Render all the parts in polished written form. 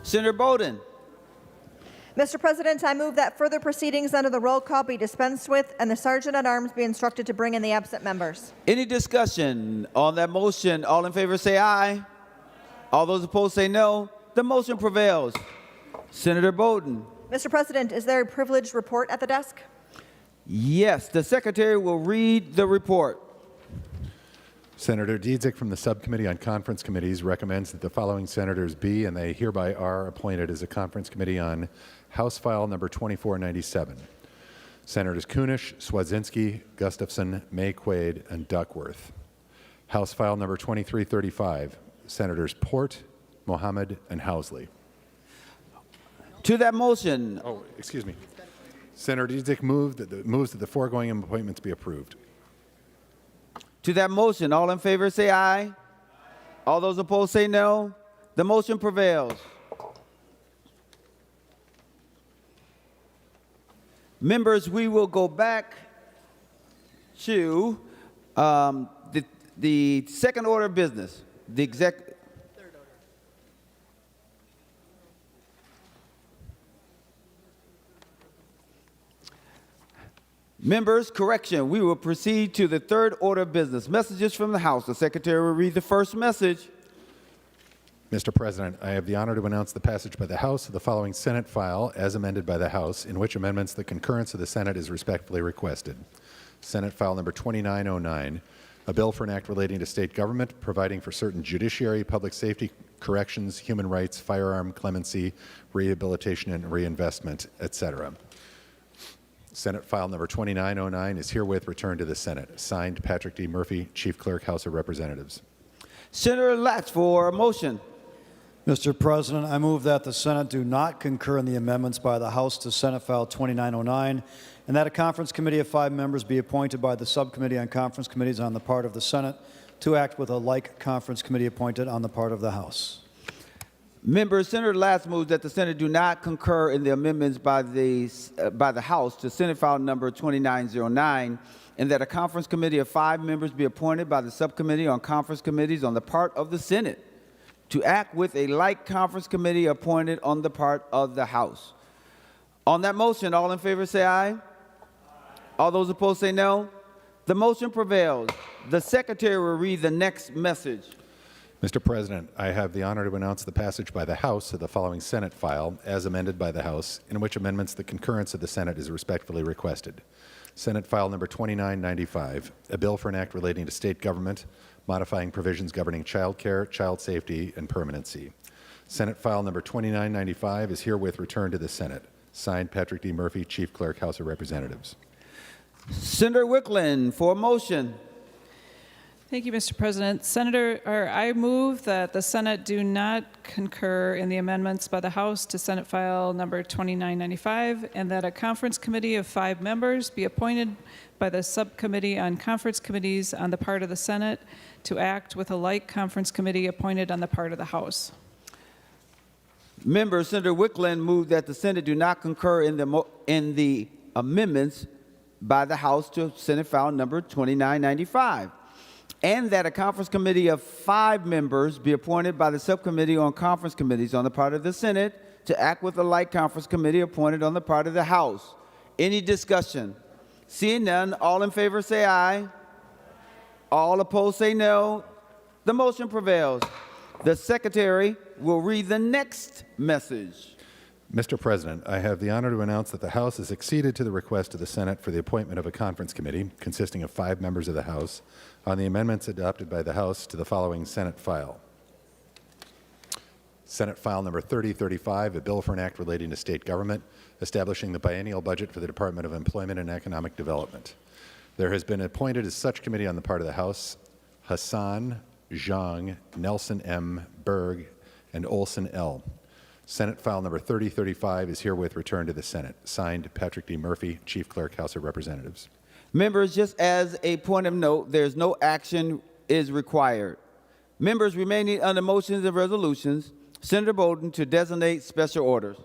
Senator Bowden. Mr. President, I move that further proceedings under the roll call be dispensed with and the Sergeant at Arms be instructed to bring in the absent members. Any discussion on that motion? All in favor say aye. All those opposed say no. The motion prevails. Senator Bowden. Mr. President, is there a privileged report at the desk? Yes, the Secretary will read the report. Senator Dietzick from the Subcommittee on Conference Committees recommends that the following senators be, and they hereby are, appointed as a conference committee on House File number 2497. Senators Kunish, Swazinski, Gustafson, May Quaid, and Duckworth. House File number 2335. Senators Port, Mohammed, and Housley. To that motion. Oh, excuse me. Senator Dietzick moves that the foregoing appointments be approved. To that motion, all in favor say aye. All those opposed say no. The motion prevails. Members, we will go back to the second order of business, the third order. Members, correction, we will proceed to the third order of business. Messages from the House. The Secretary will read the first message. Mr. President, I have the honor to announce the passage by the House of the following Senate file as amended by the House, in which amendments the concurrence of the Senate is respectfully requested. Senate file number 2909, a bill for an act relating to state government, providing for certain judiciary, public safety, corrections, human rights, firearm clemency, rehabilitation and reinvestment, etc. Senate file number 2909 is herewith returned to the Senate. Signed, Patrick D. Murphy, Chief Clerk, House of Representatives. Senator Latch for a motion. Mr. President, I move that the Senate do not concur in the amendments by the House to Senate File 2909, and that a conference committee of 5 members be appointed by the Subcommittee on Conference Committees on the part of the Senate to act with a like conference committee appointed on the part of the House. Members, Senator Latch moves that the Senate do not concur in the amendments by the House to Senate File number 2909, and that a conference committee of 5 members be appointed by the Subcommittee on Conference Committees on the part of the Senate to act with a like conference committee appointed on the part of the House. On that motion, all in favor say aye. All those opposed say no. The motion prevails. The Secretary will read the next message. Mr. President, I have the honor to announce the passage by the House of the following Senate file as amended by the House, in which amendments the concurrence of the Senate is respectfully requested. Senate file number 2995, a bill for an act relating to state government, modifying provisions governing child care, child safety, and permanency. Senate file number 2995 is herewith returned to the Senate. Signed, Patrick D. Murphy, Chief Clerk, House of Representatives. Senator Wiklund for a motion. Thank you, Mr. President. I move that the Senate do not concur in the amendments by the House to Senate File number 2995, and that a conference committee of 5 members be appointed by the Subcommittee on Conference Committees on the part of the Senate to act with a like conference committee appointed on the part of the House. Members, Senator Wiklund moved that the Senate do not concur in the amendments by the House to Senate File number 2995. And that a conference committee of 5 members be appointed by the Subcommittee on Conference Committees on the part of the Senate to act with a like conference committee appointed on the part of the House. Any discussion? Seeing none, all in favor say aye. All opposed say no. The motion prevails. The Secretary will read the next message. Mr. President, I have the honor to announce that the House has acceded to the request of the Senate for the appointment of a conference committee consisting of 5 members of the House on the amendments adopted by the House to the following Senate file. Senate file number 3035, a bill for an act relating to state government, establishing the biennial budget for the Department of Employment and Economic Development. There has been appointed as such committee on the part of the House Hassan, Zhang, Nelson M., Berg, and Olson L. Senate file number 3035 is herewith returned to the Senate. Signed, Patrick D. Murphy, Chief Clerk, House of Representatives. Members, just as a point of note, there's no action is required. Members remaining under motions and resolutions, Senator Bowden to designate special orders.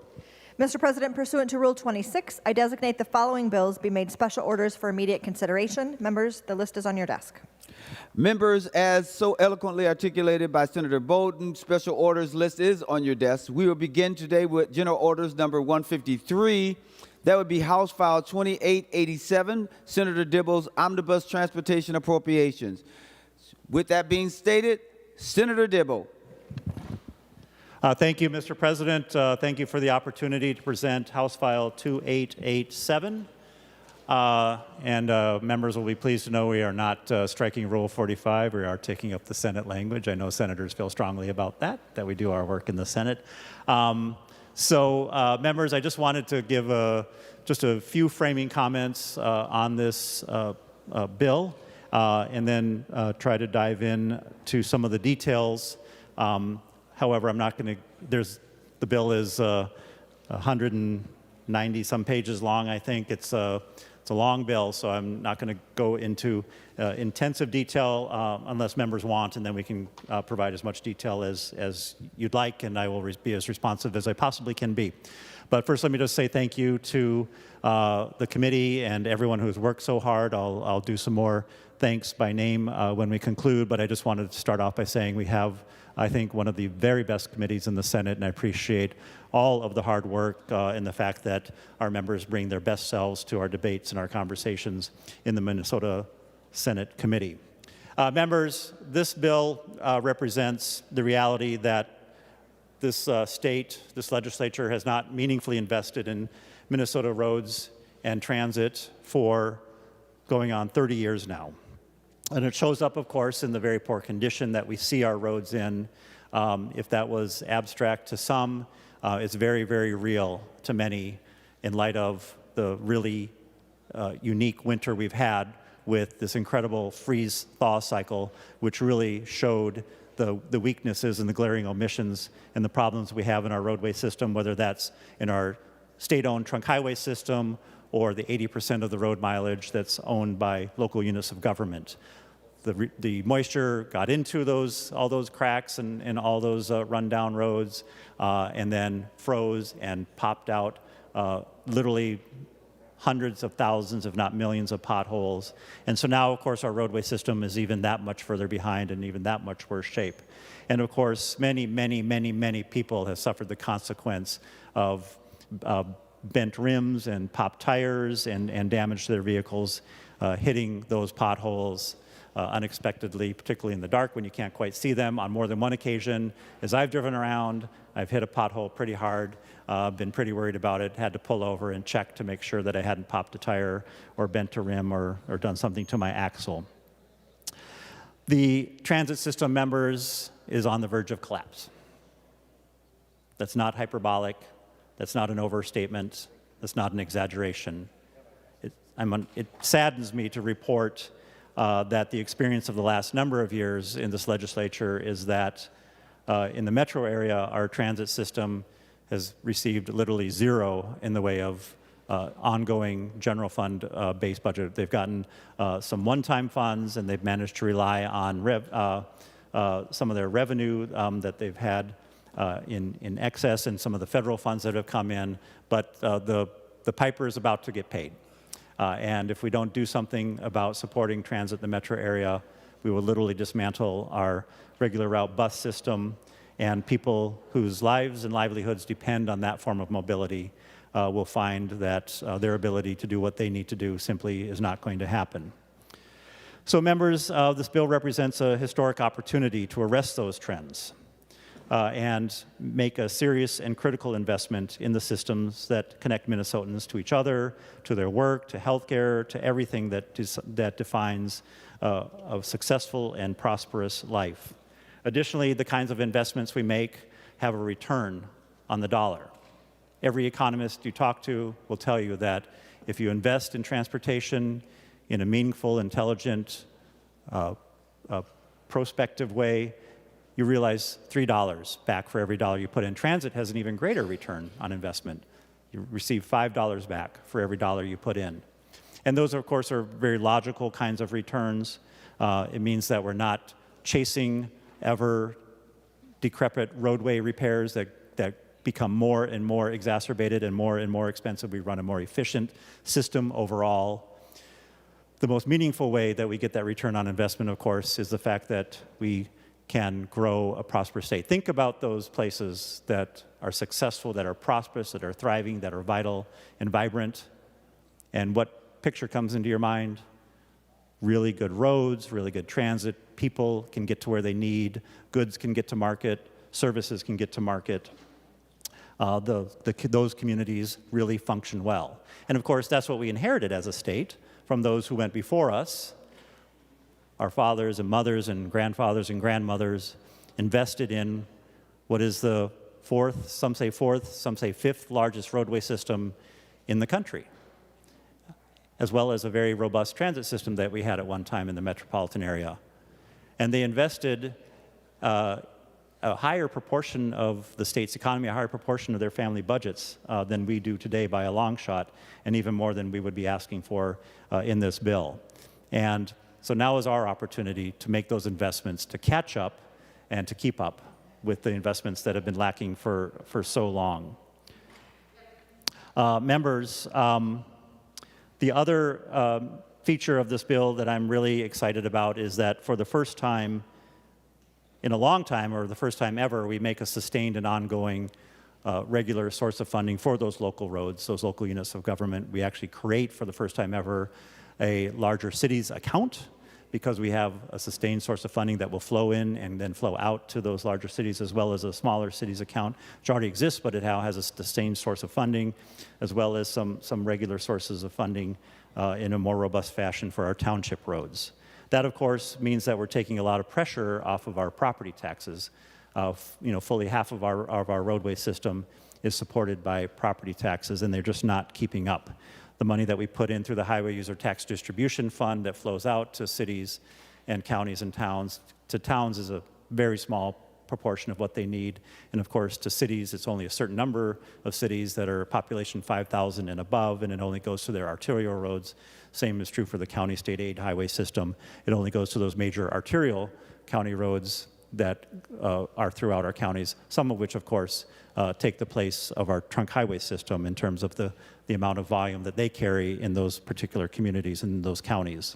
Mr. President, pursuant to Rule 26, I designate the following bills be made special orders for immediate consideration. Members, the list is on your desk. Members, as so eloquently articulated by Senator Bolden, special orders list is on your desk. We will begin today with General Orders number 153. That would be House File 2887, Senator Dibble's Omnibus Transportation Appropriations. With that being stated, Senator Dibble. Thank you, Mr. President. Thank you for the opportunity to present House File 2887. Members will be pleased to know we are not striking Rule 45. We are taking up the Senate language. I know senators feel strongly about that we do our work in the Senate. Members, I just wanted to give just a few framing comments on this bill and then try to dive in to some of the details. However, I'm not going to, the bill is 190 some pages long, I think. It's a long bill, so I'm not going to go into intensive detail unless members want, and then we can provide as much detail as you'd like, and I will be as responsive as I possibly can be. But first, let me just say thank you to the committee and everyone who has worked so hard. I'll do some more thanks by name when we conclude, but I just wanted to start off by saying we have, I think, one of the very best committees in the Senate, and I appreciate all of the hard work and the fact that our members bring their best selves to our debates and our conversations in the Minnesota Senate Committee. Members, this bill represents the reality that this this legislature has not meaningfully invested in Minnesota roads and transit for going on 30 years now. And it shows up, of course, in the very poor condition that we see our roads in. If that was abstract to some, it's very, very real to many in light of the really unique winter we've had with this incredible freeze-thaw cycle, which really showed the weaknesses and the glaring omissions and the problems we have in our roadway system, whether that's in our state-owned trunk highway system or the 80% of the road mileage that's owned by local units of government. The moisture got into all those cracks and all those rundown roads, and then froze and popped out literally hundreds of thousands, if not millions, of potholes. And so now, of course, our roadway system is even that much further behind and even that much worse shape. And of course, many, many, many, many people have suffered the consequence of bent rims and popped tires and damage to their vehicles, hitting those potholes unexpectedly, particularly in the dark when you can't quite see them. On more than one occasion, as I've driven around, I've hit a pothole pretty hard, been pretty worried about it, had to pull over and check to make sure that I hadn't popped a tire or bent a rim or done something to my axle. The transit system, members, is on the verge of collapse. That's not hyperbolic. That's not an overstatement. That's not an exaggeration. It saddens me to report that the experience of the last number of years in this legislature is that in the metro area, our transit system has received literally zero in the way of ongoing general fund based budget. They've gotten some one-time funds, and they've managed to rely on some of their revenue that they've had in excess and some of the federal funds that have come in, but the piper is about to get paid. And if we don't do something about supporting transit in the metro area, we will literally dismantle our regular route bus system, and people whose lives and livelihoods depend on that form of mobility will find that their ability to do what they need to do simply is not going to happen. So members, this bill represents a historic opportunity to arrest those trends and make a serious and critical investment in the systems that connect Minnesotans to each other, to their work, to healthcare, to everything that defines a successful and prosperous life. Additionally, the kinds of investments we make have a return on the dollar. Every economist you talk to will tell you that if you invest in transportation in a meaningful, intelligent, prospective way, you realize $3 back for every dollar you put in. Transit has an even greater return on investment. You receive $5 back for every dollar you put in. And those, of course, are very logical kinds of returns. It means that we're not chasing ever decrepit roadway repairs that become more and more exacerbated and more expensive. We run a more efficient system overall. The most meaningful way that we get that return on investment, of course, is the fact that we can grow a prosperous state. Think about those places that are successful, that are prosperous, that are thriving, that are vital and vibrant. And what picture comes into your mind? Really good roads, really good transit. People can get to where they need. Goods can get to market. Services can get to market. Those communities really function well. And of course, that's what we inherited as a state from those who went before us. Our fathers and mothers and grandfathers and grandmothers invested in what is the fourth, some say fifth largest roadway system in the country, as well as a very robust transit system that we had at one time in the metropolitan area. And they invested a higher proportion of the state's economy, a higher proportion of their family budgets than we do today by a long shot, and even more than we would be asking for in this bill. And so now is our opportunity to make those investments, to catch up and to keep up with the investments that have been lacking for so long. Members, the other feature of this bill that I'm really excited about is that for the first time in a long time, or the first time ever, we make a sustained and ongoing regular source of funding for those local roads, those local units of government. We actually create, for the first time ever, a larger cities account, because we have a sustained source of funding that will flow in and then flow out to those larger cities, as well as a smaller cities account, which already exists, but it now has a sustained source of funding, as well as some regular sources of funding in a more robust fashion for our township roads. That, of course, means that we're taking a lot of pressure off of our property taxes. Fully half of our roadway system is supported by property taxes, and they're just not keeping up. The money that we put in through the Highway User Tax Distribution Fund that flows out to cities and counties and towns. To towns is a very small proportion of what they need. And of course, to cities, it's only a certain number of cities that are population 5,000 and above, and it only goes to their arterial roads. Same is true for the county state aid highway system. It only goes to those major arterial county roads that are throughout our counties, some of which, of course, take the place of our trunk highway system in terms of the amount of volume that they carry in those particular communities and those counties.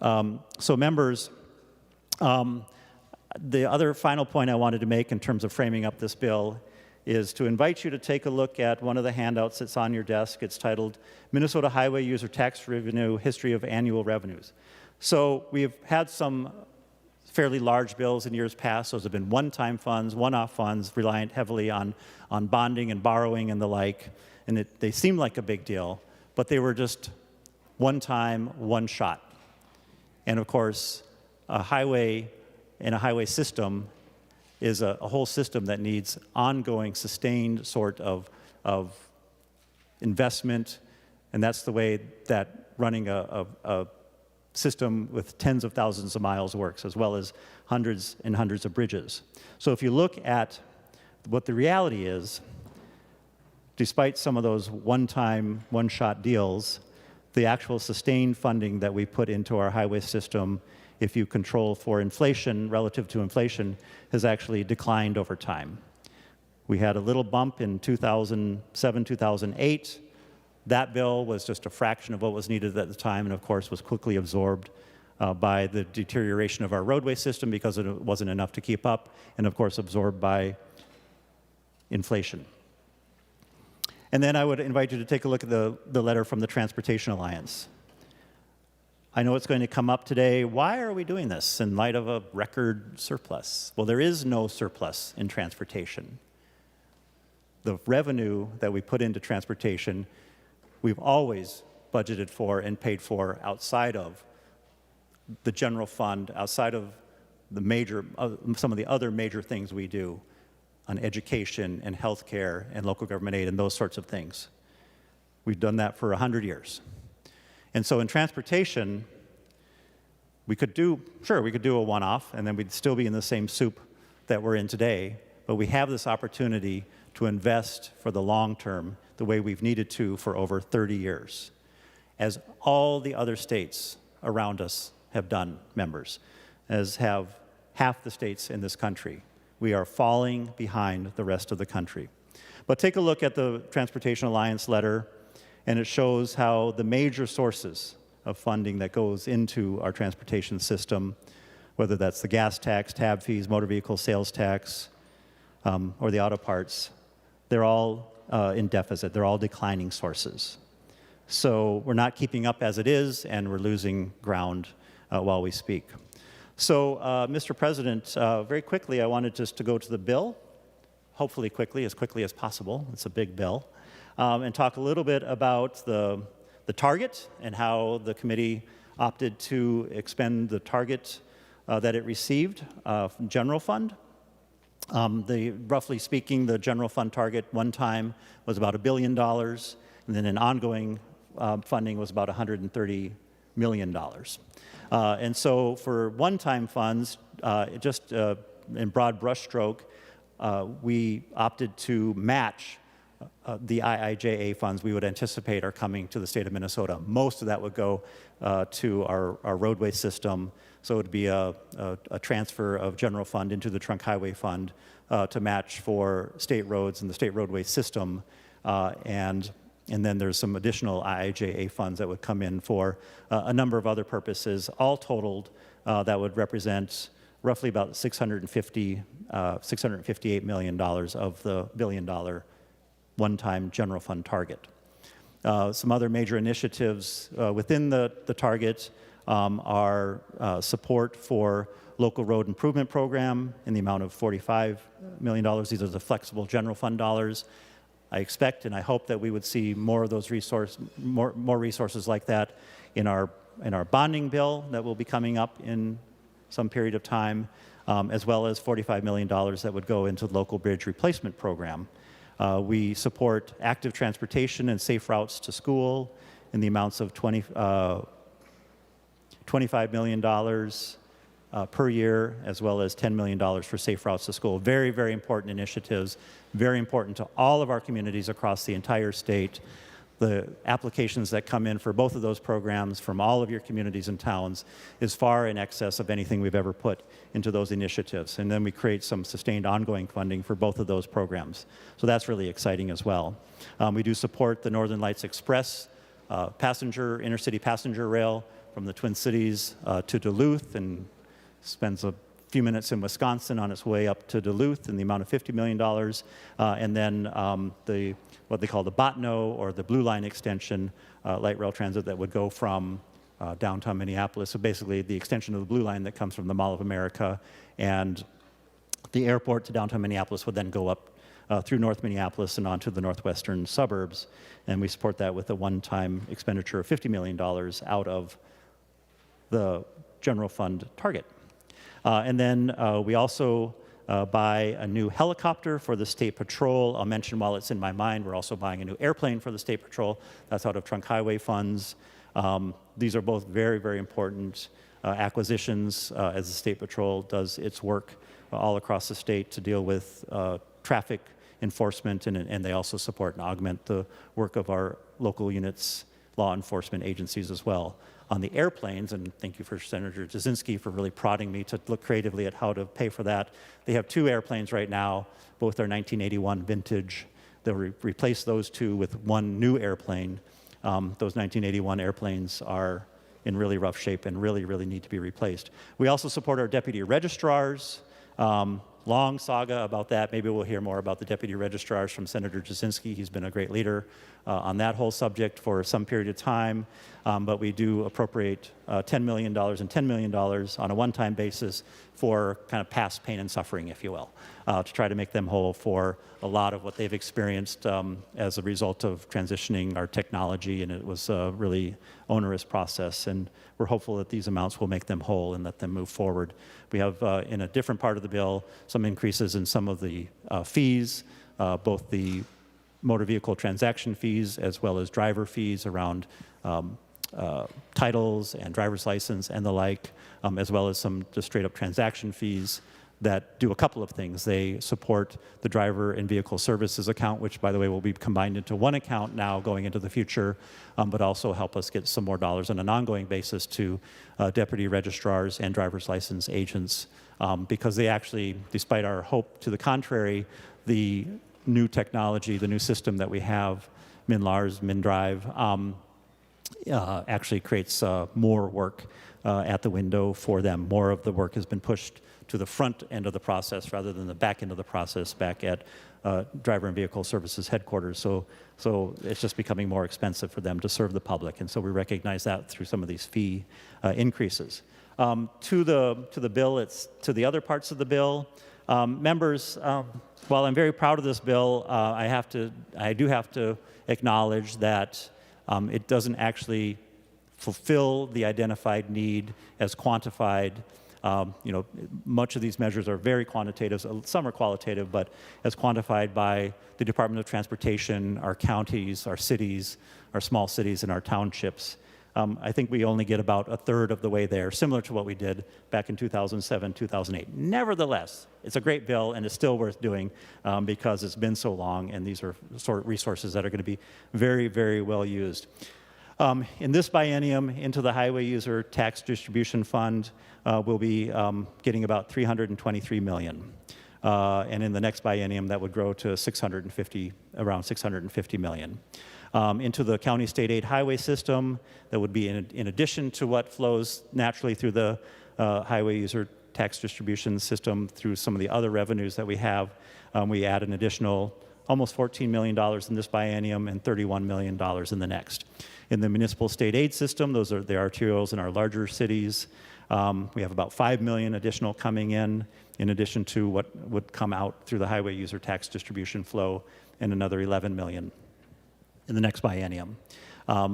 So members, the other final point I wanted to make in terms of framing up this bill is to invite you to take a look at one of the handouts that's on your desk. It's titled Minnesota Highway User Tax Revenue History of Annual Revenues. So we've had some fairly large bills in years past. Those have been one-time funds, one-off funds, reliant heavily on bonding and borrowing and the like. And they seemed like a big deal, but they were just one time, one shot. And of course, a highway and a highway system is a whole system that needs ongoing, sustained sort of investment. And that's the way that running a system with tens of thousands of miles works, as well as hundreds and hundreds of bridges. So if you look at what the reality is, despite some of those one-time, one-shot deals, the actual sustained funding that we put into our highway system, if you control for inflation, relative to inflation, has actually declined over time. We had a little bump in 2007, 2008. That bill was just a fraction of what was needed at the time, and of course was quickly absorbed by the deterioration of our roadway system because it wasn't enough to keep up, and of course absorbed by inflation. And then I would invite you to take a look at the letter from the Transportation Alliance. I know it's going to come up today. Why are we doing this in light of a record surplus? Well, there is no surplus in transportation. The revenue that we put into transportation, we've always budgeted for and paid for outside of the general fund, outside of the major, some of the other major things we do on education and healthcare and local government aid and those sorts of things. We've done that for 100 years. And so in transportation, we could do a one-off, and then we'd still be in the same soup that we're in today, but we have this opportunity to invest for the long term the way we've needed to for over 30 years, as all the other states around us have done, members, as have half the states in this country. we are falling behind the rest of the country. But take a look at the Transportation Alliance letter, and it shows how the major sources of funding that goes into our transportation system, whether that's the gas tax, tab fees, motor vehicle sales tax, or the auto parts, they're all in deficit. They're all declining sources. So we're not keeping up as it is, and we're losing ground while we speak. So, Mr. President, very quickly, I wanted just to go to the bill, hopefully quickly as possible. It's a big bill, and talk a little bit about the target and how the committee opted to expend the target that it received from general fund. Roughly speaking, the general fund target one time was about $1 billion, and then an ongoing funding was about $130 million. And so for one-time funds, just in broad brushstroke, we opted to match the IIJA funds we would anticipate are coming to the state of Minnesota. Most of that would go to our roadway system, so it would be a transfer of general fund into the trunk highway fund to match for state roads and the state roadway system. And then there's some additional IIJA funds that would come in for a number of other purposes. All totaled, that would represent roughly about $658 million of the $1 billion one-time general fund target. Some other major initiatives within the target are support for local road improvement program in the amount of $45 million. These are the flexible general fund dollars. I expect and I hope that we would see more of those more resources like that in our bonding bill that will be coming up in some period of time, as well as $45 million that would go into the local bridge replacement program. We support active transportation and safe routes to school in the amounts of $25 million per year, as well as $10 million for safe routes to school. Very, very important initiatives, very important to all of our communities across the entire state. The applications that come in for both of those programs from all of your communities and towns is far in excess of anything we've ever put into those initiatives. And then we create some sustained ongoing funding for both of those programs. So that's really exciting as well. We do support the Northern Lights Express intercity passenger rail from the Twin Cities to Duluth, and spends a few minutes in Wisconsin on its way up to Duluth in the amount of $50 million. And then what they call the Botno, or the Blue Line extension, light rail transit that would go from downtown Minneapolis. So basically the extension of the Blue Line that comes from the Mall of America and the airport to downtown Minneapolis would then go up through North Minneapolis and onto the northwestern suburbs. And we support that with a one-time expenditure of $50 million out of the general fund target. And then we also buy a new helicopter for the State Patrol. I'll mention while it's in my mind, we're also buying a new airplane for the State Patrol. That's out of trunk highway funds. These are both very, very important acquisitions as the State Patrol does its work all across the state to deal with traffic enforcement, and they also support and augment the work of our local units, law enforcement agencies as well. On the airplanes, and thank you for Senator Jasinski for really prodding me to look creatively at how to pay for that. They have two airplanes right now, both are 1981 vintage. They'll replace those two with one new airplane. Those 1981 airplanes are in really rough shape and really, really need to be replaced. We also support our deputy registrars. Long saga about that. Maybe we'll hear more about the deputy registrars from Senator Jasinski. He's been a great leader on that whole subject for some period of time. But we do appropriate $10 million and $10 million on a one-time basis for kind of past pain and suffering, if you will, to try to make them whole for a lot of what they've experienced as a result of transitioning our technology. And it was a really onerous process. And we're hopeful that these amounts will make them whole and let them move forward. We have, in a different part of the bill, some increases in some of the fees, both the motor vehicle transaction fees as well as driver fees around titles and driver's license and the like, as well as some just straight up transaction fees that do a couple of things. They support the driver and vehicle services account, which, by the way, will be combined into one account now going into the future, but also help us get some more dollars on an ongoing basis to deputy registrars and driver's license agents, because they actually, despite our hope to the contrary, the new technology, the new system that we have, MinLars, MinDrive, actually creates more work at the window for them. More of the work has been pushed to the front end of the process rather than the back end of the process back at Driver and Vehicle Services headquarters. So it's just becoming more expensive for them to serve the public, and so we recognize that through some of these fee increases. To the bill, to the other parts of the bill, members. While I'm very proud of this bill, I do have to acknowledge that it doesn't actually fulfill the identified need as quantified. Much of these measures are very quantitative, some are qualitative, but as quantified by the Department of Transportation, our counties, our cities, our small cities, and our townships. I think we only get about a third of the way there, similar to what we did back in 2007, 2008. Nevertheless, it's a great bill, and it's still worth doing because it's been so long, and these are sort of resources that are going to be very, very well used. In this biennium, into the Highway User Tax Distribution Fund, we'll be getting about $323 million. And in the next biennium, that would grow to around $650 million. Into the county state aid highway system, that would be in addition to what flows naturally through the highway user tax distribution system through some of the other revenues that we have. We add an additional almost $14 million in this biennium and $31 million in the next. In the municipal state aid system, those are the arterials in our larger cities. We have about $5 million additional coming in addition to what would come out through the highway user tax distribution flow, and another $11 million in the next biennium.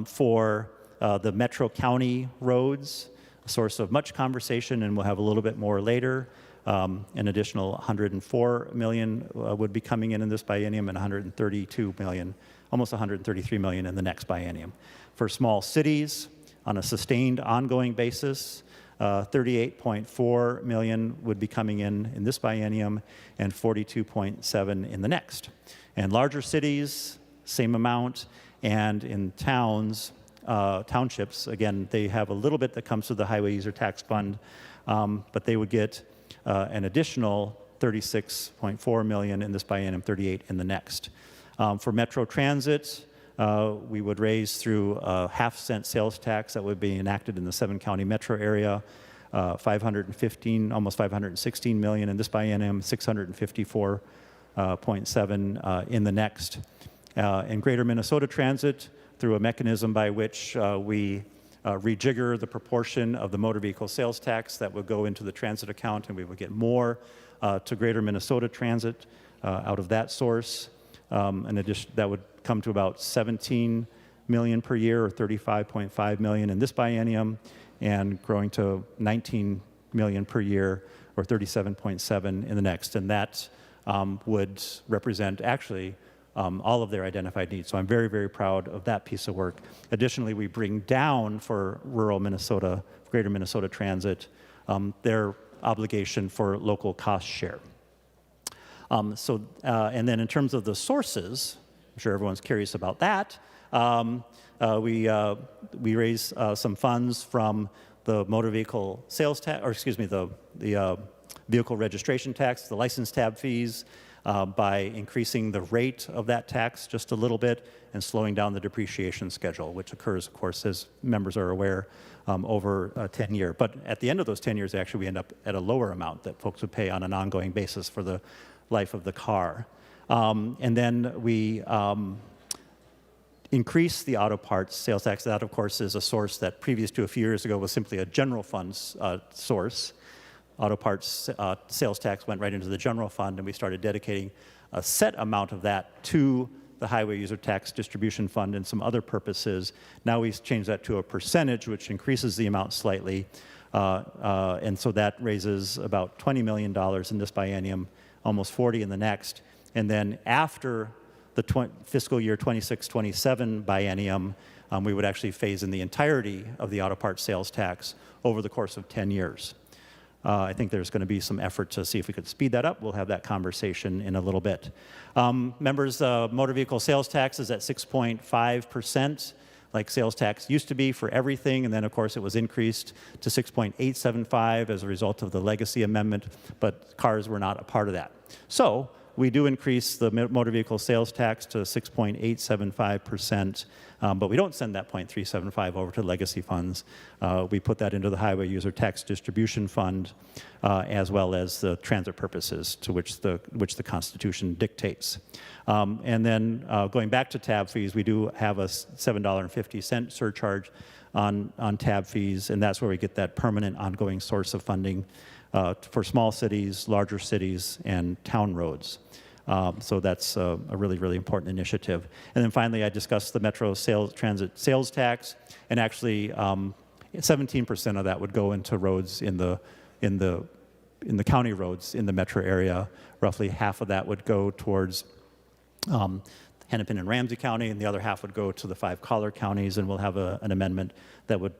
For the metro county roads, a source of much conversation, and we'll have a little bit more later. An additional $104 million would be coming in this biennium, and $132 million, almost $133 million in the next biennium. For small cities, on a sustained ongoing basis, $38.4 million would be coming in this biennium, and $42.7 in the next. And larger cities, same amount, and in towns, townships, again, they have a little bit that comes through the Highway User Tax Fund, but they would get an additional $36.4 million in this biennium, $38 in the next. For Metro Transit, we would raise through a half-cent sales tax that would be enacted in the 7-county metro area, almost $516 million in this biennium, $654.7 in the next. In Greater Minnesota Transit, through a mechanism by which we rejigger the proportion of the motor vehicle sales tax that would go into the transit account, and we would get more to Greater Minnesota Transit out of that source. In addition, that would come to about $17 million per year, or $35.5 million in this biennium, and growing to $19 million per year, or $37.7 in the next. And that would represent actually all of their identified needs. So I'm very, very proud of that piece of work. Additionally, we bring down for rural Minnesota, Greater Minnesota Transit, their obligation for local cost share. And then in terms of the sources, I'm sure everyone's curious about that. We raise some funds from the motor vehicle sales tax, or excuse me, the vehicle registration tax, the license tab fees, by increasing the rate of that tax just a little bit and slowing down the depreciation schedule, which occurs, of course, as members are aware, over a 10-year. But at the end of those 10 years, actually, we end up at a lower amount that folks would pay on an ongoing basis for the life of the car. And then we increase the auto parts sales tax. That, of course, is a source that previous to a few years ago was simply a general fund source. Auto parts sales tax went right into the general fund, and we started dedicating a set amount of that to the Highway User Tax Distribution Fund and some other purposes. Now we've changed that to a percentage, which increases the amount slightly. And so that raises about $20 million in this biennium, almost 40 in the next. And then after the fiscal year 26-27 biennium, we would actually phase in the entirety of the auto parts sales tax over the course of 10 years. I think there's going to be some effort to see if we could speed that up. We'll have that conversation in a little bit. Members, motor vehicle sales tax is at 6.5%, like sales tax used to be for everything, and then of course it was increased to 6.875 as a result of the legacy amendment, but cars were not a part of that. So we do increase the motor vehicle sales tax to 6.875%, but we don't send that 0.375 over to legacy funds. We put that into the Highway User Tax Distribution Fund, as well as the transit purposes to which the Constitution dictates. And then going back to tab fees, we do have a $7.50 surcharge on tab fees, and that's where we get that permanent ongoing source of funding for small cities, larger cities, and town roads. So that's a really, really important initiative. And then finally, I discussed the Metro Transit sales tax, and actually 17% of that would go into roads in the county roads in the metro area. Roughly half of that would go towards Hennepin and Ramsey County, and the other half would go to the 5 collar counties, and we'll have an amendment that would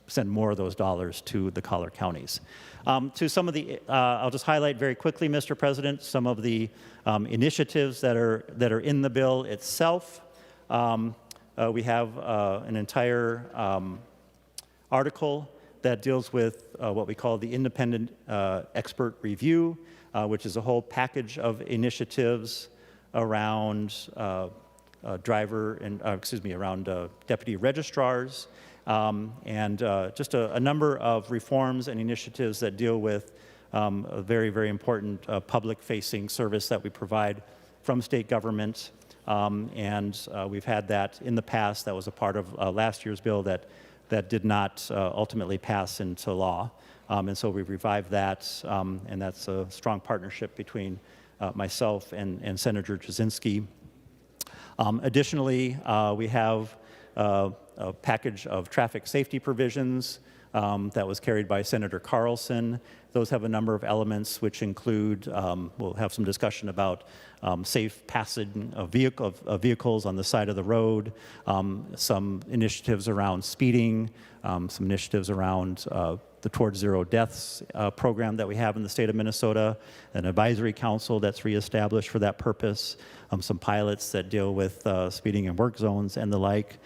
send more of those dollars to the collar counties. To some of the, I'll just highlight very quickly, Mr. President, some of the initiatives that are in the bill itself. We have an entire article that deals with what we call the independent expert review, which is a whole package of initiatives around around deputy registrars, and just a number of reforms and initiatives that deal with a very, very important public-facing service that we provide from state government. We've had that in the past. That was a part of last year's bill that did not ultimately pass into law. And so we've revived that, and that's a strong partnership between myself and Senator Jasinski. Additionally, we have a package of traffic safety provisions that was carried by Senator Carlson. Those have a number of elements which include, we'll have some discussion about safe passage of vehicles on the side of the road, some initiatives around speeding, some initiatives around the Towards Zero Deaths program that we have in the state of Minnesota, an advisory council that's reestablished for that purpose, some pilots that deal with speeding in work zones and the like.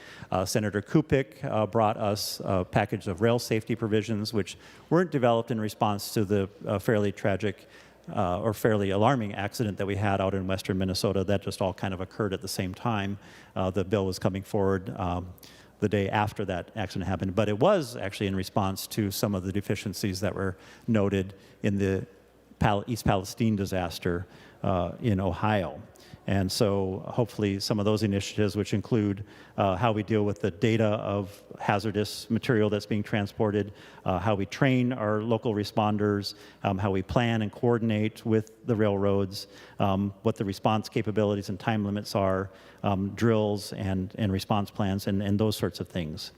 Senator Kupik brought us a package of rail safety provisions which weren't developed in response to the fairly tragic or fairly alarming accident that we had out in western Minnesota. That just all kind of occurred at the same time. The bill was coming forward the day after that accident happened, but it was actually in response to some of the deficiencies that were noted in the East Palestine disaster in Ohio. And so hopefully some of those initiatives, which include how we deal with the data of hazardous material that's being transported, how we train our local responders, how we plan and coordinate with the railroads, what the response capabilities and time limits are, drills and response plans, and those sorts of things.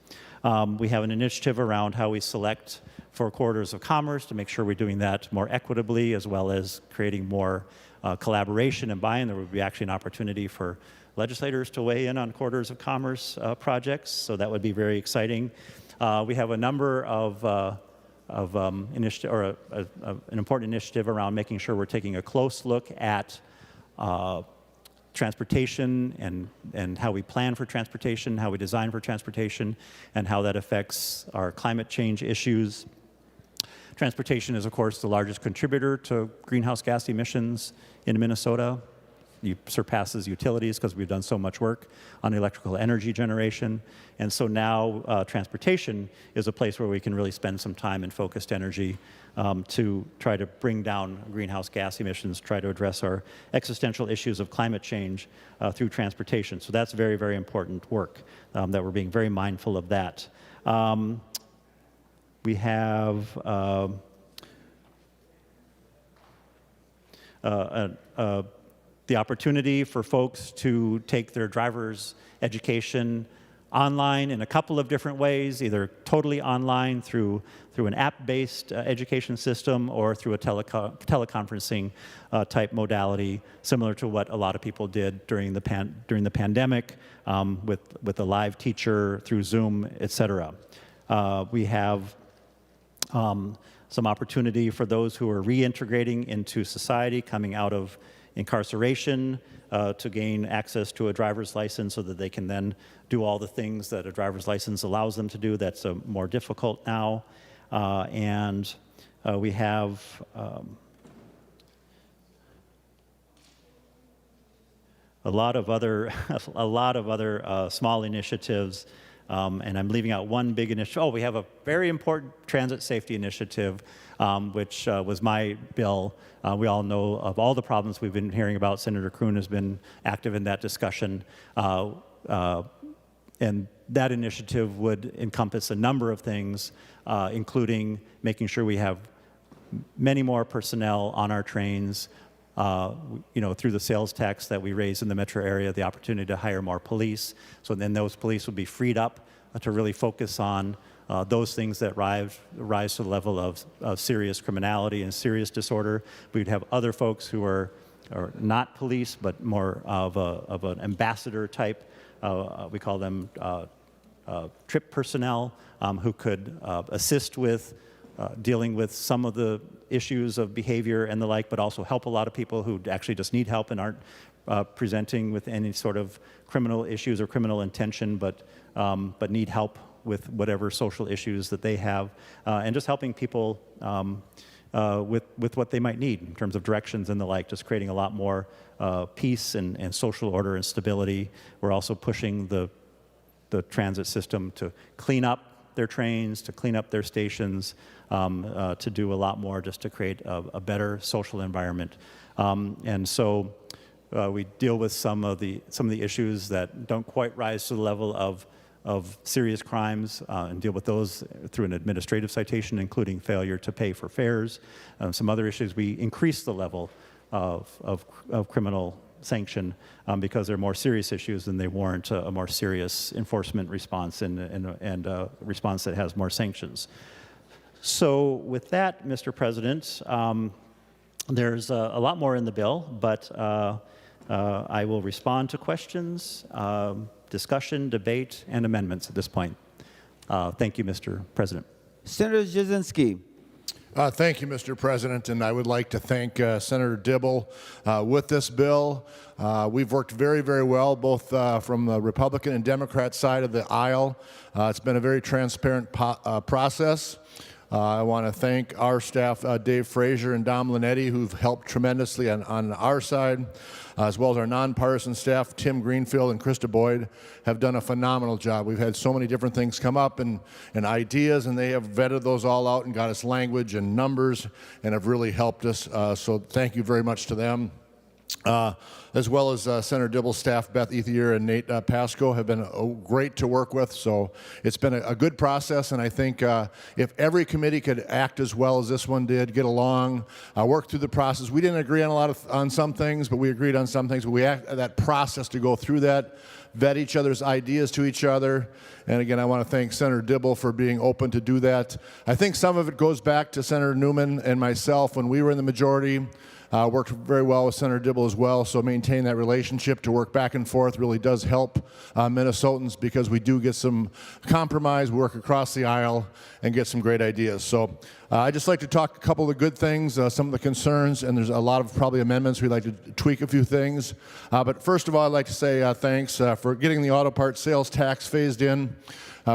We have an initiative around how we select for corridors of commerce to make sure we're doing that more equitably, as well as creating more collaboration and buy-in. There would be actually an opportunity for legislators to weigh in on corridors of commerce projects, so that would be very exciting. We have a number of initiative, or an important initiative around making sure we're taking a close look at transportation and how we plan for transportation, how we design for transportation, and how that affects our climate change issues. Transportation is, of course, the largest contributor to greenhouse gas emissions in Minnesota. It surpasses utilities because we've done so much work on electrical energy generation. And so now transportation is a place where we can really spend some time and focused energy to try to bring down greenhouse gas emissions, try to address our existential issues of climate change through transportation. So that's very, very important work that we're being very mindful of that. We have the opportunity for folks to take their driver's education online in a couple of different ways, either totally online through an app-based education system or through a teleconferencing type modality, similar to what a lot of people did during the pandemic with a live teacher through Zoom, et cetera. We have some opportunity for those who are reintegrating into society, coming out of incarceration, to gain access to a driver's license so that they can then do all the things that a driver's license allows them to do. That's more difficult now. We have a lot of other small initiatives, and I'm leaving out one big initiative. Oh, we have a very important transit safety initiative, which was my bill. We all know of all the problems we've been hearing about. Senator Kroon has been active in that discussion, and that initiative would encompass a number of things, including making sure we have many more personnel on our trains. Through the sales tax that we raise in the metro area, the opportunity to hire more police. So then those police would be freed up to really focus on those things that rise to the level of serious criminality and serious disorder. We'd have other folks who are not police, but more of an ambassador type. We call them trip personnel, who could assist with dealing with some of the issues of behavior and the like, but also help a lot of people who actually just need help and aren't presenting with any sort of criminal issues or criminal intention, but need help with whatever social issues that they have, and just helping people with what they might need in terms of directions and the like, just creating a lot more peace and social order and stability. We're also pushing the transit system to clean up their trains, to clean up their stations, to do a lot more just to create a better social environment. And so we deal with some of the issues that don't quite rise to the level of serious crimes, and deal with those through an administrative citation, including failure to pay for fares. Some other issues, we increase the level of criminal sanction because they're more serious issues and they warrant a more serious enforcement response and a response that has more sanctions. So with that, Mr. President, there's a lot more in the bill, but I will respond to questions, discussion, debate, and amendments at this point. Thank you, Mr. President. Senator Jasinski. Thank you, Mr. President, and I would like to thank Senator Dibble with this bill. We've worked very, very well, both from the Republican and Democrat side of the aisle. It's been a very transparent process. I want to thank our staff, Dave Frazier and Dom Linetti, who've helped tremendously on our side, as well as our nonpartisan staff, Tim Greenfield and Krista Boyd, have done a phenomenal job. We've had so many different things come up and ideas, and they have vetted those all out and got us language and numbers and have really helped us. So thank you very much to them. As well as Senator Dibble's staff, Beth Ethier and Nate Pasco, have been great to work with. So it's been a good process, and I think if every committee could act as well as this one did, get along, work through the process. We didn't agree on some things, but we agreed on some things. But we that process to go through that, vet each other's ideas to each other. And again, I want to thank Senator Dibble for being open to do that. I think some of it goes back to Senator Newman and myself when we were in the majority. Worked very well with Senator Dibble as well, so maintain that relationship to work back and forth really does help Minnesotans, because we do get some compromise, work across the aisle, and get some great ideas. So I'd just like to talk a couple of the good things, some of the concerns, and there's a lot of probably amendments. We'd like to tweak a few things. But first of all, I'd like to say thanks for getting the auto parts sales tax phased in.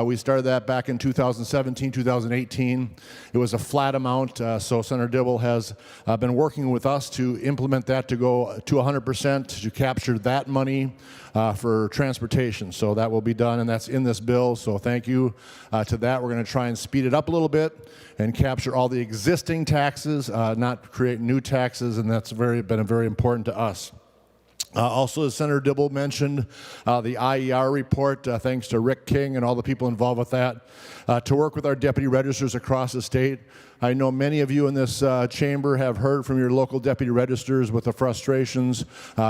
We started that back in 2017, 2018. It was a flat amount, so Senator Dibble has been working with us to implement that to go to 100% to capture that money for transportation. So that will be done, and that's in this bill, so thank you to that. We're going to try and speed it up a little bit and capture all the existing taxes, not create new taxes, and that's been very important to us. Also, as Senator Dibble mentioned, the IER report, thanks to Rick King and all the people involved with that, to work with our deputy registers across the state. I know many of you in this chamber have heard from your local deputy registers with the frustrations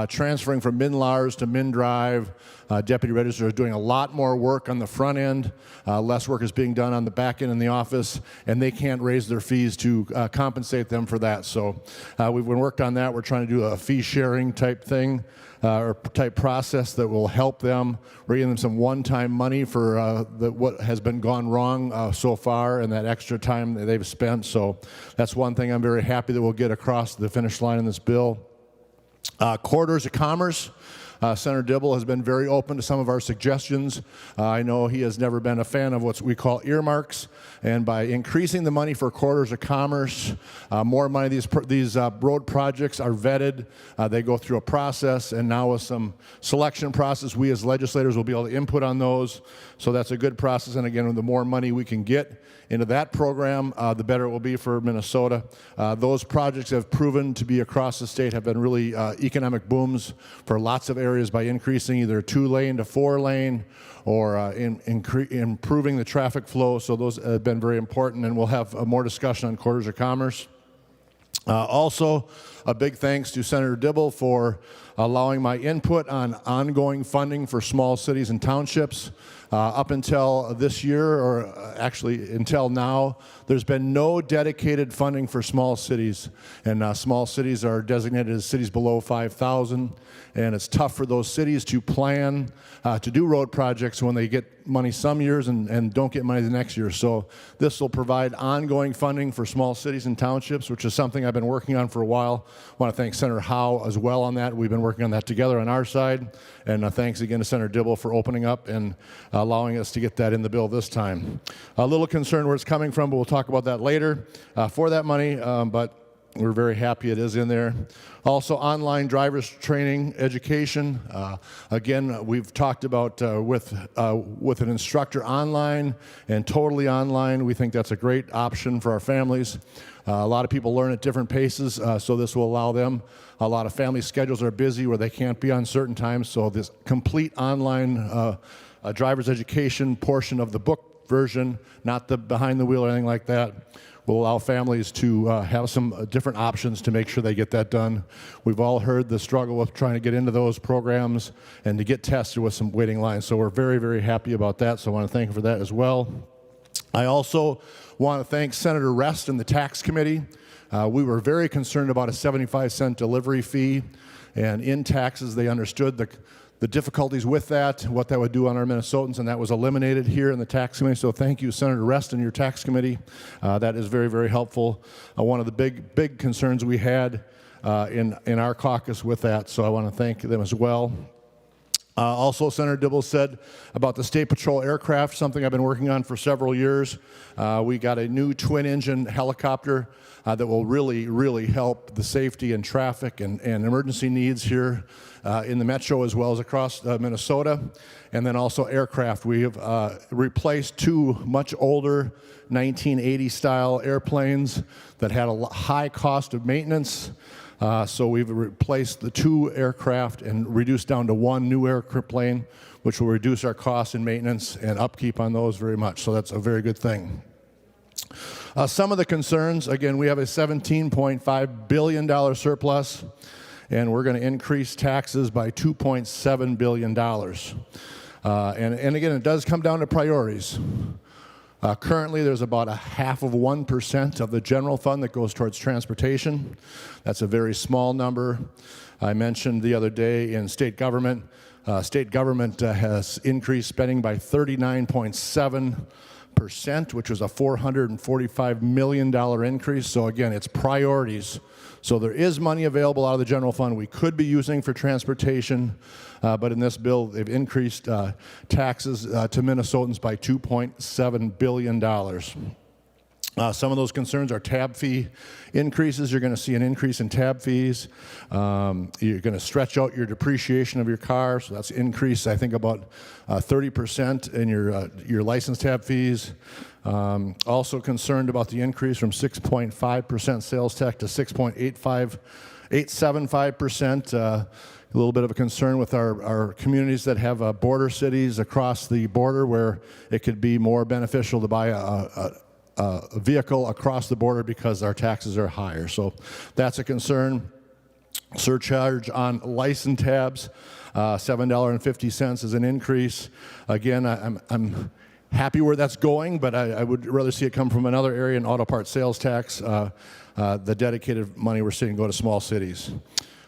transferring from MnLARS to MnDrive. Deputy registers are doing a lot more work on the front end. Less work is being done on the back end in the office, and they can't raise their fees to compensate them for that. So we've worked on that. We're trying to do a fee sharing type thing or type process that will help them. We're giving them some one-time money for what has been gone wrong so far and that extra time that they've spent. So that's one thing I'm very happy that we'll get across the finish line in this bill. Corridors of commerce. Senator Dibble has been very open to some of our suggestions. I know he has never been a fan of what we call earmarks, and by increasing the money for corridors of commerce, more money, these road projects are vetted. They go through a process, and now with some selection process, we as legislators will be able to input on those. So that's a good process, and again, the more money we can get into that program, the better it will be for Minnesota. Those projects have proven to be across the state, have been really economic booms for lots of areas by increasing either 2-lane to 4-lane or improving the traffic flow. So those have been very important, and we'll have more discussion on corridors of commerce. Also, a big thanks to Senator Dibble for allowing my input on ongoing funding for small cities and townships. Up until this year, or actually until now, there's been no dedicated funding for small cities. And small cities are designated as cities below 5,000. And it's tough for those cities to plan to do road projects when they get money some years and don't get money the next year. So this will provide ongoing funding for small cities and townships, which is something I've been working on for a while. I want to thank Senator Howe as well on that. We've been working on that together on our side. And thanks again to Senator Dibble for opening up and allowing us to get that in the bill this time. A little concerned where it's coming from, but we'll talk about that later for that money. But we're very happy it is in there. Also, online driver's training education. Again, we've talked about with an instructor online and totally online. We think that's a great option for our families. A lot of people learn at different paces, so this will allow them. A lot of family schedules are busy where they can't be on certain times, so this complete online driver's education portion of the book version, not the behind the wheel or anything like that, will allow families to have some different options to make sure they get that done. We've all heard the struggle with trying to get into those programs and to get tested with some waiting lines. So we're very, very happy about that. So I want to thank you for that as well. I also want to thank Senator Rest and the Tax Committee. We were very concerned about a 75-cent delivery fee, and in taxes they understood the difficulties with that, what that would do on our Minnesotans, and that was eliminated here in the Tax Committee. So thank you, Senator Rest and your Tax Committee. That is very, very helpful. One of the big concerns we had in our caucus with that, so I want to thank them as well. Also, Senator Dibble said about the State Patrol aircraft, something I've been working on for several years. We got a new twin-engine helicopter that will really, really help the safety and traffic and emergency needs here in the metro as well as across Minnesota. And then also aircraft. We have replaced two much older 1980-style airplanes that had a high cost of maintenance. So we've replaced the two aircraft and reduced down to one new airplane, which will reduce our costs in maintenance and upkeep on those very much. So that's a very good thing. Some of the concerns, again, we have a $17.5 billion surplus, and we're going to increase taxes by $2.7 billion. And again, it does come down to priorities. Currently, there's about 0.5% of the general fund that goes towards transportation. That's a very small number. I mentioned the other day in state government has increased spending by 39.7%, which was a $445 million increase. So again, it's priorities. So there is money available out of the general fund we could be using for transportation, but in this bill, they've increased taxes to Minnesotans by $2.7 billion. Some of those concerns are tab fee increases. You're going to see an increase in tab fees. You're going to stretch out your depreciation of your car, so that's increased, I think, about 30% in your license tab fees. Also concerned about the increase from 6.5% sales tax to 6.875%. A little bit of a concern with our communities that have border cities across the border where it could be more beneficial to buy a vehicle across the border because our taxes are higher. So that's a concern. Surcharge on license tabs, $7.50 is an increase. Again, I'm happy where that's going, but I would rather see it come from another area in auto parts sales tax. The dedicated money we're seeing go to small cities.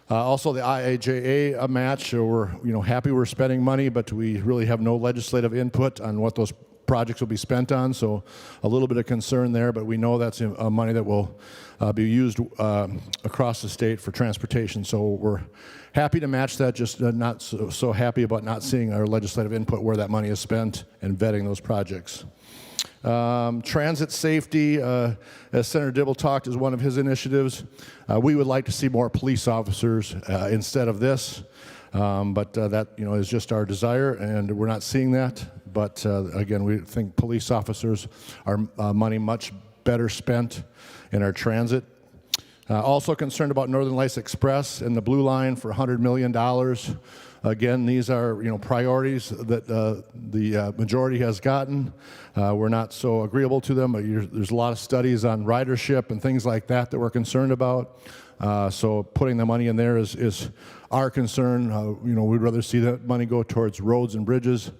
Also, the IAJA match, we're happy we're spending money, but we really have no legislative input on what those projects will be spent on, so a little bit of concern there, but we know that's money that will be used across the state for transportation, so we're happy to match that, just not so happy about not seeing our legislative input where that money is spent and vetting those projects. Transit safety, as Senator Dibble talked, is one of his initiatives. We would like to see more police officers instead of this, but that is just our desire, and we're not seeing that. But again, we think police officers are money much better spent in our transit. Also concerned about Northern Lights Express and the Blue Line for $100 million. Again, these are priorities that the majority has gotten. We're not so agreeable to them, but there's a lot of studies on ridership and things like that that we're concerned about. So putting the money in there is our concern. We'd rather see that money go towards roads and bridges.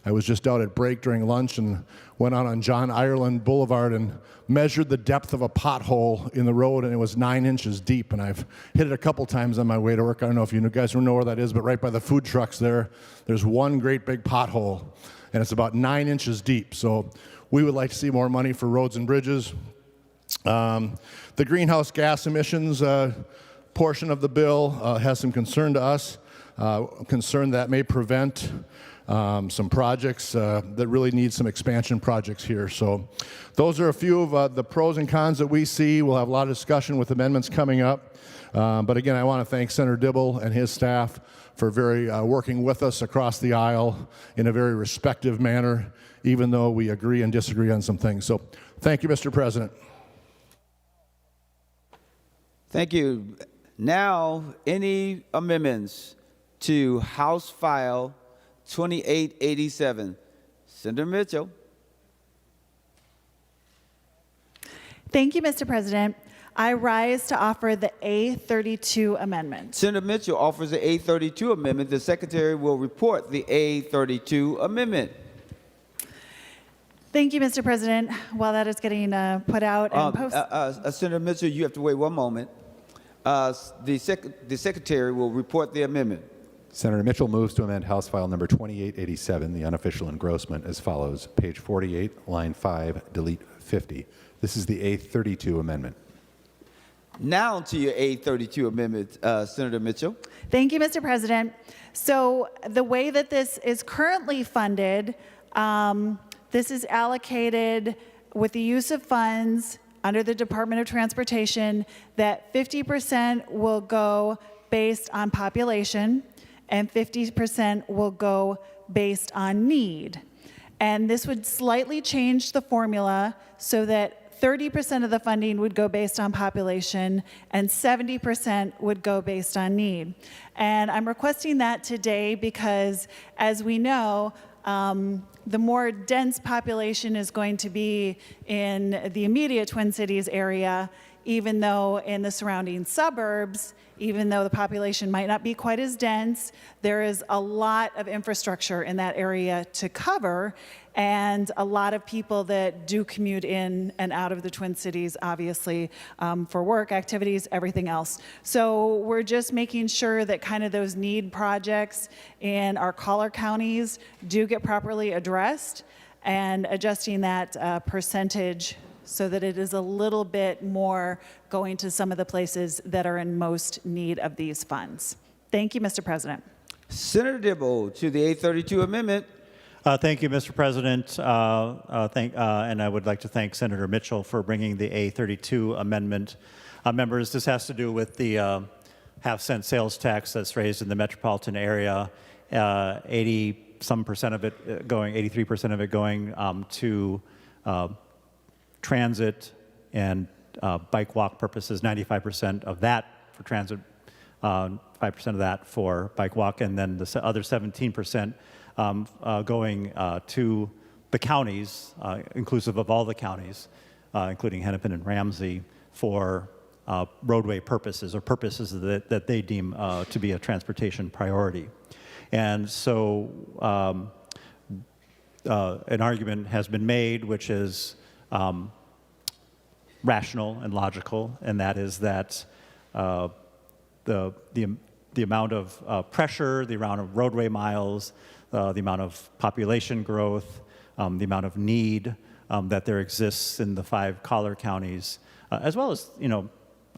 I was just out at break during lunch and went out on John Ireland Boulevard and measured the depth of a pothole in the road, and it was 9 inches deep, and I've hit it a couple times on my way to work. I don't know if you guys know where that is, but right by the food trucks there's one great big pothole, and it's about 9 inches deep. So we would like to see more money for roads and bridges. The greenhouse gas emissions portion of the bill has some concern to us, concern that may prevent some projects that really need some expansion projects here. So those are a few of the pros and cons that we see. We'll have a lot of discussion with amendments coming up. But again, I want to thank Senator Dibble and his staff for working with us across the aisle in a very respectful manner, even though we agree and disagree on some things. So thank you, Mr. President. Thank you. Now, any amendments to House File 2887. Senator Mitchell. Thank you, Mr. President. I rise to offer the A32 amendment. Senator Mitchell offers the A32 amendment. The Secretary will report the A32 amendment. Thank you, Mr. President. While that is getting put out and posted. Senator Mitchell, you have to wait one moment. The Secretary will report the amendment. Senator Mitchell moves to amend House File number 2887, the unofficial engrossment, as follows. Page 48, line 5, delete 50. This is the A32 amendment. Now to your A32 amendment, Senator Mitchell. Thank you, Mr. President. So the way that this is currently funded, this is allocated with the use of funds under the Department of Transportation that 50% will go based on population, and 50% will go based on need. And this would slightly change the formula so that 30% of the funding would go based on population and 70% would go based on need. And I'm requesting that today because, as we know, the more dense population is going to be in the immediate Twin Cities area, even though in the surrounding suburbs, even though the population might not be quite as dense, there is a lot of infrastructure in that area to cover, and a lot of people that do commute in and out of the Twin Cities, obviously, for work, activities, everything else. So we're just making sure that kind of those need projects in our collar counties do get properly addressed, and adjusting that percentage so that it is a little bit more going to some of the places that are in most need of these funds. Thank you, Mr. President. Senator Dibble to the A32 amendment. Thank you, Mr. President. And I would like to thank Senator Mitchell for bringing the A32 amendment. Members, this has to do with the half-cent sales tax that's raised in the metropolitan area. 83% of it going to transit and bike walk purposes, 95% of that for transit, 5% of that for bike walk, and then the other 17% going to the counties, inclusive of all the counties, including Hennepin and Ramsey, for roadway purposes or purposes that they deem to be a transportation priority. And so an argument has been made, which is rational and logical, and that is that the amount of pressure, the amount of roadway miles, the amount of population growth, the amount of need that there exists in the 5 collar counties, as well as,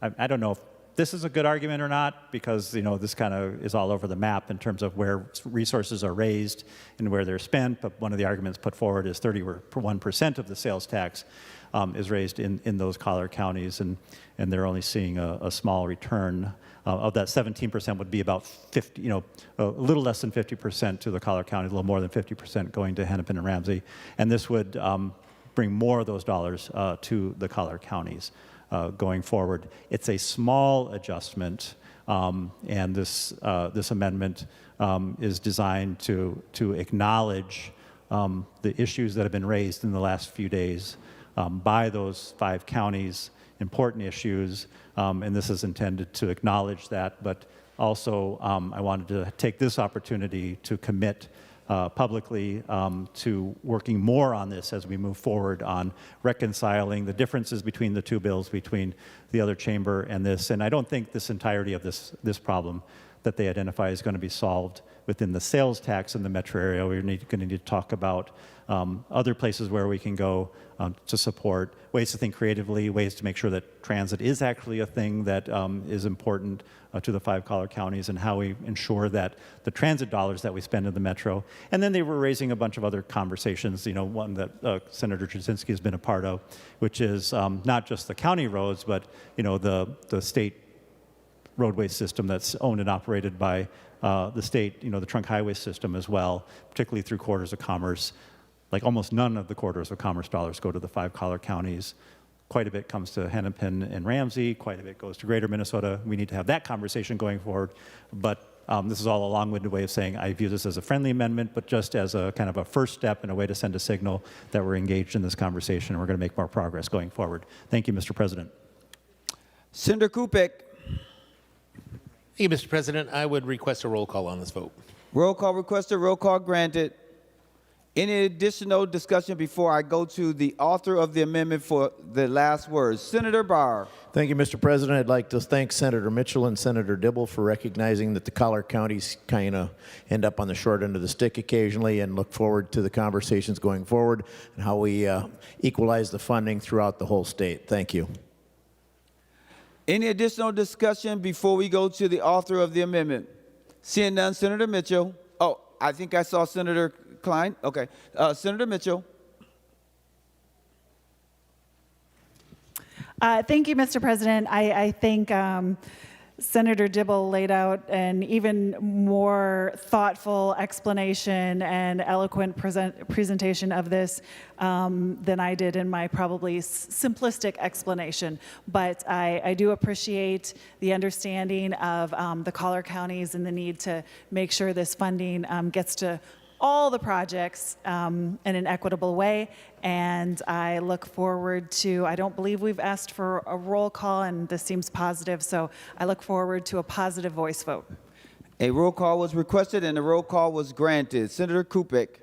I don't know if this is a good argument or not, because, this kind of is all over the map in terms of where resources are raised and where they're spent, but one of the arguments put forward is 31% of the sales tax is raised in those collar counties, and they're only seeing a small return. Of that, 17% would be about 50, a little less than 50% to the collar counties, a little more than 50% going to Hennepin and Ramsey, and this would bring more of those dollars to the collar counties going forward. It's a small adjustment, and this amendment is designed to acknowledge the issues that have been raised in the last few days by those 5 counties, important issues, and this is intended to acknowledge that, but also I wanted to take this opportunity to commit publicly to working more on this as we move forward on reconciling the differences between the 2 bills, between the other chamber and this. And I don't think this entirety of this problem that they identify is going to be solved within the sales tax in the metro area. We're going to need to talk about other places where we can go to support, ways to think creatively, ways to make sure that transit is actually a thing that is important to the 5 collar counties, and how we ensure that the transit dollars that we spend in the metro. And then they were raising a bunch of other conversations, one that Senator Jasinski has been a part of, which is not just the county roads, but the state roadway system that's owned and operated by the state, the trunk highway system as well, particularly through corridors of commerce. Like almost none of the corridors of commerce dollars go to the 5 collar counties. Quite a bit comes to Hennepin and Ramsey. Quite a bit goes to greater Minnesota. We need to have that conversation going forward. But this is all a long-winded way of saying I view this as a friendly amendment, but just as a kind of a first step and a way to send a signal that we're engaged in this conversation and we're going to make more progress going forward. Thank you, Mr. President. Senator Kupik. Thank you, Mr. President. I would request a roll call on this vote. Roll call requested, roll call granted. Any additional discussion before I go to the author of the amendment for the last words? Senator Barr. Thank you, Mr. President. I'd like to thank Senator Mitchell and Senator Dibble for recognizing that the collar counties kind of end up on the short end of the stick occasionally, and look forward to the conversations going forward and how we equalize the funding throughout the whole state. Thank you. Any additional discussion before we go to the author of the amendment? Seeing none, Senator Mitchell. Oh, I think I saw Senator Klein. Okay. Senator Mitchell. Thank you, Mr. President. I think Senator Dibble laid out an even more thoughtful explanation and eloquent presentation of this than I did in my probably simplistic explanation. But I do appreciate the understanding of the collar counties and the need to make sure this funding gets to all the projects in an equitable way, and I look forward to, I don't believe we've asked for a roll call, and this seems positive, so I look forward to a positive voice vote. A roll call was requested and the roll call was granted. Senator Kupik.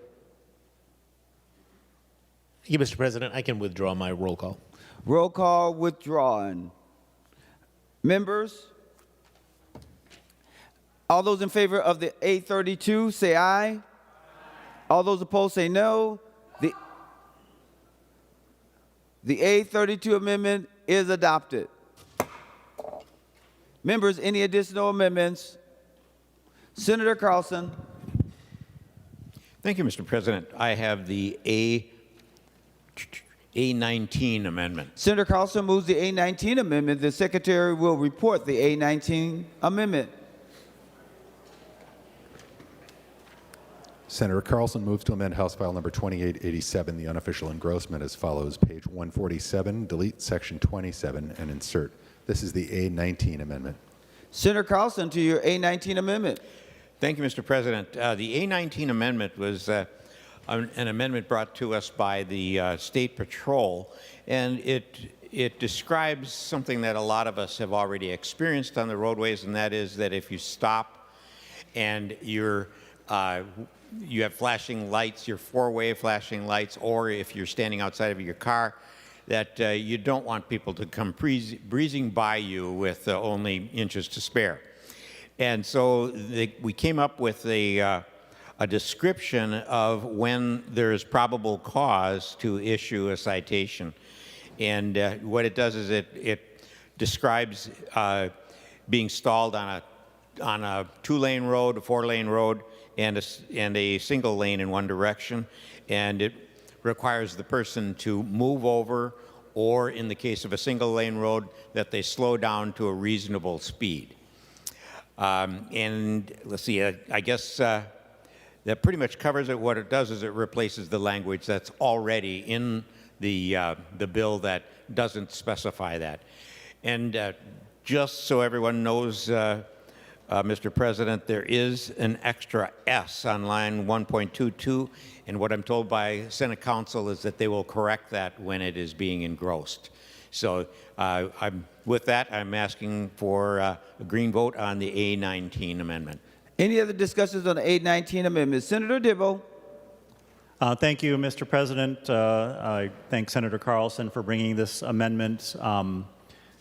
Thank you, Mr. President. I can withdraw my roll call. Roll call withdrawn. Members, all those in favor of the A32 say aye. All those opposed say no. The A32 amendment is adopted. Members, any additional amendments? Senator Carlson. Thank you, Mr. President. I have the A19 amendment. Senator Carlson moves the A19 amendment. The Secretary will report the A19 amendment. Senator Carlson moves to amend House File Number 2887, the unofficial engrossment, as follows. Page 147, delete Section 27 and insert. This is the A19 amendment. Senator Carlson, to your A19 amendment. Thank you, Mr. President. The A19 amendment was an amendment brought to us by the State Patrol, and it describes something that a lot of us have already experienced on the roadways, and that is that if you stop and you have flashing lights, your four-way flashing lights, or if you're standing outside of your car, that you don't want people to come breezing by you with only inches to spare. And so we came up with a description of when there's probable cause to issue a citation. And what it does is it describes being stalled on a 2-lane road, a 4-lane road, and a single lane in one direction. And it requires the person to move over, or in the case of a single lane road, that they slow down to a reasonable speed. And let's see, I guess that pretty much covers it. What it does is it replaces the language that's already in the bill that doesn't specify that. And just so everyone knows, Mr. President, there is an extra S on line 1.22, and what I'm told by Senate Counsel is that they will correct that when it is being engrossed. So with that, I'm asking for a green vote on the A19 amendment. Any other discussions on the A19 amendment? Senator Dibble. Thank you, Mr. President. I thank Senator Carlson for bringing this amendment,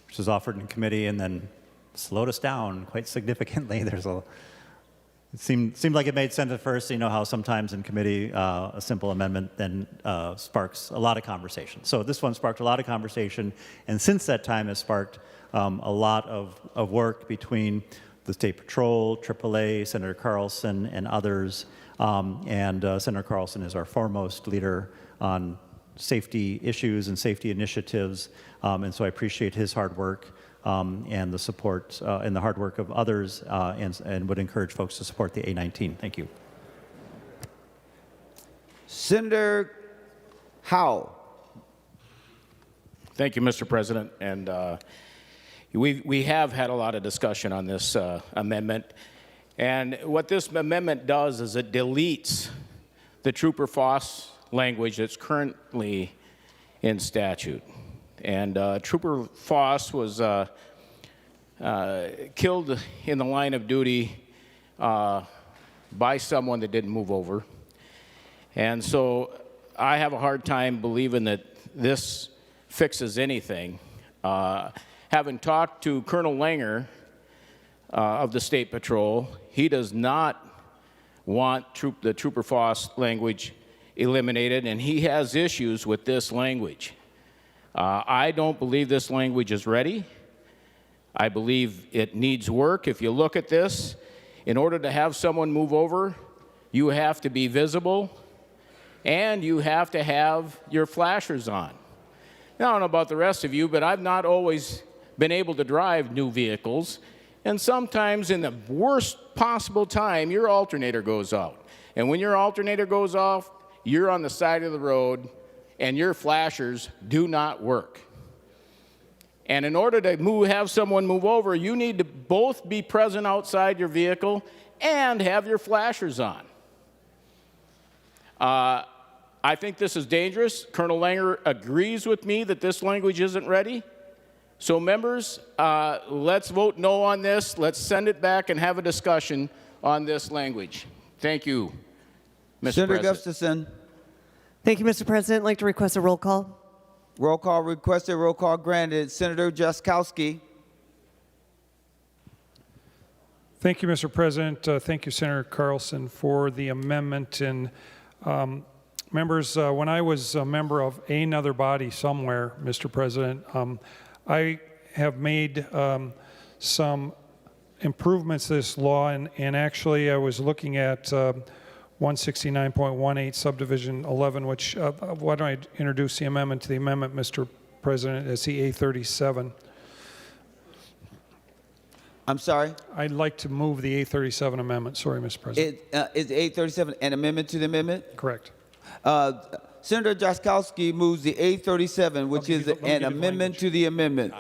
which was offered in committee and then slowed us down quite significantly. It seemed like it made sense at first. You know how sometimes in committee a simple amendment then sparks a lot of conversation. So this one sparked a lot of conversation, and since that time has sparked a lot of work between the State Patrol, AAA, Senator Carlson, and others. Senator Carlson is our foremost leader on safety issues and safety initiatives, and so I appreciate his hard work. And the support and the hard work of others, and would encourage folks to support the A19. Thank you. Senator Howe. Thank you, Mr. President. And we have had a lot of discussion on this amendment. And what this amendment does is it deletes the Trooper Foss language that's currently in statute. And Trooper Foss was killed in the line of duty by someone that didn't move over. And so I have a hard time believing that this fixes anything. Having talked to Colonel Langer of the State Patrol, he does not want the Trooper Foss language eliminated, and he has issues with this language. I don't believe this language is ready. I believe it needs work. If you look at this, in order to have someone move over, you have to be visible and you have to have your flashers on. Now, I don't know about the rest of you, but I've not always been able to drive new vehicles, and sometimes in the worst possible time, your alternator goes out. And when your alternator goes off, you're on the side of the road and your flashers do not work. And in order to have someone move over, you need to both be present outside your vehicle and have your flashers on. I think this is dangerous. Colonel Langer agrees with me that this language isn't ready. So members, let's vote no on this. Let's send it back and have a discussion on this language. Thank you, Mr. Senator President. Gustafson. Thank you, Mr. President. I'd like to request a roll call. Roll call requested, roll call granted. Senator Jaskowski. Thank you, Mr. President. Thank you, Senator Carlson, for the amendment. And members, when I was a member of another body somewhere, Mr. President, I have made some improvements to this law, and actually I was looking at 169.18 subdivision 11, which why don't I introduce the amendment to the amendment, Mr. President, as the A37. I'm sorry? I'd like to move the A37 amendment. Sorry, Mr. President. Is A37 an amendment to the amendment? Correct. Senator Jaskowski moves the A37, which is an amendment to the amendment.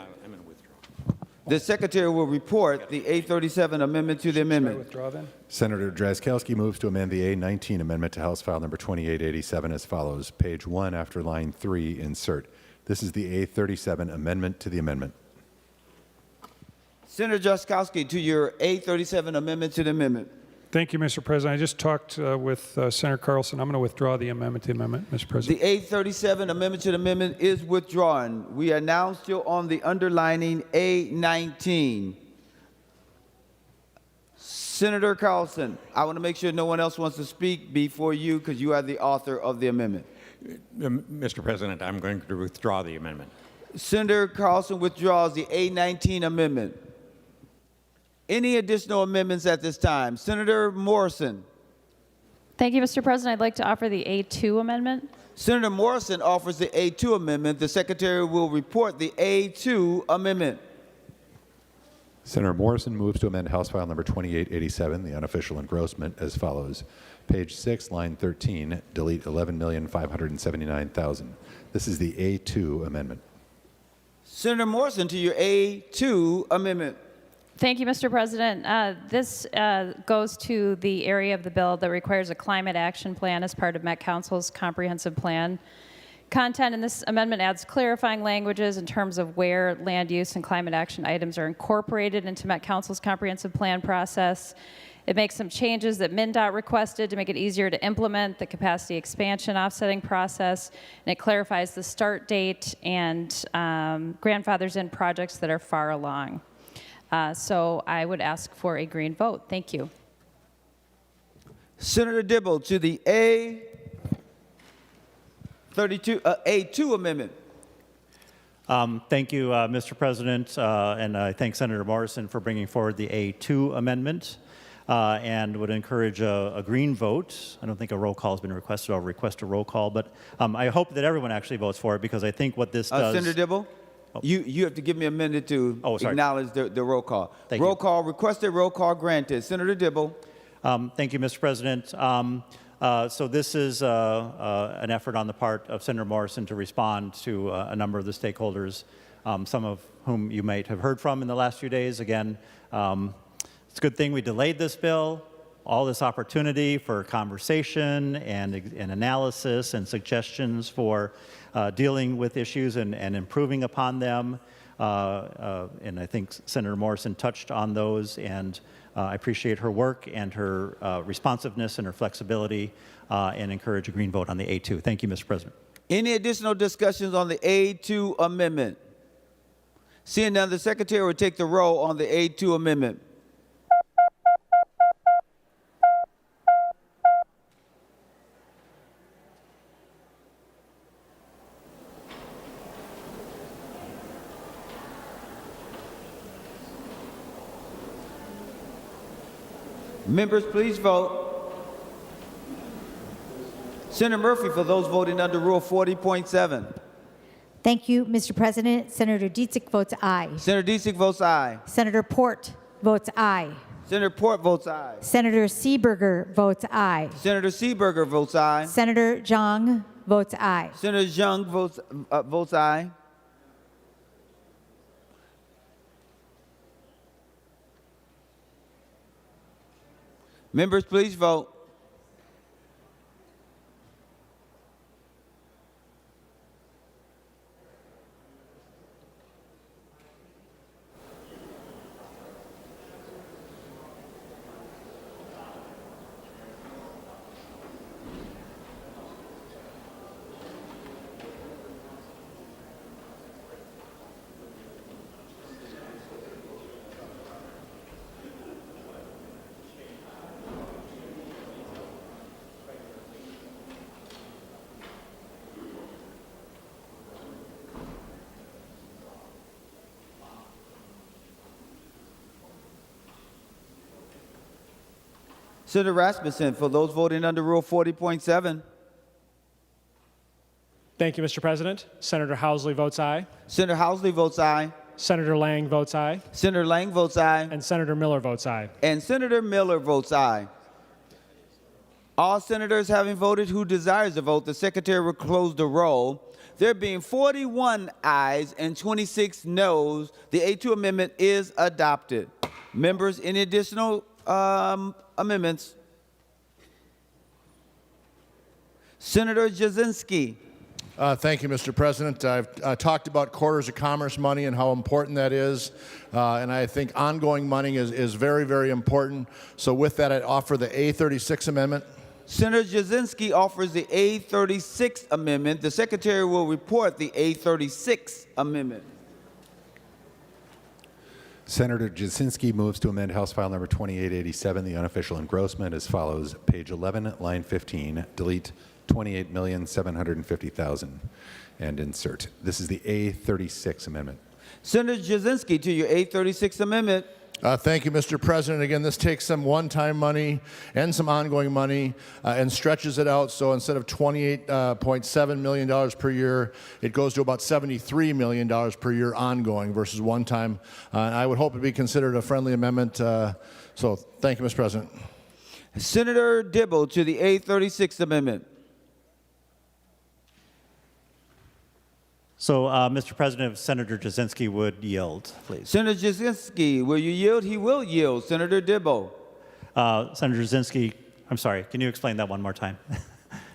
The Secretary will report the A37 amendment to the amendment. Withdraw then? Senator Drazkowski moves to amend the A19 amendment to House File Number 2887 as follows. Page 1 after line 3, insert. This is the A37 amendment to the amendment. Senator Jaskowski, to your A37 amendment to the amendment. Thank you, Mr. President. I just talked with Senator Carlson. I'm going to withdraw the amendment to the amendment, Mr. President. The A37 amendment to the amendment is withdrawn. We are now still on the underlining A19. Senator Carlson, I want to make sure no one else wants to speak before you because you are the author of the amendment. Mr. President, I'm going to withdraw the amendment. Senator Carlson withdraws the A19 amendment. Any additional amendments at this time? Senator Morrison. Thank you, Mr. President. I'd like to offer the A2 amendment. Senator Morrison offers the A2 amendment. The Secretary will report the A2 amendment. Senator Morrison moves to amend House File Number 2887, the unofficial engrossment, as follows. Page 6, line 13, delete 11,579,000. This is the A2 amendment. Senator Morrison, to your A2 amendment. Thank you, Mr. President. This goes to the area of the bill that requires a climate action plan as part of Met Council's comprehensive plan. Content in this amendment adds clarifying languages in terms of where land use and climate action items are incorporated into Met Council's comprehensive plan process. It makes some changes that MnDOT requested to make it easier to implement the capacity expansion offsetting process, and it clarifies the start date and grandfathers in projects that are far along. So I would ask for a green vote. Thank you. Senator Dibble, to the A2 amendment. Thank you, Mr. President, and I thank Senator Morrison for bringing forward the A2 amendment and would encourage a green vote. I don't think a roll call has been requested. I'll request a roll call, but I hope that everyone actually votes for it because I think what this does... Senator Dibble, you have to give me a minute to acknowledge the roll call. Roll call requested, roll call granted. Senator Dibble. Thank you, Mr. President. So this is an effort on the part of Senator Morrison to respond to a number of the stakeholders, some of whom you might have heard from in the last few days. Again, it's a good thing we delayed this bill, all this opportunity for conversation and analysis and suggestions for dealing with issues and improving upon them. And I think Senator Morrison touched on those, and I appreciate her work and her responsiveness and her flexibility and encourage a green vote on the A2. Thank you, Mr. President. Any additional discussions on the A2 amendment? Seeing none, the Secretary will take the roll on the A2 amendment. Members, please vote. Senator Murphy, for those voting under Rule 40.7. Thank you, Mr. President. Senator Dietzig votes aye. Senator Dietzig votes aye. Senator Port votes aye. Senator Port votes aye. Senator Seeberger votes aye. Senator Seeberger votes aye. Senator Zhang votes aye. Senator Zhang votes aye. Members, please vote. Senator Rasmussen, for those voting under Rule 40.7. Thank you, Mr. President. Senator Housley votes aye. Senator Housley votes aye. Senator Lang votes aye. Senator Lang votes aye. And Senator Miller votes aye. And Senator Miller votes aye. All senators having voted who desires to vote, the Secretary will close the roll. There being 41 ayes and 26 noes, the A2 amendment is adopted. Members, any additional amendments? Senator Jasinski. Thank you, Mr. President. I've talked about corridors of commerce money and how important that is, and I think ongoing money is very, very important. So with that, I'd offer the A36 amendment. Senator Jasinski offers the A36 amendment. The Secretary will report the A36 amendment. Senator Jasinski moves to amend House File Number 2887, the unofficial engrossment, as follows. Page 11, line 15, delete 28,750,000 and insert. This is the A36 amendment. Senator Jasinski to your A36 amendment. Thank you, Mr. President. Again, this takes some one-time money and some ongoing money and stretches it out. So instead of $28.7 million per year, it goes to about $73 million per year ongoing versus one time. I would hope it be considered a friendly amendment. So thank you, Mr. President. Senator Dibble to the A36 amendment. So, Mr. President, if Senator Jasinski would yield, please. Senator Jasinski, will you yield? He will yield. Senator Dibble. Senator Jasinski, I'm sorry, can you explain that one more time?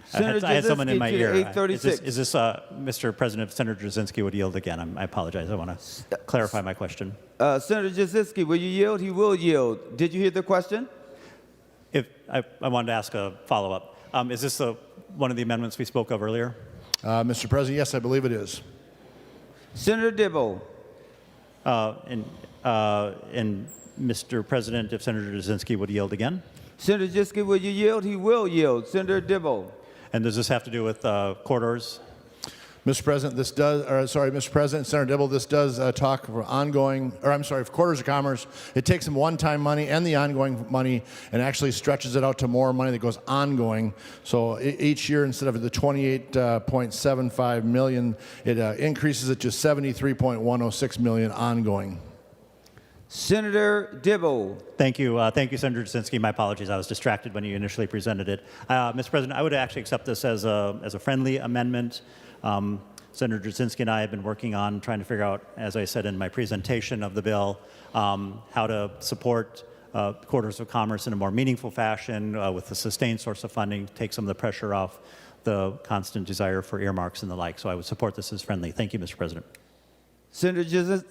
Senator I had someone in my Jasinski to ear. the A36. Is this Mr. President, if Senator Jasinski would yield again? I apologize. I want to clarify my question. Senator Jasinski, will you yield? He will yield. Did you hear the question? If I wanted to ask a follow-up. Is this one of the amendments we spoke of earlier? Mr. President, yes, I believe it is. Senator Dibble. And Mr. President, if Senator Jasinski would yield again? Senator Jasinski, will you yield? He will yield. Senator Dibble. And does this have to do with corridors? Mr. President, Mr. President, Senator Dibble, this does talk for for quarters of commerce. It takes some one-time money and the ongoing money and actually stretches it out to more money that goes ongoing. So each year, instead of the $28.75 million, it increases it to $73.106 million ongoing. Senator Dibble. Thank you. Thank you, Senator Jasinski. My apologies. I was distracted when you initially presented it. Mr. President, I would actually accept this as a friendly amendment. Senator Jasinski and I have been working on trying to figure out, as I said in my presentation of the bill, how to support corridors of commerce in a more meaningful fashion with a sustained source of funding, take some of the pressure off the constant desire for earmarks and the like. So I would support this as friendly. Thank you, Mr. President. Senator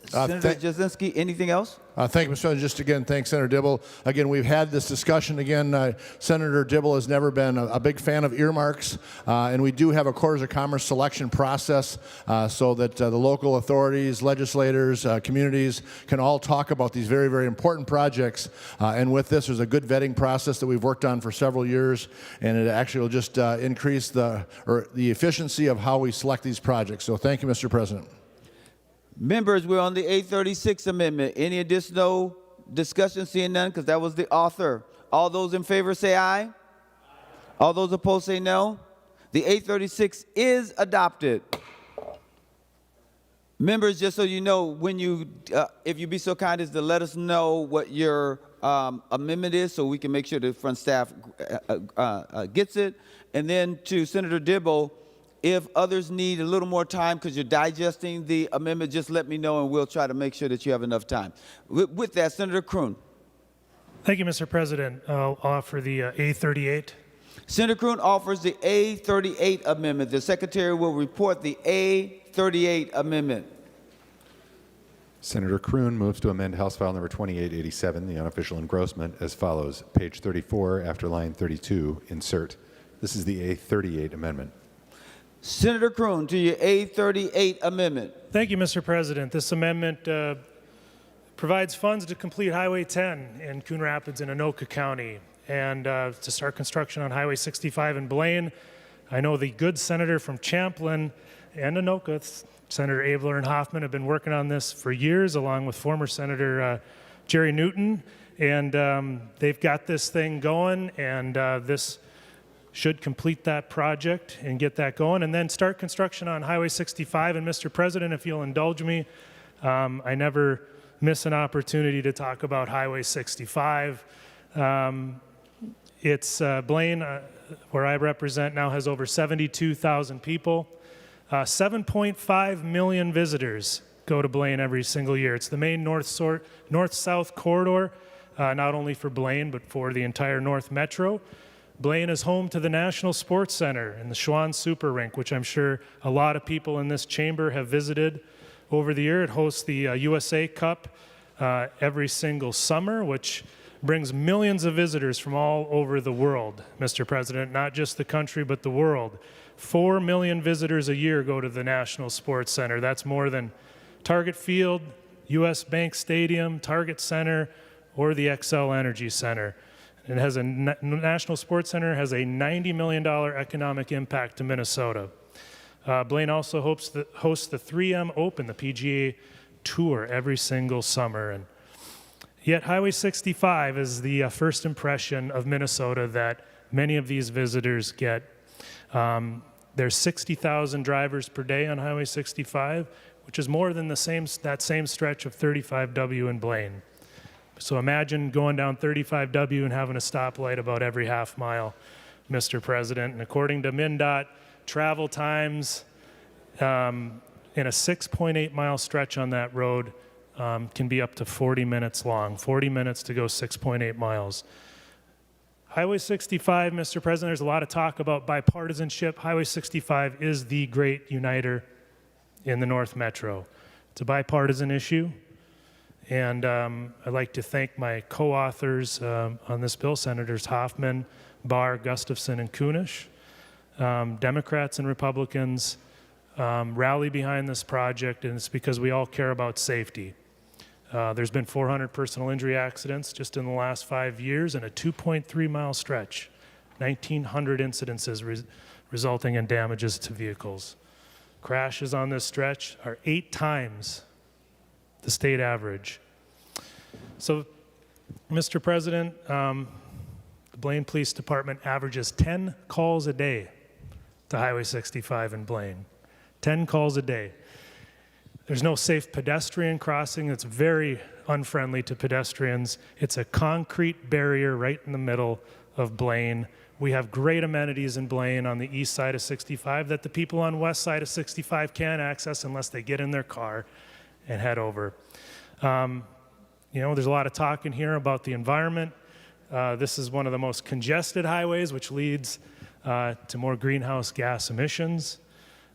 Jasinski, anything else? Thank you, Mr. President. Just again, thanks, Senator Dibble. Again, we've had this discussion. Again, Senator Dibble has never been a big fan of earmarks, and we do have a corridors of commerce selection process so that the local authorities, legislators, communities can all talk about these very, very important projects. And with this, there's a good vetting process that we've worked on for several years, and it actually will just increase the efficiency of how we select these projects. So thank you, Mr. President. Members, we're on the A36 amendment. Any additional discussion? Seeing none, because that was the author. All those in favor say aye. All those opposed say no. The A36 is adopted. Members, just so you know, when you, if you be so kind as to let us know what your amendment is, so we can make sure the front staff gets it. And then to Senator Dibble, if others need a little more time because you're digesting the amendment, just let me know and we'll try to make sure that you have enough time. With that, Senator Kroon. Thank you, Mr. President. I'll offer the A38. Senator Kroon offers the A38 amendment. The Secretary will report the A38 amendment. Senator Kroon moves to amend House File Number 2887, the unofficial engrossment, as follows. Page 34, after line 32, insert. This is the A38 amendment. Senator Kroon to your A38 amendment. Thank you, Mr. President. This amendment provides funds to complete Highway 10 in Coon Rapids and Anoka County and to start construction on Highway 65 in Blaine. I know the good senator from Champlin and Anoka, Senator Abler and Hoffman, have been working on this for years, along with former Senator Jerry Newton, and they've got this thing going, and this should complete that project and get that going, and then start construction on Highway 65. And Mr. President, if you'll indulge me, I never miss an opportunity to talk about Highway 65. It's Blaine, where I represent now, has over 72,000 people. 7.5 million visitors go to Blaine every single year. It's the main north-south corridor, not only for Blaine, but for the entire North Metro. Blaine is home to the National Sports Center and the Schwann Super Rink, which I'm sure a lot of people in this chamber have visited over the year. It hosts the USA Cup every single summer, which brings millions of visitors from all over the world, Mr. President, not just the country, but the world. 4 million visitors a year go to the National Sports Center. That's more than Target Field, U.S. Bank Stadium, Target Center, or the Xcel Energy Center. It has a National Sports Center has a $90 million economic impact to Minnesota. Blaine also hosts the 3M Open, the PGA Tour, every single summer. And yet Highway 65 is the first impression of Minnesota that many of these visitors get. There's 60,000 drivers per day on Highway 65, which is more than that same stretch of 35W in Blaine. So imagine going down 35W and having a stoplight about every half mile, Mr. President. And according to MnDOT, travel times in a 6.8 mile stretch on that road can be up to 40 minutes long, 40 minutes to go 6.8 miles. Highway 65, Mr. President, there's a lot of talk about bipartisanship. Highway 65 is the great uniter in the North Metro. It's a bipartisan issue, and I'd like to thank my co-authors on this bill, Senators Hoffman, Barr, Gustafson, and Kunish. Democrats and Republicans rally behind this project, and it's because we all care about safety. There's been 400 personal injury accidents just in the last 5 years in a 2.3 mile stretch, 1,900 incidences resulting in damages to vehicles. Crashes on this stretch are 8 times the state average. So, Mr. President, the Blaine Police Department averages 10 calls a day to Highway 65 in Blaine. 10 calls a day. There's no safe pedestrian crossing. It's very unfriendly to pedestrians. It's a concrete barrier right in the middle of Blaine. We have great amenities in Blaine on the east side of 65 that the people on west side of 65 can't access unless they get in their car and head over. There's a lot of talk in here about the environment. This is one of the most congested highways, which leads to more greenhouse gas emissions.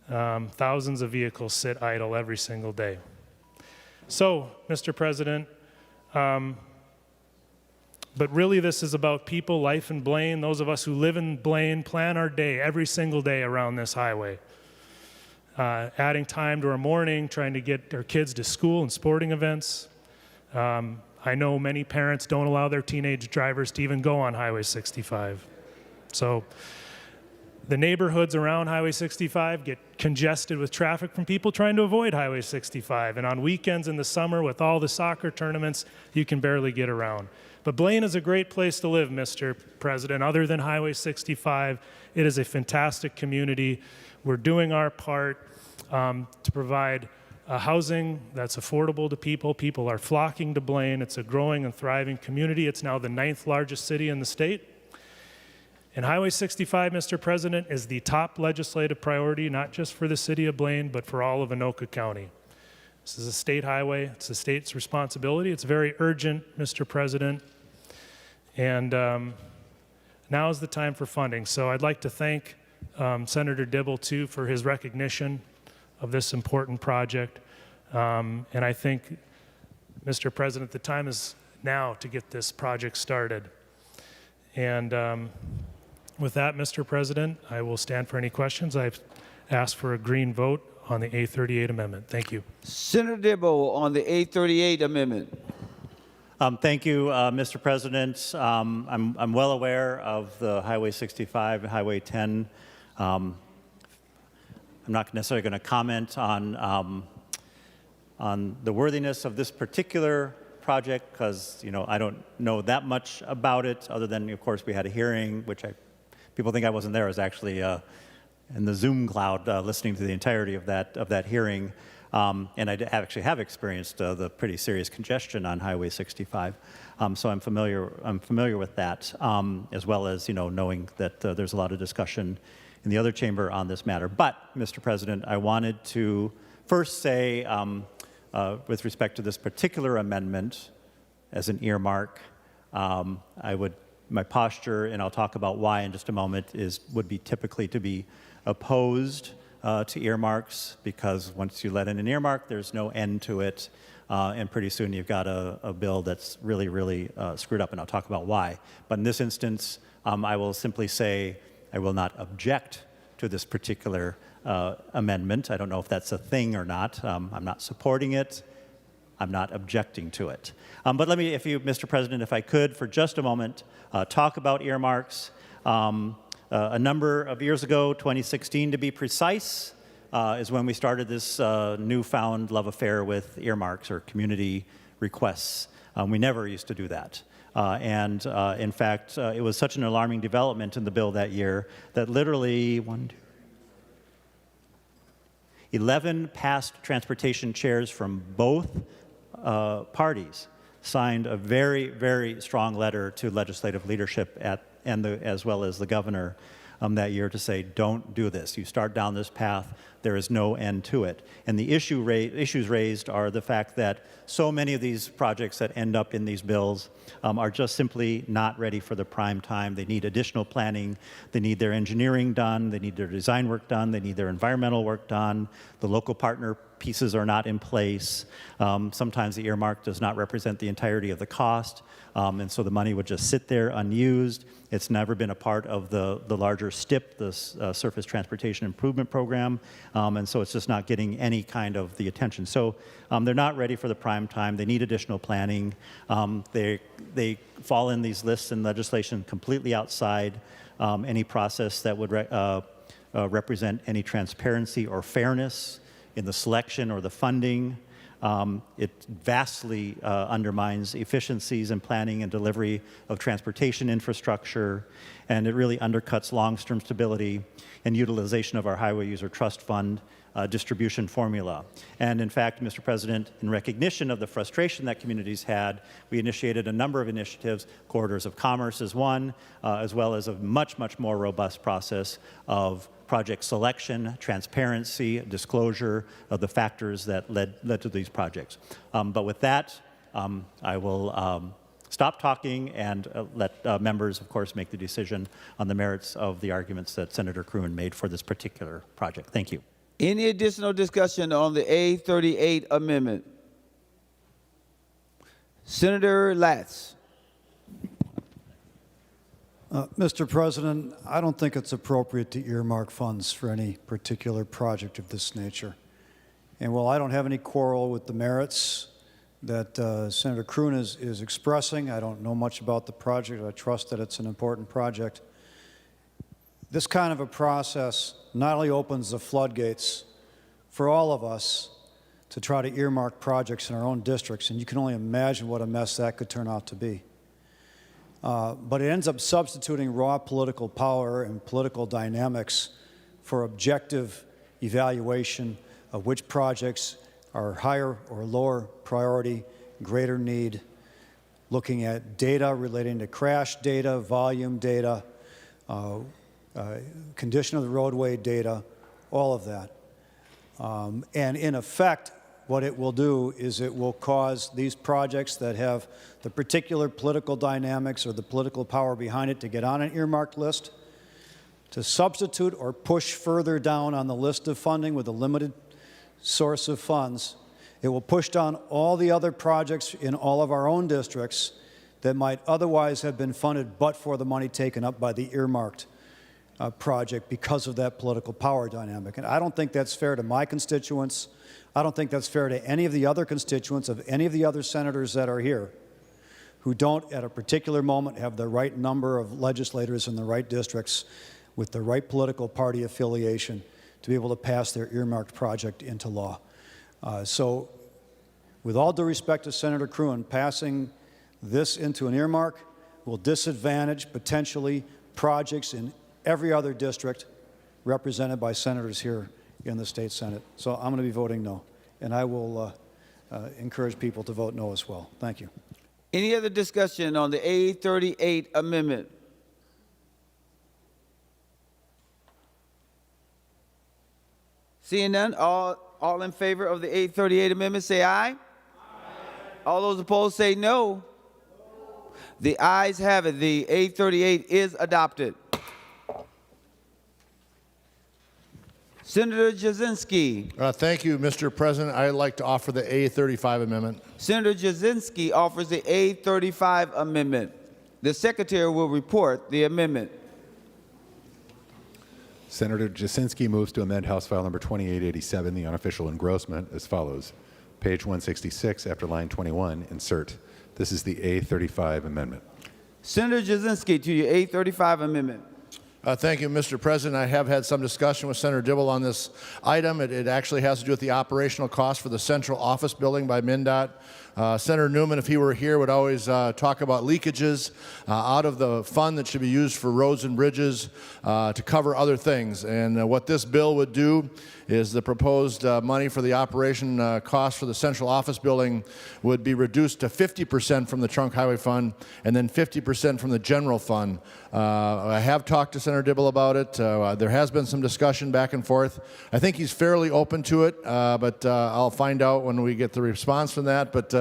Thousands of vehicles sit idle every single day. So, Mr. President, but really this is about people, life in Blaine. Those of us who live in Blaine plan our day, every single day around this highway. Adding time to our morning, trying to get our kids to school and sporting events. I know many parents don't allow their teenage drivers to even go on Highway 65. So, the neighborhoods around Highway 65 get congested with traffic from people trying to avoid Highway 65. And on weekends in the summer with all the soccer tournaments, you can barely get around. But Blaine is a great place to live, Mr. President. Other than Highway 65, it is a fantastic community. We're doing our part to provide housing that's affordable to people. People are flocking to Blaine. It's a growing and thriving community. It's now the 9th largest city in the state. And Highway 65, Mr. President, is the top legislative priority, not just for the city of Blaine, but for all of Anoka County. This is a state highway. It's the state's responsibility. It's very urgent, Mr. President. And now is the time for funding. So I'd like to thank Senator Dibble, too, for his recognition of this important project. And I think, Mr. President, the time is now to get this project started. And with that, Mr. President, I will stand for any questions. I've asked for a green vote on the A38 amendment. Thank you. Senator Dibble on the A38 amendment. Thank you, Mr. President. I'm well aware of the Highway 65 and Highway 10. I'm not necessarily going to comment on the worthiness of this particular project because I don't know that much about it other than, of course, we had a hearing, which people think I wasn't there. I was actually in the Zoom cloud listening to the entirety of that hearing. And I actually have experienced the pretty serious congestion on Highway 65. So I'm familiar with that, as well as knowing that there's a lot of discussion in the other chamber on this matter. But, Mr. President, I wanted to first say, with respect to this particular amendment as an earmark, my posture, and I'll talk about why in just a moment, would be typically to be opposed to earmarks, because once you let in an earmark, there's no end to it, and pretty soon you've got a bill that's really, really screwed up, and I'll talk about why. But in this instance, I will simply say I will not object to this particular amendment. I don't know if that's a thing or not. I'm not supporting it. I'm not objecting to it. But let me, Mr. President, if I could, for just a moment, talk about earmarks. A number of years ago, 2016 to be precise, is when we started this newfound love affair with earmarks or community requests. We never used to do that. In fact, it was such an alarming development in the bill that year that literally 11 past transportation chairs from both parties signed a very, very strong letter to legislative leadership as well as the governor that year to say, don't do this. You start down this path, there is no end to it. And the issues raised are the fact that so many of these projects that end up in these bills are just simply not ready for the prime time. They need additional planning. They need their engineering done. They need their design work done. They need their environmental work done. The local partner pieces are not in place. Sometimes the earmark does not represent the entirety of the cost. And so the money would just sit there unused. It's never been a part of the larger STIP, the Surface Transportation Improvement Program, and so it's just not getting any kind of the attention. So they're not ready for the prime time. They need additional planning. They fall in these lists and legislation completely outside any process that would represent any transparency or fairness in the selection or the funding. It vastly undermines efficiencies in planning and delivery of transportation infrastructure, and it really undercuts long-term stability and utilization of our Highway User Trust Fund distribution formula. And in fact, Mr. President, in recognition of the frustration that communities had, we initiated a number of initiatives. Corridors of Commerce is one, as well as a much, much more robust process of project selection, transparency, disclosure of the factors that led to these projects. But with that, I will stop talking and let members, of course, make the decision on the merits of the arguments that Senator Kroon made for this particular project. Thank you. Any additional discussion on the A38 amendment? Senator Latz. Mr. President, I don't think it's appropriate to earmark funds for any particular project of this nature. And while I don't have any quarrel with the merits that Senator Kroon is expressing, I don't know much about the project. I trust that it's an important project. This kind of a process not only opens the floodgates for all of us to try to earmark projects in our own districts, and you can only imagine what a mess that could turn out to be. But it ends up substituting raw political power and political dynamics for objective evaluation of which projects are higher or lower priority, greater need, looking at data relating to crash data, volume data, condition of the roadway data, all of that. And in effect, what it will do is it will cause these projects that have the particular political dynamics or the political power behind it to get on an earmarked list, to substitute or push further down on the list of funding with a limited source of funds. It will push down all the other projects in all of our own districts that might otherwise have been funded but for the money taken up by the earmarked project because of that political power dynamic. And I don't think that's fair to my constituents. I don't think that's fair to any of the other constituents of any of the other senators that are here who don't at a particular moment have the right number of legislators in the right districts with the right political party affiliation to be able to pass their earmarked project into law. So with all due respect to Senator Kroon, passing this into an earmark will disadvantage potentially projects in every other district represented by senators here in the state Senate. So I'm going to be voting no, and I will encourage people to vote no as well. Thank you. Any other discussion on the A38 amendment? Seeing none, all in favor of the A38 amendment say aye. Aye. All those opposed say no. The ayes have it. The A38 is adopted. Senator Jasinski. Thank you, Mr. President. I'd like to offer the A35 amendment. Senator Jasinski offers the A35 amendment. The Secretary will report the amendment. Senator Jasinski moves to amend House File Number 2887, the unofficial engrossment, as follows. Page 166, after line 21, insert. This is the A35 amendment. Senator Jasinski to your A35 amendment. Thank you, Mr. President. I have had some discussion with Senator Dibble on this item. It actually has to do with the operational cost for the central office building by MnDOT. Senator Newman, if he were here, would always talk about leakages out of the fund that should be used for roads and bridges to cover other things. And what this bill would do is the proposed money for the operation cost for the central office building would be reduced to 50% from the trunk highway fund and then 50% from the general fund. I have talked to Senator Dibble about it. There has been some discussion back and forth. I think he's fairly open to it, but I'll find out when we get the response from that. But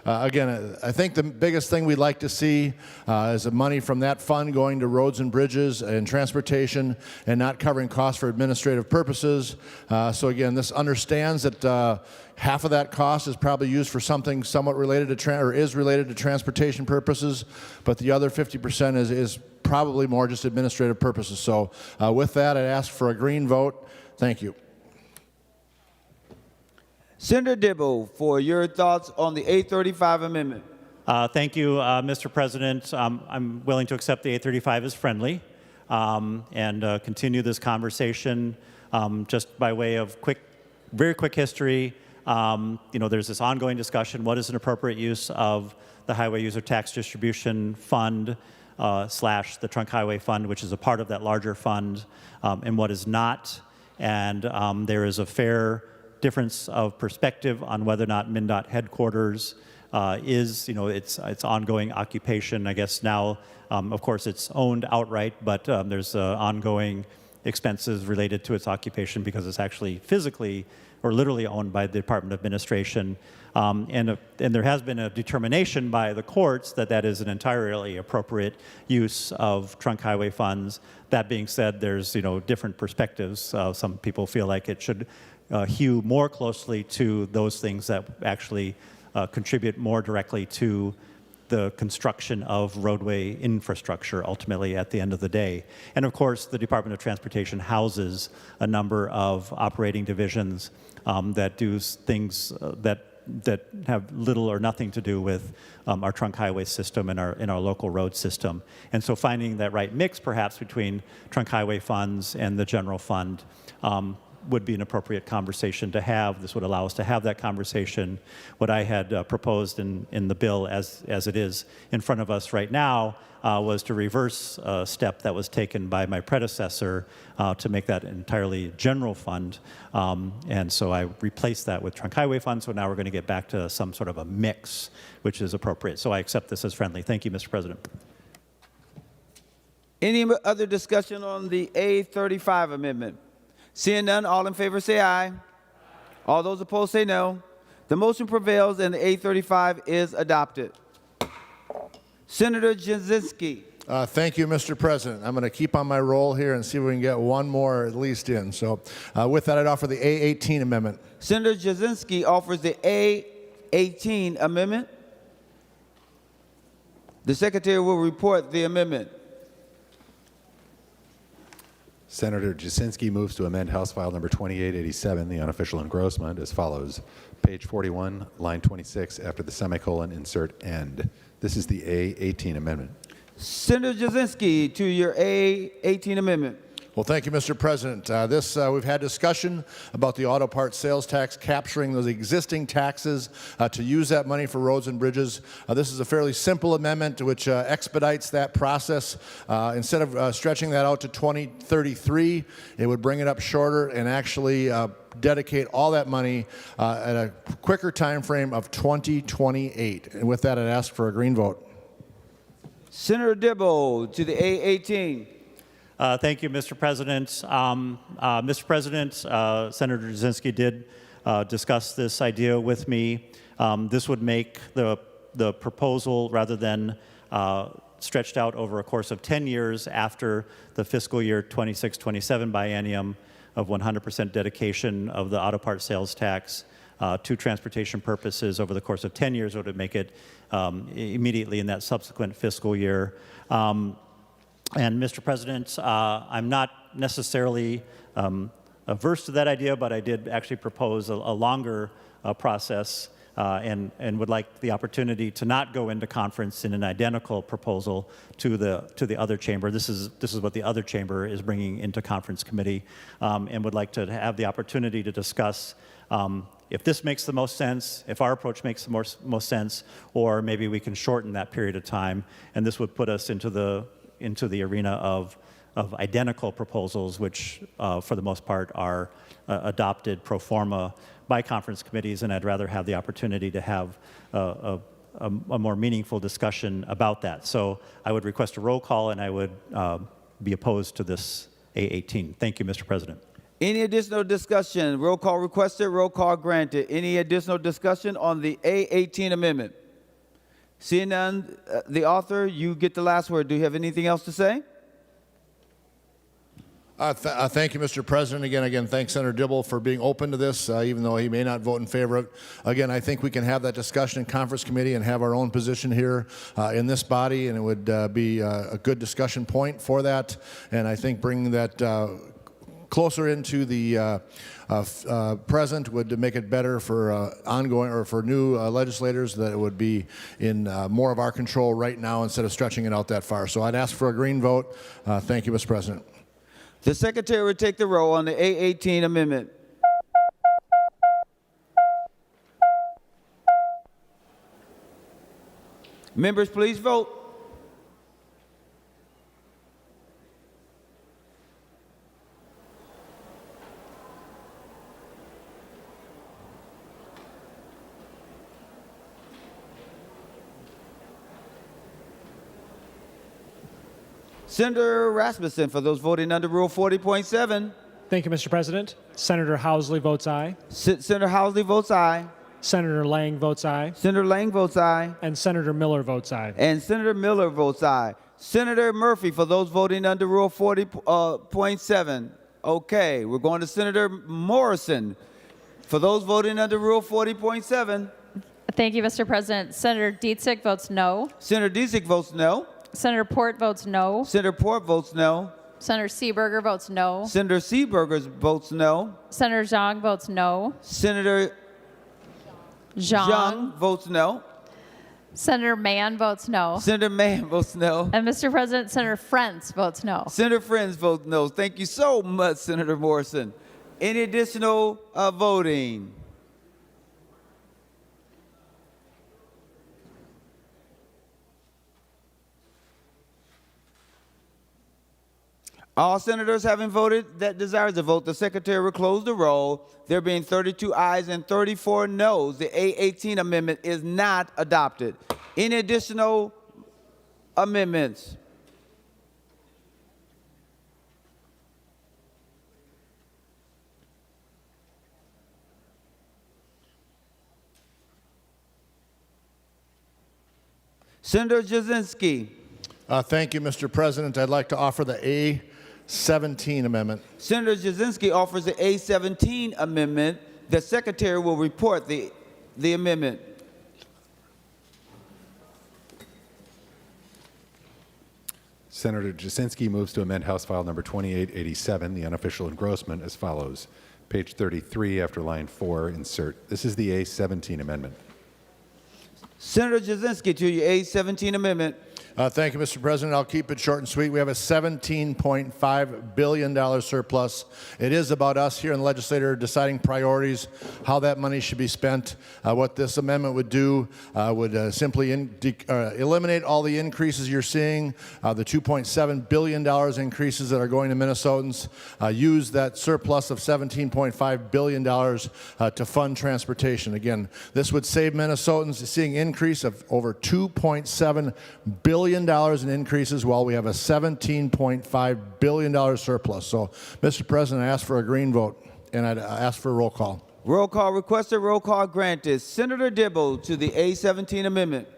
again, I think the biggest thing we'd like to see is the money from that fund going to roads and bridges and transportation and not covering costs for administrative purposes. So again, this understands that half of that cost is probably used for something somewhat related to or is related to transportation purposes, but the other 50% is probably more just administrative purposes. So with that, I'd ask for a green vote. Thank you. Senator Dibble, for your thoughts on the A35 amendment. Thank you, Mr. President. I'm willing to accept the A35 as friendly and continue this conversation. Just by way of very quick history, there's this ongoing discussion: what is an appropriate use of the Highway User Tax Distribution Fund / the Trunk Highway Fund, which is a part of that larger fund, and what is not. And there is a fair difference of perspective on whether or not MnDOT headquarters is, its ongoing occupation. I guess now, of course, it's owned outright, but there's ongoing expenses related to its occupation because it's actually physically or literally owned by the Department of Administration. And there has been a determination by the courts that that is an entirely appropriate use of trunk highway funds. That being said, there's different perspectives. Some people feel like it should hew more closely to those things that actually contribute more directly to the construction of roadway infrastructure ultimately at the end of the day. And of course, the Department of Transportation houses a number of operating divisions that do things that have little or nothing to do with our trunk highway system and our local road system. And so finding that right mix perhaps between trunk highway funds and the general fund would be an appropriate conversation to have. This would allow us to have that conversation. What I had proposed in the bill as it is in front of us right now was to reverse a step that was taken by my predecessor to make that entirely general fund. And so I replaced that with trunk highway fund. So now we're going to get back to some sort of a mix, which is appropriate. So I accept this as friendly. Thank you, Mr. President. Any other discussion on the A35 amendment? Seeing none, all in favor say aye. All those opposed say no. The motion prevails and the A35 is adopted. Senator Jasinski. Thank you, Mr. President. I'm going to keep on my roll here and see if we can get one more at least in. So with that, I'd offer the A18 amendment. Senator Jasinski offers the A18 amendment. The Secretary will report the amendment. Senator Jasinski moves to amend House File Number 2887, the unofficial engrossment, as follows. Page 41, line 26, after the semicolon, insert end. This is the A18 amendment. Senator Jasinski to your A18 amendment. Well, thank you, Mr. President. We've had discussion about the auto parts sales tax, capturing those existing taxes to use that money for roads and bridges. This is a fairly simple amendment which expedites that process. Instead of stretching that out to 2033, it would bring it up shorter and actually dedicate all that money at a quicker time frame of 2028. And with that, I'd ask for a green vote. Senator Dibble to the A18. Thank you, Mr. President. Mr. President, Senator Jasinski did discuss this idea with me. This would make the proposal, rather than stretched out over a course of 10 years after the fiscal year 26-27 biennium of 100% dedication of the auto parts sales tax to transportation purposes over the course of 10 years, would make it immediately in that subsequent fiscal year. And Mr. President, I'm not necessarily averse to that idea, but I did actually propose a longer process and would like the opportunity to not go into conference in an identical proposal to the other chamber. This is what the other chamber is bringing into conference committee, and would like to have the opportunity to discuss if this makes the most sense, if our approach makes the most sense, or maybe we can shorten that period of time, and this would put us into the arena of identical proposals, which for the most part are adopted pro forma by conference committees, and I'd rather have the opportunity to have a more meaningful discussion about that. So I would request a roll call, and I would be opposed to this A18. Thank you, Mr. President. Any additional discussion? Roll call requested, roll call granted. Any additional discussion on the A18 amendment? Seeing none, the author, you get the last word. Do you have anything else to say? Thank you, Mr. President. Again, thanks Senator Dibble for being open to this, even though he may not vote in favor of it. Again, I think we can have that discussion in conference committee and have our own position here in this body, and it would be a good discussion point for that. And I think bringing that closer into the present would make it better for ongoing or for new legislators, that it would be in more of our control right now instead of stretching it out that far. So I'd ask for a green vote. Thank you, Mr. President. The Secretary will take the roll on the A18 amendment. Members, please vote. Senator Rasmussen, for those voting under Rule 40.7. Thank you, Mr. President. Senator Housley votes aye. Senator Housley votes aye. Senator Lang votes aye. Senator Lang votes aye. And Senator Miller votes aye. And Senator Miller votes aye. Senator Murphy, for those voting under Rule 40.7. Okay, we're going to Senator Morrison. For those voting under Rule 40.7. Thank you, Mr. President. Senator Dietzig votes no. Senator Dietzig votes no. Senator Port votes no. Senator Port votes no. Senator Seeberger votes no. Senator Seeberger votes no. Senator Zhang votes no. Senator Zhang votes no. Senator Mann votes no. Senator Mann votes no. And Mr. President, Senator Frentz votes no. Senator Friends votes no. Thank you so much, Senator Morrison. Any additional voting? All senators having voted that desires to vote, the Secretary will close the roll. There being 32 ayes and 34 noes, the A18 amendment is not adopted. Any additional amendments? Senator Jasinski. Thank you, Mr. President. I'd like to offer the A17 amendment. Senator Jasinski offers the A17 amendment. The Secretary will report the amendment. Senator Jasinski moves to amend House File Number 2887, the unofficial engrossment, as follows. Page 33, after line 4, insert. This is the A17 amendment. Senator Jasinski to your A17 amendment. Thank you, Mr. President. I'll keep it short and sweet. We have a $17.5 billion surplus. It is about us here in the legislature deciding priorities, how that money should be spent. What this amendment would do would simply eliminate all the increases you're seeing, the $2.7 billion increases that are going to Minnesotans, use that surplus of $17.5 billion to fund transportation. Again, this would save Minnesotans seeing increase of over $2.7 billion in increases while we have a $17.5 billion surplus. So, Mr. President, I ask for a green vote, and I'd ask for a roll call. Roll call requested, roll call granted. Senator Dibble to the A17 amendment.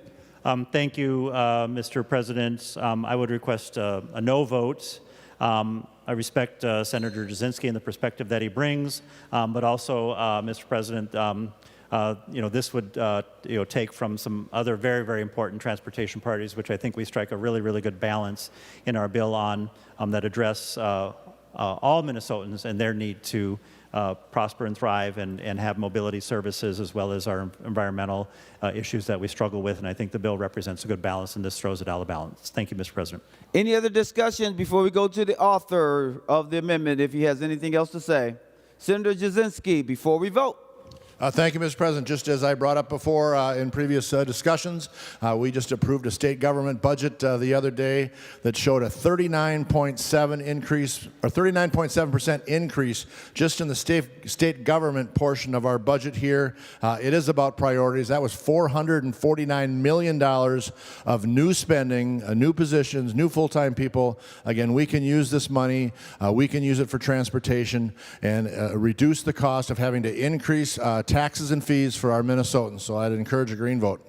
Thank you, Mr. President. I would request a no vote. I respect Senator Jasinski and the perspective that he brings, but also, Mr. President, this would take from some other very, very important transportation priorities, which I think we strike a really, really good balance in our bill on that address all Minnesotans and their need to prosper and thrive and have mobility services, as well as our environmental issues that we struggle with. And I think the bill represents a good balance, and this throws it out of balance. Thank you, Mr. President. Any other discussion before we go to the author of the amendment, if he has anything else to say? Senator Jasinski, before we vote. Thank you, Mr. President. Just as I brought up before in previous discussions, we just approved a state government budget the other day that showed a 39.7% increase just in the state government portion of our budget here. It is about priorities. That was $449 million of new spending, new positions, new full-time people. Again, we can use this money. We can use it for transportation and reduce the cost of having to increase taxes and fees for our Minnesotans. So I'd encourage a green vote.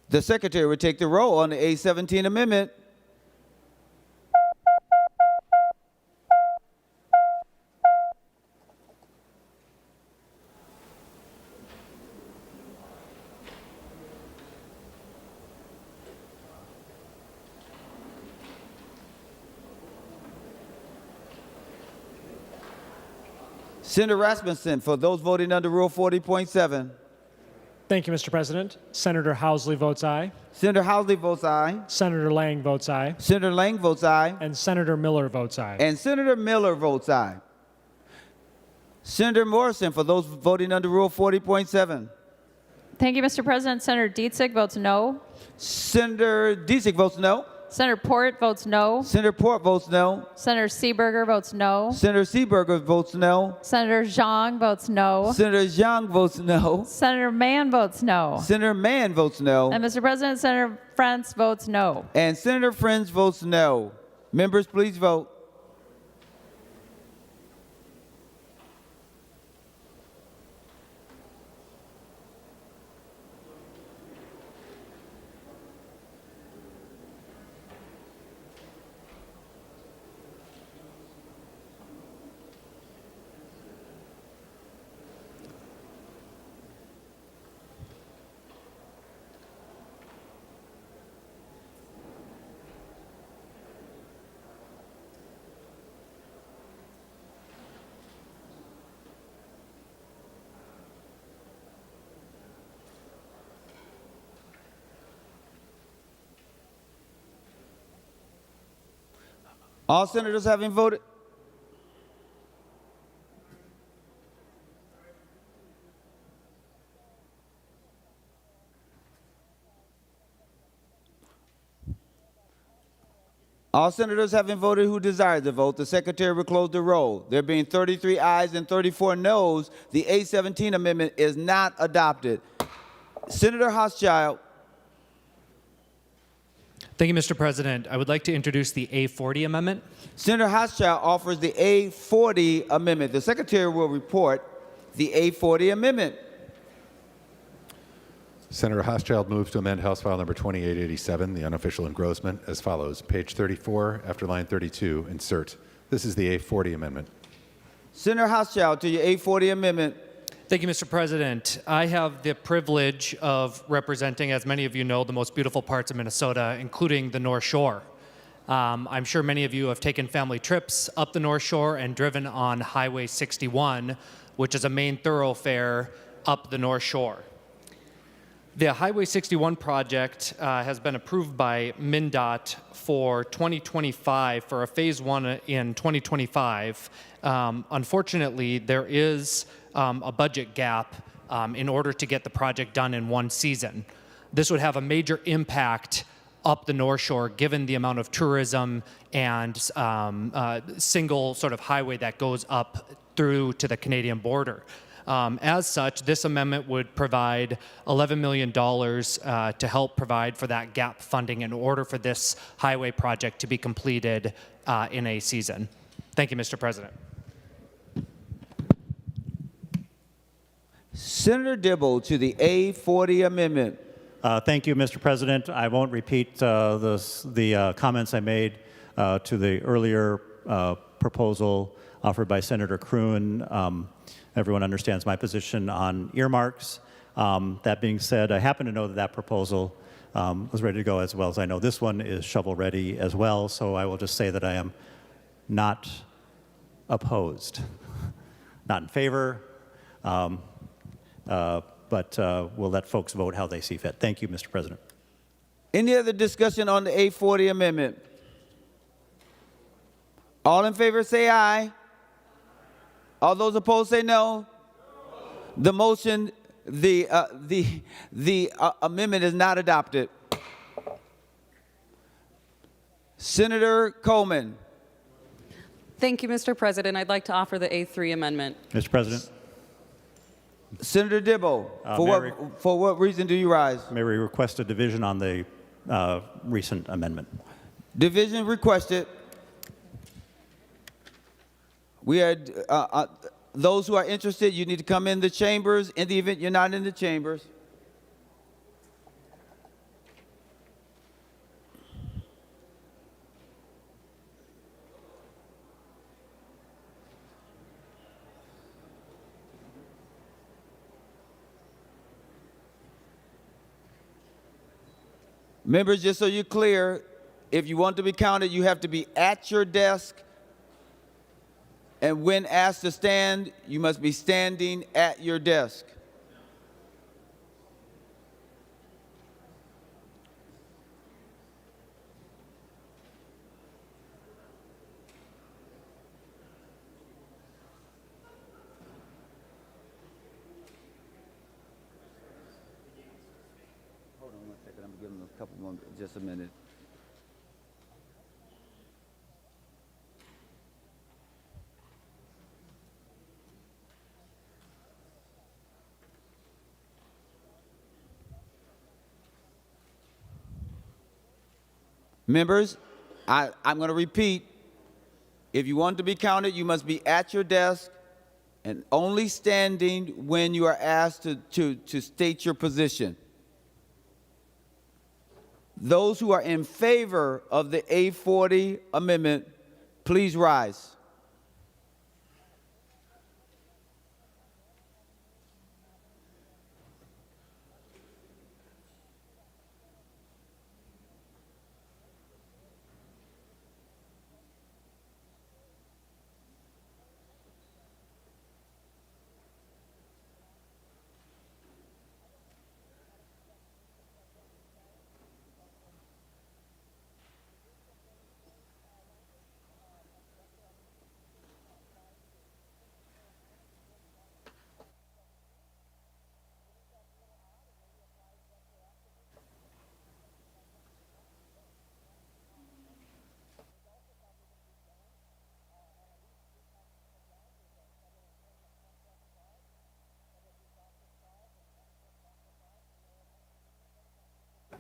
The Secretary would take the roll on the A17 amendment. Senator Rasmussen, for those voting under Rule 40.7. Thank you, Mr. President. Senator Housley votes aye. Senator Housley votes aye. Senator Lang votes aye. Senator Lang votes aye. And Senator Miller votes aye. And Senator Miller votes aye. Senator Morrison, for those voting under Rule 40.7. Thank you, Mr. President. Senator Dietzig votes no. Senator Dietzig votes no. Senator Port votes no. Senator Port votes no. Senator Seeberger votes no. Senator Seeberger votes no. Senator Zhang votes no. Senator Zhang votes no. Senator Mann votes no. Senator Mann votes no. And Mr. President, Senator Frantz votes no. And Senator Friends votes no. Members, please vote. All senators having voted? All senators having voted who desire to vote, the Secretary will close the roll. There being 33 ayes and 34 noes, the A17 amendment is not adopted. Senator Hochschild. Thank you, Mr. President. I would like to introduce the A40 amendment. Senator Hochschild offers the A40 amendment. The Secretary will report the A40 amendment. Senator Hochschild moves to amend House File Number 2887, the unofficial engrossment, as follows. Page 34, after line 32, insert. This is the A40 amendment. Senator Hochschild to your A40 amendment. Thank you, Mr. President. I have the privilege of representing, as many of you know, the most beautiful parts of Minnesota, including the North Shore. I'm sure many of you have taken family trips up the North Shore and driven on Highway 61, which is a main thoroughfare up the North Shore. The Highway 61 project has been approved by MnDOT for 2025 for a phase one in 2025. Unfortunately, there is a budget gap in order to get the project done in one season. This would have a major impact up the North Shore, given the amount of tourism and single sort of highway that goes up through to the Canadian border. As such, this amendment would provide $11 million to help provide for that gap funding in order for this highway project to be completed in a season. Thank you, Mr. President. Senator Dibble to the A40 amendment. Thank you, Mr. President. I won't repeat the comments I made to the earlier proposal offered by Senator Kroon. Everyone understands my position on earmarks. That being said, I happen to know that that proposal was ready to go, as well as I know this one is shovel-ready as well. So I will just say that I am not opposed, not in favor, but we'll let folks vote how they see fit. Thank you, Mr. President. Any other discussion on the A40 amendment? All in favor say aye. All those opposed say no. The motion, the amendment is not adopted. Senator Coleman. Thank you, Mr. President. I'd like to offer the A3 amendment. Mr. President. Senator Dibble, for what reason do you rise? May we request a division on the recent amendment? Division requested. We had those who are interested, you need to come in the chambers. In the event you're not in the chambers. Members, just so you're clear, if you want to be counted, you have to be at your desk. And when asked to stand, you must be standing at your desk. Hold on one second, I'm gonna give them a couple more, just a minute. Members, I'm going to repeat. If you want to be counted, you must be at your desk and only standing when you are asked to state your position. Those who are in favor of the A40 amendment, please rise.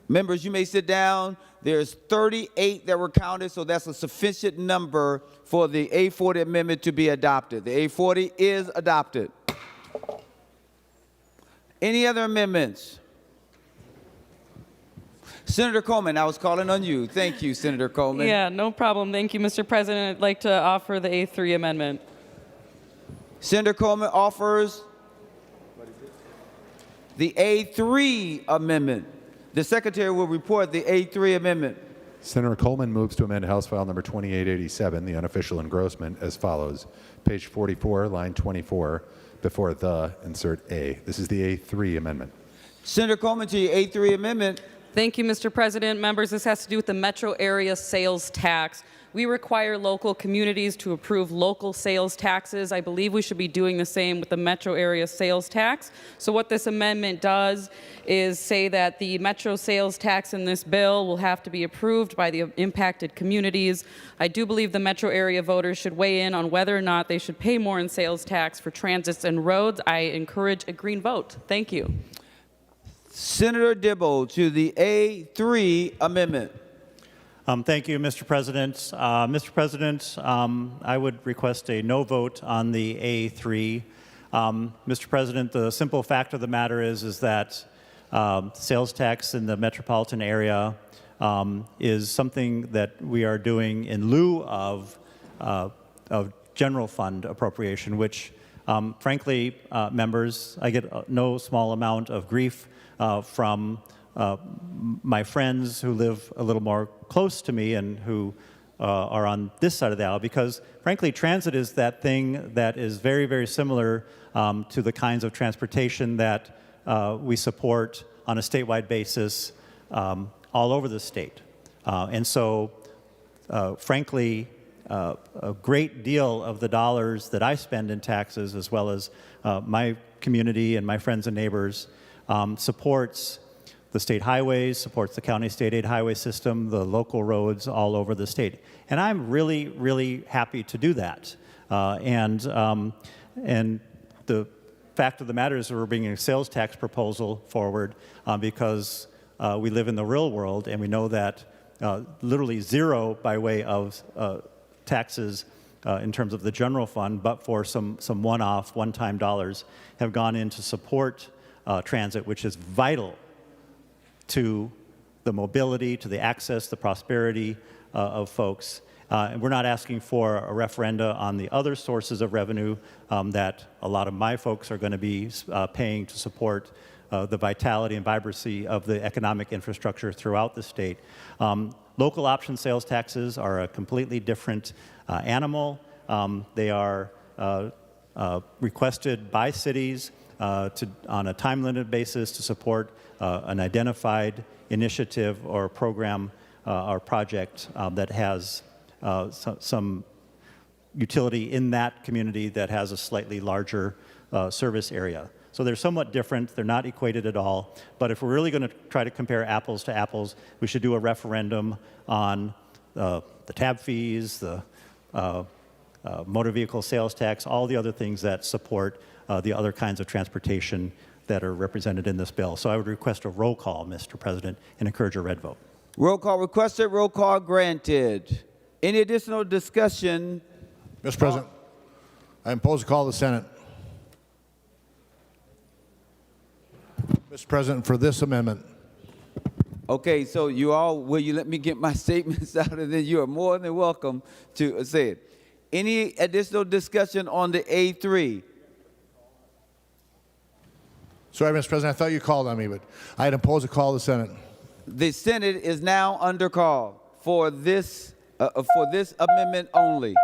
Members, you may sit down. There's 38 that were counted, so that's a sufficient number for the A40 amendment to be adopted. The A40 is adopted. Any other amendments? Senator Coleman, I was calling on you. Thank you, Senator Coleman. Yeah, no problem. Thank you, Mr. President. I'd like to offer the A3 amendment. Senator Coleman offers the A3 amendment. The Secretary will report the A3 amendment. Senator Coleman moves to amend House File Number 2887, the unofficial engrossment, as follows. Page 44, line 24, before the, insert A. This is the A3 amendment. Senator Coleman, to your A3 amendment. Thank you, Mr. President. Members, this has to do with the metro area sales tax. We require local communities to approve local sales taxes. I believe we should be doing the same with the metro area sales tax. So what this amendment does is say that the metro sales tax in this bill will have to be approved by the impacted communities. I do believe the metro area voters should weigh in on whether or not they should pay more in sales tax for transits and roads. I encourage a green vote. Thank you. Senator Dibble to the A3 amendment. Thank you, Mr. President. Mr. President, I would request a no vote on the A3. Mr. President, the simple fact of the matter is that sales tax in the metropolitan area is something that we are doing in lieu of general fund appropriation, which, frankly, members, I get no small amount of grief from my friends who live a little more close to me and who are on this side of the aisle, because frankly, transit is that thing that is very, very similar to the kinds of transportation that we support on a statewide basis all over the state. And so, frankly, a great deal of the dollars that I spend in taxes, as well as my community and my friends and neighbors, supports the state highways, supports the county state aid highway system, the local roads all over the state. And I'm really, really happy to do that. And the fact of the matter is we're bringing a sales tax proposal forward because we live in the real world, and we know that literally zero by way of taxes in terms of the general fund, but for some one-off, one-time dollars have gone in to support transit, which is vital to the mobility, to the access, the prosperity of folks. And we're not asking for a referenda on the other sources of revenue that a lot of my folks are going to be paying to support the vitality and vibrancy of the economic infrastructure throughout the state. Local option sales taxes are a completely different animal. They are requested by cities on a time-limited basis to support an identified initiative or program or project that has some utility in that community that has a slightly larger service area. So they're somewhat different. They're not equated at all. But if we're really going to try to compare apples to apples, we should do a referendum on the tab fees, the motor vehicle sales tax, all the other things that support the other kinds of transportation that are represented in this bill. So I would request a roll call, Mr. President, and encourage a red vote. Roll call requested, roll call granted. Any additional discussion? Mr. President, I impose a call of the Senate. Mr. President, for this amendment. Okay, so you all, will you let me get my statements out, and then you are more than welcome to say it. Any additional discussion on the A3? Sorry, Mr. President, I thought you called on me, but I'd impose a call of the Senate. The Senate is now under call for this amendment only.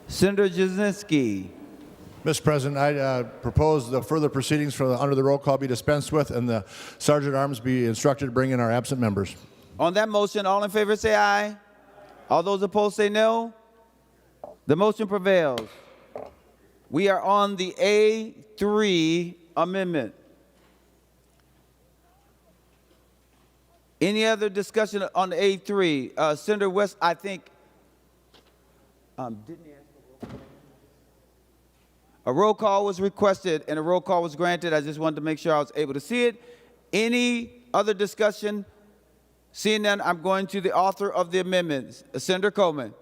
Senator Jasinski. Mr. President, I propose the further proceedings under the roll call be dispensed with and the Sergeant at Arms be instructed to bring in our absent members. On that motion, all in favor say aye. All those opposed say no. The motion prevails. We are on the A3 amendment. Any other discussion on the A3? Senator West, I think, didn't he ask? A roll call was requested and a roll call was granted. I just wanted to make sure I was able to see it. Any other discussion? Seeing none, I'm going to the author of the amendments, Senator Coleman.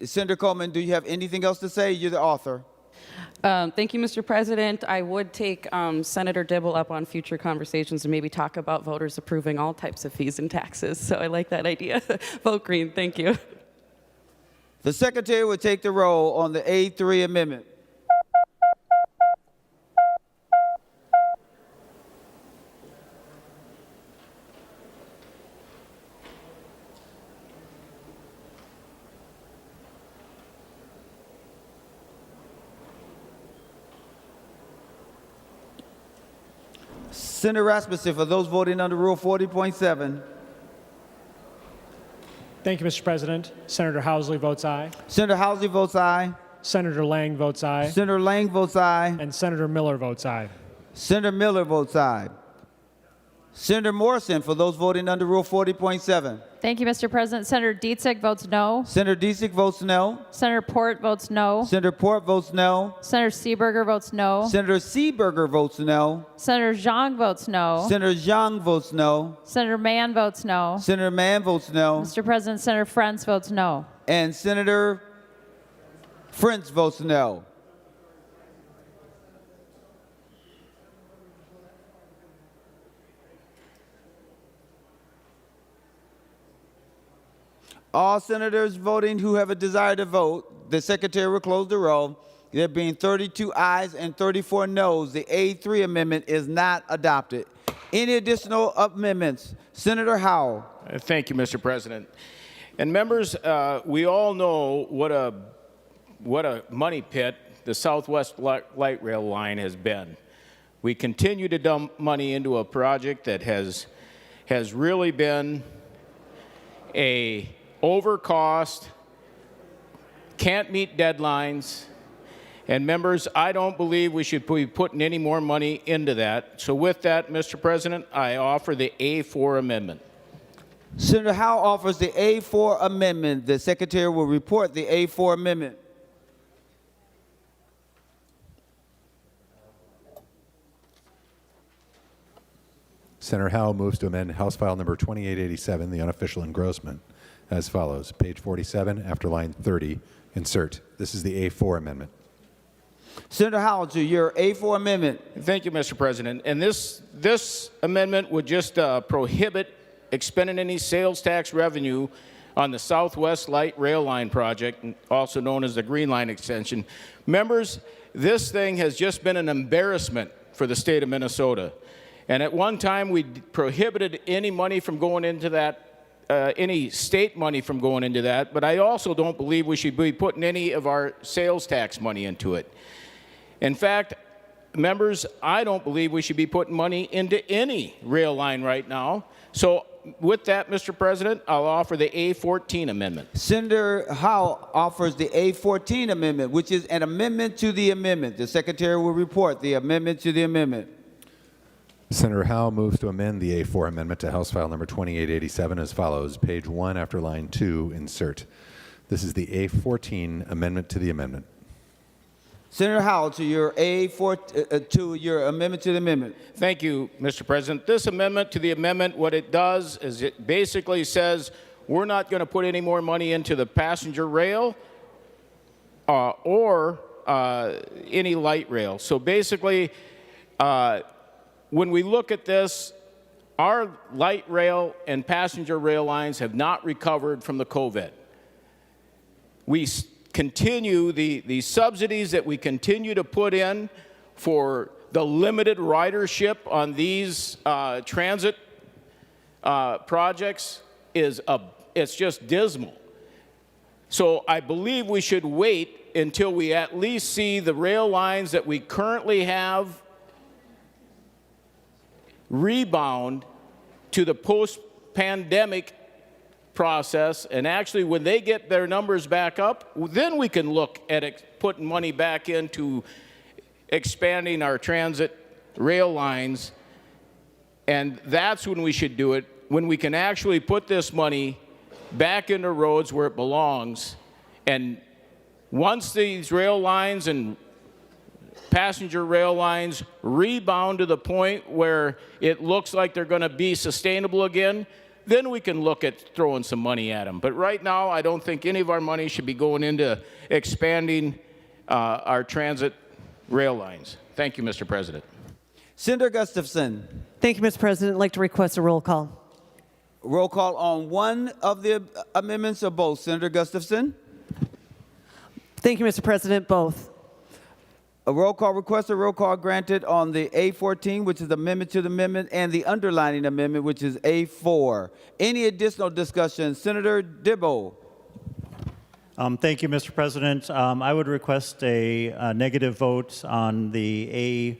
Senator Coleman, do you have anything else to say? You're the author. Thank you, Mr. President. I would take Senator Dibble up on future conversations and maybe talk about voters approving all types of fees and taxes. So I like that idea. Vote green. Thank you. The Secretary will take the roll on the A3 amendment. Senator Rasmussen, for those voting under Rule 40.7. Thank you, Mr. President. Senator Housley votes aye. Senator Housley votes aye. Senator Lang votes aye. Senator Lang votes aye. And Senator Miller votes aye. Senator Miller votes aye. Senator Morrison, for those voting under Rule 40.7. Thank you, Mr. President. Senator Dietzig votes no. Senator Dietzig votes no. Senator Port votes no. Senator Port votes no. Senator Seeberger votes no. Senator Seeberger votes no. Senator Zhang votes no. Senator Zhang votes no. Senator Mann votes no. Senator Mann votes no. Mr. President, Senator Frentz votes no. And Senator Frentz votes no. All senators voting who have a desire to vote, the secretary will close the roll. There being 32 ayes and 34 noes, the A3 amendment is not adopted. Any additional amendments? Senator Howell. Thank you, Mr. President. And members, we all know what a money pit the Southwest Light Rail line has been. We continue to dump money into a project that has really been a overcost, can't meet deadlines, and members, I don't believe we should be putting any more money into that. So with that, Mr. President, I offer the A4 amendment. Senator Howell offers the A4 amendment. The secretary will report the A4 amendment. Senator Howell moves to amend House File Number 2887, the unofficial engrossment, as follows. Page 47, after line 30, insert. This is the A4 amendment. Senator Howell, to your A4 amendment. Thank you, Mr. President. And this amendment would just prohibit expending any sales tax revenue on the Southwest Light Rail Line project, also known as the Green Line extension. Members, this thing has just been an embarrassment for the state of Minnesota. And at one time, we prohibited any money from going into that, any state money from going into that, but I also don't believe we should be putting any of our sales tax money into it. In fact, members, I don't believe we should be putting money into any rail line right now. So with that, Mr. President, I'll offer the A14 amendment. Senator Howell offers the A14 amendment, which is an amendment to the amendment. The secretary will report the amendment to the amendment. Senator Howell moves to amend the A4 amendment to House File Number 2887 as follows. Page 1, after line 2, insert. This is the A14 amendment to the amendment. Senator Howell, to your A4, to your amendment to the amendment. Thank you, Mr. President. This amendment to the amendment, what it does is it basically says we're not going to put any more money into the passenger rail or any light rail. So basically, when we look at this, our light rail and passenger rail lines have not recovered from the COVID. We continue the subsidies that we continue to put in for the limited ridership on these transit projects it's just dismal. So I believe we should wait until we at least see the rail lines that we currently have rebound to the post-pandemic process, and actually when they get their numbers back up, then we can look at putting money back into expanding our transit rail lines, and that's when we should do it, when we can actually put this money back into roads where it belongs. And once these rail lines and passenger rail lines rebound to the point where it looks like they're going to be sustainable again, then we can look at throwing some money at them. But right now, I don't think any of our money should be going into expanding our transit rail lines. Thank you, Mr. President. Senator Gustafson. Thank you, Mr. President. I'd like to request a roll call. Roll call on one of the amendments or both. Senator Gustafson. Thank you, Mr. President. Both. A roll call request, a roll call granted on the A14, which is amendment to the amendment, and the underlining amendment, which is A4. Any additional discussion? Senator Dibble. Thank you, Mr. President. I would request a negative vote on the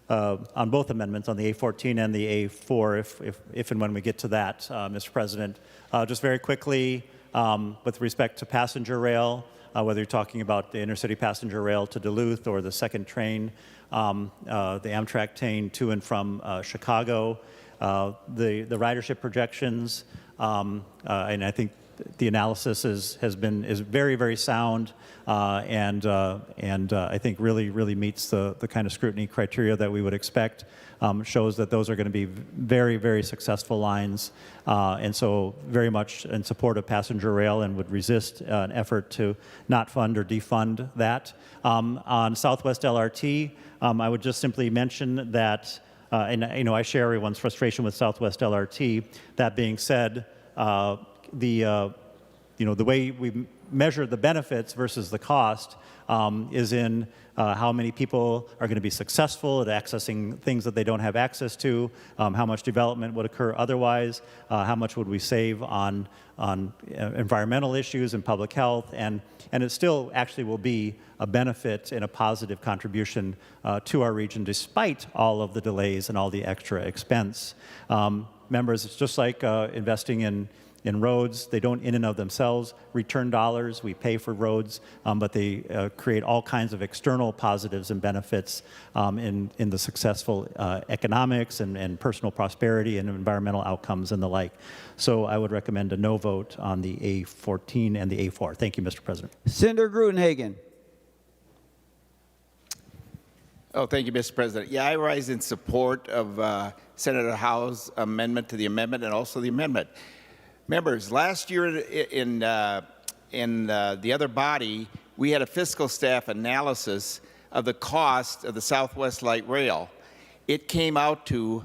on both amendments, on the A14 and the A4, if and when we get to that, Mr. President. Just very quickly, with respect to passenger rail, whether you're talking about the intercity passenger rail to Duluth or the second train, the Amtrak train to and from Chicago, the ridership projections, and I think the analysis is very, very sound, and I think really meets the kind of scrutiny criteria that we would expect. Shows that those are going to be very, very successful lines, and so very much in support of passenger rail, and would resist an effort to not fund or defund that. On Southwest LRT, I would just simply mention that, and I share everyone's frustration with Southwest LRT. That being said, the way we measure the benefits versus the cost is in how many people are going to be successful at accessing things that they don't have access to, how much development would occur otherwise, how much would we save on environmental issues and public health, and it still actually will be a benefit and a positive contribution to our region despite all of the delays and all the extra expense. Members, it's just like investing in roads. They don't in and of themselves return dollars. We pay for roads, but they create all kinds of external positives and benefits in the successful economics and personal prosperity and environmental outcomes and the like. So I would recommend a no vote on the A14 and the A4. Thank you, Mr. President. Senator Gruenhagen. Oh, thank you, Mr. President. Yeah, I rise in support of Senator Howe's amendment to the amendment and also the amendment. Members, last year in the other body, we had a fiscal staff analysis of the cost of the Southwest Light Rail. It came out to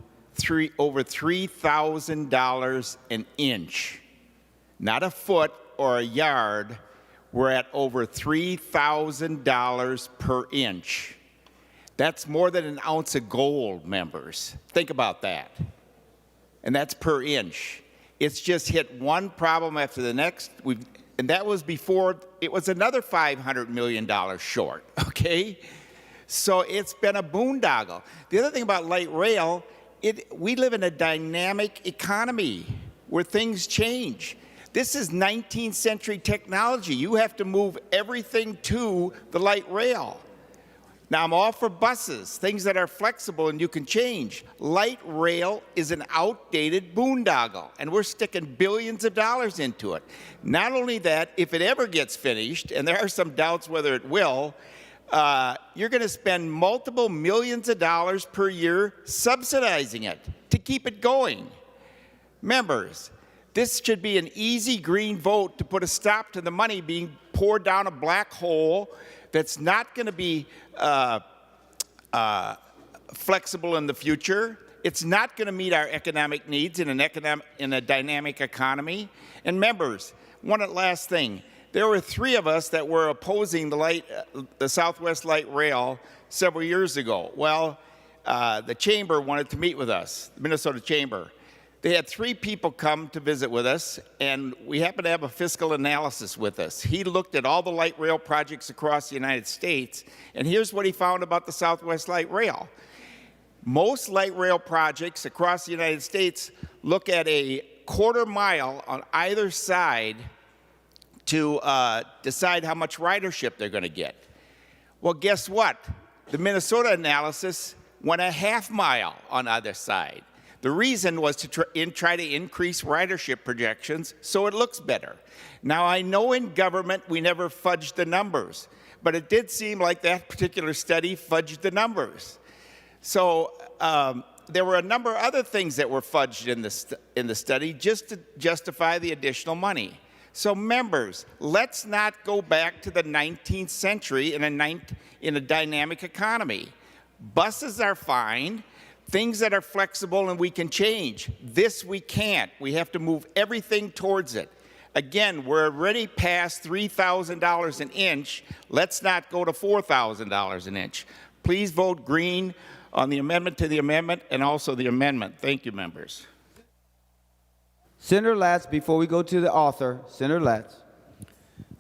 over $3,000 an inch, not a foot or a yard. We're at over $3,000 per inch. That's more than an ounce of gold, members. Think about that. And that's per inch. It's just hit one problem after the next, and that was before it was another $500 million short, okay? So it's been a boondoggle. The other thing about light rail, we live in a dynamic economy where things change. This is 19th century technology. You have to move everything to the light rail. Now, I'm all for buses, things that are flexible and you can change. Light rail is an outdated boondoggle, and we're sticking billions of dollars into it. Not only that, if it ever gets finished, and there are some doubts whether it will, you're going to spend multiple millions of dollars per year subsidizing it to keep it going. Members, this should be an easy green vote to put a stop to the money being poured down a black hole that's not going to be flexible in the future. It's not going to meet our economic needs in a dynamic economy. And members, one last thing. There were three of us that were opposing the Southwest Light Rail several years ago. Well, the chamber wanted to meet with us, the Minnesota Chamber. They had three people come to visit with us, and we happened to have a fiscal analysis with us. He looked at all the light rail projects across the United States, and here's what he found about the Southwest Light Rail. Most light rail projects across the United States look at a quarter mile on either side to decide how much ridership they're going to get. Well, guess what? The Minnesota analysis went a half mile on either side. The reason was to try to increase ridership projections so it looks better. Now, I know in government we never fudge the numbers, but it did seem like that particular study fudged the numbers. So there were a number of other things that were fudged in the study just to justify the additional money. So members, let's not go back to the 19th century in a dynamic economy. Buses are fine. Things that are flexible and we can change. This we can't. We have to move everything towards it. Again, we're already past $3,000 an inch. Let's not go to $4,000 an inch. Please vote green on the amendment to the amendment and also the amendment. Thank you, members. Senator Latz, before we go to the author, Senator Latz.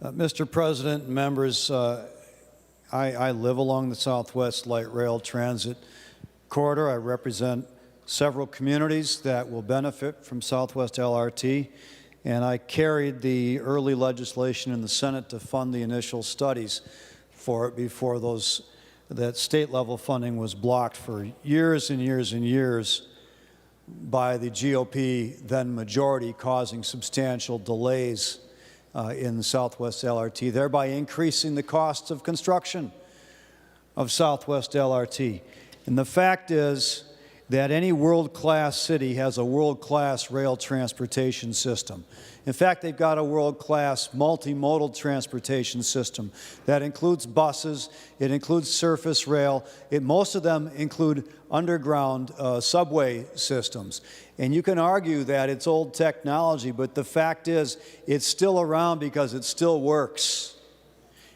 Mr. President, members, I live along the Southwest Light Rail Transit corridor. I represent several communities that will benefit from Southwest LRT, and I carried the early legislation in the Senate to fund the initial studies for it before that state-level funding was blocked for years and years and years by the GOP then majority, causing substantial delays in the Southwest LRT, thereby increasing the costs of construction of Southwest LRT. And the fact is that any world-class city has a world-class rail transportation system. In fact, they've got a world-class multimodal transportation system that includes buses, it includes surface rail, most of them include underground subway systems. And you can argue that it's old technology, but the fact is it's still around because it still works.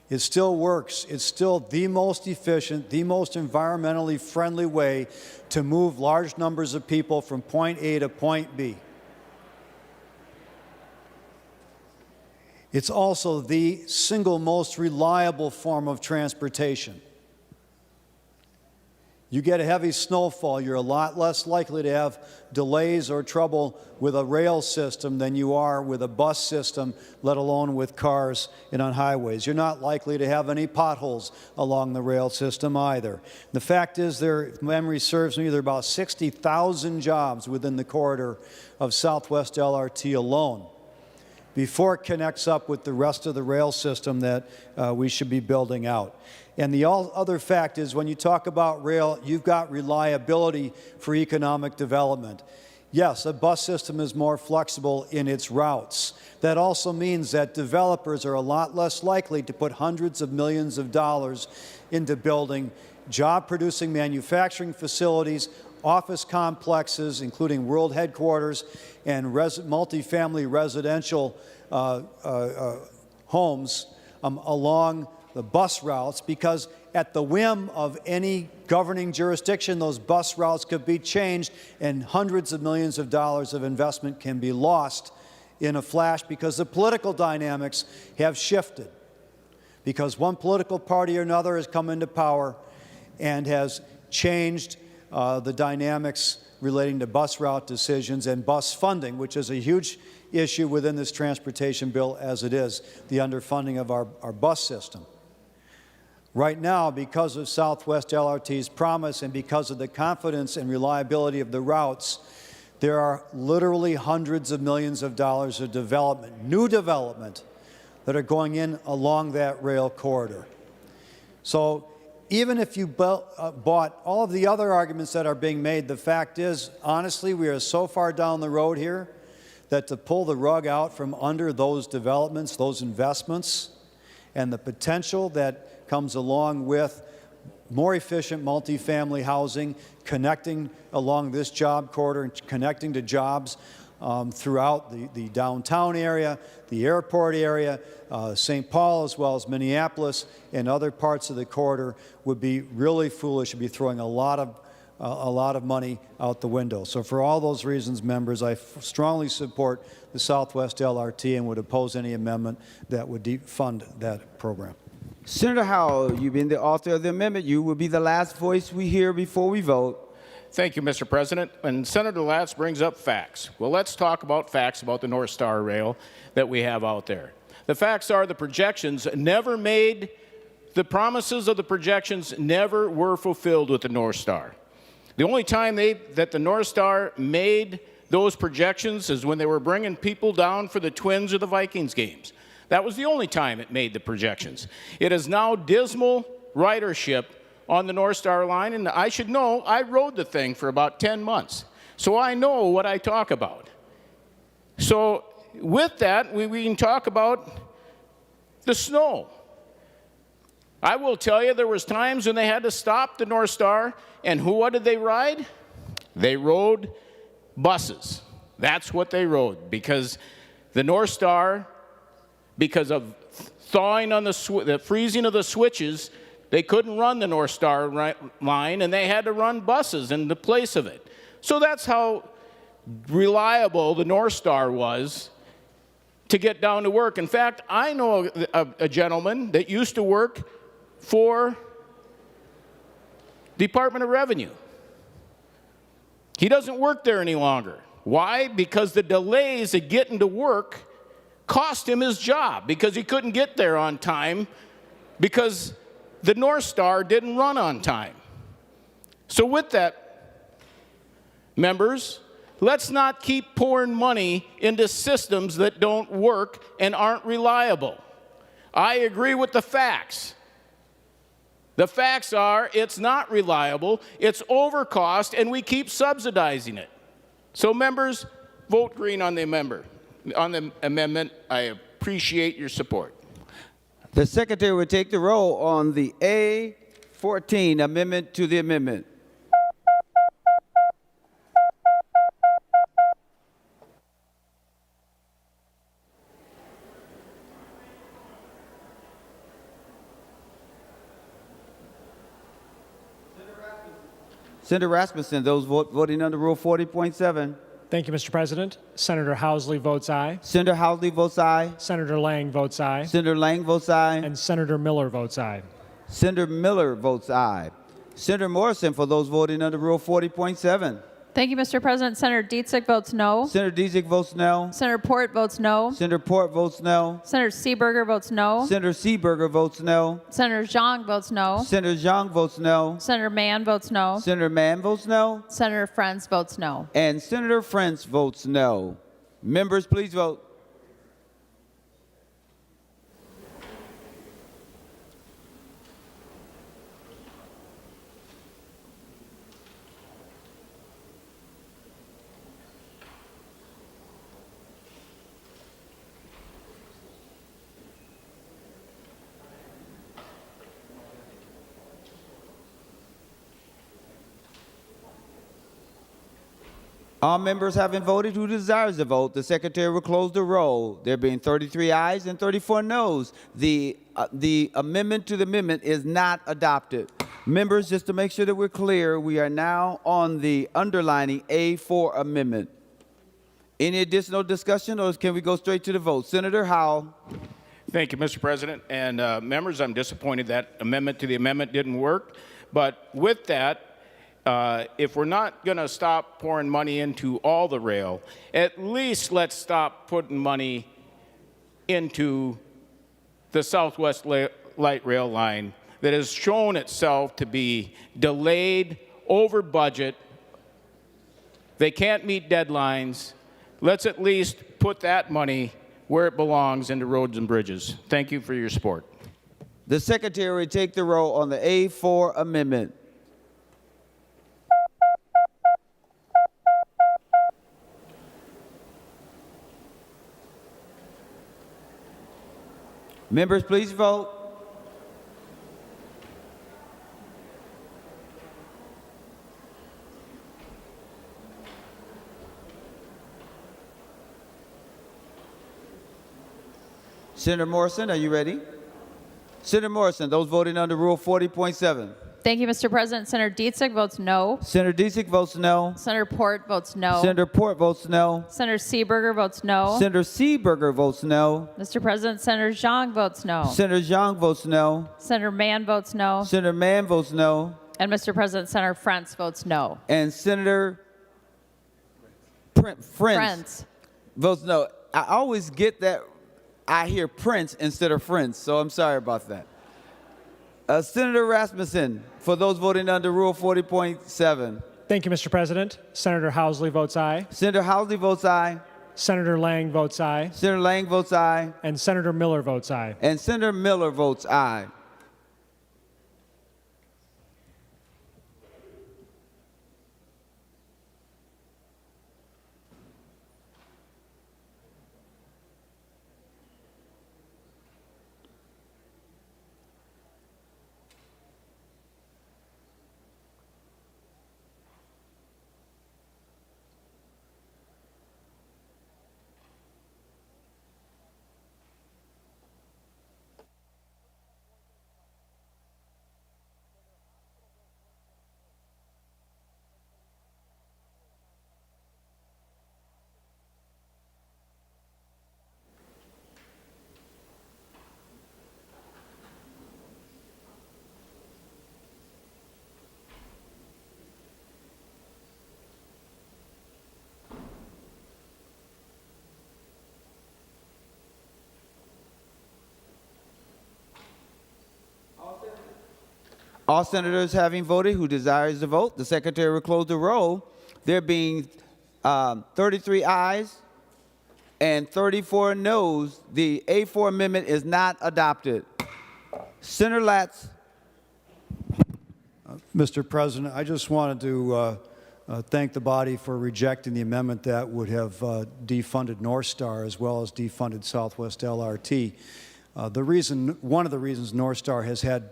It still works. It's still the most efficient, the most environmentally friendly way to move large numbers of people from point A to point B. It's also the single most reliable form of transportation. You get a heavy snowfall, you're a lot less likely to have delays or trouble with a rail system than you are with a bus system, let alone with cars and on highways. You're not likely to have any potholes along the rail system either. The fact is, if memory serves me, there are about 60,000 jobs within the corridor of Southwest LRT alone before it connects up with the rest of the rail system that we should be building out. And the other fact is, when you talk about rail, you've got reliability for economic development. Yes, a bus system is more flexible in its routes. That also means that developers are a lot less likely to put hundreds of millions of dollars into building job-producing manufacturing facilities, office complexes, including world headquarters, and multifamily residential homes along the bus routes, because at the whim of any governing jurisdiction, those bus routes could be changed and hundreds of millions of dollars of investment can be lost in a flash because the political dynamics have shifted. Because one political party or another has come into power and has changed the dynamics relating to bus route decisions and bus funding, which is a huge issue within this transportation bill as it is, the underfunding of our bus system. Right now, because of Southwest LRT's promise and because of the confidence and reliability of the routes, there are literally hundreds of millions of dollars of development, new development, that are going in along that rail corridor. So even if you bought all of the other arguments that are being made, the fact is, honestly, we are so far down the road here that to pull the rug out from under those developments, those investments, and the potential that comes along with more efficient multifamily housing, connecting along this job corridor and connecting to jobs throughout the downtown area, the airport area, St. Paul, as well as Minneapolis and other parts of the corridor, would be really foolish to be throwing a lot of money out the window. So for all those reasons, members, I strongly support the Southwest LRT and would oppose any amendment that would defund that program. Senator Howell, you being the author of the amendment, you will be the last voice we hear before we vote. Thank you, Mr. President. And Senator Latz brings up facts. Well, let's talk about facts about the North Star Rail that we have out there. The facts are the projections never made, the promises of the projections never were fulfilled with the North Star. The only time that the North Star made those projections is when they were bringing people down for the Twins or the Vikings games. That was the only time it made the projections. It is now dismal ridership on the North Star line, and I should know, I rode the thing for about 10 months, so I know what I talk about. So with that, we can talk about the snow. I will tell you, there was times when they had to stop the North Star, and what did they ride? They rode buses. That's what they rode, because the North Star, because of thawing on the freezing of the switches, they couldn't run the North Star line, and they had to run buses in the place of it. So that's how reliable the North Star was to get down to work. In fact, I know a gentleman that used to work for Department of Revenue. He doesn't work there any longer. Why? Because the delays of getting to work cost him his job, because he couldn't get there on time because the North Star didn't run on time. So with that, members, let's not keep pouring money into systems that don't work and aren't reliable. I agree with the facts. The facts are it's not reliable, it's overcost, and we keep subsidizing it. So members, vote green on the amendment. I appreciate your support. The Secretary will take the roll on the A14 amendment to the amendment. Senator Rasmussen, those voting under Rule 40.7. Thank you, Mr. President. Senator Housley votes aye. Senator Housley votes aye. Senator Lang votes aye. Senator Lang votes aye. And Senator Miller votes aye. Senator Miller votes aye. Senator Morrison, for those voting under Rule 40.7. Thank you, Mr. President. Senator Dietzig votes no. Senator Dietzig votes no. Senator Port votes no. Senator Port votes no. Senator Seeberger votes no. Senator Seeberger votes no. Senator Zhang votes no. Senator Zhang votes no. Senator Mann votes no. Senator Mann votes no. Senator Friends votes no. And Senator Frentz votes no. Members, please vote. All members having voted who desires to vote, the Secretary will close the roll. There being 33 ayes and 34 noes, the amendment to the amendment is not adopted. Members, just to make sure that we're clear, we are now on the underlining A4 amendment. Any additional discussion, or can we go straight to the vote? Senator Howell. Thank you, Mr. President. And members, I'm disappointed that amendment to the amendment didn't work. But with that, if we're not going to stop pouring money into all the rail, at least let's stop putting money into the Southwest Light Rail line that has shown itself to be delayed, over budget. They can't meet deadlines. Let's at least put that money where it belongs, into roads and bridges. Thank you for your support. The Secretary will take the roll on the A4 amendment. Members, please vote. Senator Morrison, are you ready? Senator Morrison, those voting under Rule 40.7. Thank you, Mr. President. Senator Dietzig votes no. Senator Dietzig votes no. Senator Port votes no. Senator Port votes no. Senator Seeberger votes no. Senator Seeberger votes no. Mr. President, Senator Zhang votes no. Senator Zhang votes no. Senator Mann votes no. Senator Mann votes no. And Mr. President, Senator Frentz votes no. And Senator Frentz votes no. I always get that I hear Prince instead of Friends, so I'm sorry about that. Senator Rasmussen, for those voting under Rule 40.7. Thank you, Mr. President. Senator Housley votes aye. Senator Housley votes aye. Senator Lang votes aye. Senator Lang votes aye. And Senator Miller votes aye. And Senator Miller votes aye. All senators having voted who desires to vote, the secretary will close the roll. There being 33 ayes and 34 noes, the A4 amendment is not adopted. Senator Latz. Mr. President, I just wanted to thank the body for rejecting the amendment that would have defunded North Star as well as defunded Southwest LRT. One of the reasons North Star has had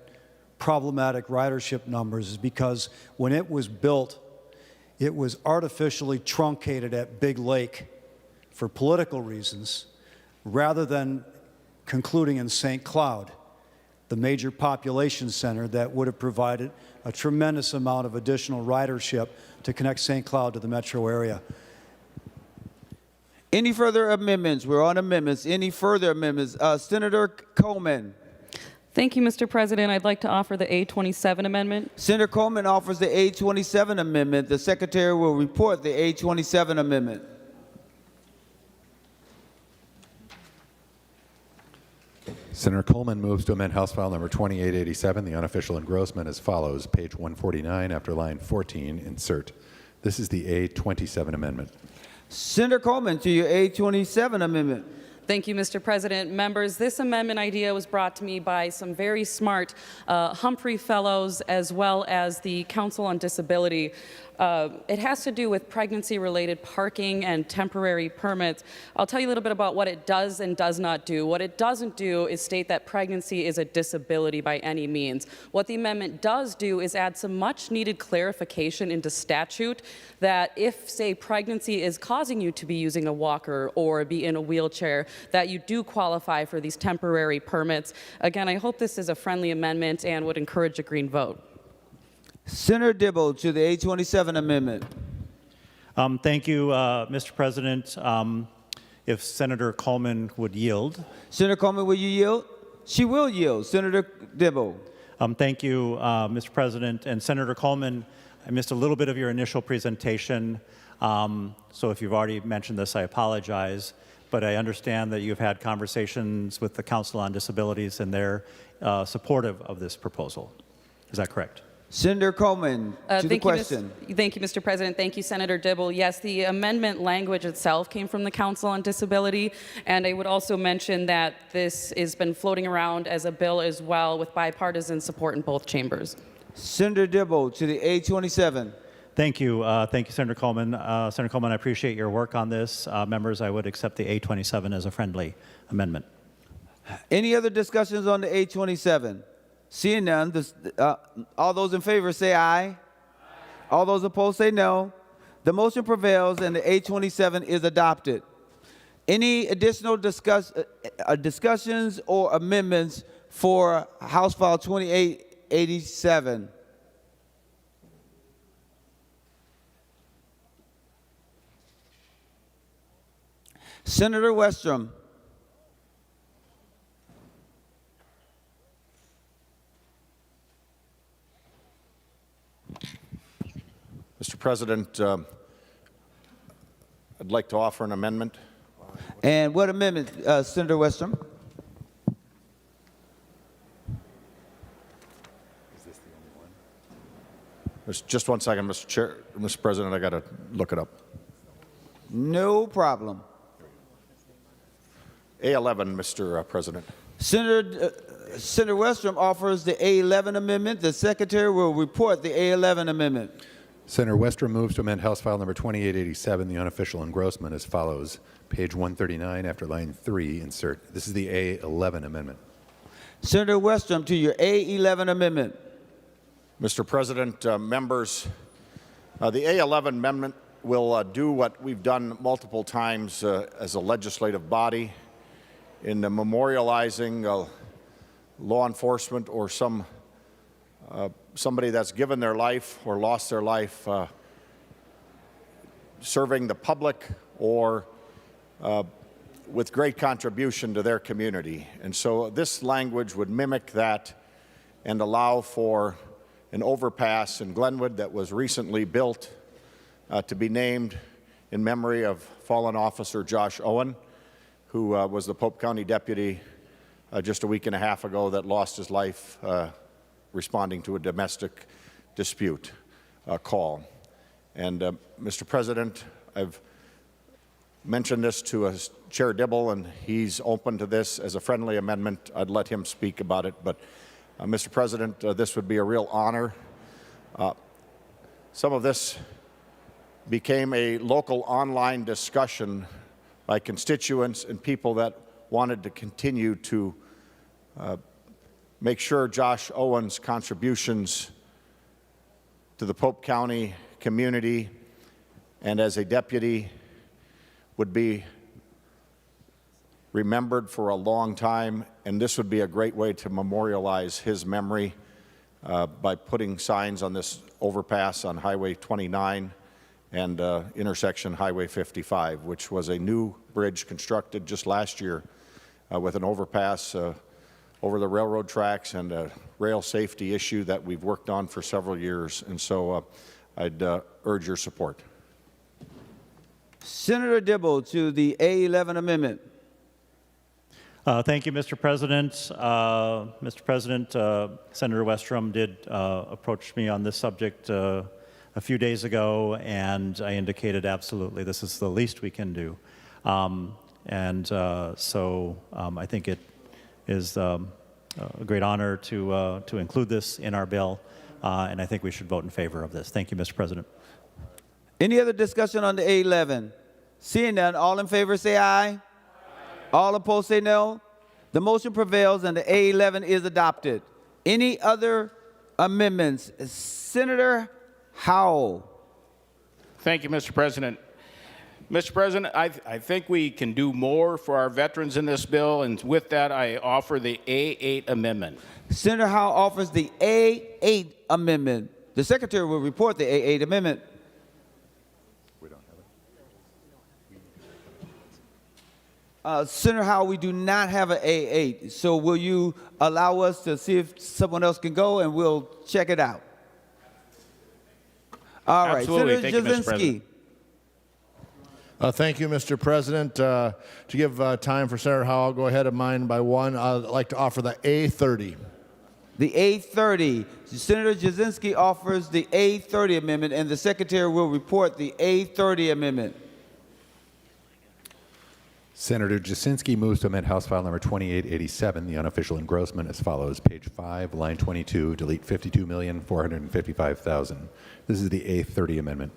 problematic ridership numbers is because when it was built, it was artificially truncated at Big Lake for political reasons rather than concluding in St. Cloud, the major population center that would have provided a tremendous amount of additional ridership to connect St. Cloud to the metro area. Any further amendments? We're on amendments. Any further amendments? Senator Coleman. Thank you, Mr. President. I'd like to offer the A27 amendment. Senator Coleman offers the A27 amendment. The secretary will report the A27 amendment. Senator Coleman moves to amend House File Number 2887, the unofficial engrossment, as follows. Page 149, after line 14, insert. This is the A27 amendment. Senator Coleman, to your A27 amendment. Thank you, Mr. President. Members, this amendment idea was brought to me by some very smart Humphrey Fellows as well as the Council on Disability. It has to do with pregnancy-related parking and temporary permits. I'll tell you a little bit about what it does and does not do. What it doesn't do is state that pregnancy is a disability by any means. What the amendment does do is add some much-needed clarification into statute that if, say, pregnancy is causing you to be using a walker or be in a wheelchair, that you do qualify for these temporary permits. Again, I hope this is a friendly amendment and would encourage a green vote. Senator Dibble to the A27 amendment. Thank you, Mr. President. If Senator Coleman would yield. Senator Coleman, will you yield? She will yield. Senator Dibble. Thank you, Mr. President. And Senator Coleman, I missed a little bit of your initial presentation, so if you've already mentioned this, I apologize. But I understand that you've had conversations with the Council on Disabilities and they're supportive of this proposal. Is that correct? Senator Coleman, to the question. Thank you, Mr. President. Thank you, Senator Dibble. Yes, the amendment language itself came from the Council on Disability, and I would also mention that this has been floating around as a bill as well with bipartisan support in both chambers. Senator Dibble to the A27. Thank you. Thank you, Senator Coleman. Senator Coleman, I appreciate your work on this. Members, I would accept the A27 as a friendly amendment. Any other discussions on the A27? Seeing none, all those in favor say aye. Aye. All those opposed say no. The motion prevails and the A27 is adopted. Any additional discussions or amendments for House File 2887? Senator Westrom. Mr. President, I'd like to offer an amendment. And what amendment, Senator Westrom? Is this the only one? Just 1 second, Mr. President, I got to look it up. No problem. A11, Mr. President. Senator Westrom offers the A11 amendment. The secretary will report the A11 amendment. Senator Westrom moves to amend House File Number 2887, the unofficial engrossment, as follows. Page 139, after line 3, insert. This is the A11 amendment. Senator Westrom to your A11 amendment. Mr. President, members, the A11 amendment will do what we've done multiple times as a legislative body in memorializing law enforcement or somebody that's given their life or lost their life serving the public or with great contribution to their community. And so this language would mimic that and allow for an overpass in Glenwood that was recently built to be named in memory of fallen officer Josh Owen, who was the Pope County deputy just a week and a half ago that lost his life responding to a domestic dispute call. And Mr. President, I've mentioned this to Chair Dibble, and he's open to this as a friendly amendment. I'd let him speak about it, but Mr. President, this would be a real honor. Some of this became a local online discussion by constituents and people that wanted to continue to make sure Josh Owen's contributions to the Pope County community and as a deputy would be remembered for a long time, and this would be a great way to memorialize his memory by putting signs on this overpass on Highway 29 and intersection Highway 55, which was a new bridge constructed just last year with an overpass over the railroad tracks and a rail safety issue that we've worked on for several years. And so I'd urge your support. Senator Dibble to the A11 amendment. Thank you, Mr. President. Mr. President, Senator Westrom did approach me on this subject a few days ago, and I indicated absolutely this is the least we can do. So I think it is a great honor to include this in our bill, and I think we should vote in favor of this. Thank you, Mr. President. Any other discussion on the A11? Seeing none, all in favor say aye. All opposed say no. The motion prevails and the A11 is adopted. Any other amendments? Senator Howell. Thank you, Mr. President. Mr. President, I think we can do more for our veterans in this bill, and with that, I offer the A8 amendment. Senator Howell offers the A8 amendment. The Secretary will report the A8 amendment. Senator Howell, we do not have an A8, so will you allow us to see if someone else can go, and we'll check it out? All right, Absolutely. Senator Thank you, Mr. Jasinski. President. Thank you, Mr. President. To give time for Senator Howell, I'll go ahead of mine by one. I'd like to offer the A30. The A30. Senator Jasinski offers the A30 amendment, and the Secretary will report the A30 amendment. Senator Jasinski moves to amend House File Number 2887, the unofficial engrossment, as follows. Page 5, line 22, delete $52,455,000. This is the A30 amendment.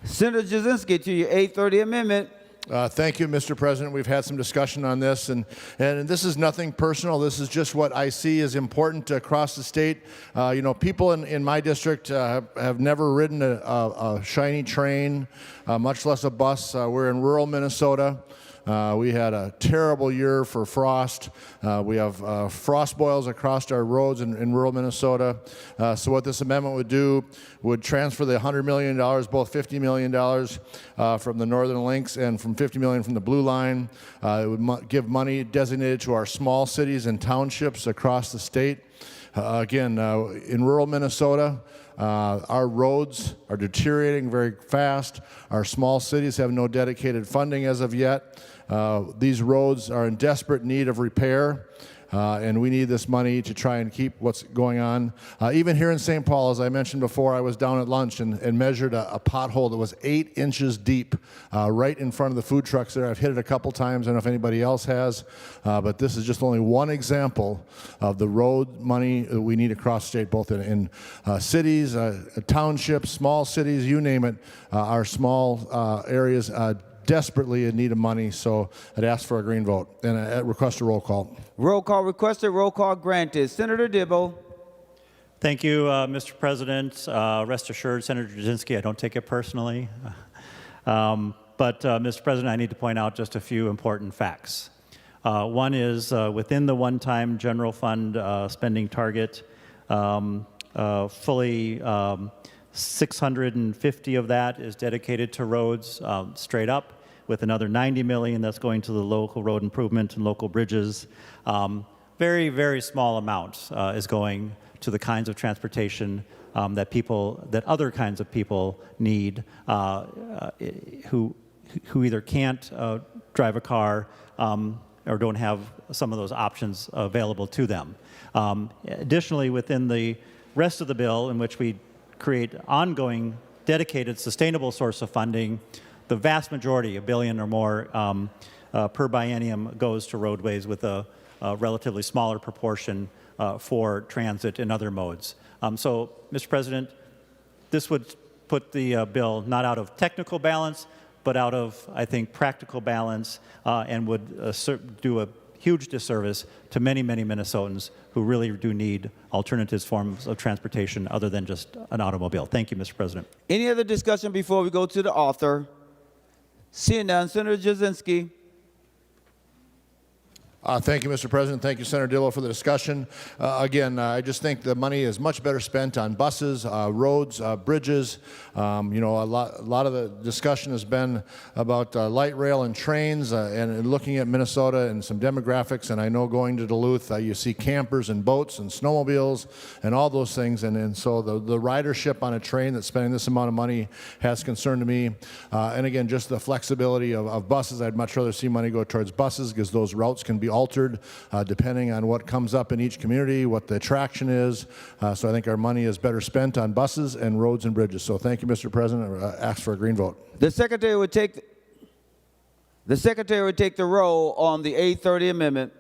Senator Jasinski to your A30 amendment. Thank you, Mr. President. We've had some discussion on this, and this is nothing personal. This is just what I see as important across the state. You know, people in my district have never ridden a shiny train, much less a bus. We're in rural Minnesota. We had a terrible year for frost. We have frost boils across our roads in rural Minnesota. So what this amendment would do would transfer the $100 million, both $50 million from the Northern Links and from $50 million from the Blue Line. It would give money designated to our small cities and townships across the state. Again, in rural Minnesota, our roads are deteriorating very fast. Our small cities have no dedicated funding as of yet. These roads are in desperate need of repair, and we need this money to try and keep what's going on. Even here in St. Paul, as I mentioned before, I was down at lunch and measured a pothole that was 8 inches deep right in front of the food trucks there. I've hit it a couple times. I don't know if anybody else has, but this is just only one example of the road money that we need across the state, both in cities, townships, small cities, you name it. Our small areas desperately in need of money, so I'd ask for a green vote and request a roll call. Roll call requested, roll call granted. Senator Dibble. Thank you, Mr. President. Rest assured, Senator Jasinski, I don't take it personally. But, Mr. President, I need to point out just a few important facts. One is within the one-time general fund spending target, fully 650 of that is dedicated to roads straight up, with another 90 million that's going to the local road improvement and local bridges. Very, very small amount is going to the kinds of transportation that other kinds of people need who either can't drive a car or don't have some of those options available to them. Additionally, within the rest of the bill, in which we create ongoing, dedicated, sustainable source of funding, the vast majority, $1 billion or more per biennium, goes to roadways, with a relatively smaller proportion for transit and other modes. So, Mr. President, this would put the bill not out of technical balance, but out of, I think, practical balance, and would do a huge disservice to many, many Minnesotans who really do need alternative forms of transportation other than just an automobile. Thank you, Mr. President. Any other discussion before we go to the author? Seeing none, Senator Jasinski. Thank you, Mr. President. Thank you, Senator Dibble, for the discussion. Again, I just think the money is much better spent on buses, roads, bridges. You know, a lot of the discussion has been about light rail and trains, and looking at Minnesota and some demographics. And I know going to Duluth, you see campers and boats and snowmobiles and all those things. And so the ridership on a train that's spending this amount of money has concern to me. And again, just the flexibility of buses. I'd much rather see money go towards buses, because those routes can be altered depending on what comes up in each community, what the attraction is. So I think our money is better spent on buses and roads and bridges. So thank you, Mr. President. I ask for a green vote. The Secretary would take the roll on the 830 amendment.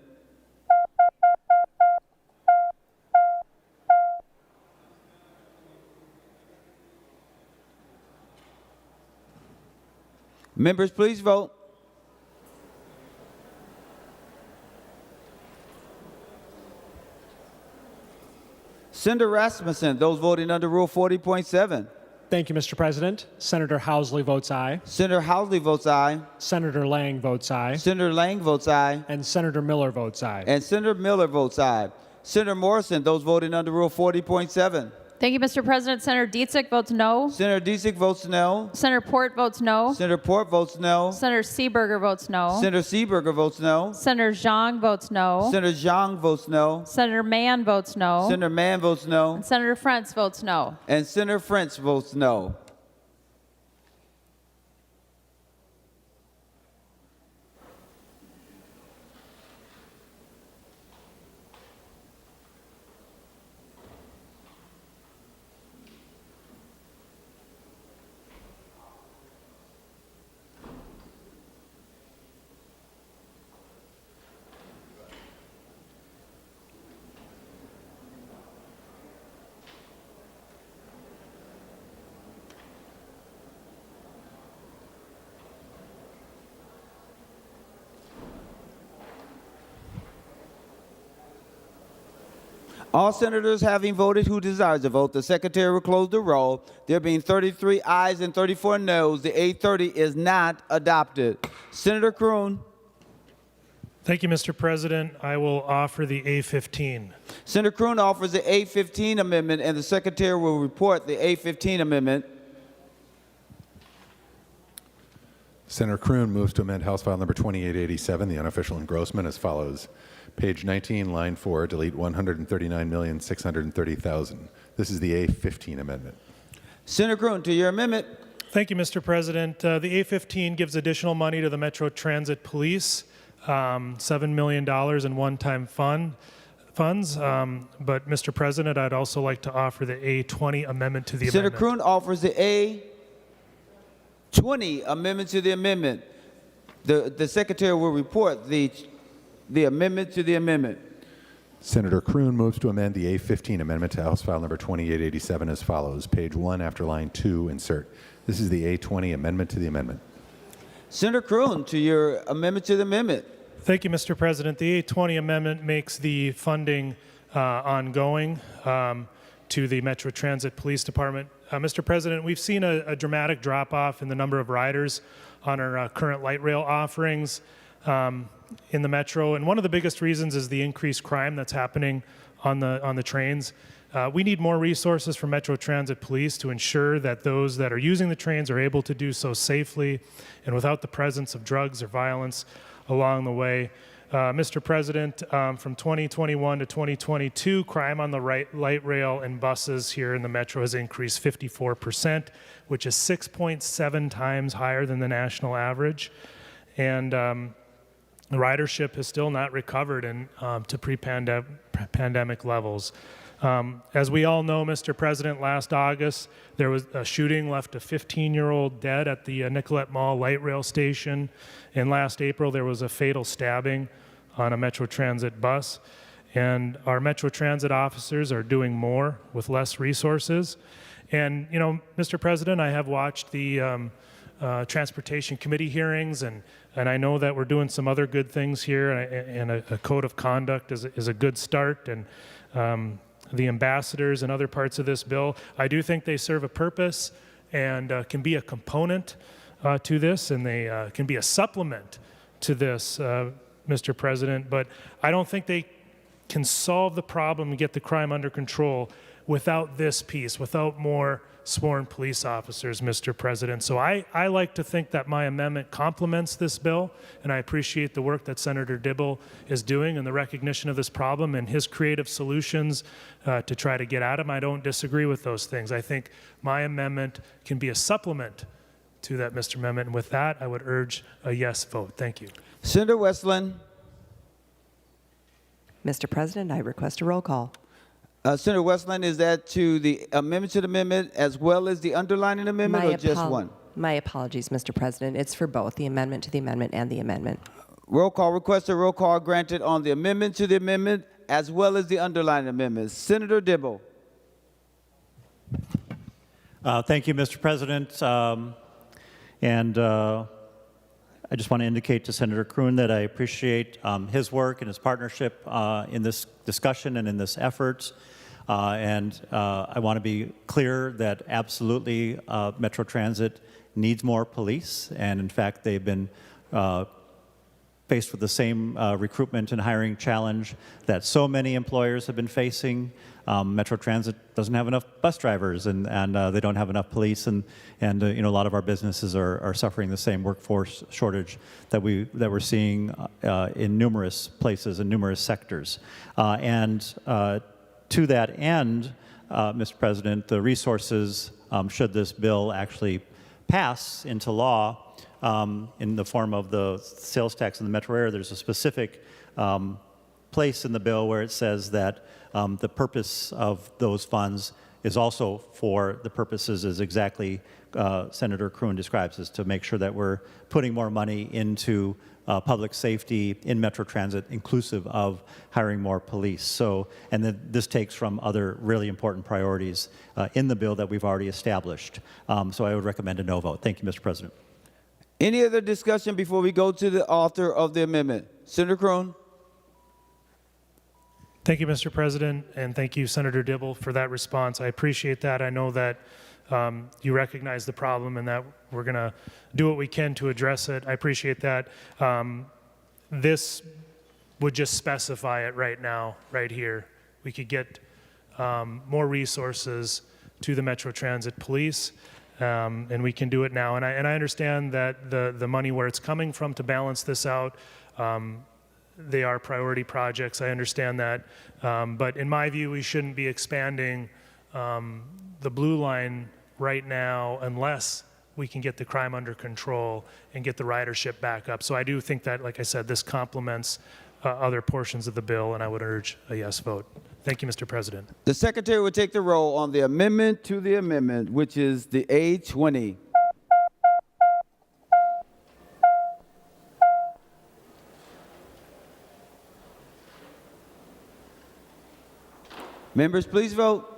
Members, please vote. Senator Rasmussen, those voting under Rule 40.7. Thank you, Mr. President. Senator Housley votes aye. Senator Housley votes aye. Senator Lang votes aye. Senator Lang votes aye. And Senator Miller votes aye. And Senator Miller votes aye. Senator Morrison, those voting under Rule 40.7. Thank you, Mr. President. Senator Dietzig votes no. Senator Dietzig votes no. Senator Port votes no. Senator Port votes no. Senator Seeberger votes no. Senator Seeberger votes no. Senator Zhang votes no. Senator Zhang votes no. Senator Mann votes no. Senator Mann votes no. And Senator Frentz votes no. And Senator Frentz votes no. All senators having voted who desires to vote, the Secretary will close the roll. There being 33 ayes and 34 noes, the 830 is not adopted. Senator Kroon. Thank you, Mr. President. I will offer the A15. Senator Kroon offers the A15 amendment, and the Secretary will report the A15 amendment. Senator Kroon moves to amend House File Number 2887, the unofficial engrossment, as follows. Page 19, line 4, delete $139,630,000. This is the A15 amendment. Senator Kroon, to your amendment. Thank you, Mr. President. The A15 gives additional money to the Metro Transit Police, $7 million in one-time funds. But, Mr. President, I'd also like to offer the A20 amendment to the amendment. Senator Kroon offers the A20 amendment to the amendment. The Secretary will report the amendment to the amendment. Senator Kroon moves to amend the A15 amendment to House File Number 2887 as follows. Page 1, after line 2, insert. This is the A20 amendment to the amendment. Senator Kroon, to your amendment to the amendment. Thank you, Mr. President. The A20 amendment makes the funding ongoing to the Metro Transit Police Department. Mr. President, we've seen a dramatic drop-off in the number of riders on our current light rail offerings in the Metro, and one of the biggest reasons is the increased crime that's happening on the trains. We need more resources for Metro Transit Police to ensure that those that are using the trains are able to do so safely and without the presence of drugs or violence along the way. Mr. President, from 2021 to 2022, crime on the light rail and buses here in the Metro has increased 54%, which is 6.7 times higher than the national average. And The ridership has still not recovered to pre-pandemic levels. As we all know, Mr. President, last August, there was a shooting, left a 15-year-old dead at the Nicollet Mall light rail station. And last April, there was a fatal stabbing on a Metro Transit bus. And our Metro Transit officers are doing more with less resources. And, you know, Mr. President, I have watched the Transportation Committee hearings, and I know that we're doing some other good things here, and a code of conduct is a good start, and the ambassadors and other parts of this bill, I do think they serve a purpose and can be a component to this, and they can be a supplement to this, Mr. President, but I don't think they can solve the problem and get the crime under control without this piece, without more sworn police officers, Mr. President. So I like to think that my amendment complements this bill, and I appreciate the work that Senator Dibble is doing and the recognition of this problem and his creative solutions to try to get at him. I don't disagree with those things. I think my amendment can be a supplement to that, Mr. Amendment, and with that, I would urge a yes vote. Thank you. Senator Westland. Mr. President, I request a roll call. Senator Westland, is that to the amendment to the amendment as well as the underlining amendment, or just one? My apologies, Mr. President. It's for both the amendment to the amendment and the amendment. Roll call requested, roll call granted on the amendment to the amendment as well as the underlining amendment. Senator Dibble. Thank you, Mr. President. I just want to indicate to Senator Kroon that I appreciate his work and his partnership in this discussion and in this effort. I want to be clear that absolutely Metro Transit needs more police, and in fact they've been faced with the same recruitment and hiring challenge that so many employers have been facing. Metro Transit doesn't have enough bus drivers, and they don't have enough police, and you know, a lot of our businesses are suffering the same workforce shortage that we're seeing in numerous places and numerous sectors. To that end, Mr. President, the resources, should this bill actually pass into law in the form of the sales tax in the metro area, there's a specific place in the bill where it says that the purpose of those funds is also for the purposes as exactly Senator Kroon describes, is to make sure that we're putting more money into public safety in Metro Transit, inclusive of hiring more police. So, and then this takes from other really important priorities in the bill that we've already established. So I would recommend a no vote. Thank you, Mr. President. Any other discussion before we go to the author of the amendment? Senator Kroon. Thank you, Mr. President, and thank you, Senator Dibble, for that response. I appreciate that. I know that you recognize the problem and that we're going to do what we can to address it. I appreciate that. This would just specify it right now, right here. We could get more resources to the Metro Transit Police, and we can do it now. And I understand that the money where it's coming from to balance this out, they are priority projects. I understand that. But in my view, we shouldn't be expanding the blue line right now unless we can get the crime under control and get the ridership back up. So I do think that, like I said, this complements other portions of the bill, and I would urge a yes vote. Thank you, Mr. President. The Secretary will take the roll on the amendment to the amendment, which is the A20. Members, please vote.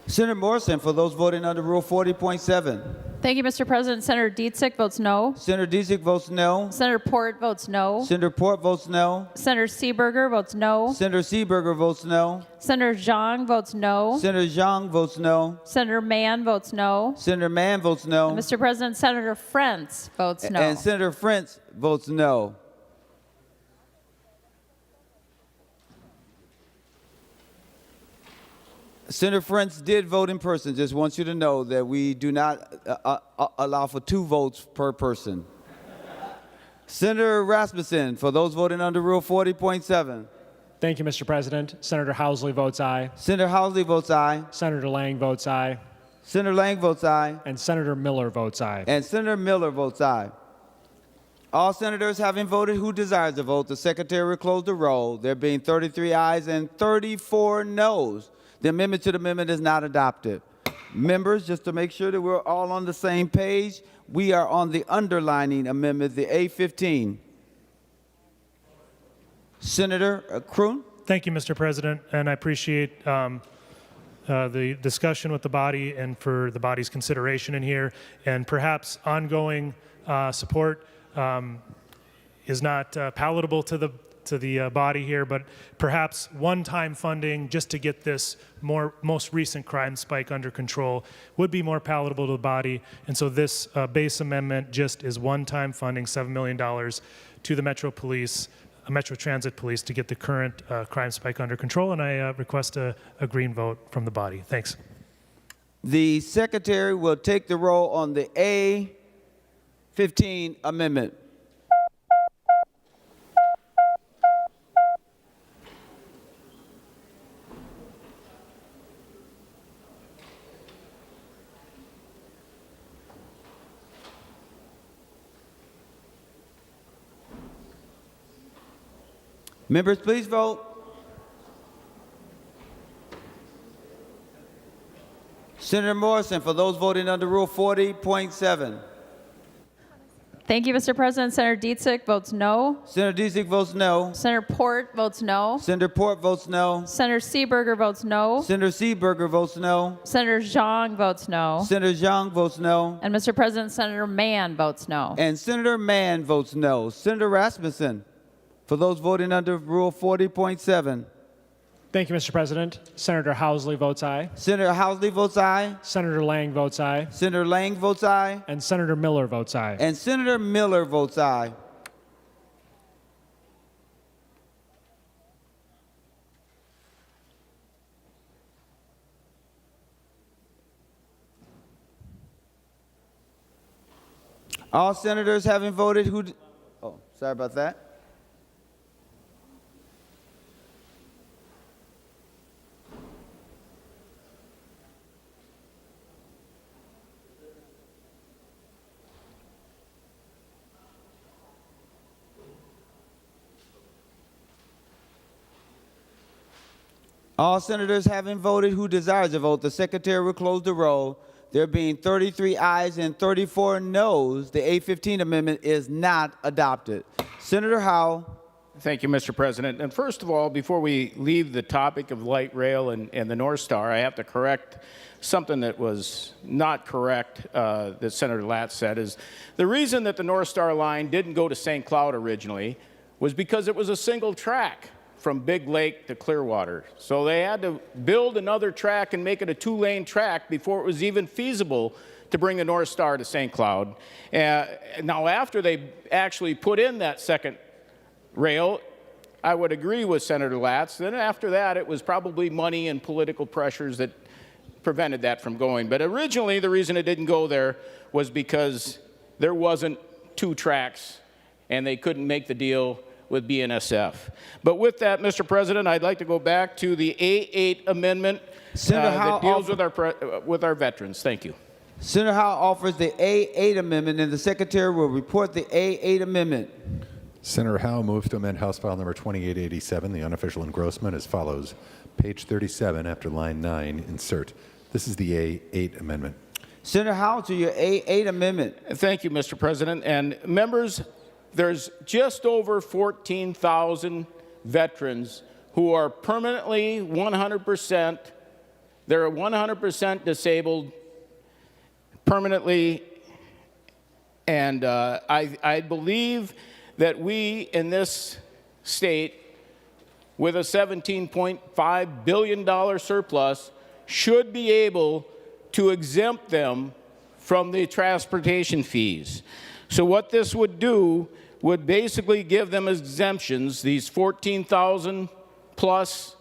Senator Morrison, for those voting under Rule 40.7. Thank you, Mr. President. Senator Dietzig votes no. Senator Dietzig votes no. Senator Port votes no. Senator Port votes no. Senator Seeberger votes no. Senator Seeberger votes no. Senator Zhang votes no. Senator Zhang votes no. Senator Mann votes no. Senator Mann votes no. And Mr. President, Senator Frentz votes no. And Senator Frentz votes no. Senator Frentz did vote in person. Just want you to know that we do not allow for 2 votes per person. Senator Rasmussen, for those voting under Rule 40.7. Thank you, Mr. President. Senator Housley votes aye. Senator Housley votes aye. Senator Lang votes aye. Senator Lang votes aye. And Senator Miller votes aye. And Senator Miller votes aye. All senators having voted who desires to vote, the secretary will close the roll. There being 33 ayes and 34 noes, the amendment to the amendment is not adopted. Members, just to make sure that we're all on the same page, we are on the underlining amendment, the A15. Senator Kroon. Thank you, Mr. President, and I appreciate the discussion with the body and for the body's consideration in here, and perhaps ongoing support is not palatable to the body here, but perhaps one-time funding just to get this most recent crime spike under control would be more palatable to the body. And so this base amendment just is one-time funding, $7 million to the Metro Transit Police to get the current crime spike under control, and I request a green vote from the body. Thanks. The secretary will take the roll on the A15 amendment. Members, please vote. Senator Morrison, for those voting under Rule 40.7. Thank you, Mr. President. Senator Dietzig votes no. Senator Dietzig votes no. Senator Port votes no. Senator Port votes no. Senator Seeberger votes no. Senator Seeberger votes no. Senator Zhang votes no. Senator Zhang votes no. And Mr. President, Senator Mann votes no. And Senator Mann votes no. Senator Rasmussen, for those voting under Rule 40.7. Thank you, Mr. President. Senator Housley votes aye. Senator Housley votes aye. Senator Lang votes aye. Senator Lang votes aye. And Senator Miller votes aye. And Senator Miller votes aye. All senators having voted who... Oh, sorry about that. All senators having voted who desires to vote, the secretary will close the roll. There being 33 ayes and 34 noes, the A15 amendment is not adopted. Senator Howe. Thank you, Mr. President. And first of all, before we leave the topic of light rail and the North Star, I have to correct something that was not correct that Senator Latz said. Is the reason that the North Star line didn't go to St. Cloud originally was because it was a single track from Big Lake to Clearwater. So they had to build another track and make it a two-lane track before it was even feasible to bring the North Star to St. Cloud. Now, after they actually put in that second rail, I would agree with Senator Latz. Then after that, it was probably money and political pressures that prevented that from going. But originally, the reason it didn't go there was because there wasn't two tracks, and they couldn't make the deal with BNSF. But with that, Mr. President, I'd like to go back to the A8 amendment that deals with our veterans. Thank you. Senator Howe offers the A8 amendment, and the secretary will report the A8 amendment. Senator Howe moves to amend House File Number 2887, the unofficial engrossment, as follows. Page 37, after line 9, insert. This is the A8 amendment. Senator Howe to your A8 amendment. Thank you, Mr. President. And members, there's just over 14,000 veterans who are permanently 100%, they're 100% disabled permanently. And I believe that we in this state, with a $17.5 billion surplus, should be able to exempt them from the transportation fees. So what this would do would basically give them exemptions, these 14,000 plus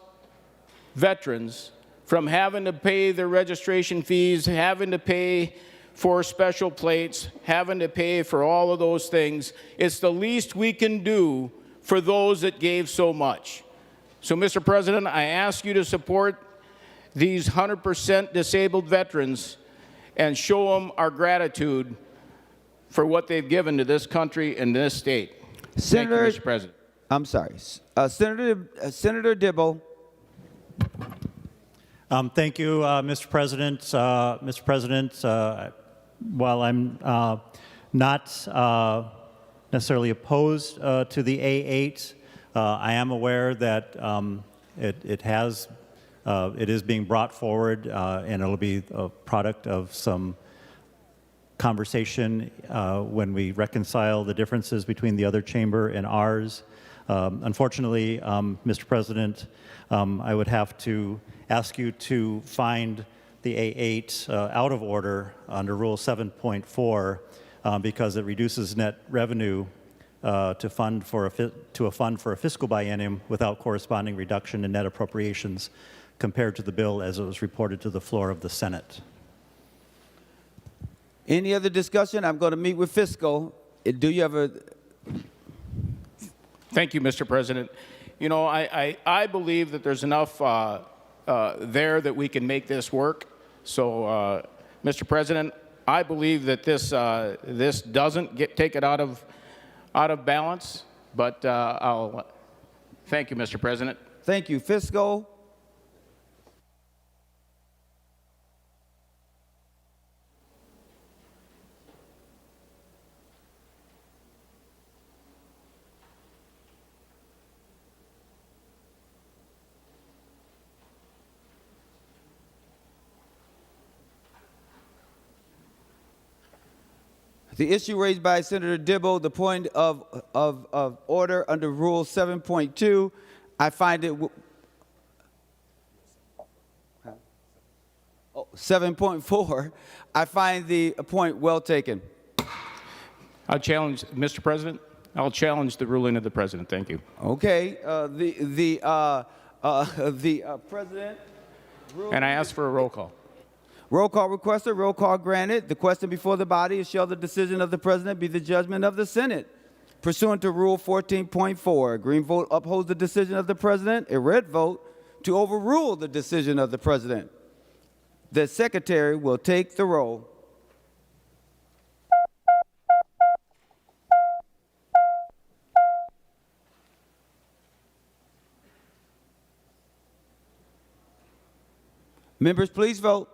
veterans, from having to pay their registration fees, having to pay for special plates, having to pay for all of those things. It's the least we can do for those that gave so much. So, Mr. President, I ask you to support these 100% disabled veterans and show them our gratitude for what they've given to this country and this state. Thank you, Mr. President. I'm sorry. Senator Dibble. Thank you, Mr. President. Mr. President, while I'm not necessarily opposed to the A8, I am aware that it is being brought forward, and it'll be a product of some conversation when we reconcile the differences between the other chamber and ours. Unfortunately, Mr. President, I would have to ask you to find the A8 out of order under Rule 7.4 because it reduces net revenue to a fund for a fiscal biennium without corresponding reduction in net appropriations compared to the bill as it was reported to the floor of the Senate. Any other discussion? I'm going to meet with fiscal. Do you have a... Thank you, Mr. President. You know, I believe that there's enough there that we can make this work. So, Mr. President, I believe that this doesn't take it out of balance, but I'll thank you, Mr. President. Thank you. Fiscal. The issue raised by Senator Dibble, the point of order under Rule 7.2, I find it... 7.4, I find the point well taken. I'll challenge, Mr. President, I'll challenge the ruling of the President. Thank you. Okay. The President... And I ask for a roll call. Roll call requested, roll call granted. The question before the body is, shall the decision of the President be the judgment of the Senate? Pursuant to Rule 14.4, a green vote upholds the decision of the President, a red vote to overrule the decision of the President. The Secretary will take the roll. Members, please vote.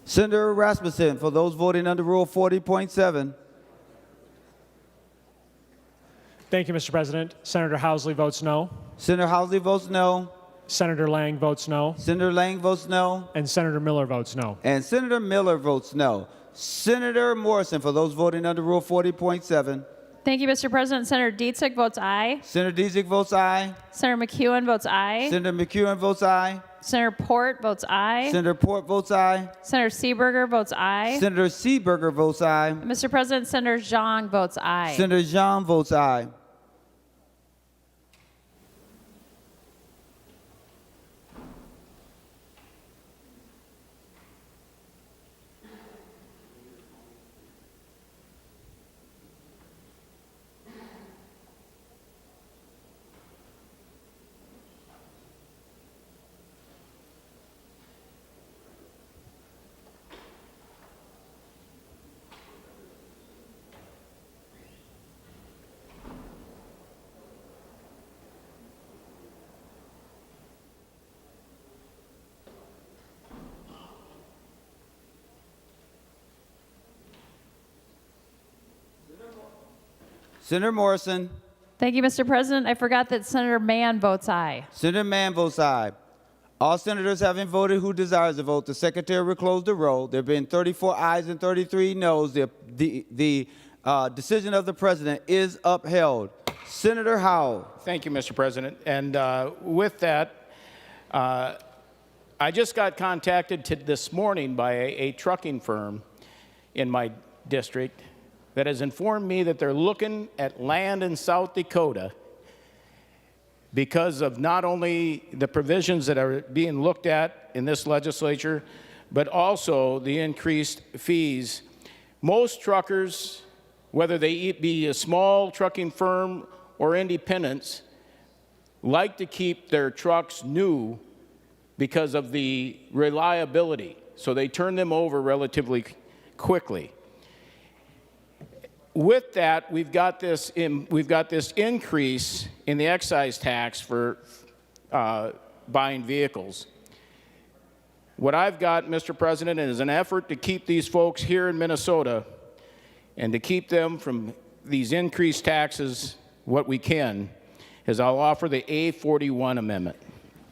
Senator Rasmussen, for those voting under Rule 40.7. Thank you, Mr. President. Senator Housley votes no. Senator Housley votes no. Senator Lang votes no. Senator Lang votes no. And Senator Miller votes no. And Senator Miller votes no. Senator Morrison, for those voting under Rule 40.7. Thank you, Mr. President. Senator Dietzig votes aye. Senator Dietzig votes aye. Senator McEwen votes aye. Senator McEwen votes aye. Senator Port votes aye. Senator Port votes aye. Senator Seeberger votes aye. Senator Seeberger votes aye. Mr. President, Senator Zhang votes aye. Senator Zhang votes aye. Senator Morrison. Thank you, Mr. President. I forgot that Senator Mann votes aye. Senator Mann votes aye. All senators having voted who desires to vote, the secretary will close the roll. There being 34 ayes and 33 noes, the decision of the president is upheld. Senator Howell. Thank you, Mr. President. And with that, I just got contacted this morning by a trucking firm in my district that has informed me that they're looking at land in South Dakota because of not only the provisions that are being looked at in this legislature, but also the increased fees. Most truckers, whether they be a small trucking firm or independents, like to keep their trucks new because of the reliability. So they turn them over relatively quickly. With that, we've got this increase in the excise tax for buying vehicles. What I've got, Mr. President, is an effort to keep these folks here in Minnesota and to keep them from these increased taxes what we can, is I'll offer the A41 amendment.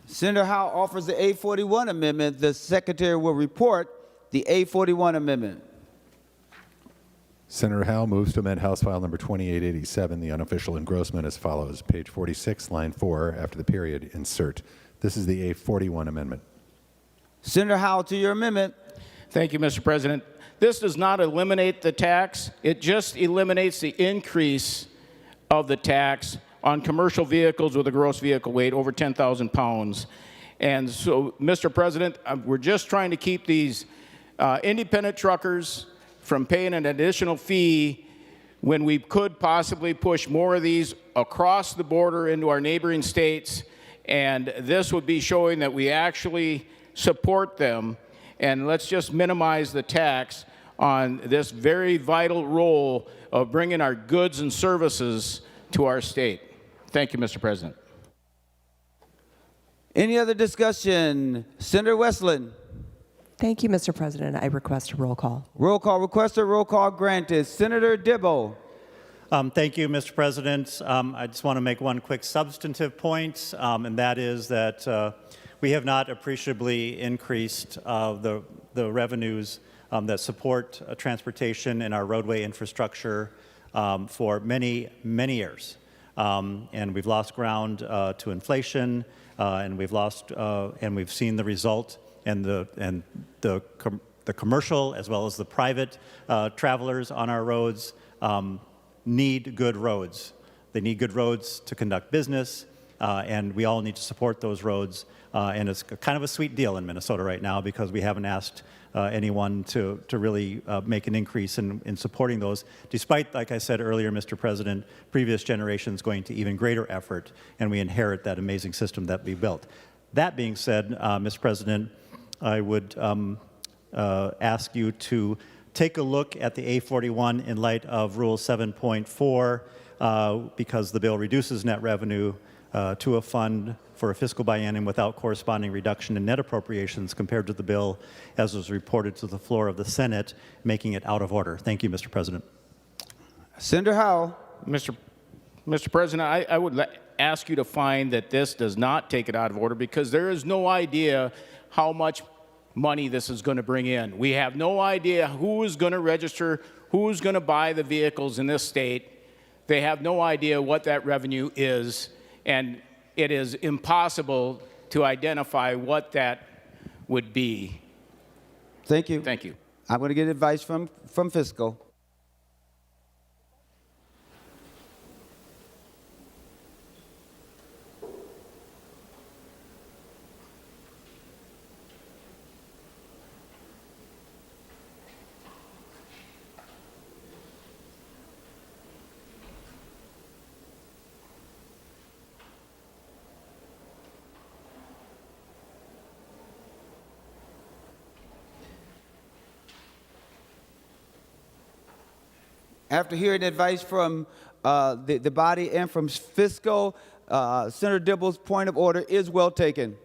Senator Howell offers the A41 amendment. The secretary will report the A41 amendment. Senator Howell moves to amend House File Number 2887, the unofficial engrossment, as follows. Page 46, line 4, after the period, insert. This is the A41 amendment. Senator Howell, to your amendment. Thank you, Mr. President. This does not eliminate the tax. It just eliminates the increase of the tax on commercial vehicles with a gross vehicle weight over 10,000 pounds. And so, Mr. President, we're just trying to keep these independent truckers from paying an additional fee when we could possibly push more of these across the border into our neighboring states. And this would be showing that we actually support them. And let's just minimize the tax on this very vital role of bringing our goods and services to our state. Thank you, Mr. President. Any other discussion? Senator Wiklund. Thank you, Mr. President. I request a roll call. Roll call requested, roll call granted. Senator Dibble. Thank you, Mr. President. I just want to make one quick substantive point, and that is that we have not appreciably increased the revenues that support transportation and our roadway infrastructure for many, many years. And we've lost ground to inflation, and we've seen the result. And the commercial as well as the private travelers on our roads need good roads. They need good roads to conduct business, and we all need to support those roads. And it's kind of a sweet deal in Minnesota right now because we haven't asked anyone to really make an increase in supporting those, despite, like I said earlier, Mr. President, previous generations going to even greater effort, and we inherit that amazing system that we built. That being said, Mr. President, I would ask you to take a look at the A41 in light of Rule 7.4 because the bill reduces net revenue to a fund for a fiscal biennium without corresponding reduction in net appropriations compared to the bill as was reported to the floor of the Senate, making it out of order. Thank you, Mr. President. Senator Howell. Mr. President, I would ask you to find that this does not take it out of order because there is no idea how much money this is going to bring in. We have no idea who is going to register, who is going to buy the vehicles in this state. They have no idea what that revenue is, and it is impossible to identify what that would be. Thank you. Thank you. I'm going to get advice from fiscal. After hearing advice from the body and from fiscal, Senator Dibble's point of order is well taken.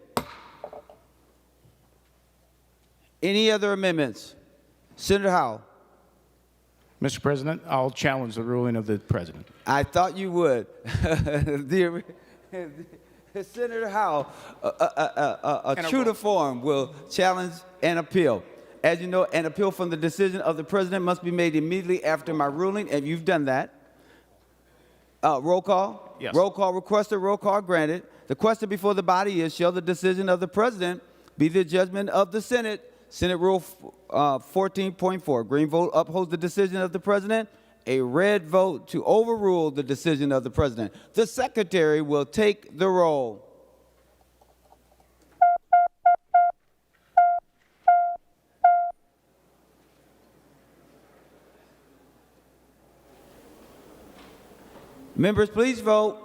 Any other amendments? Senator Howell. Mr. President, I'll challenge the ruling of the President. I thought you would. Senator Howell, And a true to roll. form, will challenge an appeal. As you know, an appeal from the decision of the president must be made immediately after my ruling, and you've done that. Roll call? Yes. Roll call requested, roll call granted. The question before the body is, shall the decision of the president be the judgment of the Senate? Senate Rule 14.4. Green vote upholds the decision of the president. A red vote to overrule the decision of the president. The secretary will take the roll. Members, please vote.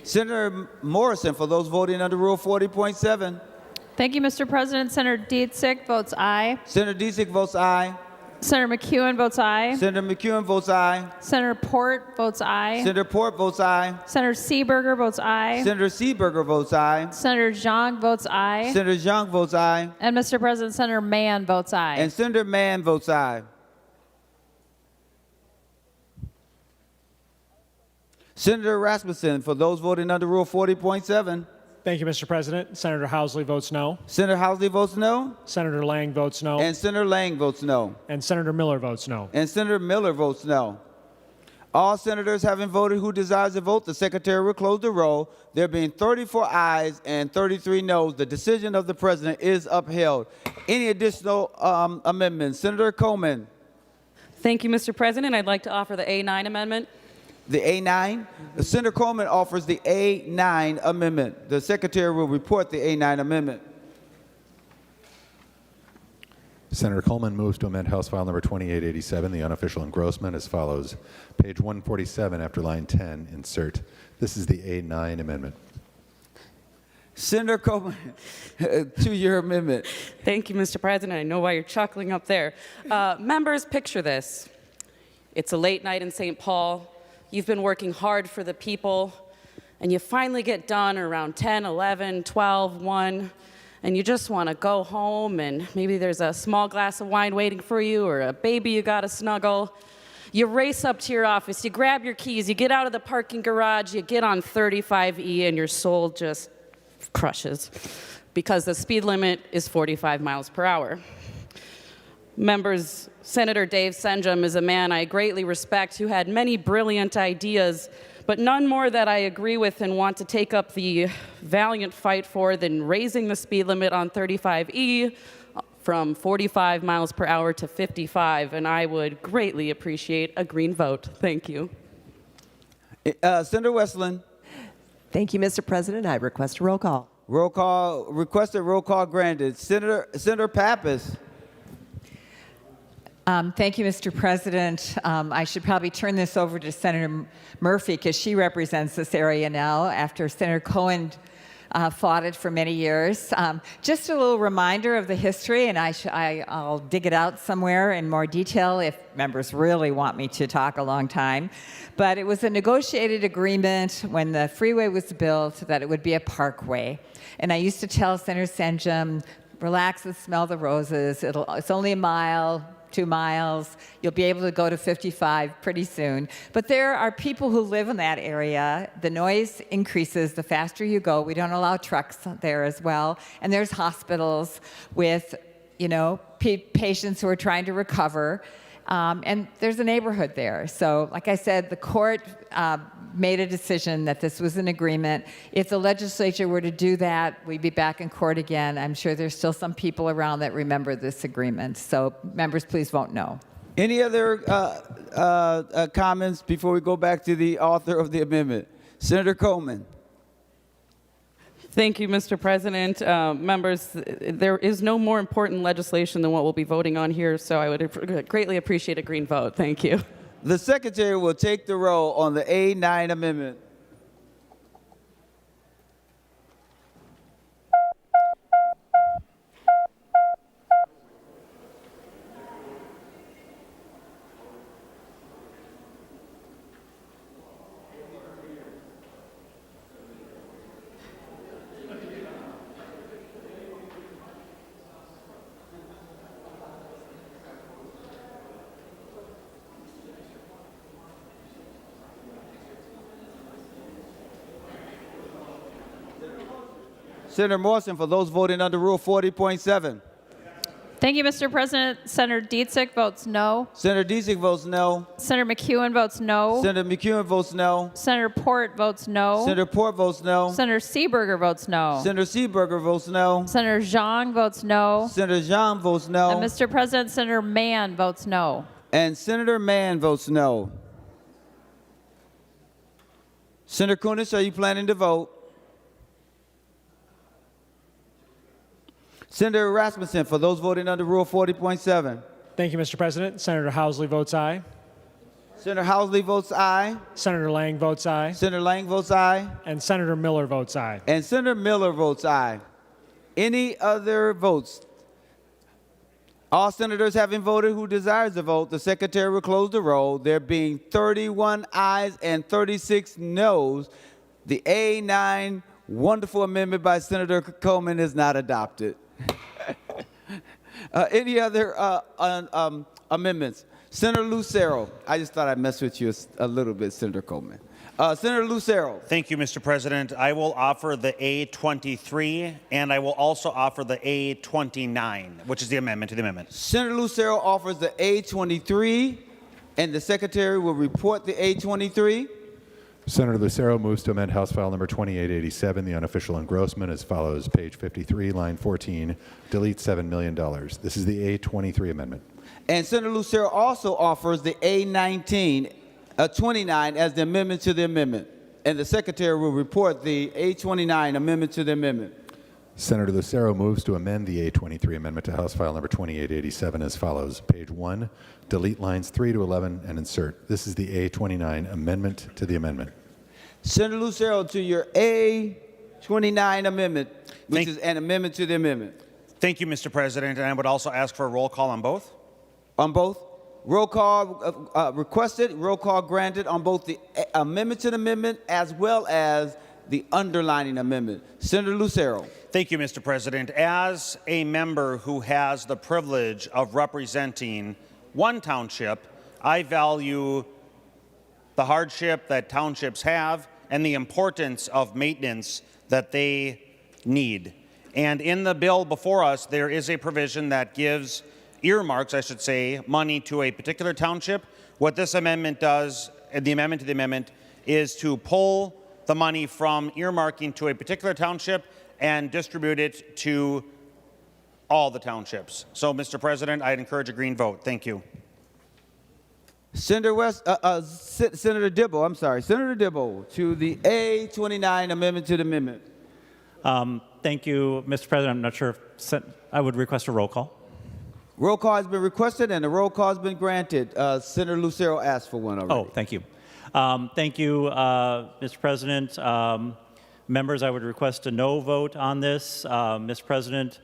Senator Morrison, for those voting under Rule 40.7. Thank you, Mr. President. Senator Dietzig votes aye. Senator Dietzig votes aye. Senator McEwen votes aye. Senator McEwen votes aye. Senator Port votes aye. Senator Port votes aye. Senator Seeberger votes aye. Senator Seeberger votes aye. Senator Zhang votes aye. Senator Zhang votes aye. And Mr. President, Senator Mann votes aye. And Senator Mann votes aye. Senator Rasmussen, for those voting under Rule 40.7. Thank you, Mr. President. Senator Housley votes no. Senator Housley votes no. Senator Lang votes no. And Senator Lang votes no. And Senator Miller votes no. And Senator Miller votes no. All senators having voted who desires to vote, the secretary will close the roll. There being 34 ayes and 33 noes, the decision of the president is upheld. Any additional amendments? Senator Coleman. Thank you, Mr. President. I'd like to offer the A9 amendment. The A9? Senator Coleman offers the A9 amendment. The secretary will report the A9 amendment. Senator Coleman moves to amend House File Number 2887, the unofficial engrossment, as follows. Page 147, after line 10, insert. This is the A9 amendment. Senator Coleman, to your amendment. Thank you, Mr. President. I know why you're chuckling up there. Members, picture this. It's a late night in St. Paul. You've been working hard for the people, and you finally get done around 10, 11, 12, 1, and you just want to go home, and maybe there's a small glass of wine waiting for you or a baby you got to snuggle. You race up to your office, you grab your keys, you get out of the parking garage, you get on 35E, and your soul just crushes because the speed limit is 45 miles per hour. Members, Senator Dave Senjum is a man I greatly respect who had many brilliant ideas, but none more that I agree with and want to take up the valiant fight for than raising the speed limit on 35E from 45 miles per hour to 55, and I would greatly appreciate a green vote. Thank you. Senator Westland. Thank you, Mr. President. I request a roll call. Roll call, requested roll call granted. Senator Pappas. Thank you, Mr. President. I should probably turn this over to Senator Murphy because she represents this area now after Senator Cohen fought it for many years. Just a little reminder of the history, and I'll dig it out somewhere in more detail if members really want me to talk a long time. But it was a negotiated agreement when the freeway was built that it would be a parkway. And I used to tell Senator Senjum, relax and smell the roses. It's only a mile. 2 miles. You'll be able to go to 55 pretty soon. But there are people who live in that area. The noise increases the faster you go. We don't allow trucks there as well. And there's hospitals with, patients who are trying to recover. And there's a neighborhood there. So, like I said, the court made a decision that this was an agreement. If the legislature were to do that, we'd be back in court again. I'm sure there's still some people around that remember this agreement. So, members, please vote no. Any other comments before we go back to the author of the amendment? Senator Coleman. Thank you, Mr. President. Members, there is no more important legislation than what we'll be voting on here, so I would greatly appreciate a green vote. Thank you. The secretary will take the roll on the A9 amendment. Senator Morrison, for those voting under Rule 40.7. Thank you, Mr. President. Senator Dietzig votes no. Senator Dietzig votes no. Senator McEwen votes no. Senator McEwen votes no. Senator Port votes no. Senator Port votes no. Senator Seeberger votes no. Senator Seeberger votes no. Senator Zhang votes no. Senator Zhang votes no. And Mr. President, Senator Mann votes no. And Senator Mann votes no. Senator Kunis, are you planning to vote? Senator Rasmussen, for those voting under Rule 40.7. Thank you, Mr. President. Senator Housley votes aye. Senator Housley votes aye. Senator Lang votes aye. Senator Lang votes aye. And Senator Miller votes aye. And Senator Miller votes aye. Any other votes? All senators having voted who desires to vote, the secretary will close the roll. There being 31 ayes and 36 noes, the A9 wonderful amendment by Senator Coleman is not adopted. Any other amendments? Senator Lucero. I just thought I'd mess with you a little bit, Senator Coleman. Senator Lucero. Thank you, Mr. President. I will offer the A23, and I will also offer the A29, which is the amendment to the amendment. Senator Lucero offers the A23, and the secretary will report the A23. Senator Lucero moves to amend House File Number 2887, the unofficial engrossment, as follows. Page 53, line 14, delete $7 million. This is the A23 amendment. And Senator Lucero also offers the A29 as the amendment to the amendment. And the secretary will report the A29 amendment to the amendment. Senator Lucero moves to amend the A23 amendment to House File Number 2887 as follows. Page 1, delete lines 3 to 11 and insert. This is the A29 amendment to the amendment. Senator Lucero, to your A29 amendment, which is an amendment to the amendment. Thank you, Mr. President, and I would also ask for a roll call on both. On both? Roll call requested, roll call granted on both the amendment to the amendment as well as the underlining amendment. Senator Lucero. Thank you, Mr. President. As a member who has the privilege of representing one township, I value the hardship that townships have and the importance of maintenance that they need. And in the bill before us, there is a provision that gives earmarks, I should say, money to a particular township. What this amendment does, the amendment to the amendment, is to pull the money from earmarking to a particular township and distribute it to all the townships. So, Mr. President, I'd encourage a green vote. Thank you. Senator Dibble, Senator Dibble, to the A29 amendment to the amendment. Thank you, Mr. President. I'm not sure if I would request a roll call. Roll call has been requested and the roll call has been granted. Senator Lucero asked for one already. Oh, thank you. Thank you, Mr. President. Members, I would request a no vote on this. Mr. President,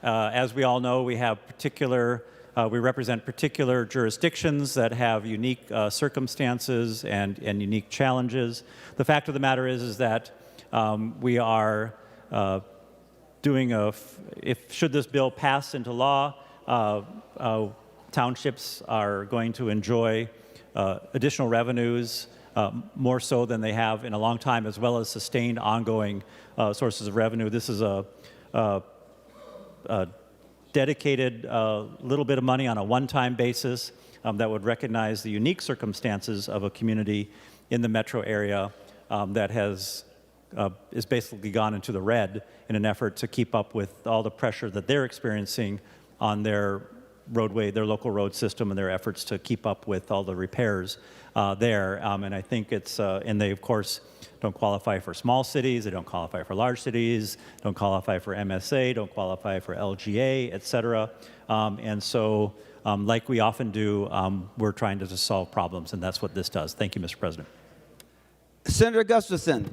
as we all know, we have we represent particular jurisdictions that have unique circumstances and unique challenges. The fact of the matter is that we are doing should this bill pass into law, townships are going to enjoy additional revenues, more so than they have in a long time, as well as sustained ongoing sources of revenue. This is a dedicated little bit of money on a one-time basis that would recognize the unique circumstances of a community in the metro area that is basically gone into the red in an effort to keep up with all the pressure that they're experiencing on their roadway, their local road system, and their efforts to keep up with all the repairs there. And I think it's, and they of course don't qualify for small cities, they don't qualify for large cities, don't qualify for MSA, don't qualify for LGA, et cetera. And so, like we often do, we're trying to just solve problems, and that's what this does. Thank you, Mr. President. Senator Gustafson.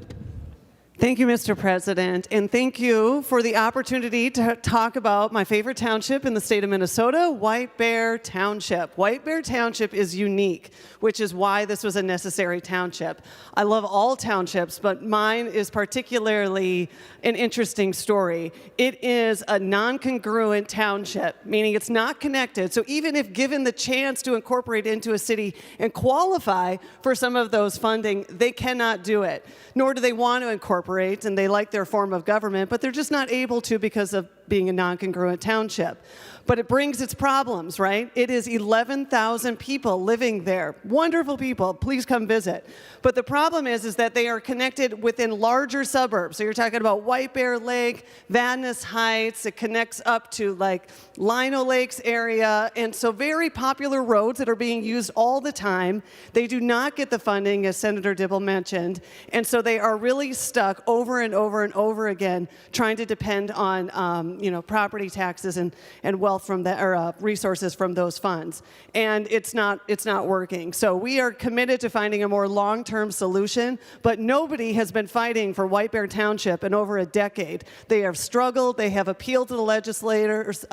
Thank you, Mr. President, and thank you for the opportunity to talk about my favorite township in the state of Minnesota, White Bear Township. White Bear Township is unique, which is why this was a necessary township. I love all townships, but mine is particularly an interesting story. It is a non-congruent township, meaning it's not connected. So even if given the chance to incorporate into a city and qualify for some of those funding, they cannot do it, nor do they want to incorporate operate, and they like their form of government, but they're just not able to because of being a non-congruent township. But it brings its problems, right? It is 11,000 people living there. Wonderful people. Please come visit. But the problem is that they are connected within larger suburbs. So you're talking about White Bear Lake, Vadnais Heights. It connects up to like Lino Lakes area. And so very popular roads that are being used all the time. They do not get the funding, as Senator Dibble mentioned. And so they are really stuck over and over and over again trying to depend on property taxes and wealth from the, or resources from those funds. And it's not working. So we are committed to finding a more long-term solution, but nobody has been fighting for White Bear Township in over a decade. They have struggled. They have appealed to the legislators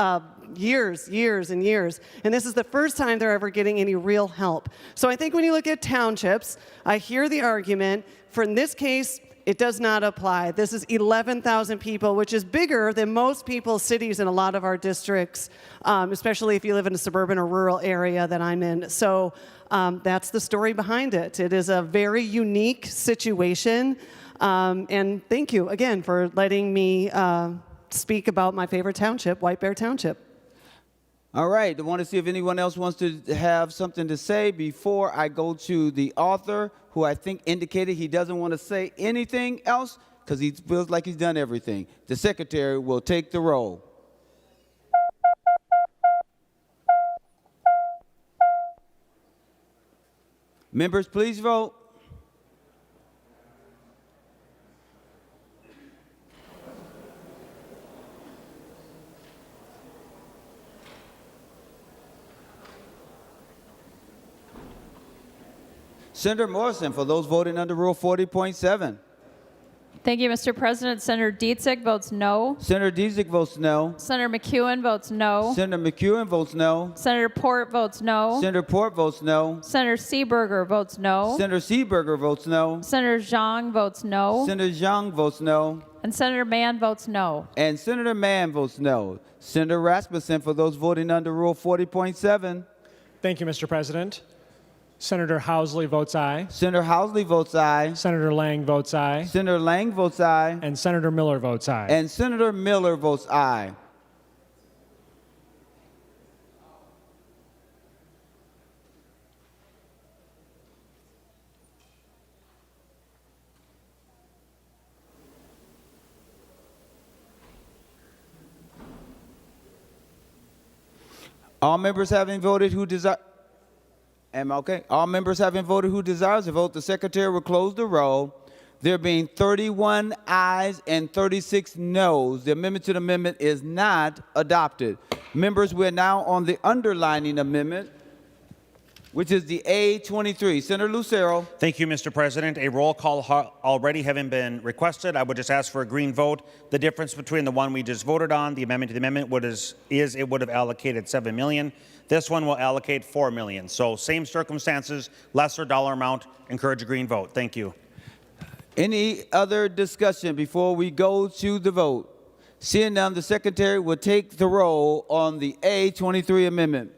years and years. And this is the first time they're ever getting any real help. So I think when you look at townships, I hear the argument. For in this case, it does not apply. This is 11,000 people, which is bigger than most people's cities in a lot of our districts, especially if you live in a suburban or rural area that I'm in. So that's the story behind it. It is a very unique situation. And thank you again for letting me speak about my favorite township, White Bear Township. All right, I want to see if anyone else wants to have something to say before I go to the author, who I think indicated he doesn't want to say anything else because he feels like he's done everything. The secretary will take the roll. Members, please vote. Senator Morrison, for those voting under Rule 40.7. Thank you, Mr. President. Senator Dietzig votes no. Senator Dietzig votes no. Senator McEwen votes no. Senator McEwen votes no. Senator Port votes no. Senator Port votes no. Senator Seeberger votes no. Senator Seeberger votes no. Senator Zhang votes no. Senator Zhang votes no. And Senator Mann votes no. And Senator Mann votes no. Senator Rasmussen, for those voting under Rule 40.7. Thank you, Mr. President. Senator Housley votes aye. Senator Housley votes aye. Senator Lang votes aye. Senator Lang votes aye. And Senator Miller votes aye. And Senator Miller votes aye. All members having voted who desire... Am I okay? All members having voted who desires to vote, the secretary will close the roll. There being 31 ayes and 36 noes, the amendment to the amendment is not adopted. Members, we're now on the underlining amendment, which is the A23. Senator Lucero. Thank you, Mr. President. A roll call already having been requested, I would just ask for a green vote. The difference between the one we just voted on, the amendment to the amendment, is it would have allocated $7 million. This one will allocate $4 million. So same circumstances, lesser dollar amount. Encourage a green vote. Thank you. Any other discussion before we go to the vote? Seeing none, the secretary will take the roll on the A23 amendment.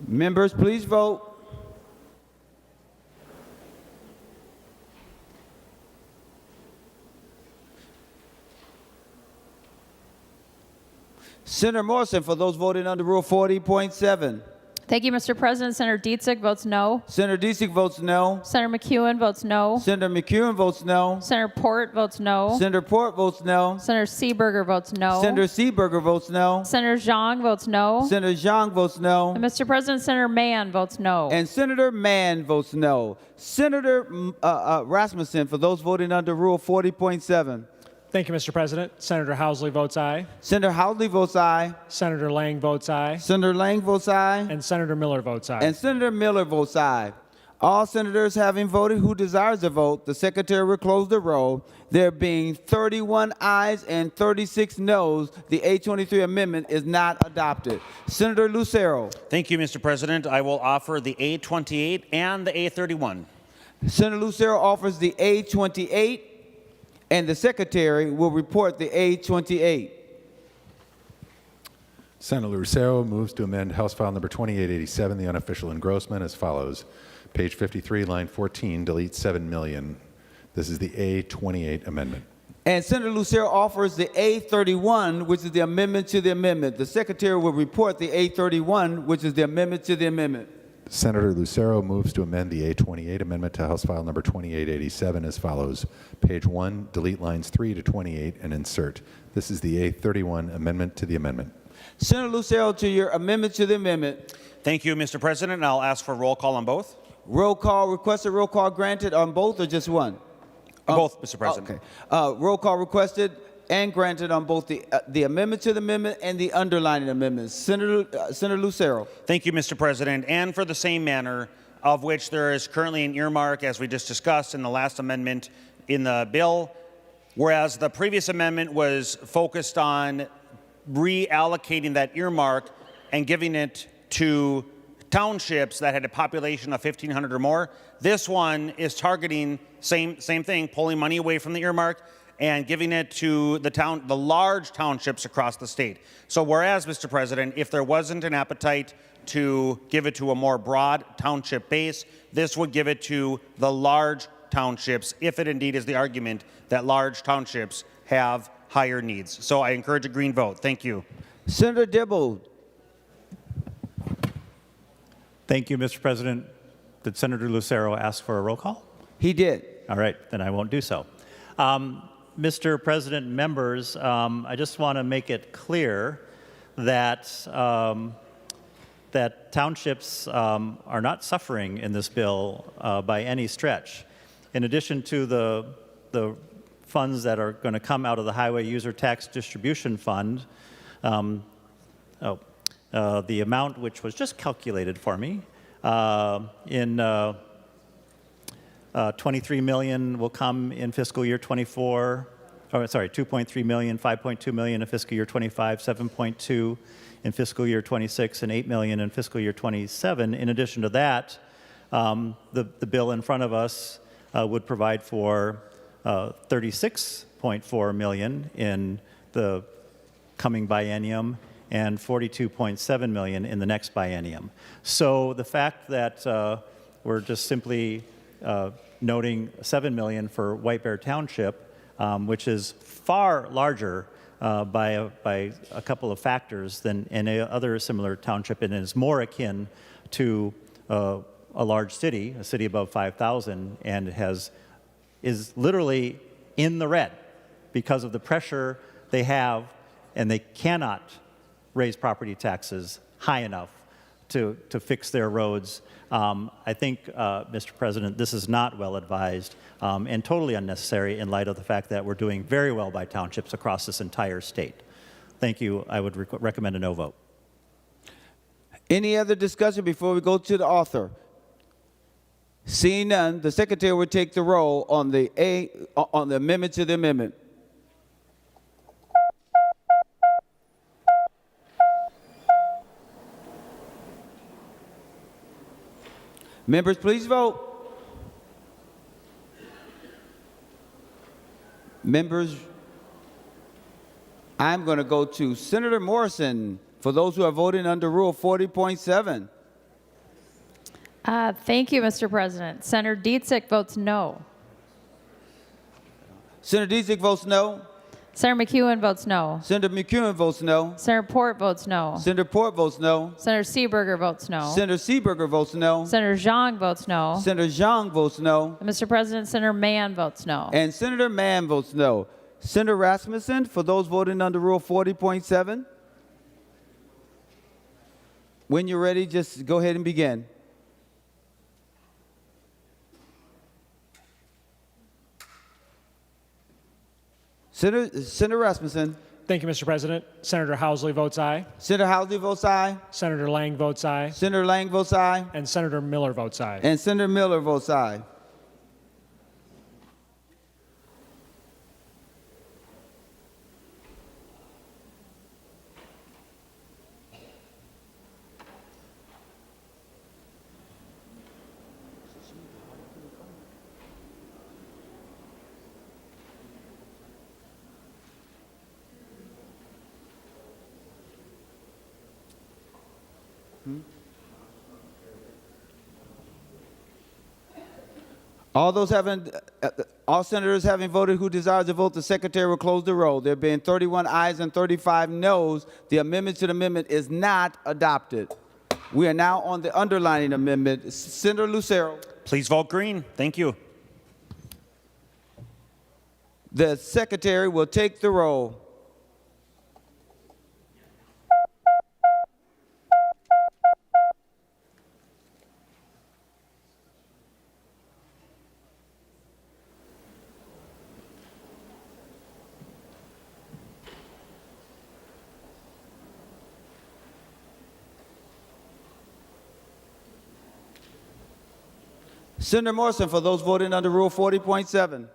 Members, please vote. Senator Morrison, for those voting under Rule 40.7. Thank you, Mr. President. Senator Dietzig votes no. Senator Dietzig votes no. Senator McEwen votes no. Senator McEwen votes no. Senator Port votes no. Senator Port votes no. Senator Seeberger votes no. Senator Seeberger votes no. Senator Zhang votes no. Senator Zhang votes no. And Mr. President, Senator Mann votes no. And Senator Mann votes no. Senator Rasmussen, for those voting under Rule 40.7. Thank you, Mr. President. Senator Housley votes aye. Senator Housley votes aye. Senator Lang votes aye. Senator Lang votes aye. And Senator Miller votes aye. And Senator Miller votes aye. All senators having voted who desires to vote, the secretary will close the roll. There being 31 ayes and 36 noes, the A23 amendment is not adopted. Senator Lucero. Thank you, Mr. President. I will offer the A28 and the A31. Senator Lucero offers the A28, and the secretary will report the A28. Senator Lucero moves to amend House File Number 2887, the unofficial engrossment, as follows. Page 53, line 14, delete 7 million. This is the A28 amendment. And Senator Lucero offers the A31, which is the amendment to the amendment. The secretary will report the A31, which is the amendment to the amendment. Senator Lucero moves to amend the A28 amendment to House File Number 2887 as follows. Page 1, delete lines 3 to 28 and insert. This is the A31 amendment to the amendment. Senator Lucero, to your amendment to the amendment. Thank you, Mr. President, and I'll ask for roll call on both. Roll call requested, roll call granted on both or just one? Both, Mr. President. Okay. Roll call requested and granted on both the amendment to the amendment and the underlining amendments. Senator Lucero. Thank you, Mr. President. And for the same manner of which there is currently an earmark, as we just discussed in the last amendment in the bill, whereas the previous amendment was focused on reallocating that earmark and giving it to townships that had a population of 1,500 or more. This one is targeting same thing, pulling money away from the earmark and giving it to the large townships across the state. So whereas, Mr. President, if there wasn't an appetite to give it to a more broad township base, this would give it to the large townships, if it indeed is the argument that large townships have higher needs. So I encourage a green vote. Thank you. Senator Dibble. Thank you, Mr. President. Did Senator Lucero ask for a roll call? He did. All right, then I won't do so. Mr. President, members, I just want to make it clear that that townships are not suffering in this bill by any stretch. In addition to the funds that are going to come out of the Highway User Tax Distribution Fund, the amount which was just calculated for me in 23 million will come in fiscal year 24. Oh, sorry, 2.3 million, 5.2 million in fiscal year 25, 7.2 in fiscal year 26, and 8 million in fiscal year 27. In addition to that, the bill in front of us would provide for 36.4 million in the coming biennium and 42.7 million in the next biennium. So the fact that we're just simply noting 7 million for White Bear Township, which is far larger by a couple of factors than any other similar township, and is more akin to a large city, a city above 5,000, and is literally in the red because of the pressure they have, and they cannot raise property taxes high enough to fix their roads. I think, Mr. President, this is not well advised and totally unnecessary in light of the fact that we're doing very well by townships across this entire state. Thank you. I would recommend a no vote. Any other discussion before we go to the author? Seeing none, the secretary will take the roll on the amendment to the amendment. Members, please vote. Members, I'm going to go to Senator Morrison for those who are voting under Rule 40.7. Thank you, Mr. President. Senator Dietzich votes no. Senator Dietzich votes no. Senator McEwen votes no. Senator McEwen votes no. Senator Port votes no. Senator Port votes no. Senator Seeberger votes no. Senator Seeberger votes no. Senator Zhang votes no. Senator Zhang votes no. And Mr. President, Senator Mann votes no. And Senator Mann votes no. Senator Rasmussen, for those voting under Rule 40.7. When you're ready, just go ahead and begin. Senator Rasmussen. Thank you, Mr. President. Senator Housley votes aye. Senator Housley votes aye. Senator Lang votes aye. Senator Lang votes aye. And Senator Miller votes aye. And Senator Miller votes aye. All senators having voted who desires to vote, the secretary will close the roll. There being 31 ayes and 35 noes, the amendment to the amendment is not adopted. We are now on the underlining amendment. Senator Lucero. Please vote green. Thank you. The secretary will take the roll. Senator Morrison, for those voting under Rule 40.7.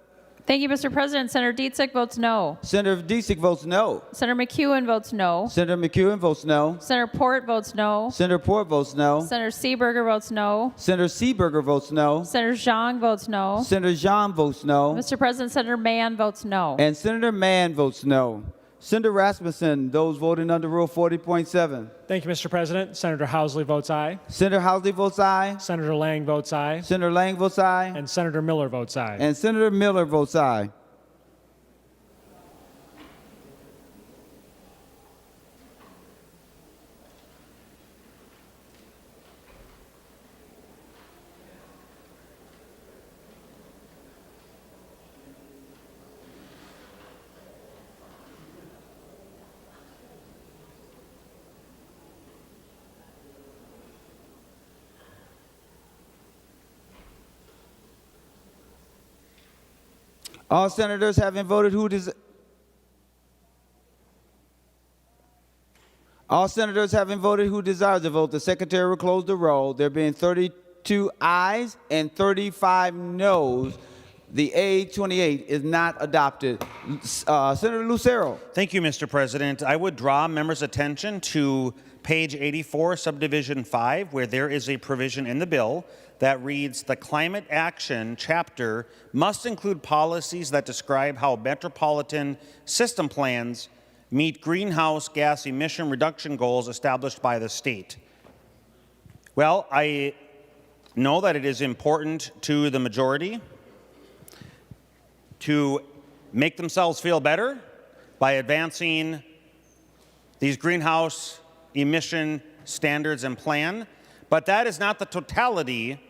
Thank you, Mr. President. Senator Dietzig votes no. Senator Dietzig votes no. Senator McEwen votes no. Senator McEwen votes no. Senator Port votes no. Senator Port votes no. Senator Seeberger votes no. Senator Seeberger votes no. Senator Zhang votes no. Senator Zhang votes no. Mr. President, Senator Mann votes no. And Senator Mann votes no. Senator Rasmussen, those voting under Rule 40.7. Thank you, Mr. President. Senator Housley votes aye. Senator Housley votes aye. Senator Lang votes aye. Senator Lang votes aye. And Senator Miller votes aye. And Senator Miller votes aye. All senators having voted who desire to vote, the secretary will close the roll. There being 32 ayes and 35 noes, the A28 is not adopted. Senator Lucero. Thank you, Mr. President. I would draw members' attention to page 84, subdivision 5, where there is a provision in the bill that reads, the climate action chapter must include policies that describe how metropolitan system plans meet greenhouse gas emission reduction goals established by the state. Well, I know that it is important to the majority to make themselves feel better by advancing these greenhouse emission standards and plan, but that is not the totality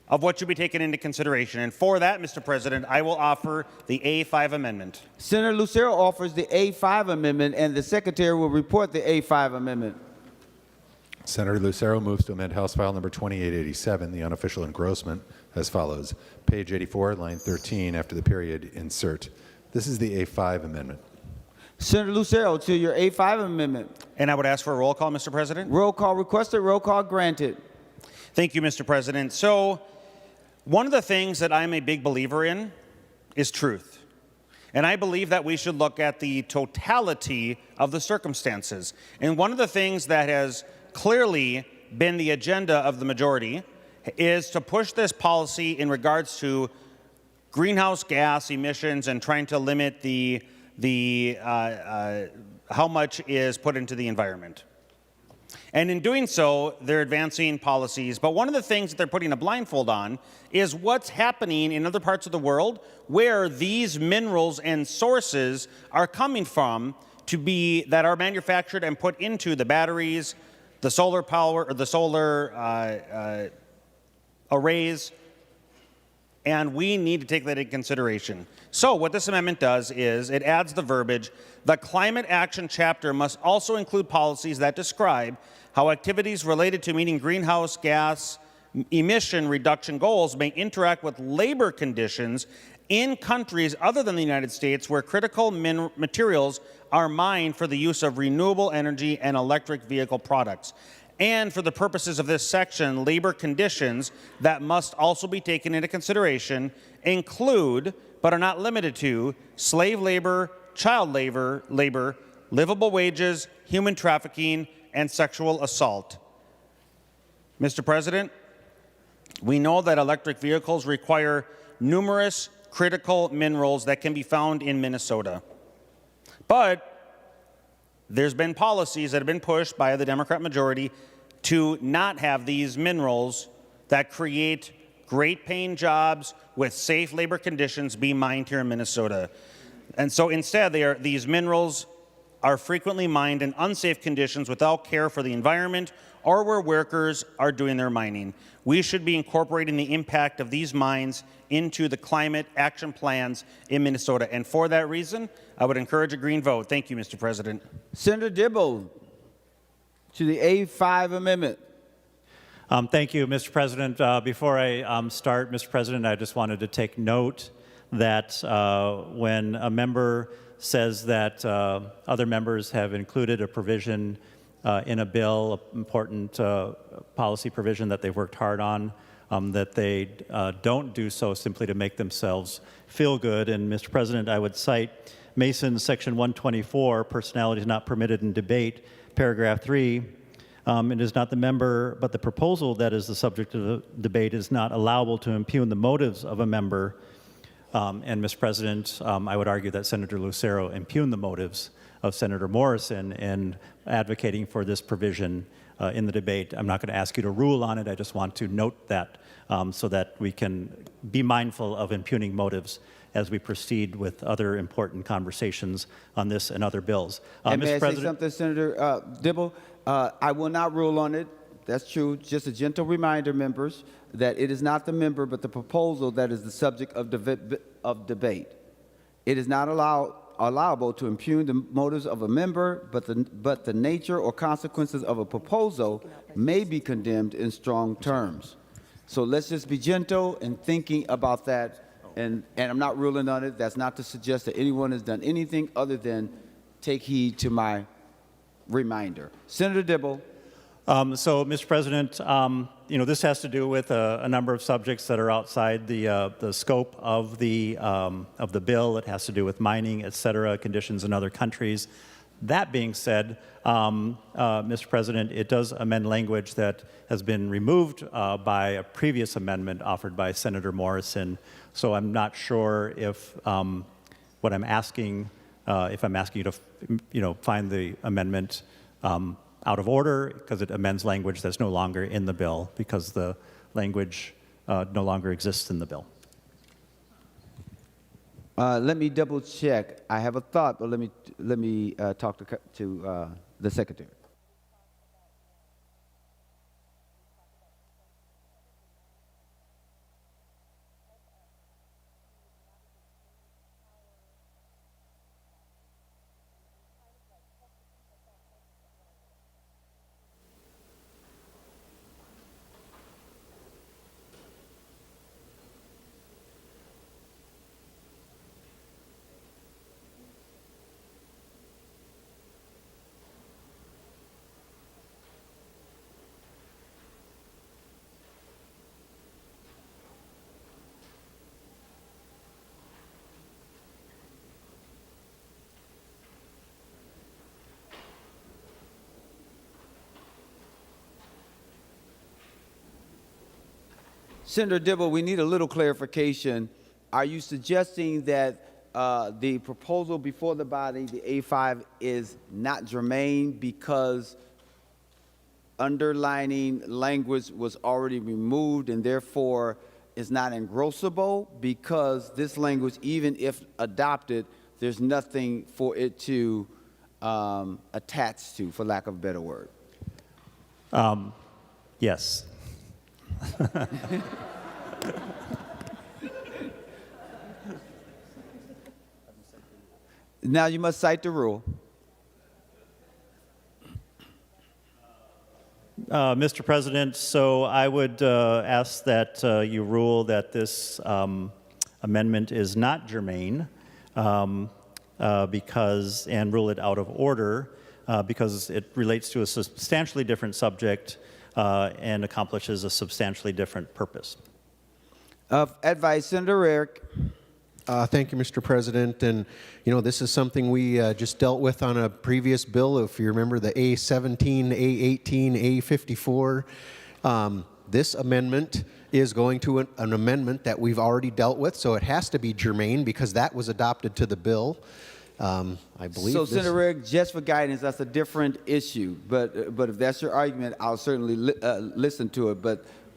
of what should be taken into consideration. And for that, Mr. President, I will offer the A5 amendment. Senator Lucero offers the A5 amendment, and the secretary will report the A5 amendment. Senator Lucero moves to amend House File Number 2887, the unofficial engrossment, as follows. Page 84, line 13, after the period, insert. This is the A5 amendment. Senator Lucero, to your A5 amendment. And I would ask for a roll call, Mr. President. Roll call requested, roll call granted. Thank you, Mr. President. So, one of the things that I'm a big believer in is truth. And I believe that we should look at the totality of the circumstances. And one of the things that has clearly been the agenda of the majority is to push this policy in regards to greenhouse gas emissions and trying to limit how much is put into the environment. And in doing so, they're advancing policies. But one of the things that they're putting a blindfold on is what's happening in other parts of the world where these minerals and sources are coming from that are manufactured and put into the batteries, the solar power, or the solar arrays. And we need to take that into consideration. So what this amendment does is it adds the verbiage, the climate action chapter must also include policies that describe how activities related to meeting greenhouse gas emission reduction goals may interact with labor conditions in countries other than the United States where critical materials are mined for the use of renewable energy and electric vehicle products. And for the purposes of this section, labor conditions that must also be taken into consideration include, but are not limited to, slave labor, child labor, livable wages, human trafficking, and sexual assault. Mr. President, we know that electric vehicles require numerous critical minerals that can be found in Minnesota. But there's been policies that have been pushed by the Democrat majority to not have these minerals that create great paying jobs with safe labor conditions be mined here in Minnesota. And so instead, these minerals are frequently mined in unsafe conditions without care for the environment or where workers are doing their mining. We should be incorporating the impact of these mines into the climate action plans in Minnesota. And for that reason, I would encourage a green vote. Thank you, Mr. President. Senator Dibble to the A5 amendment. Thank you, Mr. President. Before I start, Mr. President, I just wanted to take note that when a member says that other members have included a provision in a bill, an important policy provision that they've worked hard on, that they don't do so simply to make themselves feel good. And Mr. President, I would cite Mason's Section 124, personality is not permitted in debate, paragraph 3. It is not the member, but the proposal that is the subject of the debate is not allowable to impugn the motives of a member. And Mr. President, I would argue that Senator Lucero impugned the motives of Senator Morrison in advocating for this provision in the debate. I'm not going to ask you to rule on it. I just want to note that so that we can be mindful of impugning motives as we proceed with other important conversations on this and other bills. And may Mr. I say President, something, Senator Dibble? I will not rule on it. That's true. Just a gentle reminder, members, that it is not the member but the proposal that is the subject of debate. It is not allowable to impugn the motives of a member, but the nature or consequences of a proposal may be condemned in strong terms. So let's just be gentle in thinking about that. And I'm not ruling on it. That's not to suggest that anyone has done anything other than take heed to my reminder. Senator Dibble. So, Mr. President, this has to do with a number of subjects that are outside the scope of the bill. It has to do with mining, et cetera, conditions in other countries. That being said, Mr. President, it does amend language that has been removed by a previous amendment offered by Senator Morrison. So I'm not sure if what I'm asking, if I'm asking you to, find the amendment out of order because it amends language that's no longer in the bill because the language no longer exists in the bill. Let me double check. I have a thought, but let me talk to the secretary. Senator Dibble, we need a little clarification. Are you suggesting that the proposal before the body, the A5, is not germane because underlining language was already removed and therefore is not engrossable because this language, even if adopted, there's nothing for it to attach to, for lack of a better word? Yes. Now you must cite the rule. Mr. President, so I would ask that you rule that this amendment is not germane and rule it out of order because it relates to a substantially different subject and accomplishes a substantially different purpose. Advice, Senator Rarick. Thank you, Mr. President. And, you know, this is something we just dealt with on a previous bill. If you remember the A17, A18, A54, this amendment is going to an amendment that we've already dealt with, so it has to be germane because that was adopted to the bill. I believe. So, Senator Rarick, just for guidance, that's a different issue. But if that's your argument, I'll certainly listen to it.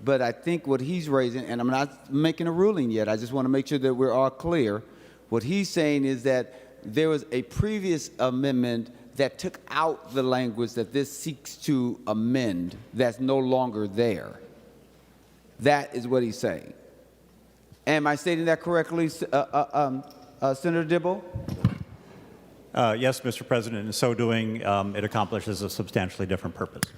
But I think what he's raising, and I'm not making a ruling yet, I just want to make sure that we're all clear. What he's saying is that there was a previous amendment that took out the language that this seeks to amend that's no longer there. That is what he's saying. Am I stating that correctly, Senator Dibble? Yes, Mr. President. In so doing, it accomplishes a substantially different purpose.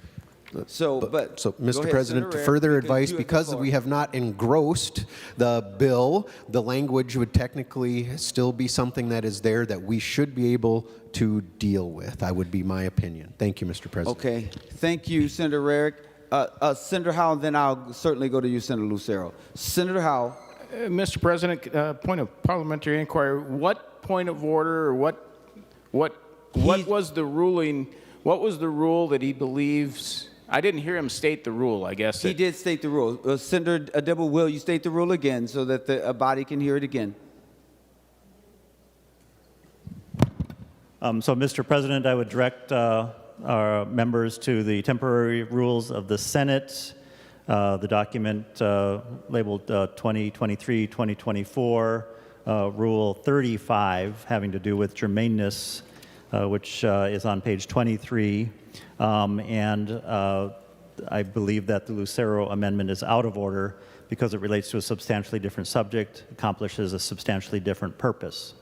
So, Mr. President, to further advice, because we have not engrossed the bill, the language would technically still be something that is there that we should be able to deal with. I would be my opinion. Thank you, Mr. President. Okay. Thank you, Senator Rarick. Senator Howell, then I'll certainly go to you, Senator Lucero. Senator Howell. Mr. President, point of parliamentary inquiry. What point of order or what was the ruling? What was the rule that he believes? I didn't hear him state the rule, I guess. He did state the rule. Senator Dibble, will you state the rule again so that the body can hear it again? So, Mr. President, I would direct our members to the temporary rules of the Senate, the document labeled 2023-2024, Rule 35, having to do with germaneness, which is on page 23. I believe that the Lucero amendment is out of order because it relates to a substantially different subject, accomplishes a substantially different purpose.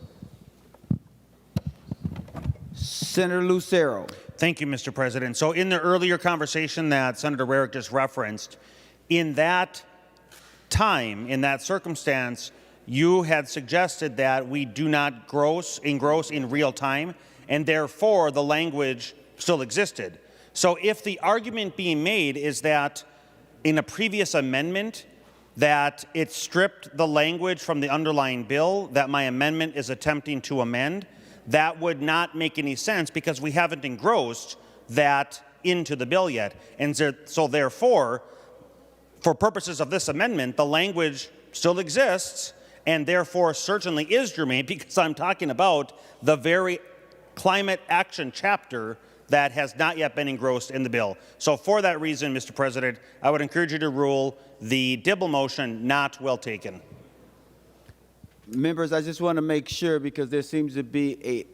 Senator Lucero. Thank you, Mr. President. So in the earlier conversation that Senator Rarick just referenced, in that time, in that circumstance, you had suggested that we do not engross in real time, and therefore the language still existed. So if the argument being made is that in a previous amendment that it stripped the language from the underlying bill that my amendment is attempting to amend, that would not make any sense because we haven't engrossed that into the bill yet. And so therefore, for purposes of this amendment, the language still exists and therefore certainly is germane because I'm talking about the very climate action chapter that has not yet been engrossed in the bill. So for that reason, Mr. President, I would encourage you to rule the Dibble motion not well taken. Members, I just want to make sure because there seems to be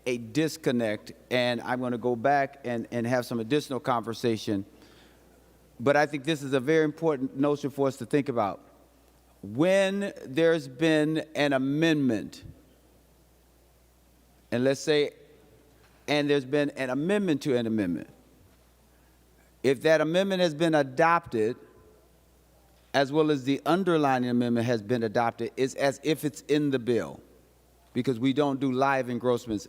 a disconnect, and I'm going to go back and have some additional conversation. But I think this is a very important notion for us to think about. When there's been an amendment, and let's say, and there's been an amendment to an amendment, if that amendment has been adopted, as well as the underlying amendment has been adopted, it's as if it's in the bill, because we don't do live engrossments,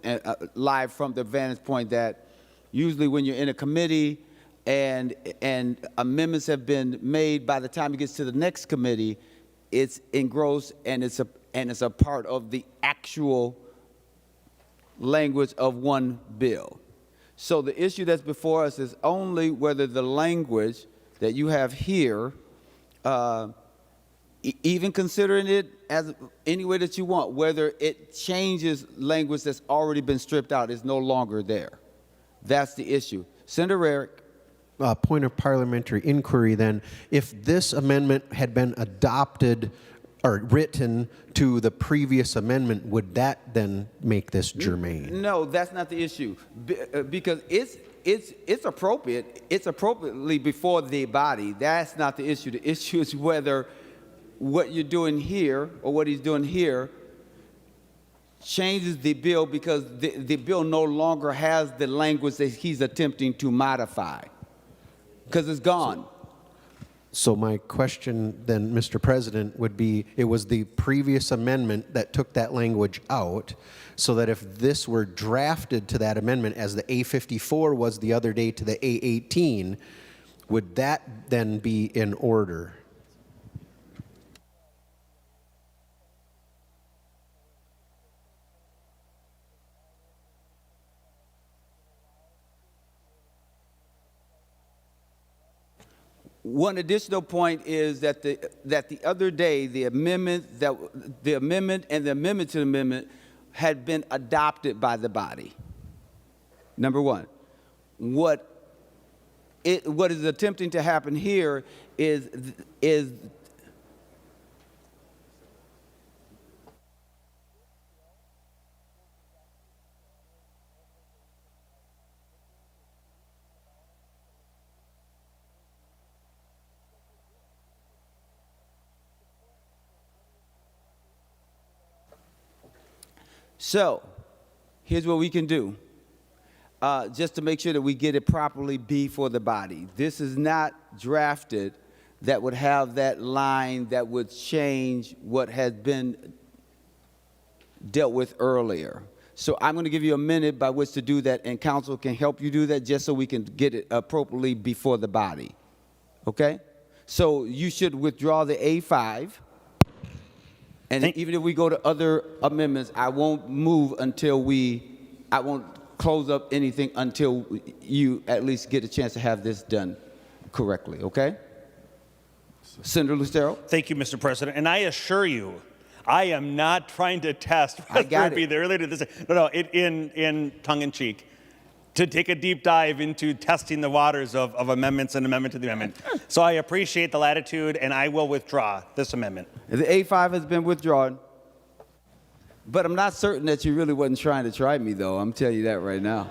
live from the vantage point that usually when you're in a committee and amendments have been made, by the time it gets to the next committee, it's engrossed and it's a part of the actual language of one bill. So the issue that's before us is only whether the language that you have here, even considering it as any way that you want, whether it changes language that's already been stripped out, is no longer there. That's the issue. Senator Rarick. Point of parliamentary inquiry then, if this amendment had been adopted or written to the previous amendment, would that then make this germane? No, that's not the issue, because it's appropriate. It's appropriately before the body. That's not the issue. The issue is whether what you're doing here or what he's doing here changes the bill, because the bill no longer has the language that he's attempting to modify, because it's gone. So my question then, Mr. President, would be, it was the previous amendment that took that language out, so that if this were drafted to that amendment as the A54 was the other day to the A18, would that then be in order? One additional point is that the other day the amendment and the amendment to the amendment had been adopted by the body. Number one, what is attempting to happen here is so here's what we can do, just to make sure that we get it properly before the body. This is not drafted that would have that line that would change what has been dealt with earlier. So I'm going to give you a minute by which to do that, and council can help you do that just so we can get it appropriately before the body. Okay? So you should withdraw the A5. And even if we go to other amendments, I won't move until I won't close up anything until you at least get a chance to have this done correctly, okay? Senator Lucero? Thank you, Mr. President. And I assure you, I am not trying to test whether it be the earlier to this. No, in tongue-in-cheek, to take a deep dive into testing the waters of amendments and amendment to the amendment. So I appreciate the latitude, and I will withdraw this amendment. The A5 has been withdrawn, but I'm not certain that you really wasn't trying to try me, though. I'm telling you that right now.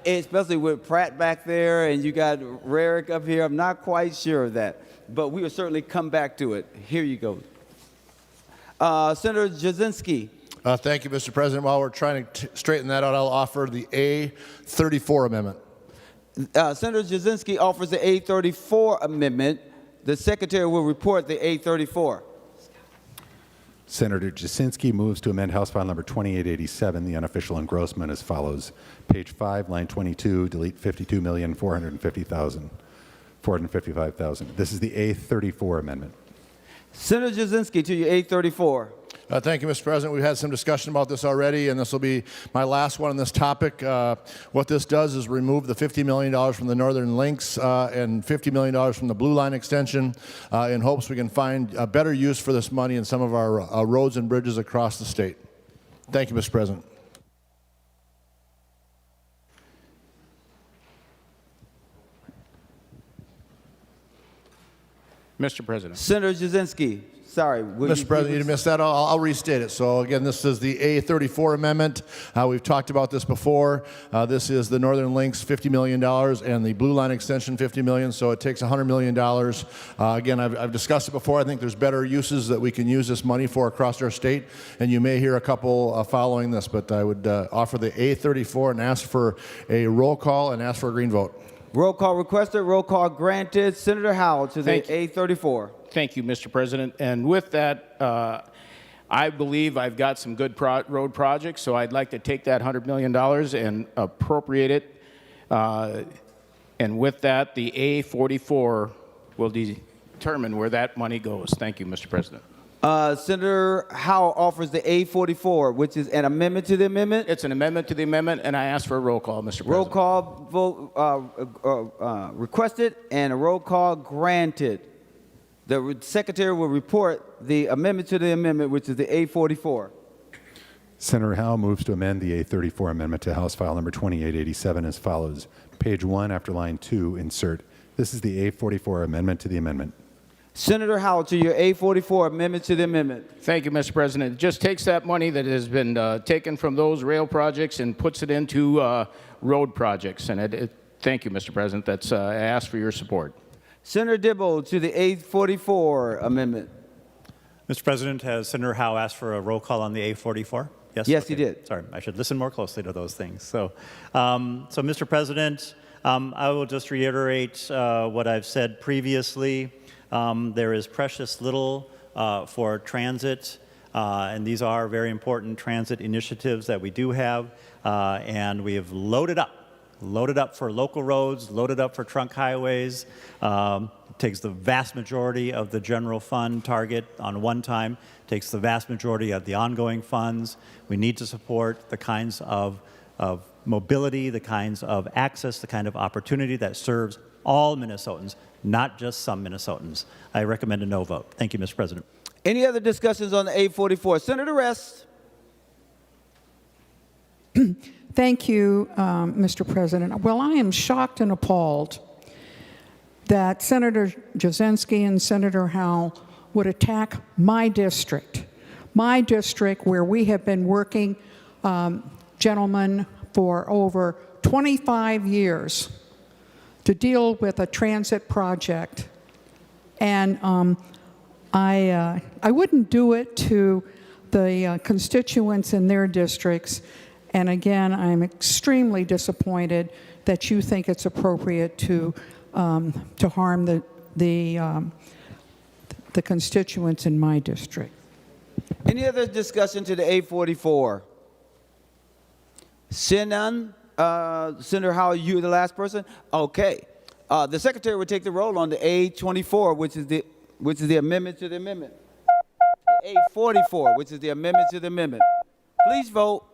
Especially with Pratt back there, and you got Rarick up here. I'm not quite sure of that, but we will certainly come back to it. Here you go. Senator Jasinski. Thank you, Mr. President. While we're trying to straighten that out, I'll offer the A34 amendment. Senator Jasinski offers the A34 amendment. The Secretary will report the A34. Senator Jasinski moves to amend House File Number 2887, the unofficial engrossment, as follows. Page 5, line 22, delete 52,455,000. This is the A34 amendment. Senator Jasinski to your A34. Thank you, Mr. President. We've had some discussion about this already, and this will be my last one on this topic. What this does is remove the $50 million from the Northern Links and $50 million from the Blue Line extension in hopes we can find a better use for this money in some of our roads and bridges across the state. Thank you, Mr. President. Mr. President. Senator Jasinski. Sorry. Mr. President, you missed that. I'll restate it. So again, this is the A34 amendment. We've talked about this before. This is the Northern Links $50 million and the Blue Line extension $50 million. So it takes $100 million. Again, I've discussed it before. I think there's better uses that we can use this money for across our state. And you may hear a couple following this, but I would offer the A34 and ask for a roll call and ask for a green vote. Roll call requested, roll call granted. Senator Howell to the A34. Thank you, Mr. President. And with that, I believe I've got some good road projects, so I'd like to take that $100 million and appropriate it. And with that, the A44 will determine where that money goes. Thank you, Mr. President. Senator Howell offers the A44, which is an amendment to the amendment? It's an amendment to the amendment, and I ask for a roll call, Mr. President. Roll call vote requested and a roll call granted. The Secretary will report the amendment to the amendment, which is the A44. Senator Howell moves to amend the A34 amendment to House File Number 2887 as follows. Page 1, after line 2, insert. This is the A44 amendment to the amendment. Senator Howell to your A44 amendment to the amendment. Thank you, Mr. President. It just takes that money that has been taken from those rail projects and puts it into road projects. And thank you, Mr. President. That's I ask for your support. Senator Dibble to the A44 amendment. Mr. President, has Senator Howe asked for a roll call on the A44? Yes, he did. Sorry, I should listen more closely to those things. So Mr. President, I will just reiterate what I've said previously. There is precious little for transit, and these are very important transit initiatives that we do have, and we have loaded up for local roads, loaded up for trunk highways. Takes the vast majority of the general fund target on one time, takes the vast majority of the ongoing funds. We need to support the kinds of mobility, the kinds of access, the kind of opportunity that serves all Minnesotans, not just some Minnesotans. I recommend a no vote. Thank you, Mr. President. Any other discussions on the 844? Senator Rest. Thank you, Mr. President. Well, I am shocked and appalled that Senator Jasinski and Senator Howell would attack my district where we have been working, gentlemen, for over 25 years to deal with a transit project. And I wouldn't do it to the constituents in their districts. And again, I'm extremely disappointed that you think it's appropriate to harm the constituents in my district. Any other discussion to the 844? Seeing none, Senator Howell, you the last person? Okay. The Secretary will take the roll on the 824, which is the amendment to the amendment. The 844, which is the amendment to the amendment. Please vote.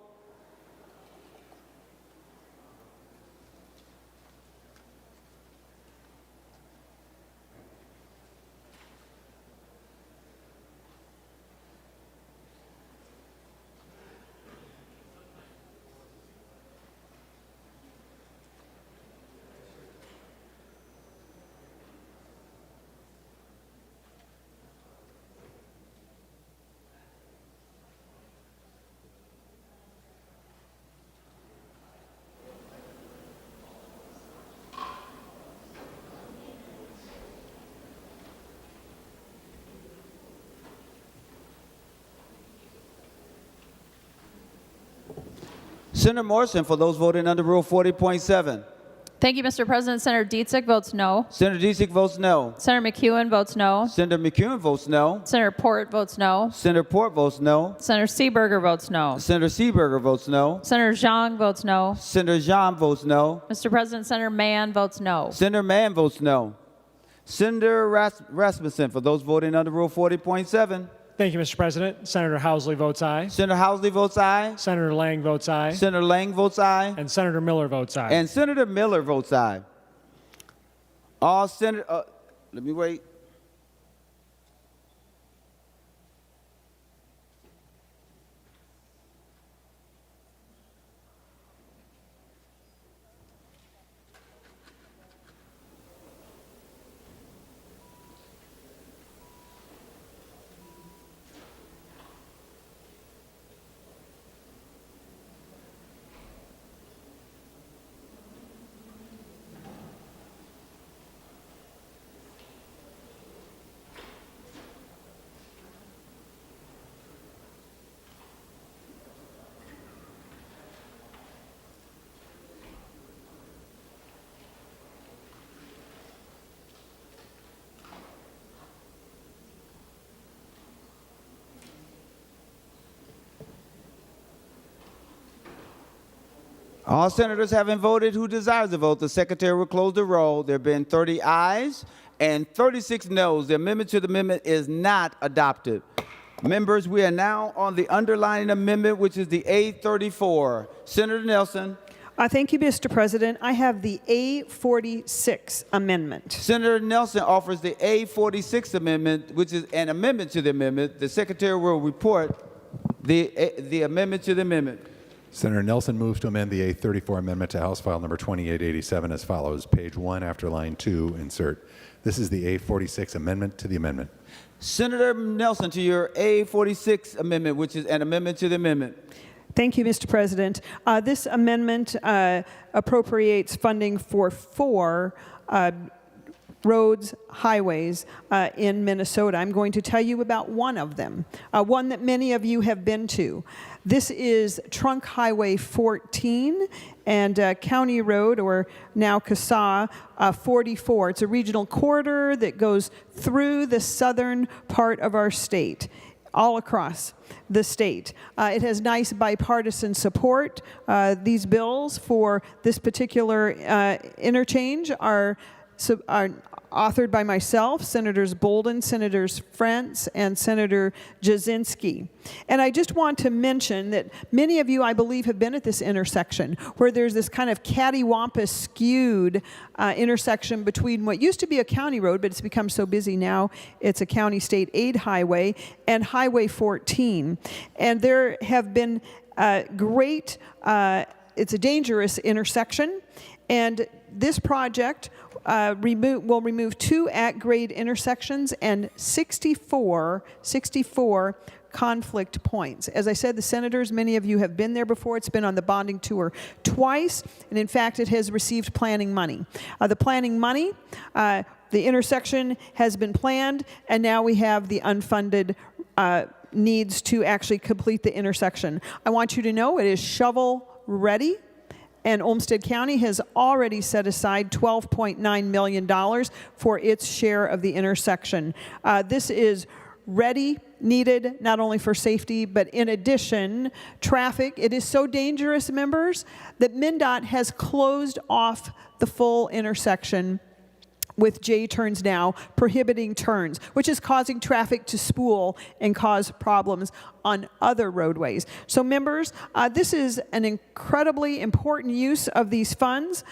Senator Morrison, for those voting under Rule 40.7. Thank you, Mr. President. Senator Dietzig votes no. Senator Dietzig votes no. Senator McEwen votes no. Senator McEwen votes no. Senator Port votes no. Senator Port votes no. Senator Seeberger votes no. Senator Seeberger votes no. Senator Zhang votes no. Senator Zhang votes no. Mr. President, Senator Mann votes no. Senator Mann votes no. Senator Rasmussen, for those voting under Rule 40.7. Thank you, Mr. President. Senator Housley votes aye. Senator Housley votes aye. Senator Lang votes aye. Senator Lang votes aye. And Senator Miller votes aye. And Senator Miller votes aye. All Senator, let me wait. All senators having voted who desires to vote, the Secretary will close the roll. There have been 30 ayes and 36 noes. The amendment to the amendment is not adopted. Members, we are now on the underlying amendment, which is the A34. Senator Nelson. Thank you, Mr. President. I have the A46 amendment. Senator Nelson offers the A46 amendment, which is an amendment to the amendment. The Secretary will report the amendment to the amendment. Senator Nelson moves to amend the A34 amendment to House File Number 2887 as follows. Page 1 after line 2, insert. This is the A46 amendment to the amendment. Senator Nelson, to your A46 amendment, which is an amendment to the amendment. Thank you, Mr. President. This amendment appropriates funding for 4 roads, highways in Minnesota. I'm going to tell you about one of them, one that many of you have been to. This is Trunk Highway 14 and County Road, or now CASA 44. It's a regional corridor that goes through the southern part of our state, all across the state. It has nice bipartisan support. These bills for this particular interchange are authored by myself, Senators Bolden, Senators Frentz, and Senator Jasinski. And I just want to mention that many of you, I believe, have been at this intersection where there's this kind of cattywampus skewed intersection between what used to be a county road, but it's become so busy now, it's a county state aid highway, and Highway 14. And there have been it's a dangerous intersection, and this project will remove 2 at-grade intersections and 64 conflict points. As I said, the senators, many of you have been there before. It's been on the bonding tour twice, and in fact, it has received planning money. The planning money, the intersection has been planned, and now we have the unfunded needs to actually complete the intersection. I want you to know it is shovel ready. And Olmsted County has already set aside $12.9 million for its share of the intersection. This is ready, needed, not only for safety, but in addition, traffic. It is so dangerous, members, that MnDOT has closed off the full intersection with J-turns now, prohibiting turns, which is causing traffic to spool and cause problems on other roadways. So members, this is an incredibly important use of these funds.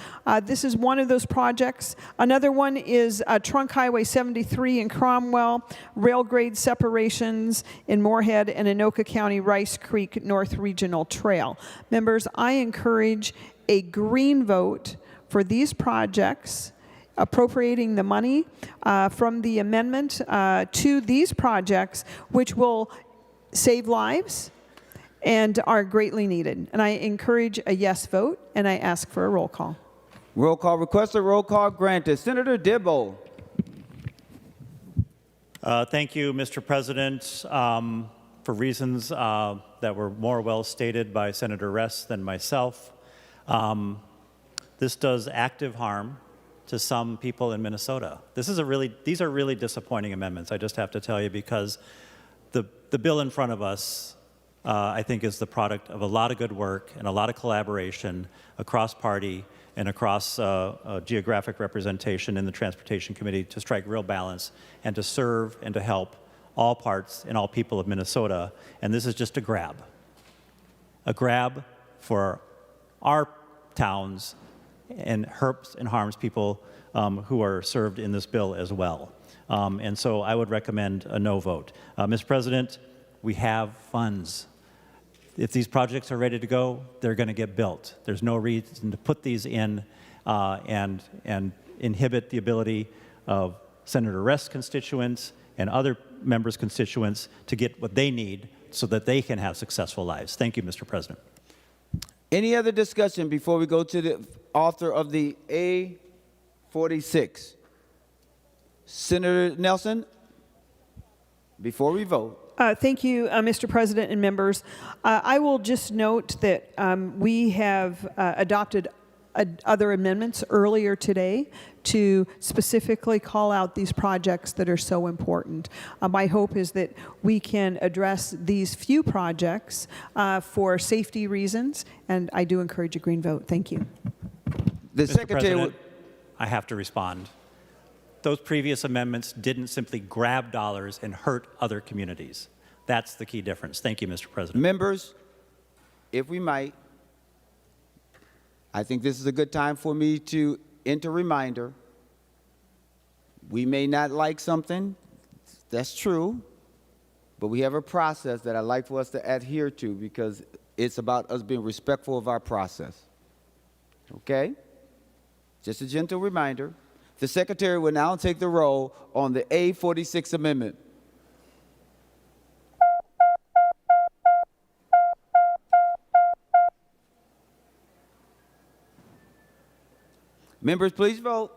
This is one of those projects. Another one is Trunk Highway 73 in Cromwell, rail grade separations in Moorhead, and Anoka County Rice Creek North Regional Trail. Members, I encourage a green vote for these projects, appropriating the money from the amendment to these projects, which will save lives and are greatly needed. And I encourage a yes vote, and I ask for a roll call. Roll call requested, roll call granted. Senator Dibble. Thank you, Mr. President. For reasons that were more well stated by Senator Ress than myself, this does active harm to some people in Minnesota. These are really disappointing amendments, I just have to tell you, because the bill in front of us, I think, is the product of a lot of good work and a lot of collaboration across party and across geographic representation in the Transportation Committee to strike real balance and to serve and to help all parts and all people of Minnesota. And this is just a grab for our towns and hurts and harms people who are served in this bill as well. And so I would recommend a no vote. Mr. President, we have funds. If these projects are ready to go, they're going to get built. There's no reason to put these in and inhibit the ability of Senator Rest's constituents and other members' constituents to get what they need so that they can have successful lives. Thank you, Mr. President. Any other discussion before we go to the author of the A46? Senator Nelson, before we vote. Thank you, Mr. President and members. I will just note that we have adopted other amendments earlier today to specifically call out these projects that are so important. My hope is that we can address these few projects for safety reasons, and I do encourage a green vote. Thank you. The Mr. Secretary President, I have to respond. Those previous amendments didn't simply grab dollars and hurt other communities. That's the key difference. Thank you, Mr. President. Members, if we might, I think this is a good time for me to enter a reminder. We may not like something, that's true, but we have a process that I'd like for us to adhere to because it's about us being respectful of our process. Okay? Just a gentle reminder. The Secretary will now take the roll on the A46 amendment. Members, please vote.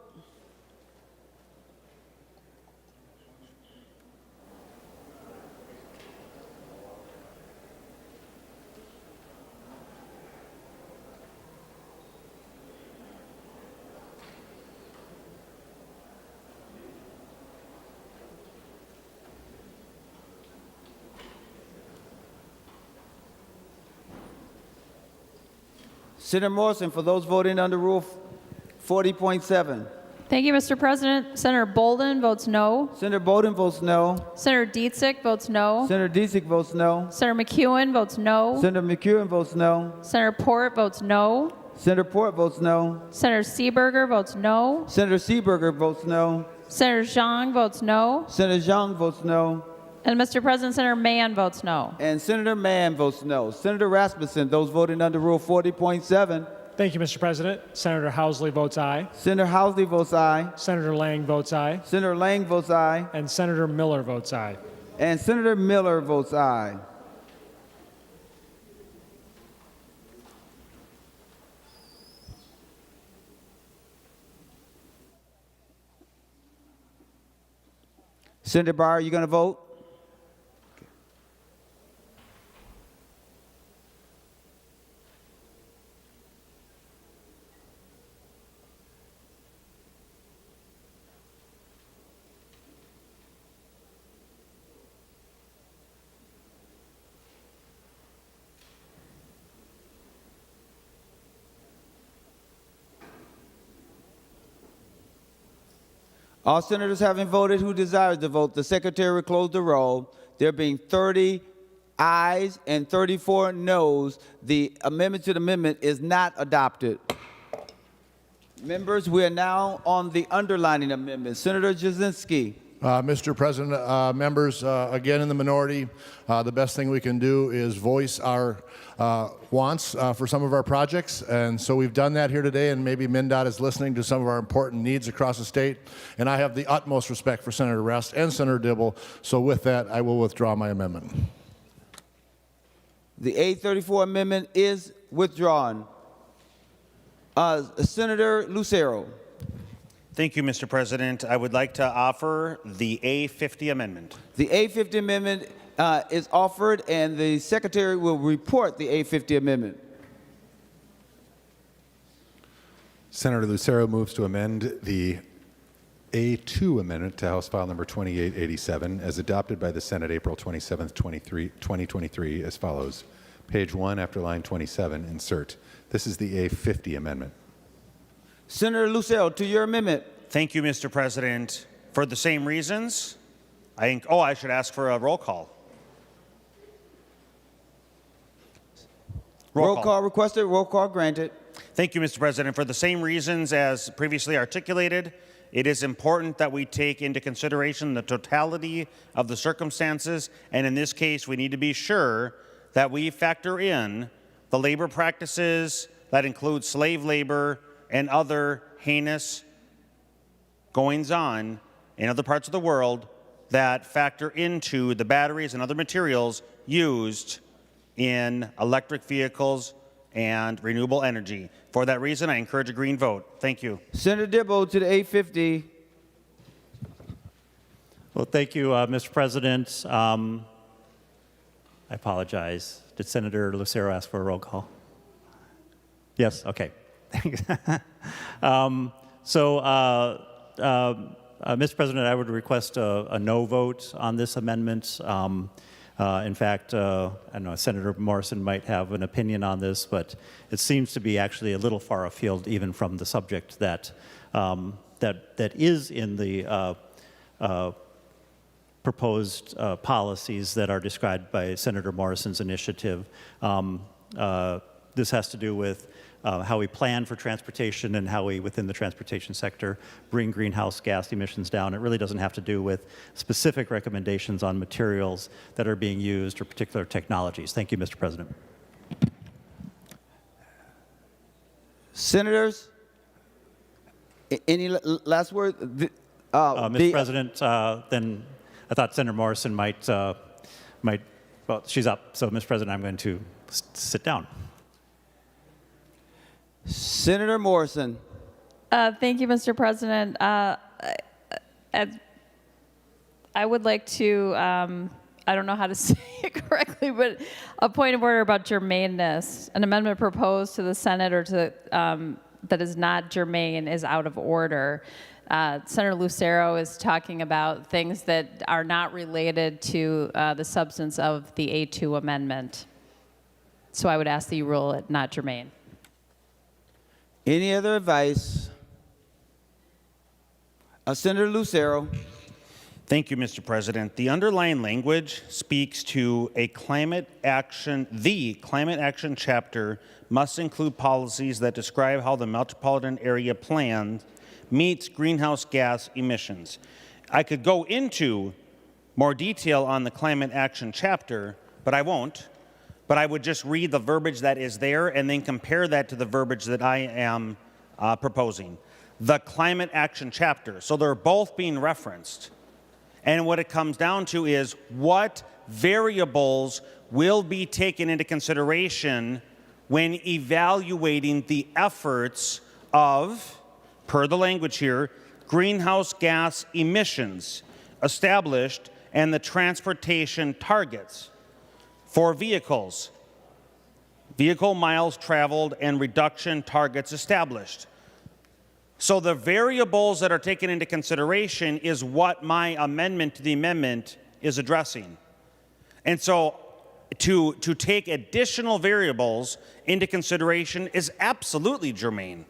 Senator Morrison, for those voting under Rule 40.7. Thank you, Mr. President. Senator Bolden votes no. Senator Bolden votes no. Senator Dietzig votes no. Senator Dietzig votes no. Senator McEwen votes no. Senator McEwen votes no. Senator Port votes no. Senator Port votes no. Senator Seeberger votes no. Senator Seeberger votes no. Senator Zhang votes no. Senator Zhang votes no. And Mr. President, Senator Mann votes no. And Senator Mann votes no. Senator Rasmussen, those voting under Rule 40.7. Thank you, Mr. President. Senator Housley votes aye. Senator Housley votes aye. Senator Lang votes aye. Senator Lang votes aye. And Senator Miller votes aye. And Senator Miller votes aye. Senator Barr, are you going to vote? All senators having voted who desires to vote, the secretary will close the roll. There being 30 ayes and 34 noes, the amendment to the amendment is not adopted. Members, we are now on the underlining amendment. Senator Jasinski. Mr. President, members, again in the minority, the best thing we can do is voice our wants for some of our projects, and so we've done that here today, and maybe MnDOT is listening to some of our important needs across the state, and I have the utmost respect for Senator Rest and Senator Dibble, so with that, I will withdraw my amendment. The A34 amendment is withdrawn. Senator Lucero. Thank you, Mr. President. I would like to offer the A50 amendment. The A50 amendment is offered, and the secretary will report the A50 amendment. Senator Lucero moves to amend the A2 amendment to House File Number 2887 as adopted by the Senate April 27, 2023 as follows. Page 1 after line 27, insert. This is the A50 amendment. Senator Lucero, to your amendment. Thank you, Mr. President. For the same reasons, I should ask for a roll call. Roll call requested, roll call granted. Thank you, Mr. President. For the same reasons as previously articulated, it is important that we take into consideration the totality of the circumstances, and in this case, we need to be sure that we factor in the labor practices that include slave labor and other heinous goings-on in other parts of the world that factor into the batteries and other materials used in electric vehicles and renewable energy. For that reason, I encourage a green vote. Thank you. Senator Dibble to the A50. Well, thank you, Mr. President. I apologize. Did Senator Lucero ask for a roll call? Yes, okay. Mr. President, I would request a no vote on this amendment. In fact, I don't know, Senator Morrison might have an opinion on this, but it seems to be actually a little far afield even from the subject that that is in the proposed policies that are described by Senator Morrison's initiative. This has to do with how we plan for transportation and how we, within the transportation sector, bring greenhouse gas emissions down. It really doesn't have to do with specific recommendations on materials that are being used or particular technologies. Thank you, Mr. President. Senators, any last word? Mr. President, then I thought Senator Morrison might, well, she's up. So, Mr. President, I'm going to sit down. Senator Morrison. Thank you, Mr. President. I would like to, I don't know how to say it correctly, but a point of order about germaneness. An amendment proposed to the Senate or to that is not germane is out of order. Senator Lucero is talking about things that are not related to the substance of the A2 amendment. So I would ask that you rule it not germane. Any other advice? Senator Lucero. Thank you, Mr. President. The underlying language speaks to the climate action chapter must include policies that describe how the metropolitan area plan meets greenhouse gas emissions. I could go into more detail on the climate action chapter, but I won't. But I would just read the verbiage that is there and then compare that to the verbiage that I am proposing. The climate action chapter. So they're both being referenced. And what it comes down to is what variables will be taken into consideration when evaluating the efforts of, per the language here, greenhouse gas emissions established and the transportation targets for vehicles, vehicle miles traveled, and reduction targets established. So the variables that are taken into consideration is what my amendment to the amendment is addressing. And so to take additional variables into consideration is absolutely germane.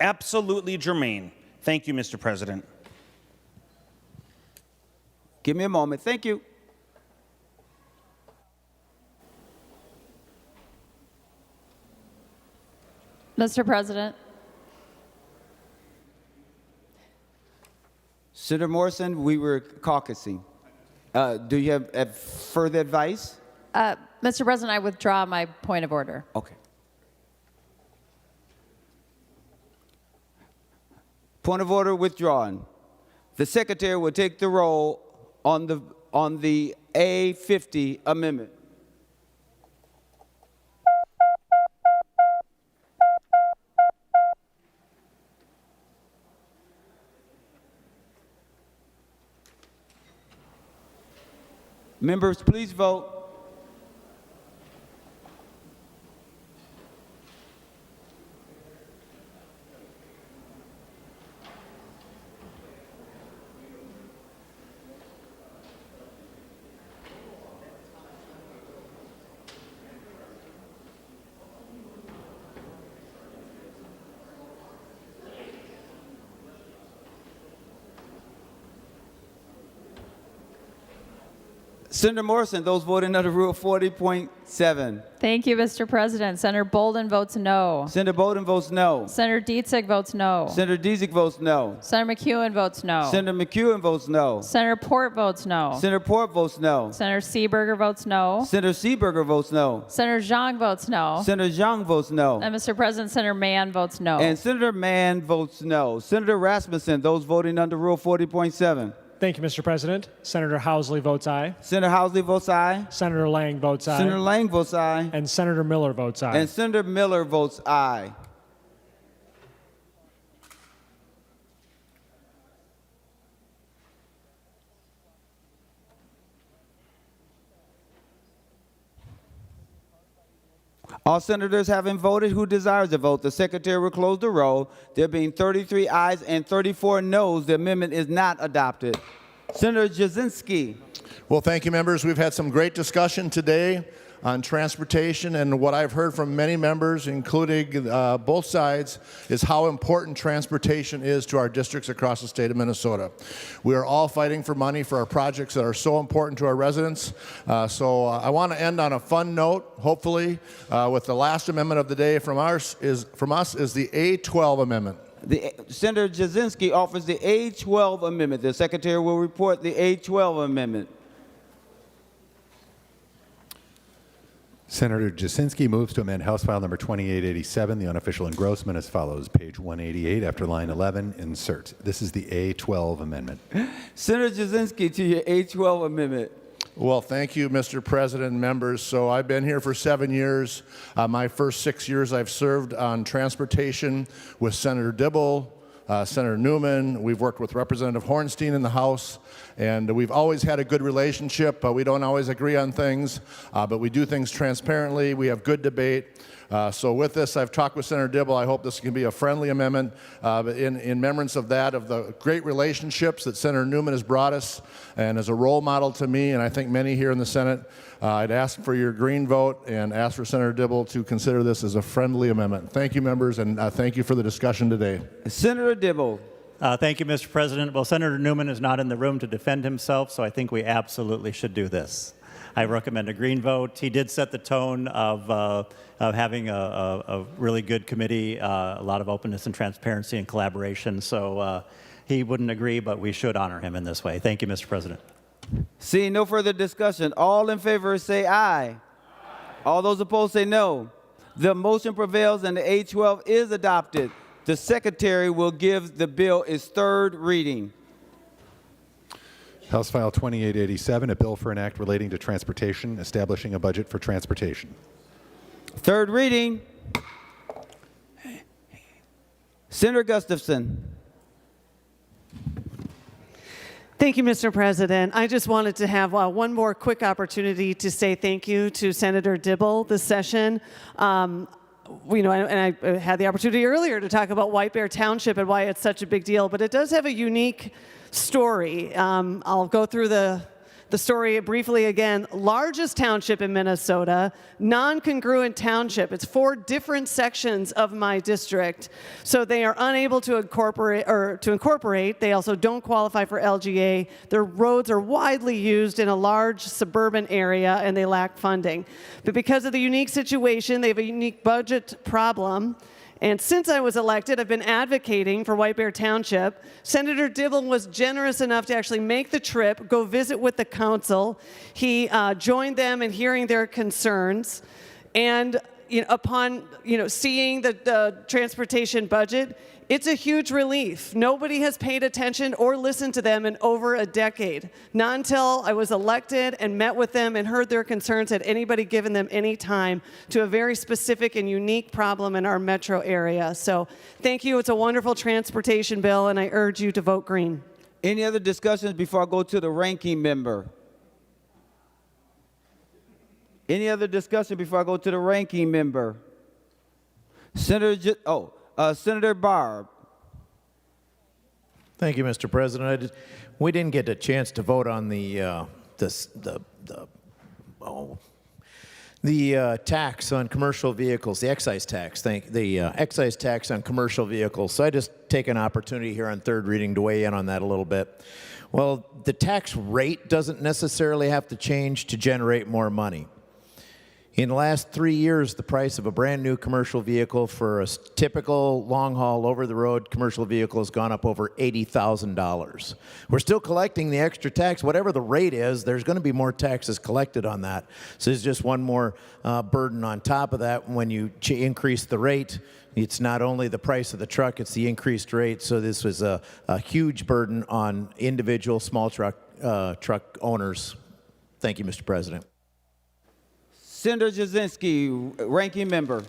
Absolutely germane. Thank you, Mr. President. Give me a moment. Thank you. Mr. President. Senator Morrison, we were caucusing. Do you have further advice? Mr. President, I withdraw my point of order. Okay. Point of order withdrawn. The Secretary will take the roll on the A50 amendment. Members, please vote. Senator Morrison, those voting under Rule 40.7. Thank you, Mr. President. Senator Bolden votes no. Senator Bolden votes no. Senator Dietzig votes no. Senator Dietzig votes no. Senator McEwen votes no. Senator McEwen votes no. Senator Port votes no. Senator Port votes no. Senator Seeberger votes no. Senator Seeberger votes no. Senator Zhang votes no. Senator Zhang votes no. And Mr. President, Senator Mann votes no. And Senator Mann votes no. Senator Rasmussen, those voting under Rule 40.7. Thank you, Mr. President. Senator Housley votes aye. Senator Housley votes aye. Senator Lang votes aye. Senator Lang votes aye. And Senator Miller votes aye. And Senator Miller votes aye. All senators having voted who desires to vote, the Secretary will close the roll. There being 33 ayes and 34 noes, the amendment is not adopted. Senator Jasinski. Well, thank you, members. We've had some great discussion today on transportation, and what I've heard from many members, including both sides, is how important transportation is to our districts across the state of Minnesota. We are all fighting for money for our projects that are so important to our residents. So I want to end on a fun note, hopefully, with the last amendment of the day from us is the A12 amendment. Senator Jasinski offers the A12 amendment. The Secretary will report the A12 amendment. Senator Jasinski moves to amend House File Number 2887, the unofficial engrossment, as follows. Page 188, after line 11, insert. This is the A12 amendment. Senator Jasinski to your A12 amendment. Well, thank you, Mr. President and members. So I've been here for 7 years. My first 6 years I've served on transportation with Senator Dibble, Senator Newman. We've worked with Representative Hornstein in the House, and we've always had a good relationship. We don't always agree on things, but we do things transparently. We have good debate. So with this, I've talked with Senator Dibble. I hope this can be a friendly amendment in remembrance of that, of the great relationships that Senator Newman has brought us, and as a role model to me, and I think many here in the Senate. I'd ask for your green vote and ask for Senator Dibble to consider this as a friendly amendment. Thank you, members, and thank you for the discussion today. Senator Dibble. Thank you, Mr. President. Well, Senator Newman is not in the room to defend himself, so I think we absolutely should do this. I recommend a green vote. He did set the tone of having a really good committee, a lot of openness and transparency and collaboration. So he wouldn't agree, but we should honor him in this way. Thank you, Mr. President. Seeing no further discussion, all in favor say aye. Aye. All those opposed say no. The motion prevails and the A12 is adopted. The Secretary will give the bill its third reading. House File 2887, a bill for an act relating to transportation, establishing a budget for transportation. Third reading. Senator Gustafson. Thank you, Mr. President. I just wanted to have one more quick opportunity to say thank you to Senator Dibble this session. And I had the opportunity earlier to talk about White Bear Township and why it's such a big deal, but it does have a unique story. I'll go through the story briefly again. Largest township in Minnesota, non-congruent township. It's 4 different sections of my district, so they are unable to incorporate. They also don't qualify for LGA. Their roads are widely used in a large suburban area, and they lack funding. But because of the unique situation, they have a unique budget problem. And since I was elected, I've been advocating for White Bear Township. Senator Dibble was generous enough to actually make the trip, go visit with the council. He joined them in hearing their concerns. And upon seeing the transportation budget, it's a huge relief. Nobody has paid attention or listened to them in over a decade. Not until I was elected and met with them and heard their concerns had anybody given them any time to a very specific and unique problem in our metro area. So thank you. It's a wonderful transportation bill, and I urge you to vote green. Any other discussions before I go to the ranking member? Any other discussion before I go to the ranking member? Senator Barb. Thank you, Mr. President. We didn't get a chance to vote on the tax on commercial vehicles, the excise tax. The excise tax on commercial vehicles. So I just take an opportunity here on third reading to weigh in on that a little bit. Well, the tax rate doesn't necessarily have to change to generate more money. In the last 3 years, the price of a brand new commercial vehicle for a typical long-haul, over-the-road commercial vehicle has gone up over $80,000. We're still collecting the extra tax. Whatever the rate is, there's going to be more taxes collected on that. So there's just one more burden on top of that. When you increase the rate, it's not only the price of the truck, it's the increased rate. So this was a huge burden on individual small truck owners. Thank you, Mr. President. Senator Jasinski, ranking member.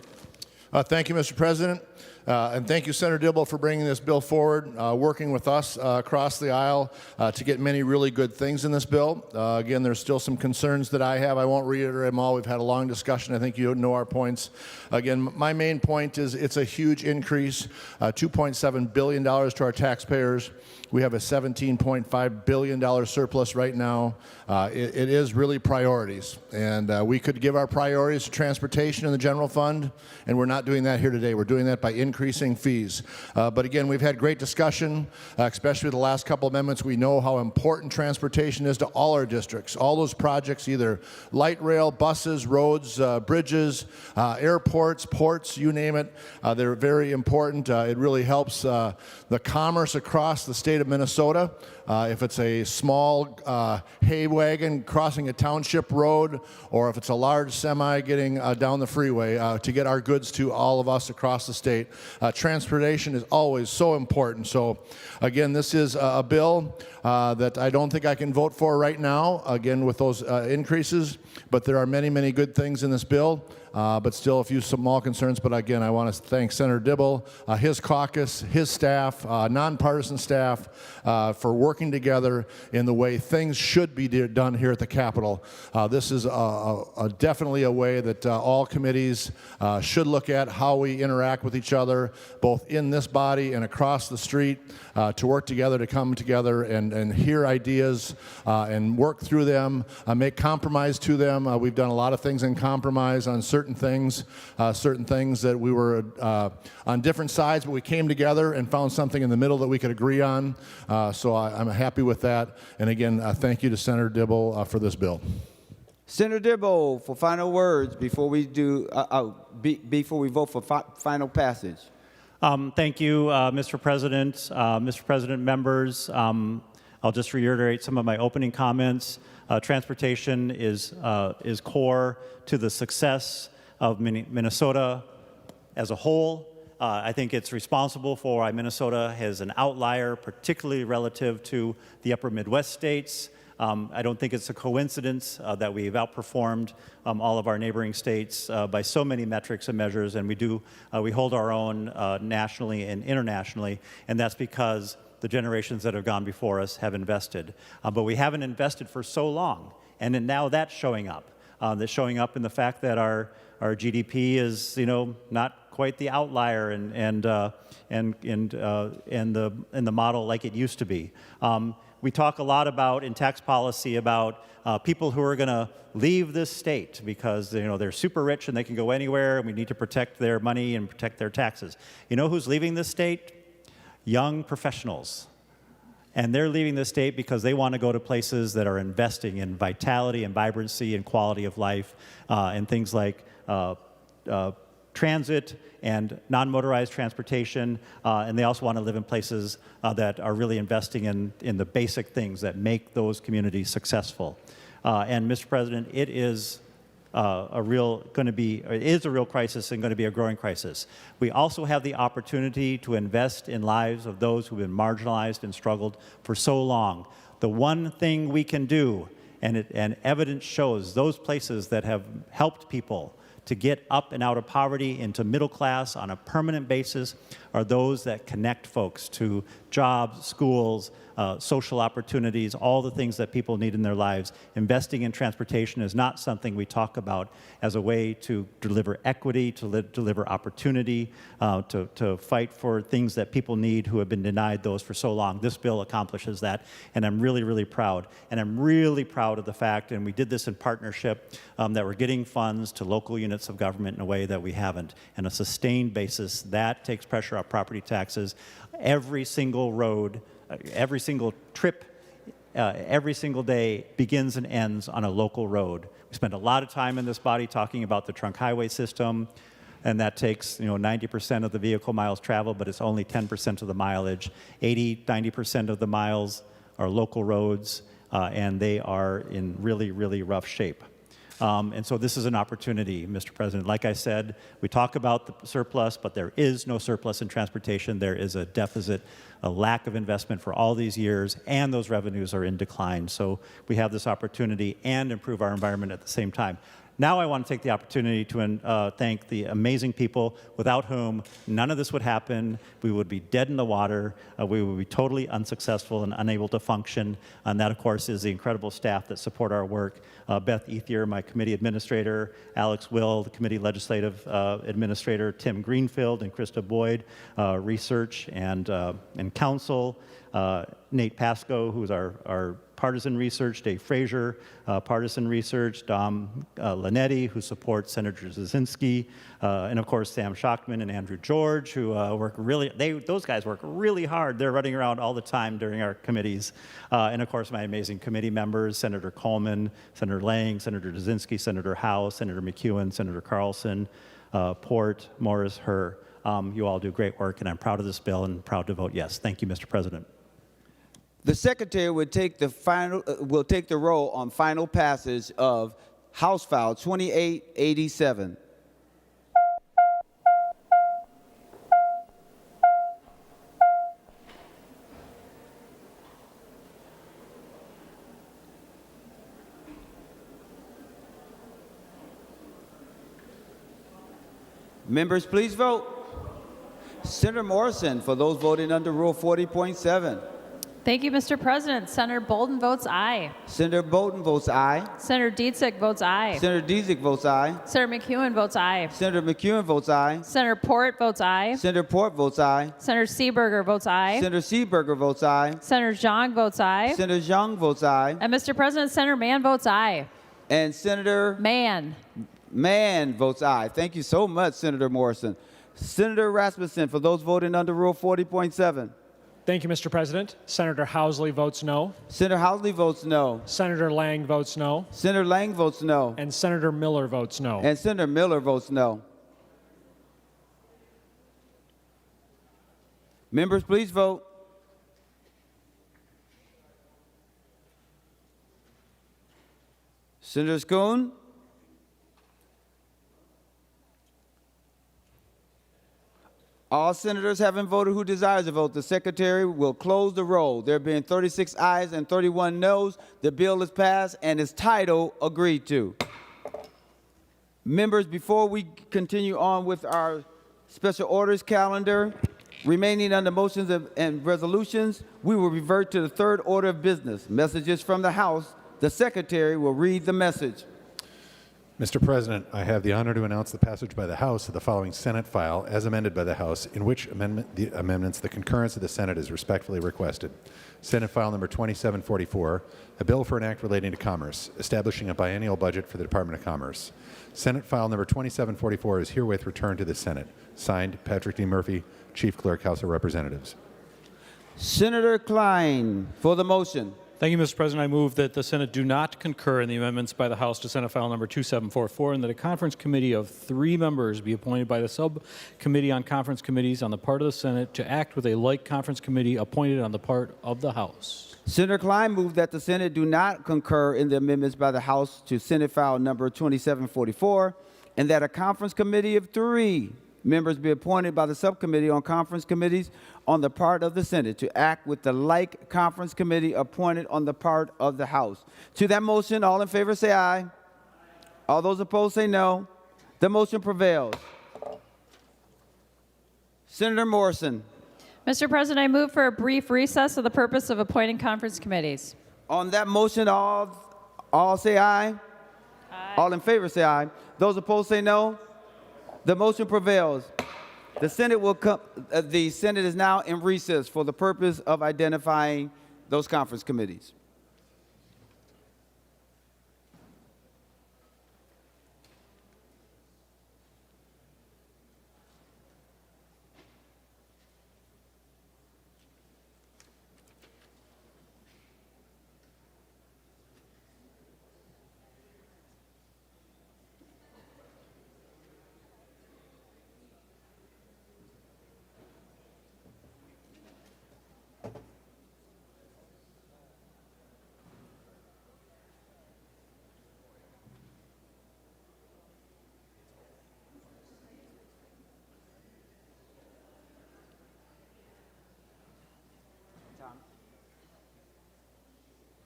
Thank you, Mr. President. And thank you, Senator Dibble, for bringing this bill forward, working with us across the aisle to get many really good things in this bill. Again, there's still some concerns that I have. I won't reiterate them all. We've had a long discussion. I think you know our points. Again, my main point is it's a huge increase, $2.7 billion to our taxpayers. We have a $17.5 billion surplus right now. It is really priorities. And we could give our priorities to transportation in the general fund, and we're not doing that here today. We're doing that by increasing fees. But again, we've had great discussion, especially the last couple amendments. We know how important transportation is to all our districts. All those projects, either light rail, buses, roads, bridges, airports, ports, you name it, they're very important. It really helps the commerce across the state of Minnesota. If it's a small hay wagon crossing a township road, or if it's a large semi getting down the freeway to get our goods to all of us across the state. transportation is always so important. So again, this is a bill that I don't think I can vote for right now, again, with those increases, but there are many, many good things in this bill. But still a few small concerns. But again, I want to thank Senator Dibble, his caucus, his staff, nonpartisan staff, for working together in the way things should be done here at the Capitol. This is definitely a way that all committees should look at how we interact with each other, both in this body and across the street, to work together, to come together and hear ideas and work through them, make compromise to them. We've done a lot of things in compromise on certain things that we were on different sides, but we came together and found something in the middle that we could agree on. So I'm happy with that. And again, thank you to Senator Dibble for this bill. Senator Dibble, for final words before we vote for final passage. Thank you, Mr. President. Mr. President, members, I'll just reiterate some of my opening comments. Transportation is core to the success of Minnesota as a whole. I think it's responsible for why Minnesota is an outlier, particularly relative to the upper Midwest states. I don't think it's a coincidence that we've outperformed all of our neighboring states by so many metrics and measures, and we hold our own nationally and internationally, and that's because the generations that have gone before us have invested. But we haven't invested for so long, and now that's showing up. That's showing up in the fact that our GDP is, not quite the outlier and the model like it used to be. We talk a lot about in tax policy about people who are going to leave this state because they're super rich and they can go anywhere, and we need to protect their money and protect their taxes. You know who's leaving this state? Young professionals. And they're leaving the state because they want to go to places that are investing in vitality and vibrancy and quality of life and things like transit and non-motorized transportation. And they also want to live in places that are really investing in the basic things that make those communities successful. And Mr. President, it is a real crisis and going to be a growing crisis. We also have the opportunity to invest in lives of those who've been marginalized and struggled for so long. The one thing we can do, and evidence shows those places that have helped people to get up and out of poverty into middle class on a permanent basis are those that connect folks to jobs, schools, social opportunities, all the things that people need in their lives. Investing in transportation is not something we talk about as a way to deliver equity, to deliver opportunity, to fight for things that people need who have been denied those for so long. This bill accomplishes that, and I'm really, really proud. And I'm really proud of the fact, and we did this in partnership, that we're getting funds to local units of government in a way that we haven't. On a sustained basis, that takes pressure off property taxes. Every single road, every single trip, every single day begins and ends on a local road. We spend a lot of time in this body talking about the trunk highway system, and that takes 90% of the vehicle miles traveled, but it's only 10% of the mileage. 90% of the miles are local roads, and they are in really, really rough shape. And so this is an opportunity, Mr. President. Like I said, we talk about the surplus, but there is no surplus in transportation. There is a deficit, a lack of investment for all these years, and those revenues are in decline. So we have this opportunity and improve our environment at the same time. Now I want to take the opportunity to thank the amazing people without whom none of this would happen. We would be dead in the water. We would be totally unsuccessful and unable to function. And that, of course, is the incredible staff that support our work. Beth Ethier, my committee administrator, Alex Will, the committee legislative administrator, Tim Greenfield and Krista Boyd, research and counsel, Nate Pasco, who's our partisan research, Dave Frazier, partisan research, Dom Lanetti, who supports Senator Jasinski, and of course Sam Schockman and Andrew George, who those guys work really hard. They're running around all the time during our committees. And of course my amazing committee members, Senator Coleman, Senator Lang, Senator Jasinski, Senator Howe, Senator McEwen, Senator Carlson, Port, Morris, Herr. You all do great work, and I'm proud of this bill and proud to vote yes. Thank you, Mr. President. The Secretary will take the roll on final passage of House File 2887. Members, please vote. Senator Morrison, for those voting under Rule 40.7. Thank you, Mr. President. Senator Bolden votes aye. Senator Bolden votes aye. Senator Dietzick votes aye. Senator Dietzick votes aye. Senator McEwen votes aye. Senator McEwen votes aye. Senator Port votes aye. Senator Port votes aye. Senator Seeberger votes aye. Senator Seeberger votes aye. Senator Zhang votes aye. Senator Zhang votes aye. And Mr. President, Senator Mann votes aye. And Senator Mann. Mann votes aye. Thank you so much, Senator Morrison. Senator Rasmussen, for those voting under Rule 40.7. Thank you, Mr. President. Senator Housley votes no. Senator Housley votes no. Senator Lang votes no. Senator Lang votes no. And Senator Miller votes no. And Senator Miller votes no. Members, please vote. Senator Schoon? All senators having voted who desires to vote, the secretary will close the roll. There being 36 ayes and 31 noes, the bill is passed and its title agreed to. Members, before we continue on with our special orders calendar, remaining under motions and resolutions, we will revert to the third order of business. Messages from the House. The secretary will read the message. Mr. President, I have the honor to announce the passage by the House of the following Senate file as amended by the House, in which the concurrence of the Senate is respectfully requested. Senate file number 2744, a bill for an act relating to commerce, establishing a biennial budget for the Department of Commerce. Senate file number 2744 is herewith returned to the Senate. Signed, Patrick D. Murphy, Chief Clerk, House of Representatives. Senator Klein for the motion. Thank you, Mr. President. I move that the Senate do not concur in the amendments by the House to Senate file number 2744 and that a conference committee of 3 members be appointed by the subcommittee on conference committees on the part of the Senate to act with a like conference committee appointed on the part of the House. Senator Klein moved that the Senate do not concur in the amendments by the House to Senate file number 2744 and that a conference committee of 3 members be appointed by the subcommittee on conference committees on the part of the Senate to act with the like conference committee appointed on the part of the House. To that motion, all in favor say aye. All those opposed say no. The motion prevails. Senator Morrison. Mr. President, I move for a brief recess for the purpose of appointing conference committees. On that motion, all say aye. Aye. All in favor say aye. Those opposed say no. The motion prevails. The Senate is now in recess for the purpose of identifying those conference committees.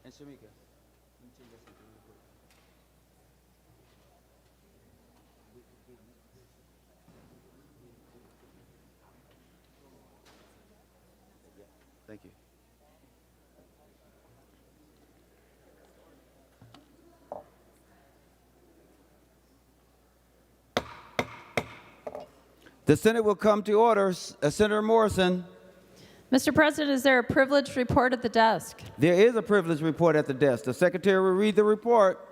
And Shamika. Thank you. The Senate will come to order. Senator Morrison. Mr. President, is there a privileged report at the desk? There is a privileged report at the desk. The Secretary will read the report.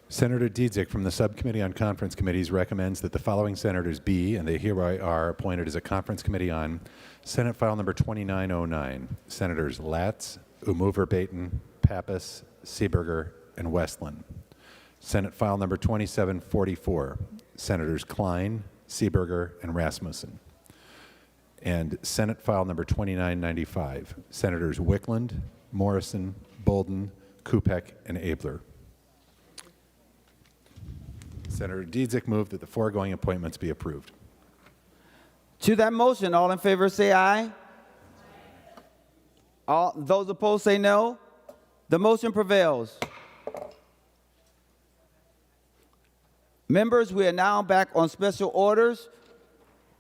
Senator Dietzick from the Subcommittee on Conference Committees recommends that the following senators be, and they hereby are, appointed as a conference committee on Senate file number 2909. Senators Latz, Umuver-Baton, Pappas, Seeberger, and Westland. Senate file number 2744. Senators Klein, Seeberger, and Rasmussen. And Senate file number 2995, Senators Wiklund, Morrison, Bolden, Kupek, and Abler. Senator Dietzick moved that the foregoing appointments be approved. To that motion, all in favor say aye. All those opposed say no. The motion prevails. Members, we are now back on special orders.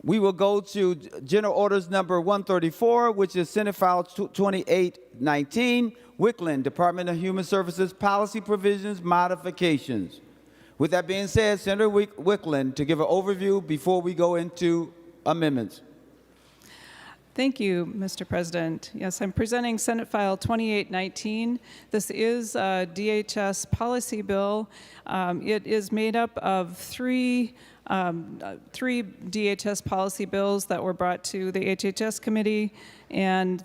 We will go to General Orders number 134, which is Senate File 2819, Wiklund, Department of Human Services Policy Provisions Modifications. With that being said, Senator Wiklund to give an overview before we go into amendments. Thank you, Mr. President. Yes, I'm presenting Senate File 2819. This is a DHS policy bill. It is made up of three DHS policy bills that were brought to the HHS committee, and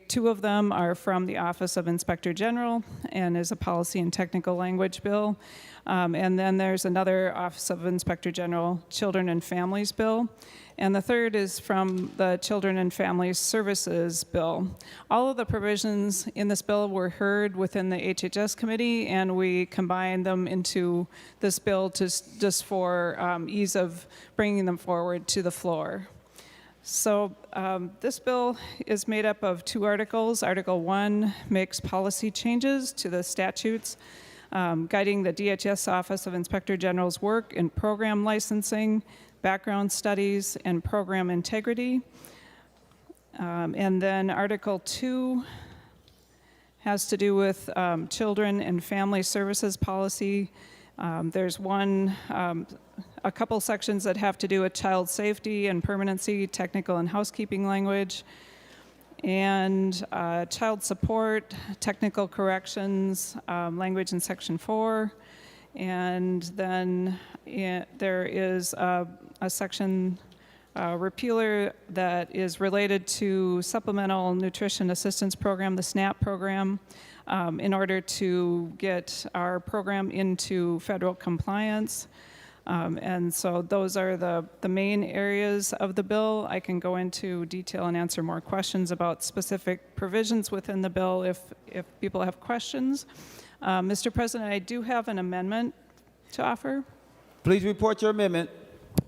two of them are from the Office of Inspector General and is a policy and technical language bill. And then there's another Office of Inspector General Children and Families bill. And the third is from the Children and Families Services bill. All of the provisions in this bill were heard within the HHS committee, and we combined them into this bill just for ease of bringing them forward to the floor. So this bill is made up of two articles. Article 1 makes policy changes to the statutes guiding the DHS Office of Inspector General's work in program licensing, background studies, and program integrity. And then Article 2 has to do with children and family services policy. There's a couple sections that have to do with child safety and permanency, technical and housekeeping language, and child support, technical corrections, language in Section 4. And then there is a section repealer that is related to Supplemental Nutrition Assistance Program, the SNAP program, in order to get our program into federal compliance. And so those are the main areas of the bill. I can go into detail and answer more questions about specific provisions within the bill if people have questions. Mr. President, I do have an amendment to offer. Please report your amendment.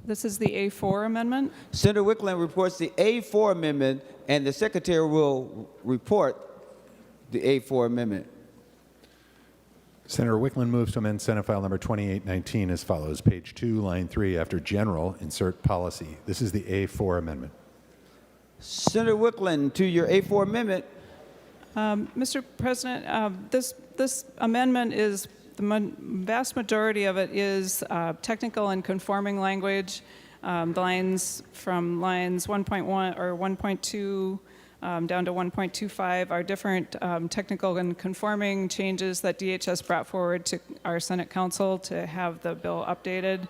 This is the A4 amendment. Senator Wiklund reports the A4 amendment, and the Secretary will report the A4 amendment. Senator Wiklund moves to amend Senate File number 2819 as follows. Page 2, line 3, after General, insert Policy. This is the A4 amendment. Senator Wiklund, to your A4 amendment. Mr. President, this amendment is, the vast majority of it is technical and conforming language. The lines from lines 1.1 or 1.2 down to 1.25 are different technical and conforming changes that DHS brought forward to our Senate Council to have the bill updated.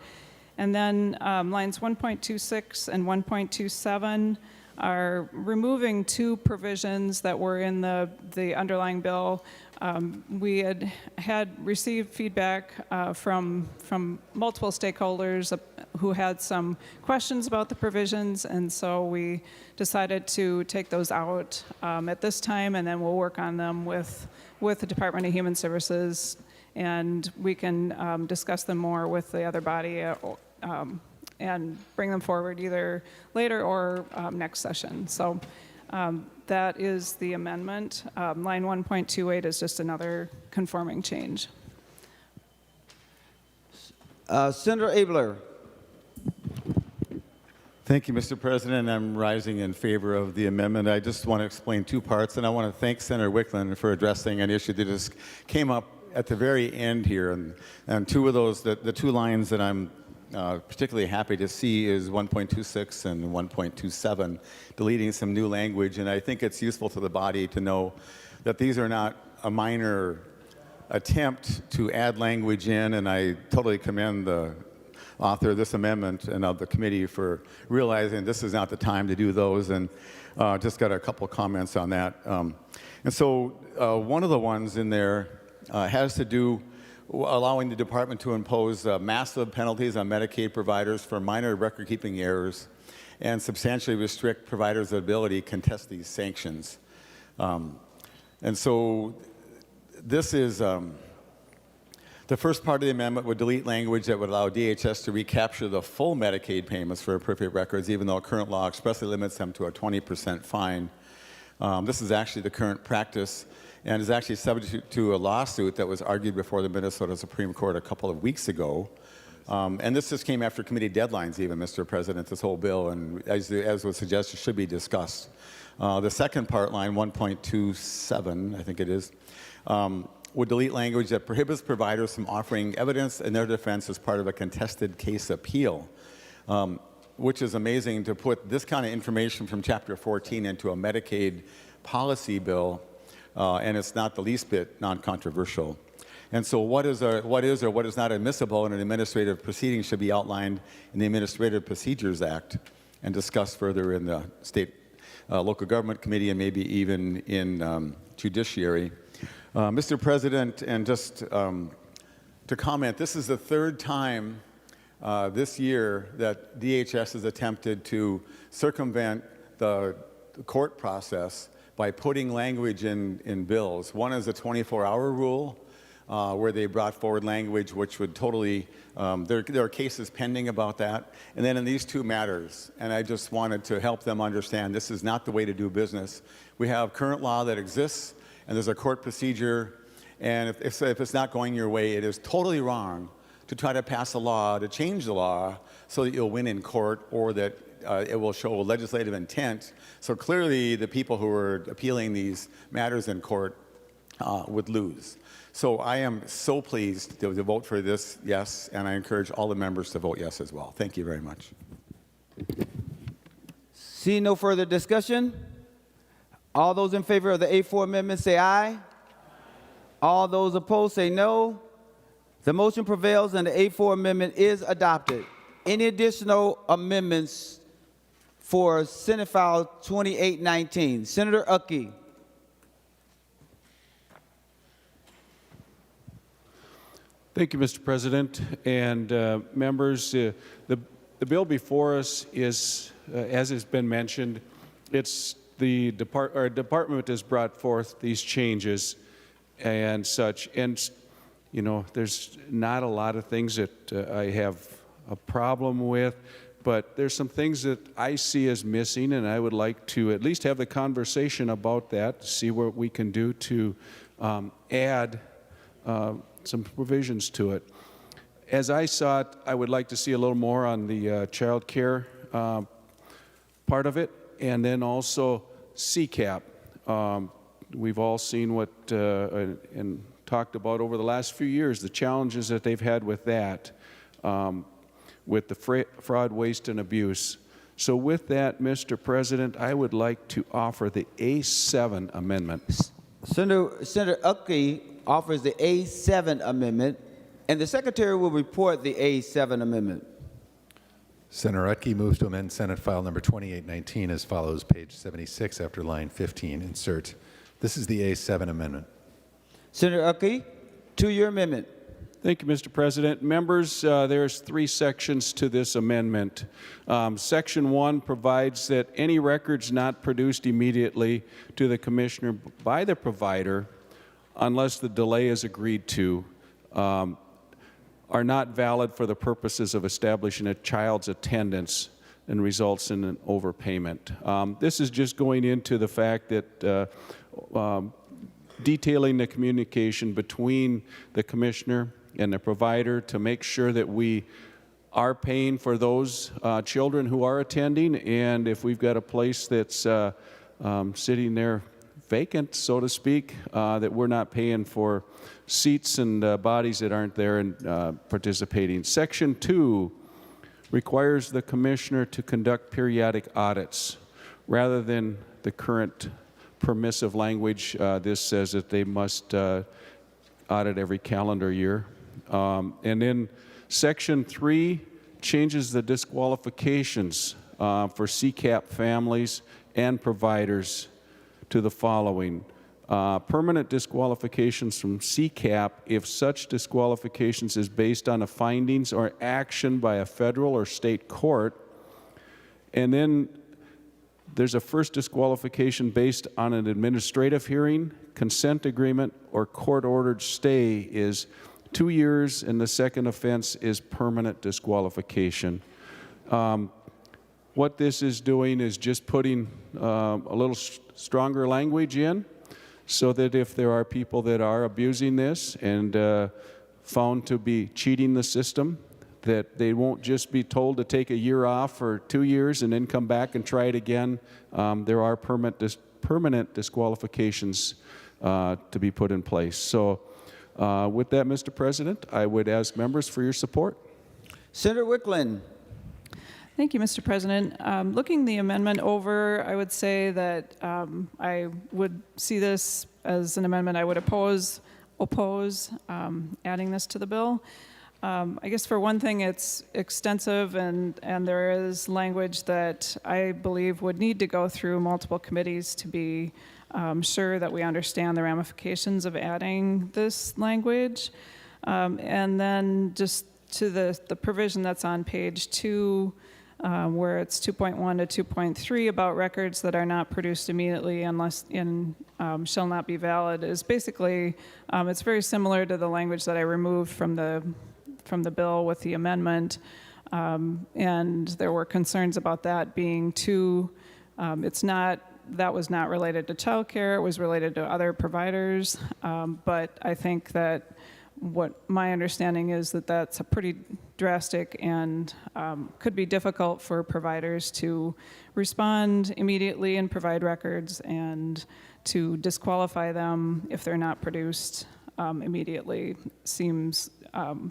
And then lines 1.26 and 1.27 are removing two provisions that were in the underlying bill. We had received feedback from multiple stakeholders who had some questions about the provisions, and so we decided to take those out at this time, and then we'll work on them with the Department of Human Services, and we can discuss them more with the other body and bring them forward either later or next session. So that is the amendment. Line 1.28 is just another conforming change. Senator Abler. Thank you, Mr. President. I'm rising in favor of the amendment. I just want to explain two parts, and I want to thank Senator Wiklund for addressing an issue that just came up at the very end here. And two of those, the two lines that I'm particularly happy to see is 1.26 and 1.27, deleting some new language. And I think it's useful to the body to know that these are not a minor attempt to add language in, and I totally commend the author of this amendment and of the committee for realizing this is not the time to do those, and just got a couple comments on that. And so one of the ones in there has to do allowing the department to impose massive penalties on Medicaid providers for minor record-keeping errors and substantially restrict providers' ability to contest these sanctions. And so this is the first part of the amendment would delete language that would allow DHS to recapture the full Medicaid payments for appropriate records, even though current law expressly limits them to a 20% fine. This is actually the current practice and is actually subject to a lawsuit that was argued before the Minnesota Supreme Court a couple of weeks ago And this just came after committee deadlines even, Mr. President, this whole bill, and as was suggested, should be discussed. The second part, line 1.27, I think it is, would delete language that prohibits providers from offering evidence in their defense as part of a contested case appeal, which is amazing to put this kind of information from Chapter 14 into a Medicaid policy bill, and it's not the least bit non-controversial. And so what is or what is not admissible in an administrative proceeding should be outlined in the Administrative Procedures Act and discussed further in the State Local Government Committee and maybe even in Judiciary. Mr. President, and just to comment, this is the third time this year that DHS has attempted to circumvent the court process by putting language in bills. One is a 24-hour rule, where they brought forward language which would totally, there are cases pending about that. And then in these two matters, and I just wanted to help them understand this is not the way to do business. We have current law that exists, and there's a court procedure, and if it's not going your way, it is totally wrong to try to pass a law, to change the law, so that you'll win in court or that it will show legislative intent. So clearly the people who are appealing these matters in court would lose. So I am so pleased to vote for this yes, and I encourage all the members to vote yes as well. Thank you very much. See no further discussion. All those in favor of the A4 amendment say aye. All those opposed say no. The motion prevails and the A4 amendment is adopted. Any additional amendments for Senate File 2819? Senator Uckey. Thank you, Mr. President and members. The bill before us is, as has been mentioned, it's the department has brought forth these changes and such, and you know, there's not a lot of things that I have a problem with, but there's some things that I see as missing, and I would like to at least have the conversation about that, see what we can do to add some provisions to it. As I saw it, I would like to see a little more on the child care part of it, and then also CCAP. We've all seen what and talked about over the last few years, the challenges that they've had with that, with the fraud, waste, and abuse. So with that, Mr. President, I would like to offer the A7 amendment. Senator Uckey offers the A7 amendment, and the Secretary will report the A7 amendment. Senator Utke moves to amend Senate File number 2819 as follows, page 76 after line 15, insert. This is the A7 amendment. Senator Uckey, to your amendment. Thank you, Mr. President. Members, there's 3 sections to this amendment. Section 1 provides that any records not produced immediately to the commissioner by the provider, unless the delay is agreed to, are not valid for the purposes of establishing a child's attendance and results in an overpayment. This is just going into the fact that detailing the communication between the commissioner and the provider to make sure that we are paying for those children who are attending, and if we've got a place that's sitting there vacant, so to speak, that we're not paying for seats and bodies that aren't there and participating. Section 2 requires the commissioner to conduct periodic audits rather than the current permissive language. This says that they must audit every calendar year. And then Section 3 changes the disqualifications for CCAP families and providers to the following. Permanent disqualifications from CCAP if such disqualifications is based on the findings or action by a federal or state court. And then there's a first disqualification based on an administrative hearing, consent agreement, or court-ordered stay is 2 years, and the second offense is permanent disqualification. What this is doing is just putting a little stronger language in so that if there are people that are abusing this and found to be cheating the system, that they won't just be told to take a year off or 2 years and then come back and try it again. There are permanent disqualifications to be put in place. So with that, Mr. President, I would ask members for your support. Senator Wiklund. Thank you, Mr. President. Looking the amendment over, I would say that I would see this as an amendment I would oppose adding this to the bill. I guess for one thing, it's extensive, and there is language that I believe would need to go through multiple committees to be sure that we understand the ramifications of adding this language. And then just to the provision that's on page 2, where it's 2.1 to 2.3 about records that are not produced immediately unless shall not be valid, is basically, it's very similar to the language that I removed from the bill with the amendment. And there were concerns about that being too, that was not related to childcare, it was related to other providers. But I think that what my understanding is that that's a pretty drastic and could be difficult for providers to respond immediately and provide records, and to disqualify them if they're not produced immediately seems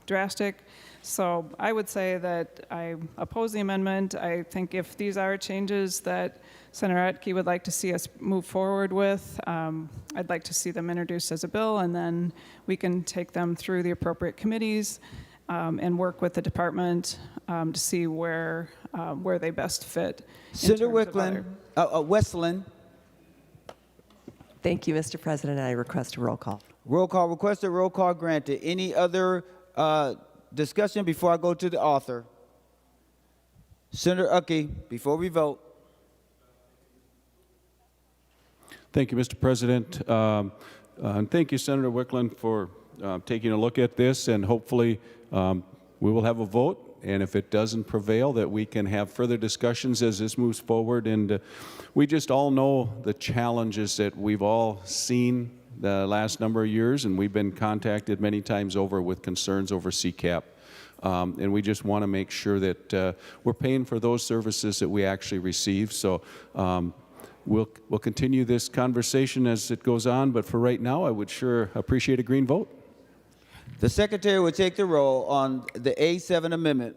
drastic. So I would say that I oppose the amendment. I think if these are changes that Senator Etke would like to see us move forward with, I'd like to see them introduced as a bill, and then we can take them through the appropriate committees and work with the department to see where they best fit. Senator Wiklund, Westland. Thank you, Mr. President. I request a roll call. Roll call requested, roll call granted. Any other discussion before I go to the author? Senator Etke, before we vote. Thank you, Mr. President. And thank you, Senator Wiklund, for taking a look at this, and hopefully we will have a vote, and if it doesn't prevail, that we can have further discussions as this moves forward. And we just all know the challenges that we've all seen the last number of years, and we've been contacted many times over with concerns over CCAP. And we just want to make sure that we're paying for those services that we actually receive. So we'll continue this conversation as it goes on, but for right now, I would sure appreciate a green vote. The Secretary will take the roll on the A7 amendment.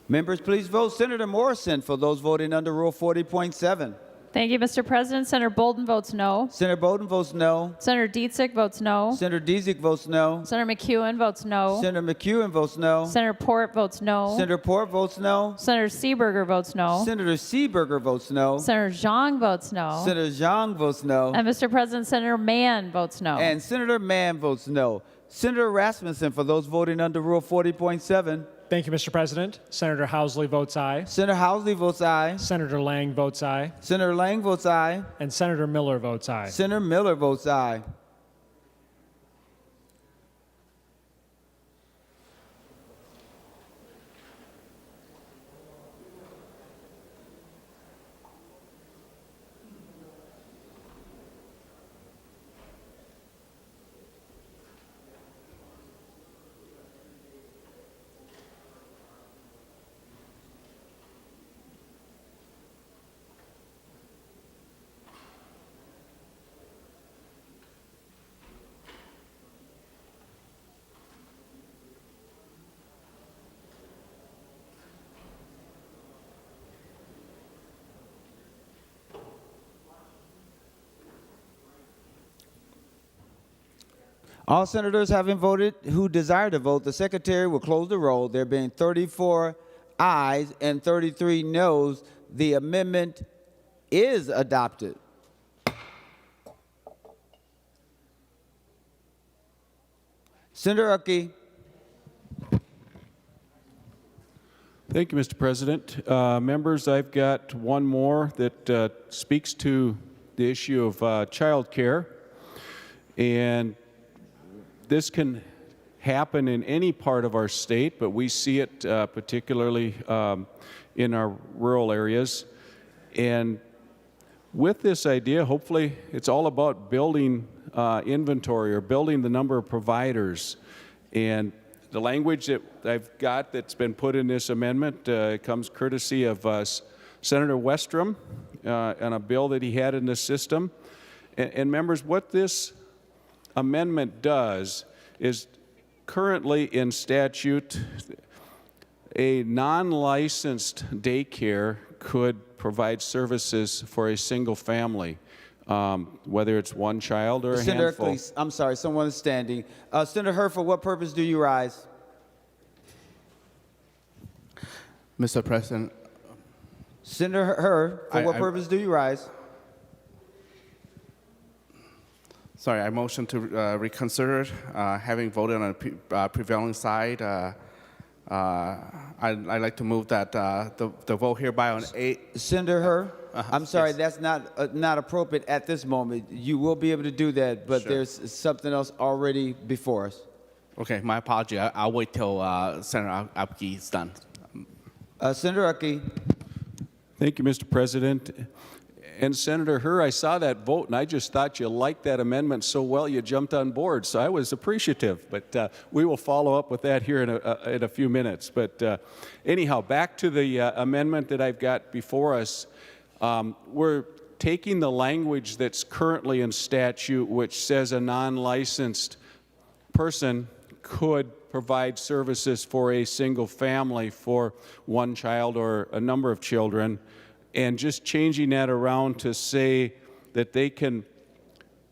Members, please vote. Senator Morrison for those voting under Rule 40.7. Thank you, Mr. President. Senator Bolden votes no. Senator Bolden votes no. Senator Dietzick votes no. Senator Dietzick votes no. Senator McEwen votes no. Senator McEwen votes no. Senator Port votes no. Senator Port votes no. Senator Seeberger votes no. Senator Seeberger votes no. Senator Zhang votes no. Senator Zhang votes no. And Mr. President, Senator Mann votes no. And Senator Mann votes no. Senator Rasmussen for those voting under Rule 40.7. Thank you, Mr. President. Senator Housley votes aye. Senator Housley votes aye. Senator Lang votes aye. Senator Lang votes aye. And Senator Miller votes aye. Senator Miller votes aye. All senators having voted who desire to vote, the Secretary will close the roll. There being 34 ayes and 33 noes, the amendment is adopted. Senator Etke. Thank you, Mr. President. Members, I've got one more that speaks to the issue of child care. And this can happen in any part of our state, but we see it particularly in our rural areas. And with this idea, hopefully it's all about building inventory or building the number of providers. And the language that I've got that's been put in this amendment comes courtesy of Senator Westrom on a bill that he had in the system. And members, what this amendment does is currently in statute, a non-licensed daycare could provide services for a single family, whether it's one child or a Senator handful. Clay, I'm sorry, someone is standing. Senator Hurd, for what purpose do you rise? Mr. President. Senator Hurd, for what purpose do you rise? Sorry, I motion to reconsider. Having voted on the prevailing side, I'd like to move that the vote hereby on 8. Senator Hurd, I'm sorry, that's not appropriate at this moment. You will be able to do that, but there's something else already before us. Okay, my apology. I'll wait till Senator Upke is done. Senator Upke. Thank you, Mr. President. And Senator Hurd, I saw that vote, and I just thought you liked that amendment so well you jumped on board, so I was appreciative. But we will follow up with that here in a few minutes. But anyhow, back to the amendment that I've got before us. We're taking the language that's currently in statute, which says a non-licensed person could provide services for a single family for one child or a number of children, and just changing that around to say that they can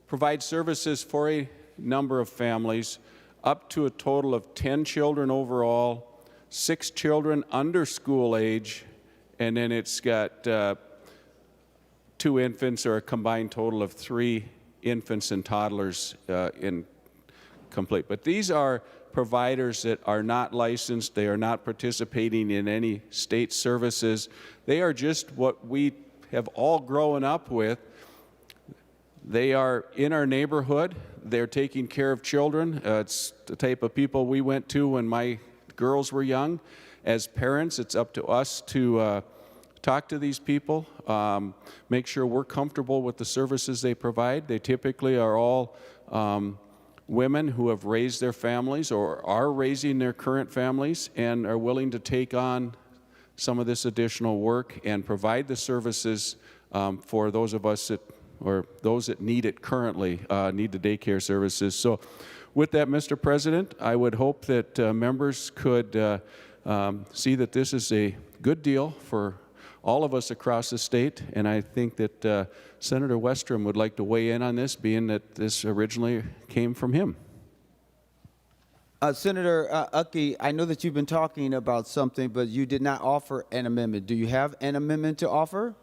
provide services for a number of families, up to a total of 10 children overall, 6 children under school age, and then it's got 2 infants, or a combined total of 3 infants and toddlers in complete. But these are providers that are not licensed. They are not participating in any state services. They are just what we have all grown up with. They are in our neighborhood. They're taking care of children. It's the type of people we went to when my girls were young. As parents, it's up to us to talk to these people, make sure we're comfortable with the services they provide. They typically are all women who have raised their families or are raising their current families and are willing to take on some of this additional work and provide the services for those of us that, or those that need it currently, need the daycare services. So with that, Mr. President, I would hope that members could see that this is a good deal for all of us across the state, and I think that Senator Westrom would like to weigh in on this, being that this originally came from him. Senator Upke, I know that you've been talking about something, but you did not offer an amendment. Do you have an amendment to offer?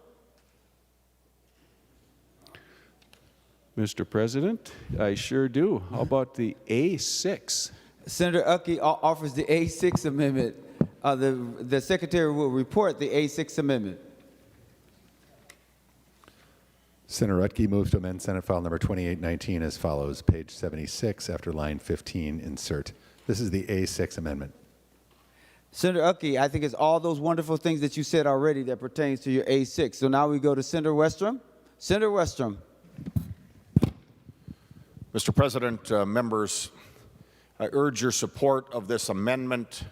Mr. President, I sure do. How about the A6? Senator Upke offers the A6 amendment. The Secretary will report the A6 amendment. Senator Rutke moves to amend Senate File Number 2819 as follows. Page 76, after line 15, insert. This is the A6 amendment. Senator Upke, I think it's all those wonderful things that you said already that pertains to your A6. So now we go to Senator Westrom. Senator Westrom. Mr. President, members, I urge your support of this amendment.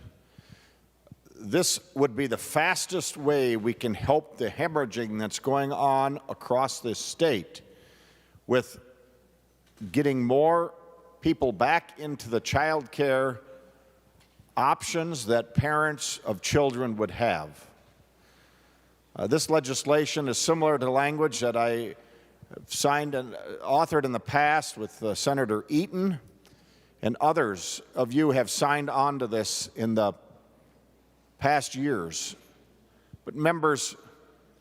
This would be the fastest way we can help the hemorrhaging that's going on across this state with getting more people back into the child care options that parents of children would have. This legislation is similar to language that I signed and authored in the past with Senator Eaton, and others of you have signed on to this in the past years. But members,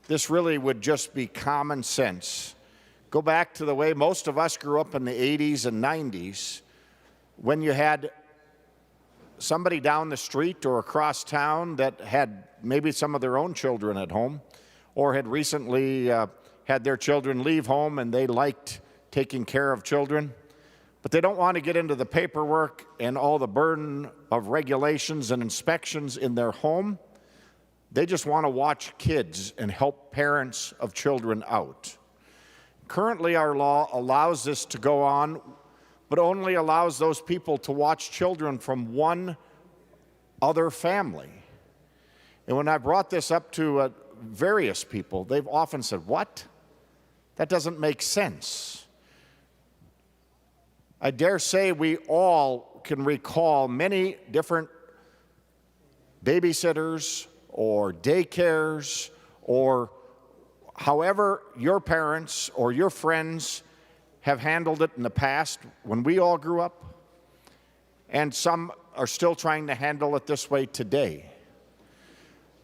this really would just be common sense. Go back to the way most of us grew up in the 80s and 90s, when you had somebody down the street or across town that had maybe some of their own children at home, or had recently had their children leave home and they liked taking care of children, but they don't want to get into the paperwork and all the burden of regulations and inspections in their home. They just want to watch kids and help parents of children out. Currently, our law allows this to go on, but only allows those people to watch children from one other family. And when I brought this up to various people, they've often said, "What? That doesn't make sense." I dare say we all can recall many different babysitters or daycares or however your parents or your friends have handled it in the past when we all grew up, and some are still trying to handle it this way today.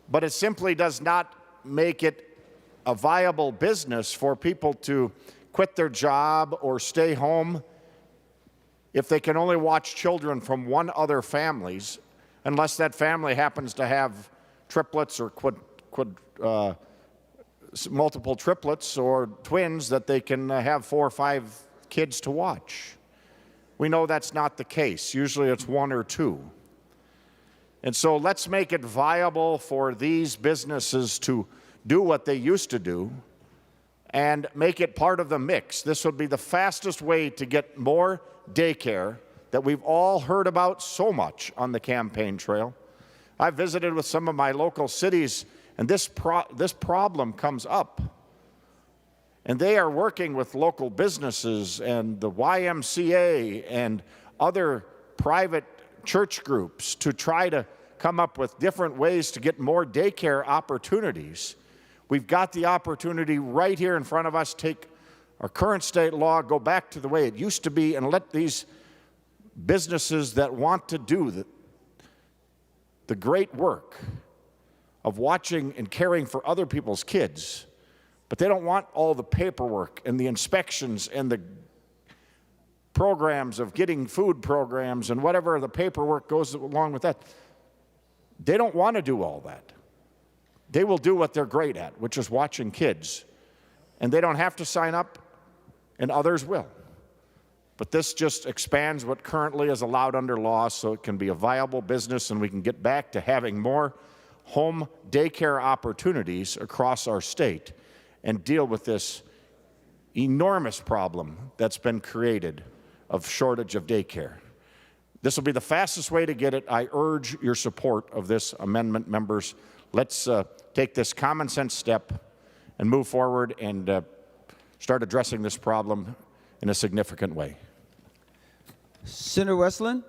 But it simply does not make it a viable business for people to quit their job or stay home if they can only watch children from one other families, unless that family happens to have triplets or multiple triplets or twins that they can have 4 or 5 kids to watch. We know that's not the case. Usually it's 1 or 2. And so let's make it viable for these businesses to do what they used to do and make it part of the mix. This would be the fastest way to get more daycare that we've all heard about so much on the campaign trail. I've visited with some of my local cities, and this problem comes up. And they are working with local businesses and the YMCA and other private church groups to try to come up with different ways to get more daycare opportunities. We've got the opportunity right here in front of us. Take our current state law, go back to the way it used to be, and let these businesses that want to do the great work of watching and caring for other people's kids, but they don't want all the paperwork and the inspections and the programs of getting food programs and whatever the paperwork goes along with that. They don't want to do all that. They will do what they're great at, which is watching kids. And they don't have to sign up, and others will. But this just expands what currently is allowed under law so it can be a viable business and we can get back to having more home daycare opportunities across our state and deal with this enormous problem that's been created of shortage of daycare. This will be the fastest way to get it. I urge your support of this amendment, members. Let's take this common sense step and move forward and start addressing this problem in a significant way. Senator Westland?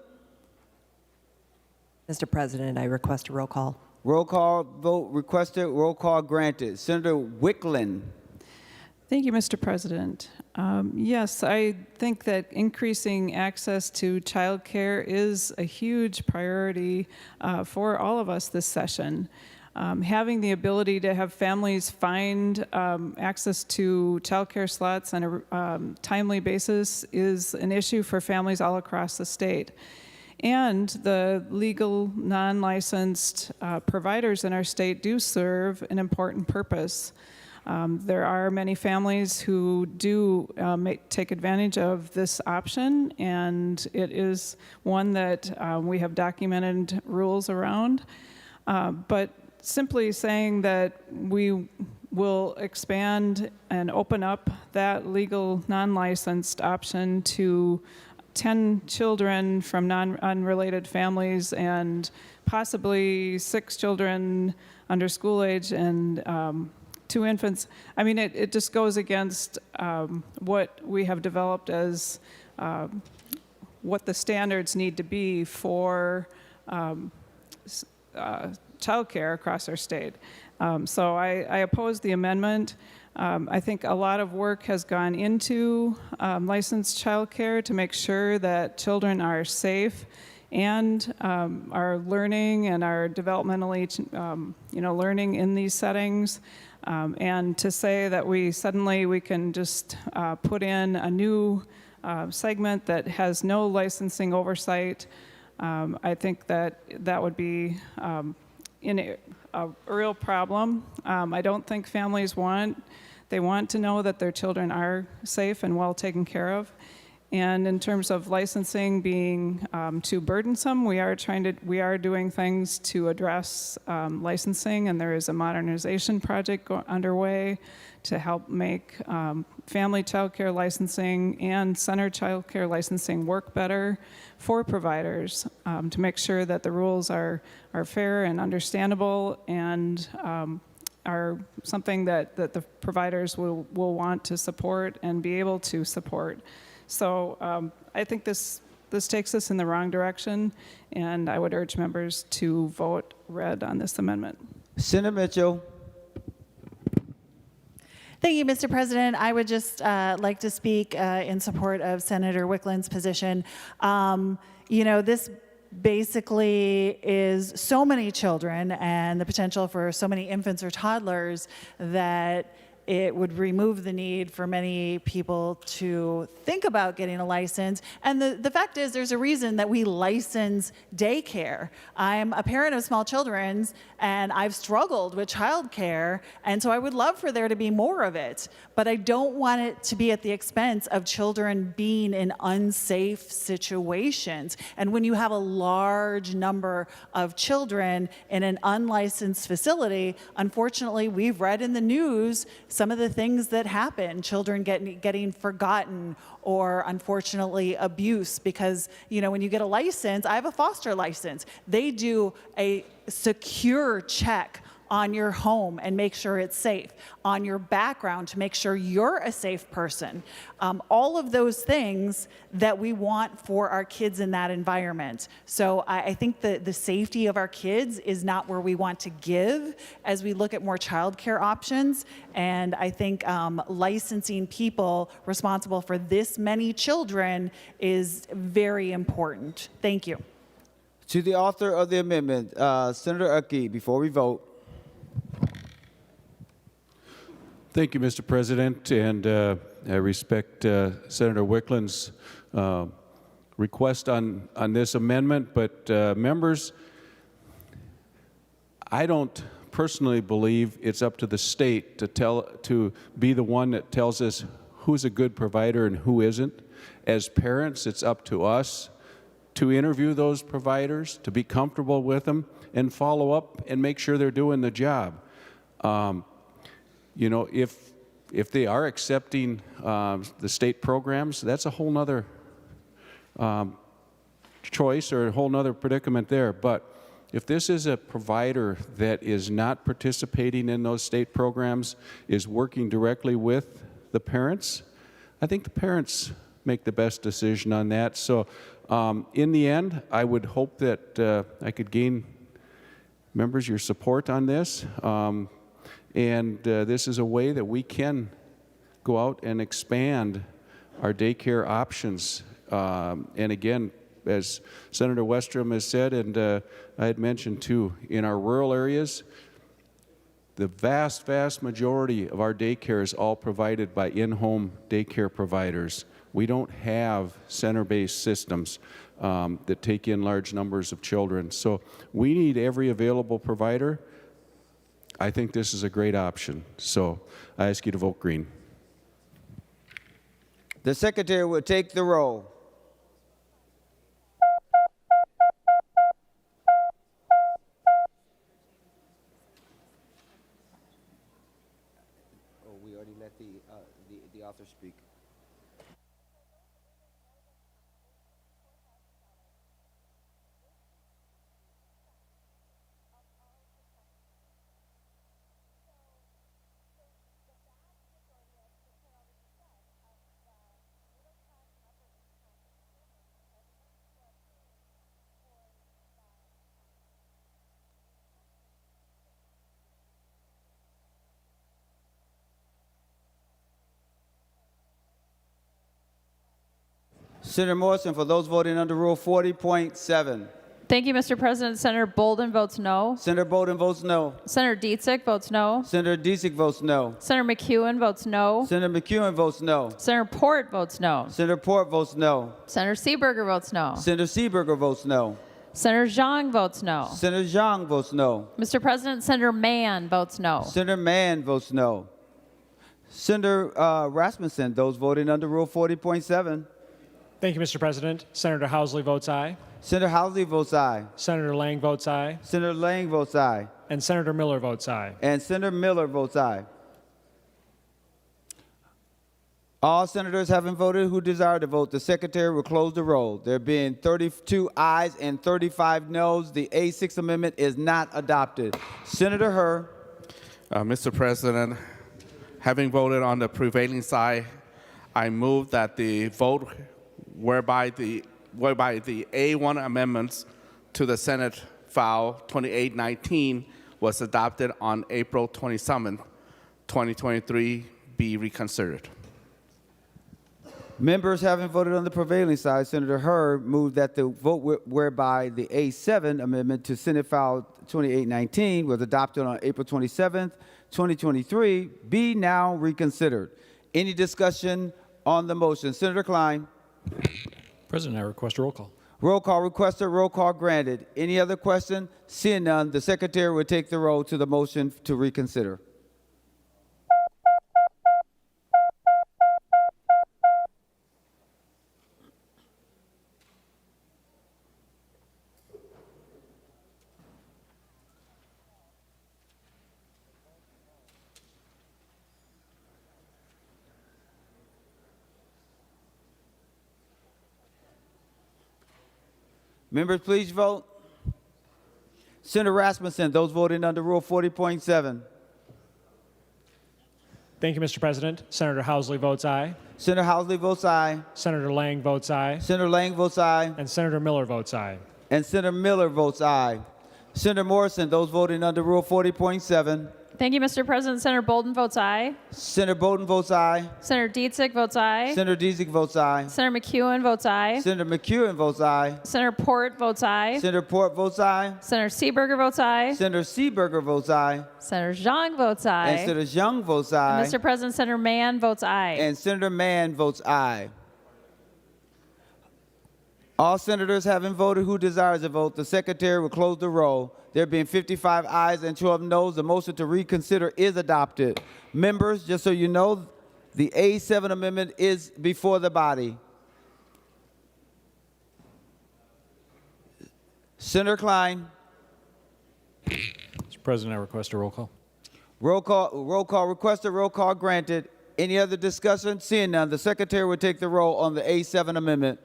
Mr. President, I request a roll call. Roll call vote requested. Roll call granted. Senator Wiklund. Thank you, Mr. President. Yes, I think that increasing access to childcare is a huge priority for all of us this session. Having the ability to have families find access to childcare slots on a timely basis is an issue for families all across the state. And the legal, non-licensed providers in our state do serve an important purpose. There are many families who do take advantage of this option, and it is one that we have documented rules around. But simply saying that we will expand and open up that legal, non-licensed option to 10 children from unrelated families and possibly 6 children under school age and 2 infants. I mean, it just goes against what we have developed as what the standards need to be for childcare across our state. So I oppose the amendment. I think a lot of work has gone into licensed childcare to make sure that children are safe and are learning and are developmentally, learning in these settings. And to say that we can just put in a new segment that has no licensing oversight, I think that would be a real problem. I don't think families want They want to know that their children are safe and well taken care of. And in terms of licensing being too burdensome, we are doing things to address licensing, and there is a modernization project underway to help make family child care licensing and center child care licensing work better for providers, to make sure that the rules are fair and understandable and are something that the providers will want to support and be able to support. So I think this takes us in the wrong direction, and I would urge members to vote red on this amendment. Senator Mitchell. Thank you, Mr. President. I would just like to speak in support of Senator Wiklund's position. You know, this basically is so many children and the potential for so many infants or toddlers that it would remove the need for many people to think about getting a license. And the fact is, there's a reason that we license daycare. I'm a parent of small children, and I've struggled with childcare, and so I would love for there to be more of it. But I don't want it to be at the expense of children being in unsafe situations. And when you have a large number of children in an unlicensed facility, unfortunately, we've read in the news some of the things that happen, children getting forgotten or unfortunately abuse, because, you know, when you get a license, I have a foster license, they do a secure check on your home and make sure it's safe, on your background to make sure you're a safe person. All of those things that we want for our kids in that environment. So I think the safety of our kids is not where we want to give as we look at more childcare options. And I think licensing people responsible for this many children is very important. Thank you. To the author of the amendment, Senator Uckey, before we vote. Thank you, Mr. President, and I respect Senator Wiklund's request on this amendment, but members, I don't personally believe it's up to the state to be the one that tells us who's a good provider and who isn't. As parents, it's up to us to interview those providers, to be comfortable with them, and follow up and make sure they're doing the job. You know, if they are accepting the state programs, that's a whole nother choice or a whole nother predicament there. But if this is a provider that is not participating in those state programs, is working directly with the parents, I think the parents make the best decision on that. So in the end, I would hope that I could gain members your support on this. And this is a way that we can go out and expand our daycare options. And again, as Senator Westrom has said, and I had mentioned too, in our rural areas, the vast, vast majority of our daycare is all provided by in-home daycare providers. We don't have center-based systems that take in large numbers of children. So we need every available provider. I think this is a great option. So I ask you to vote green. The Secretary will take the roll. Oh, we already let the author speak. Senator Morrison, for those voting under Rule 40.7. Thank you, Mr. President. Senator Bolden votes no. Senator Bolden votes no. Senator Dietzig votes no. Senator Dietzig votes no. Senator McEwen votes no. Senator McEwen votes no. Senator Port votes no. Senator Port votes no. Senator Seeberger votes no. Senator Seeberger votes no. Senator Zhang votes no. Senator Zhang votes no. Mr. President, Senator Mann votes no. Senator Mann votes no. Senator Rasmussen, those voting under Rule 40.7. Thank you, Mr. President. Senator Housley votes aye. Senator Housley votes aye. Senator Lang votes aye. Senator Lang votes aye. And Senator Miller votes aye. And Senator Miller votes aye. All senators having voted who desire to vote, the secretary will close the roll. There being 32 ayes and 35 noes, the A6 amendment is not adopted. Senator Hur. Mr. President, having voted on the prevailing side, I move that the vote whereby the A1 amendments to the Senate File 2819 was adopted on April 27, 2023, be reconsidered. Members having voted on the prevailing side, Senator Hurd moved that the vote whereby the A7 amendment to Senate File 2819 was adopted on April 27, 2023, be now reconsidered. Any discussion on the motion? Senator Klein. President, I request a roll call. Roll call requested, roll call granted. Any other question? Seeing none, the secretary will take the roll to the motion to reconsider. Members, please vote. Senator Rasmussen, those voting under Rule 40.7. Thank you, Mr. President. Senator Housley votes aye. Senator Housley votes aye. Senator Lang votes aye. Senator Lang votes aye. And Senator Miller votes aye. And Senator Miller votes aye. Senator Morrison, those voting under Rule 40.7. Thank you, Mr. President. Senator Bolden votes aye. Senator Bolden votes aye. Senator Dietzig votes aye. Senator Dietzig votes aye. Senator McEwen votes aye. Senator McEwen votes aye. Senator Port votes aye. Senator Port votes aye. Senator Seeberger votes aye. Senator Seeberger votes aye. Senator Zhang votes aye. And Senator Zhang votes aye. And Mr. President, Senator Mann votes aye. And Senator Mann votes aye. All senators having voted who desires to vote, the secretary will close the roll. There being 55 ayes and 12 noes, the motion to reconsider is adopted. Members, just so you know, the A7 amendment is before the body. Senator Klein. Mr. President, I request a roll call. Roll call requested, roll call granted. Any other discussion? Seeing none, the secretary will take the roll on the A7 amendment.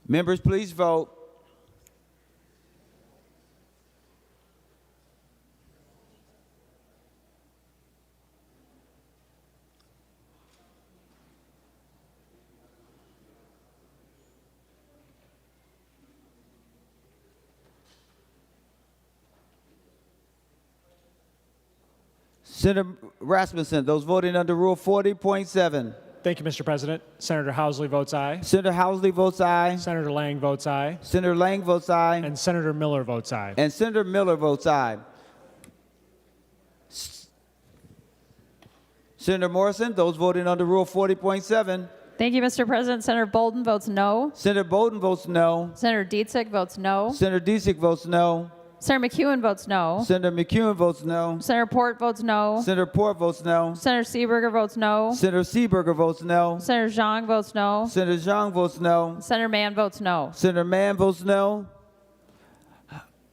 Members, please vote. Senator Rasmussen, those voting under Rule 40.7. Thank you, Mr. President. Senator Housley votes aye. Senator Housley votes aye. Senator Lang votes aye. Senator Lang votes aye. And Senator Miller votes aye. And Senator Miller votes aye. Senator Morrison, those voting under Rule 40.7. Thank you, Mr. President. Senator Bolden votes no. Senator Bolden votes no. Senator Dietzig votes no. Senator Dietzig votes no. Senator McEwen votes no. Senator McEwen votes no. Senator Port votes no. Senator Port votes no. Senator Seeberger votes no. Senator Seeberger votes no. Senator Zhang votes no. Senator Zhang votes no. Senator Mann votes no. Senator Mann votes no.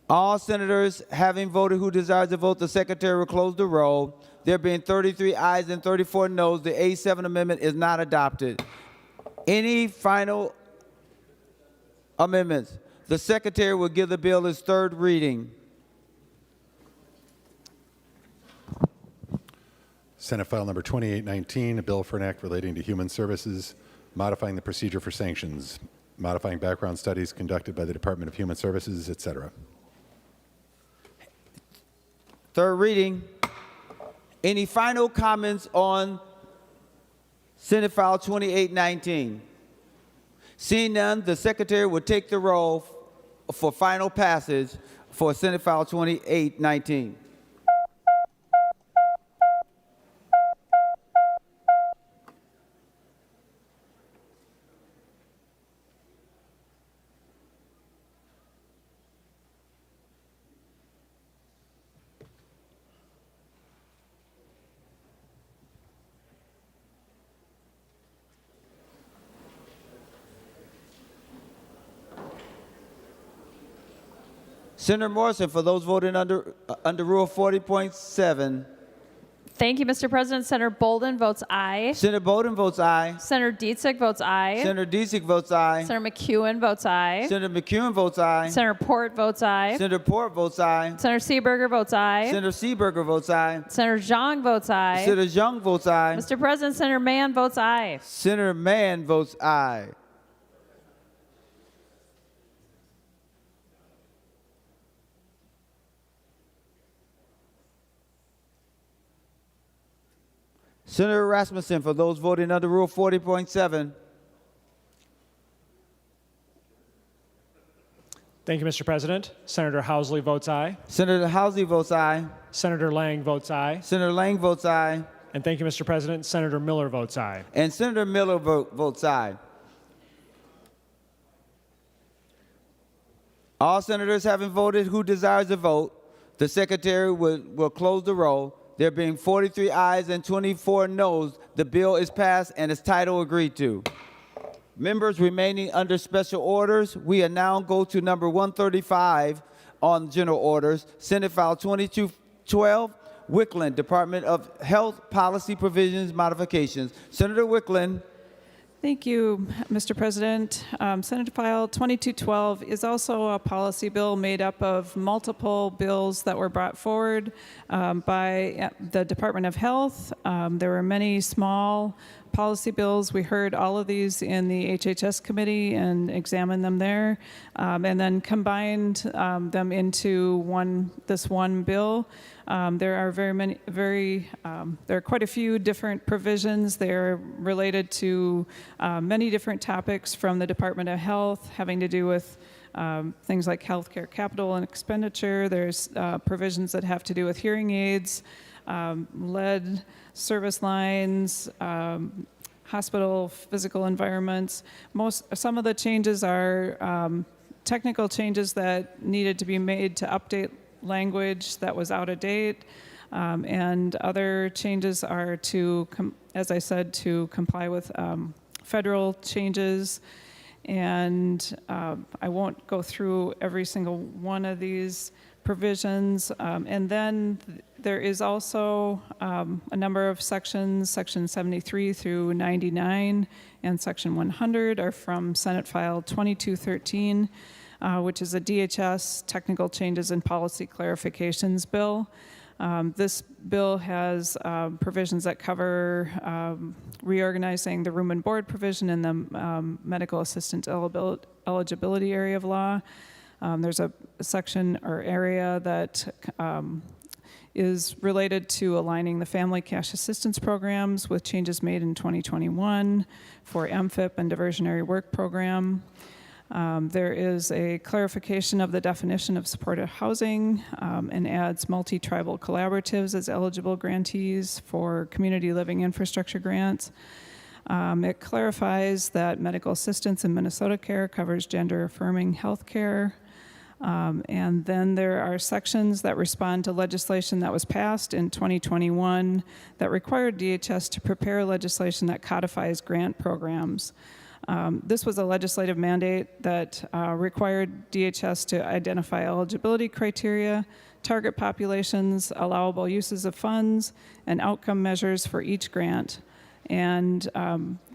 All senators having voted who desires to vote, the secretary will close the roll. There being 33 ayes and 34 noes, the A7 amendment is not adopted. Any final amendments? The secretary will give the bill its third reading. Senate File Number 2819, a bill for an act relating to human services, modifying the procedure for sanctions, modifying background studies conducted by the Department of Human Services, etc. Third reading. Any final comments on Senate File 2819? Seeing none, the secretary will take the roll for final passage for Senate File 2819. Senator Morrison, for those voting under Rule 40.7. Thank you, Mr. President. Senator Bolden votes aye. Senator Bolden votes aye. Senator Dietzig votes aye. Senator Dietzig votes aye. Senator McEwen votes aye. Senator McEwen votes aye. Senator Port votes aye. Senator Port votes aye. Senator Seeberger votes aye. Senator Seeberger votes aye. Senator Zhang votes aye. Senator Zhang votes aye. Mr. President, Senator Mann votes aye. Senator Mann votes aye. Senator Rasmussen, for those voting under Rule 40.7. Thank you, Mr. President. Senator Housley votes aye. Senator Housley votes aye. Senator Lang votes aye. Senator Lang votes aye. And thank you, Mr. President. Senator Miller votes aye. And Senator Miller votes aye. All senators having voted who desires to vote, the secretary will close the roll. There being 43 ayes and 24 noes, the bill is passed and its title agreed to. Members remaining under special orders, we now go to number 135 on general orders, Senate File 2212, Wiklund, Department of Health Policy Provisions Modifications. Senator Wiklund. Thank you, Mr. President. Senate File 2212 is also a policy bill made up of multiple bills that were brought forward by the Department of Health. There were many small policy bills. We heard all of these in the HHS committee and examined them there, and then combined them into this one bill. There are there are quite a few different provisions. They're related to many different topics from the Department of Health, having to do with things like healthcare capital and expenditure. There's provisions that have to do with hearing aids, lead service lines, hospital physical environments. Some of the changes are technical changes that needed to be made to update language that was out of date, and other changes are as I said, to comply with federal changes. And I won't go through every single one of these provisions. And then there is also a number of sections, Section 73 through 99 and Section 100 are from Senate File 2213, which is a DHS Technical Changes and Policy Clarifications bill. This bill has provisions that cover reorganizing the room and board provision in the medical assistant eligibility area of law. There's a section or area that is related to aligning the family cash assistance programs with changes made in 2021 for MFIP and diversionary work program. There is a clarification of the definition of supportive housing and adds multi-tribal collaboratives as eligible grantees for community living infrastructure grants. It clarifies that medical assistance in Minnesota Care covers gender-affirming health care. And then there are sections that respond to legislation that was passed in 2021 that required DHS to prepare legislation that codifies grant programs. This was a legislative mandate that required DHS to identify eligibility criteria, target populations, allowable uses of funds, and outcome measures for each grant. And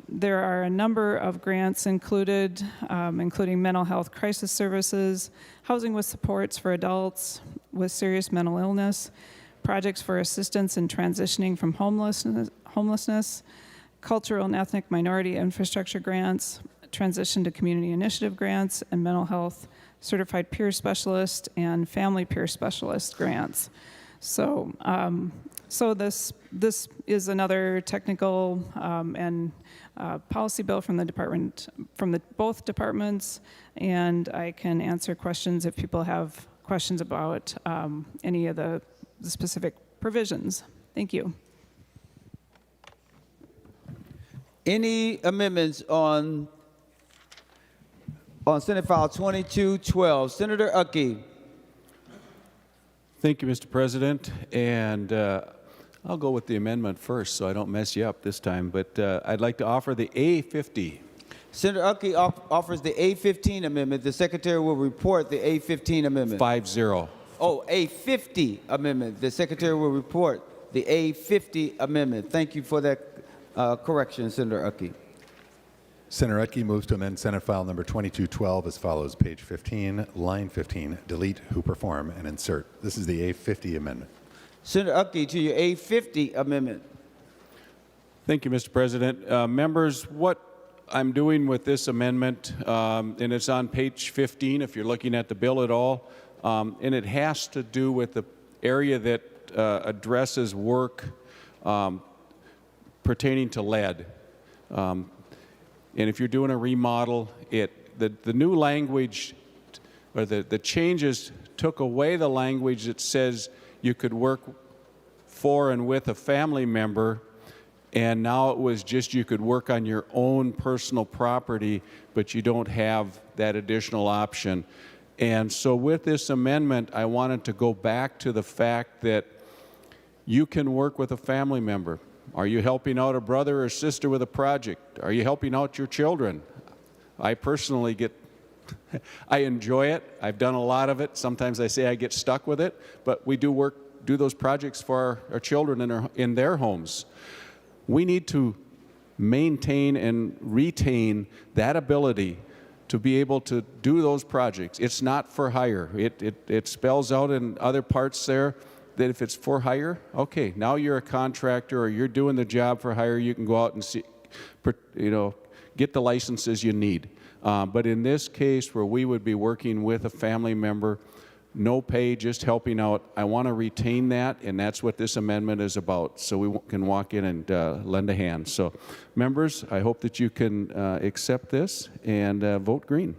there are a number of grants included, including mental health crisis services, housing with supports for adults with serious mental illness, projects for assistance in transitioning from homelessness, cultural and ethnic minority infrastructure grants, transition to community initiative grants, and mental health certified peer specialist and family peer specialist grants. So, this is another technical and policy bill from the department, from both departments, and I can answer questions if people have questions about any of the specific provisions. Thank you. Any amendments on Senate File 2212? Senator Uckey. Thank you, Mr. President. And I'll go with the amendment first so I don't mess you up this time. But I'd like to offer the A50. Senator Uckey offers the A15 amendment. The secretary will report the A15 amendment. 5-0. Oh, A50 amendment. The secretary will report the A50 amendment. Thank you for that correction, Senator Uckey. Senator Etke moves to amend Senate File Number 2212 as follows. Page 15, line 15, delete who perform and insert. This is the A50 amendment. Senator Uckey, to your A50 amendment. Thank you, Mr. President. Members, what I'm doing with this amendment, and it's on page 15 if you're looking at the bill at all, and it has to do with the area that addresses work pertaining to lead. And if you're doing a remodel, the new language, or the changes took away the language that says you could work for and with a family member, and now it was just you could work on your own personal property, but you don't have that additional option. And so with this amendment, I wanted to go back to the fact that you can work with a family member. Are you helping out a brother or sister with a project? Are you helping out your children? I personally I enjoy it. I've done a lot of it. Sometimes I say I get stuck with it, but we do those projects for our children in their homes. We need to maintain and retain that ability to be able to do those projects. It's not for hire. It spells out in other parts there that if it's for hire, okay, now you're a contractor or you're doing the job for hire, you can go out and see, get the licenses you need. But in this case, where we would be working with a family member, no pay, just helping out, I want to retain that, and that's what this amendment is about, so we can walk in and lend a hand. So, members, I hope that you can accept this and vote green.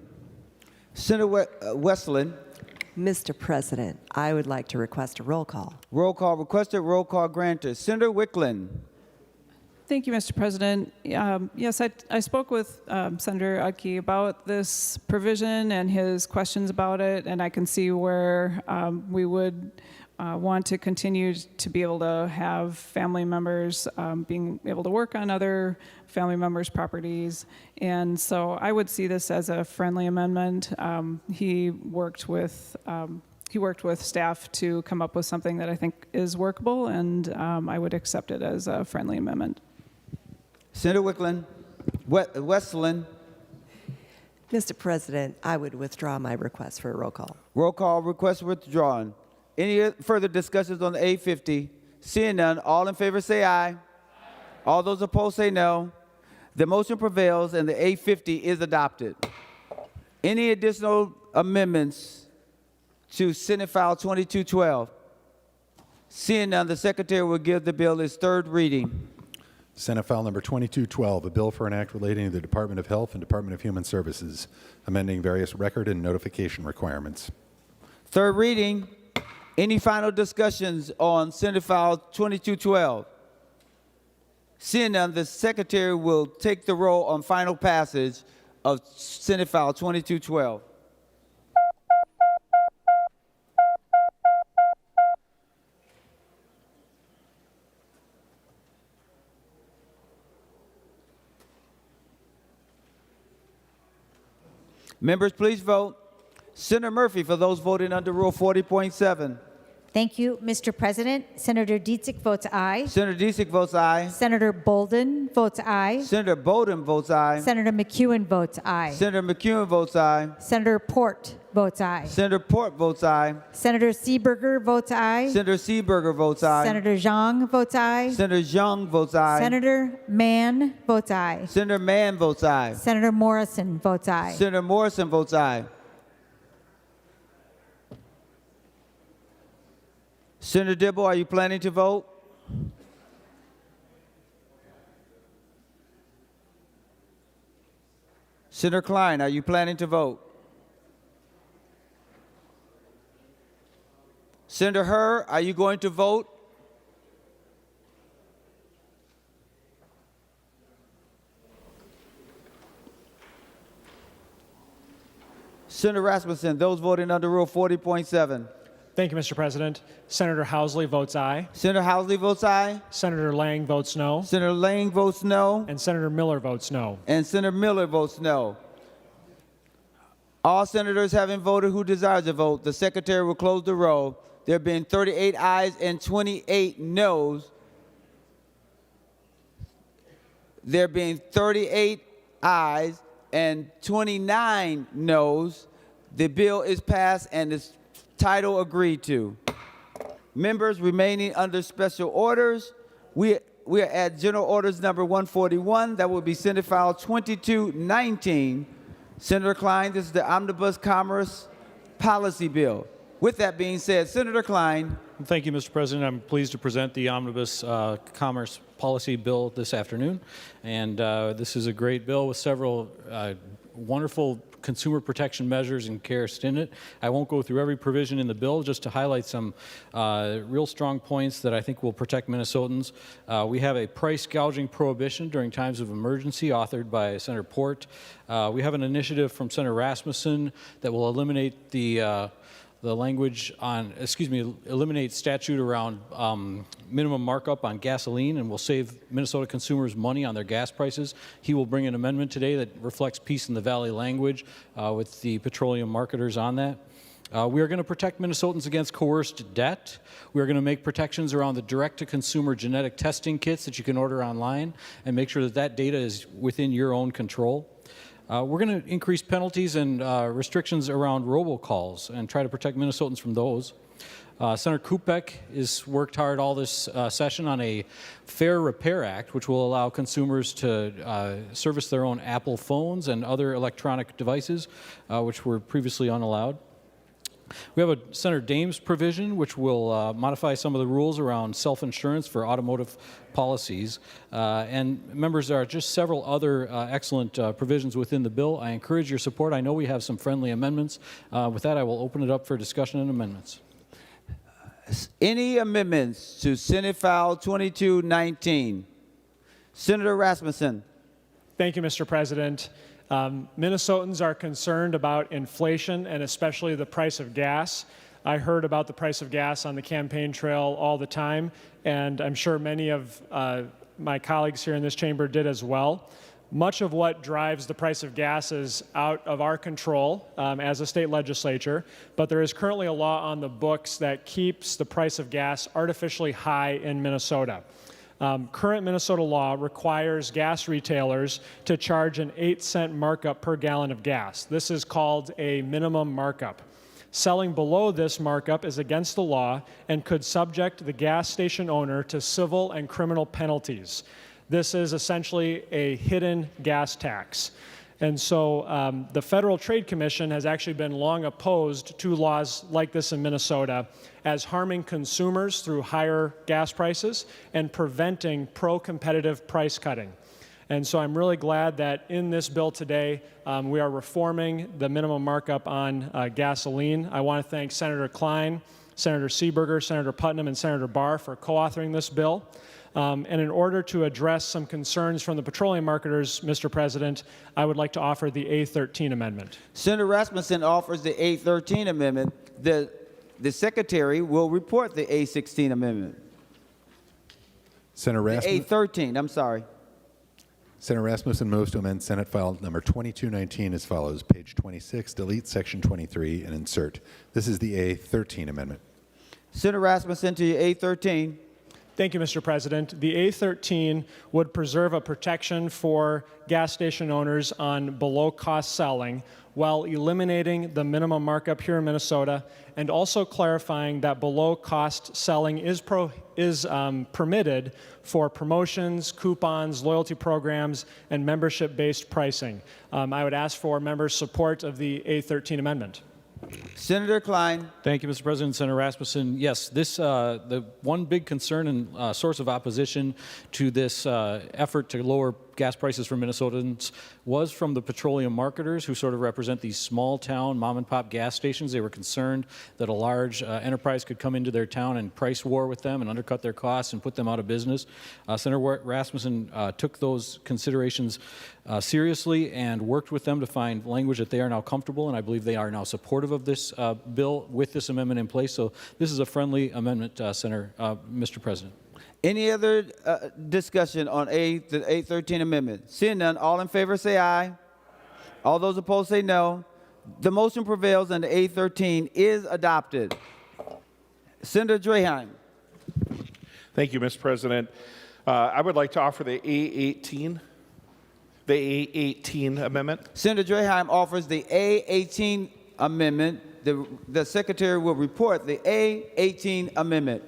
Senator Westland. Mr. President, I would like to request a roll call. Roll call requested, roll call granted. Senator Wiklund. Thank you, Mr. President. Yes, I spoke with Senator Uckey about this provision and his questions about it, and I can see where we would want to continue to be able to have family members being able to work on other family members' properties. And so I would see this as a friendly amendment. He worked with staff to come up with something that I think is workable, and I would accept it as a friendly amendment. Senator Wiklund. Westland. Mr. President, I would withdraw my request for a roll call. Roll call request withdrawn. Any further discussions on the A50? Seeing none, all in favor say aye. Aye. All those opposed say no. The motion prevails and the A50 is adopted. Any additional amendments to Senate File 2212? Seeing none, the Secretary will give the bill its third reading. Senate File Number 2212, a bill for an act relating to the Department of Health and Department of Human Services, amending various record and notification requirements. Third reading. Any final discussions on Senate File 2212? Seeing none, the Secretary will take the roll on final passage of Senate File 2212. Members, please vote. Senator Murphy, for those voting under Rule 40.7. Thank you, Mr. President. Senator Dietzig votes aye. Senator Dietzig votes aye. Senator Bolden votes aye. Senator Bolden votes aye. Senator McEwen votes aye. Senator McEwen votes aye. Senator Port votes aye. Senator Port votes aye. Senator Seeberger votes aye. Senator Seeberger votes aye. Senator Zhang votes aye. Senator Zhang votes aye. Senator Mann votes aye. Senator Mann votes aye. Senator Morrison votes aye. Senator Morrison votes aye. Senator Dibble, are you planning to vote? Senator Klein, are you planning to vote? Senator Herr, are you going to vote? Senator Rasmussen, those voting under Rule 40.7. Thank you, Mr. President. Senator Housley votes aye. Senator Housley votes aye. Senator Lang votes no. Senator Lang votes no. And Senator Miller votes no. And Senator Miller votes no. All senators having voted who desires to vote, the secretary will close the roll. There being 38 ayes and 28 noes. There being 38 ayes and 29 noes, the bill is passed and its title agreed to. Members remaining under special orders, we are at General Orders number 141. That will be Senate File 2219. Senator Klein, this is the Omnibus Commerce Policy Bill. With that being said, Senator Klein. Thank you, Mr. President. I'm pleased to present the Omnibus Commerce Policy Bill this afternoon. And this is a great bill with several wonderful consumer protection measures and carrots in it. I won't go through every provision in the bill, just to highlight some real strong points that I think will protect Minnesotans. We have a price gouging prohibition during times of emergency, authored by Senator Port. We have an initiative from Senator Rasmussen that will eliminate the language on, eliminate statute around minimum markup on gasoline, and will save Minnesota consumers money on their gas prices. He will bring an amendment today that reflects Peace in the Valley language with the petroleum marketers on that. We are going to protect Minnesotans against coerced debt. We are going to make protections around the direct-to-consumer genetic testing kits that you can order online and make sure that that data is within your own control. We're going to increase penalties and restrictions around robocalls and try to protect Minnesotans from those. Senator Kupek has worked hard all this session on a Fair Repair Act, which will allow consumers to service their own Apple phones and other electronic devices, which were previously unallowed. We have a Senator Dames provision, which will modify some of the rules around self-insurance for automotive policies. And members, there are just several other excellent provisions within the bill. I encourage your support. I know we have some friendly amendments. With that, I will open it up for discussion and amendments. Any amendments to Senate File 2219? Senator Rasmussen. Thank you, Mr. President. Minnesotans are concerned about inflation and especially the price of gas. I heard about the price of gas on the campaign trail all the time, and I'm sure many of my colleagues here in this chamber did as well. Much of what drives the price of gas is out of our control as a state legislature, but there is currently a law on the books that keeps the price of gas artificially high in Minnesota. Current Minnesota law requires gas retailers to charge an 8-cent markup per gallon of gas. This is called a minimum markup. Selling below this markup is against the law and could subject the gas station owner to civil and criminal penalties. This is essentially a hidden gas tax. And so the Federal Trade Commission has actually been long opposed to laws like this in Minnesota as harming consumers through higher gas prices and preventing pro-competitive price cutting. And so I'm really glad that in this bill today, we are reforming the minimum markup on gasoline. I want to thank Senator Klein, Senator Seeberger, Senator Putnam, and Senator Barr for co-authoring this bill. And in order to address some concerns from the petroleum marketers, Mr. President, I would like to offer the A13 amendment. Senator Rasmussen offers the A13 amendment. The Secretary will report the A16 amendment. Senator Rasmussen. A13, I'm sorry. Senator Rasmussen moves to amend Senate File number 2219 as follows. Page 26, delete Section 23 and insert. This is the A13 amendment. Senator Rasmussen to your A13. Thank you, Mr. President. The A13 would preserve a protection for gas station owners on below-cost selling while eliminating the minimum markup here in Minnesota and also clarifying that below-cost selling is permitted for promotions, coupons, loyalty programs, and membership-based pricing. I would ask for members' support of the A13 amendment. Senator Klein. Thank you, Mr. President. Senator Rasmussen, yes, this the one big concern and source of opposition to this effort to lower gas prices for Minnesotans was from the petroleum marketers, who sort of represent these small town mom and pop gas stations. They were concerned that a large enterprise could come into their town and price war with them and undercut their costs and put them out of business. Senator Rasmussen took those considerations seriously and worked with them to find language that they are now comfortable, and I believe they are now supportive of this bill with this amendment in place. So this is a friendly amendment, Mr. President. Any other discussion on the A13 amendment? Seeing none, all in favor say aye. All those opposed say no. The motion prevails and the A13 is adopted. Senator Draheim. Thank you, Mr. President. I would like to offer the A18 amendment. Senator Draheim offers the A18 amendment. The Secretary will report the A18 amendment.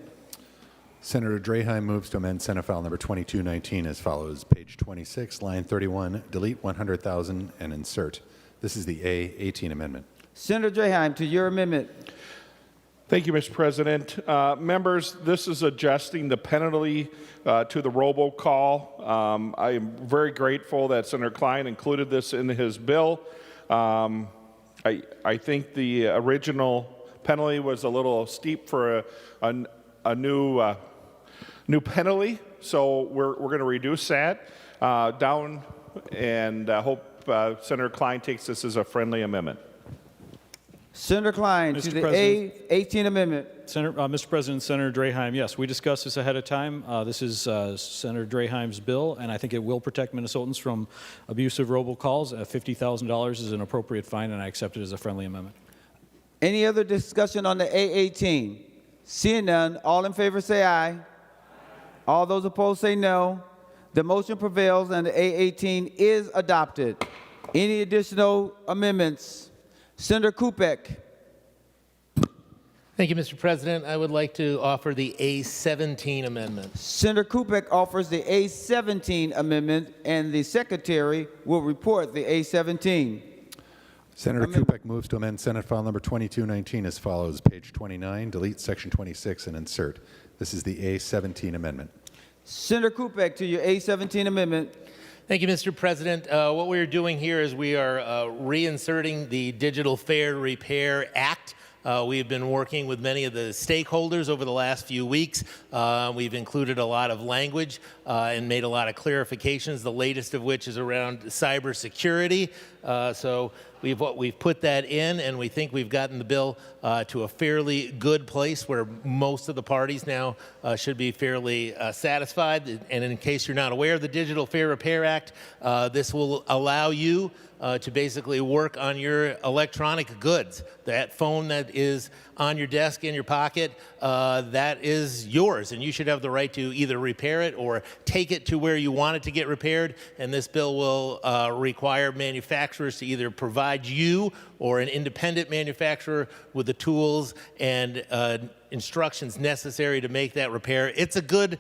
Senator Draheim moves to amend Senate File Number 2219 as follows. Page 26, line 31, delete 100,000 and insert. This is the A18 amendment. Senator Draheim, to your amendment. Thank you, Mr. President. Members, this is adjusting the penalty to the robocall. I am very grateful that Senator Klein included this in his bill. I think the original penalty was a little steep for a new penalty, so we're going to reduce that down, and I hope Senator Klein takes this as a friendly amendment. Senator Klein, to the A18 amendment. Mr. President, Senator Draheim, yes, we discussed this ahead of time. This is Senator Draheim's bill, and I think it will protect Minnesotans from abusive robocalls. $50,000 is an appropriate fine, and I accept it as a friendly amendment. Any other discussion on the A18? Seeing none, all in favor say aye. All those opposed say no. The motion prevails and the A18 is adopted. Any additional amendments? Senator Kupek. Thank you, Mr. President. I would like to offer the A17 amendment. Senator Kupek offers the A17 amendment, and the Secretary will report the A17. Senator Kupek moves to amend Senate File Number 2219 as follows. Page 29, delete Section 26 and insert. This is the A17 amendment. Senator Kupek, to your A17 amendment. Thank you, Mr. President. What we are doing here is we are reinserting the Digital Fair Repair Act. We have been working with many of the stakeholders over the last few weeks. We've included a lot of language and made a lot of clarifications, the latest of which is around cybersecurity. So we've put that in, and we think we've gotten the bill to a fairly good place where most of the parties now should be fairly satisfied. And in case you're not aware of the Digital Fair Repair Act, this will allow you to basically work on your electronic goods. That phone that is on your desk in your pocket, that is yours, and you should have the right to either repair it or take it to where you want it to get repaired. And this bill will require manufacturers to either provide you or an independent manufacturer with the tools and instructions necessary to make that repair. It's a good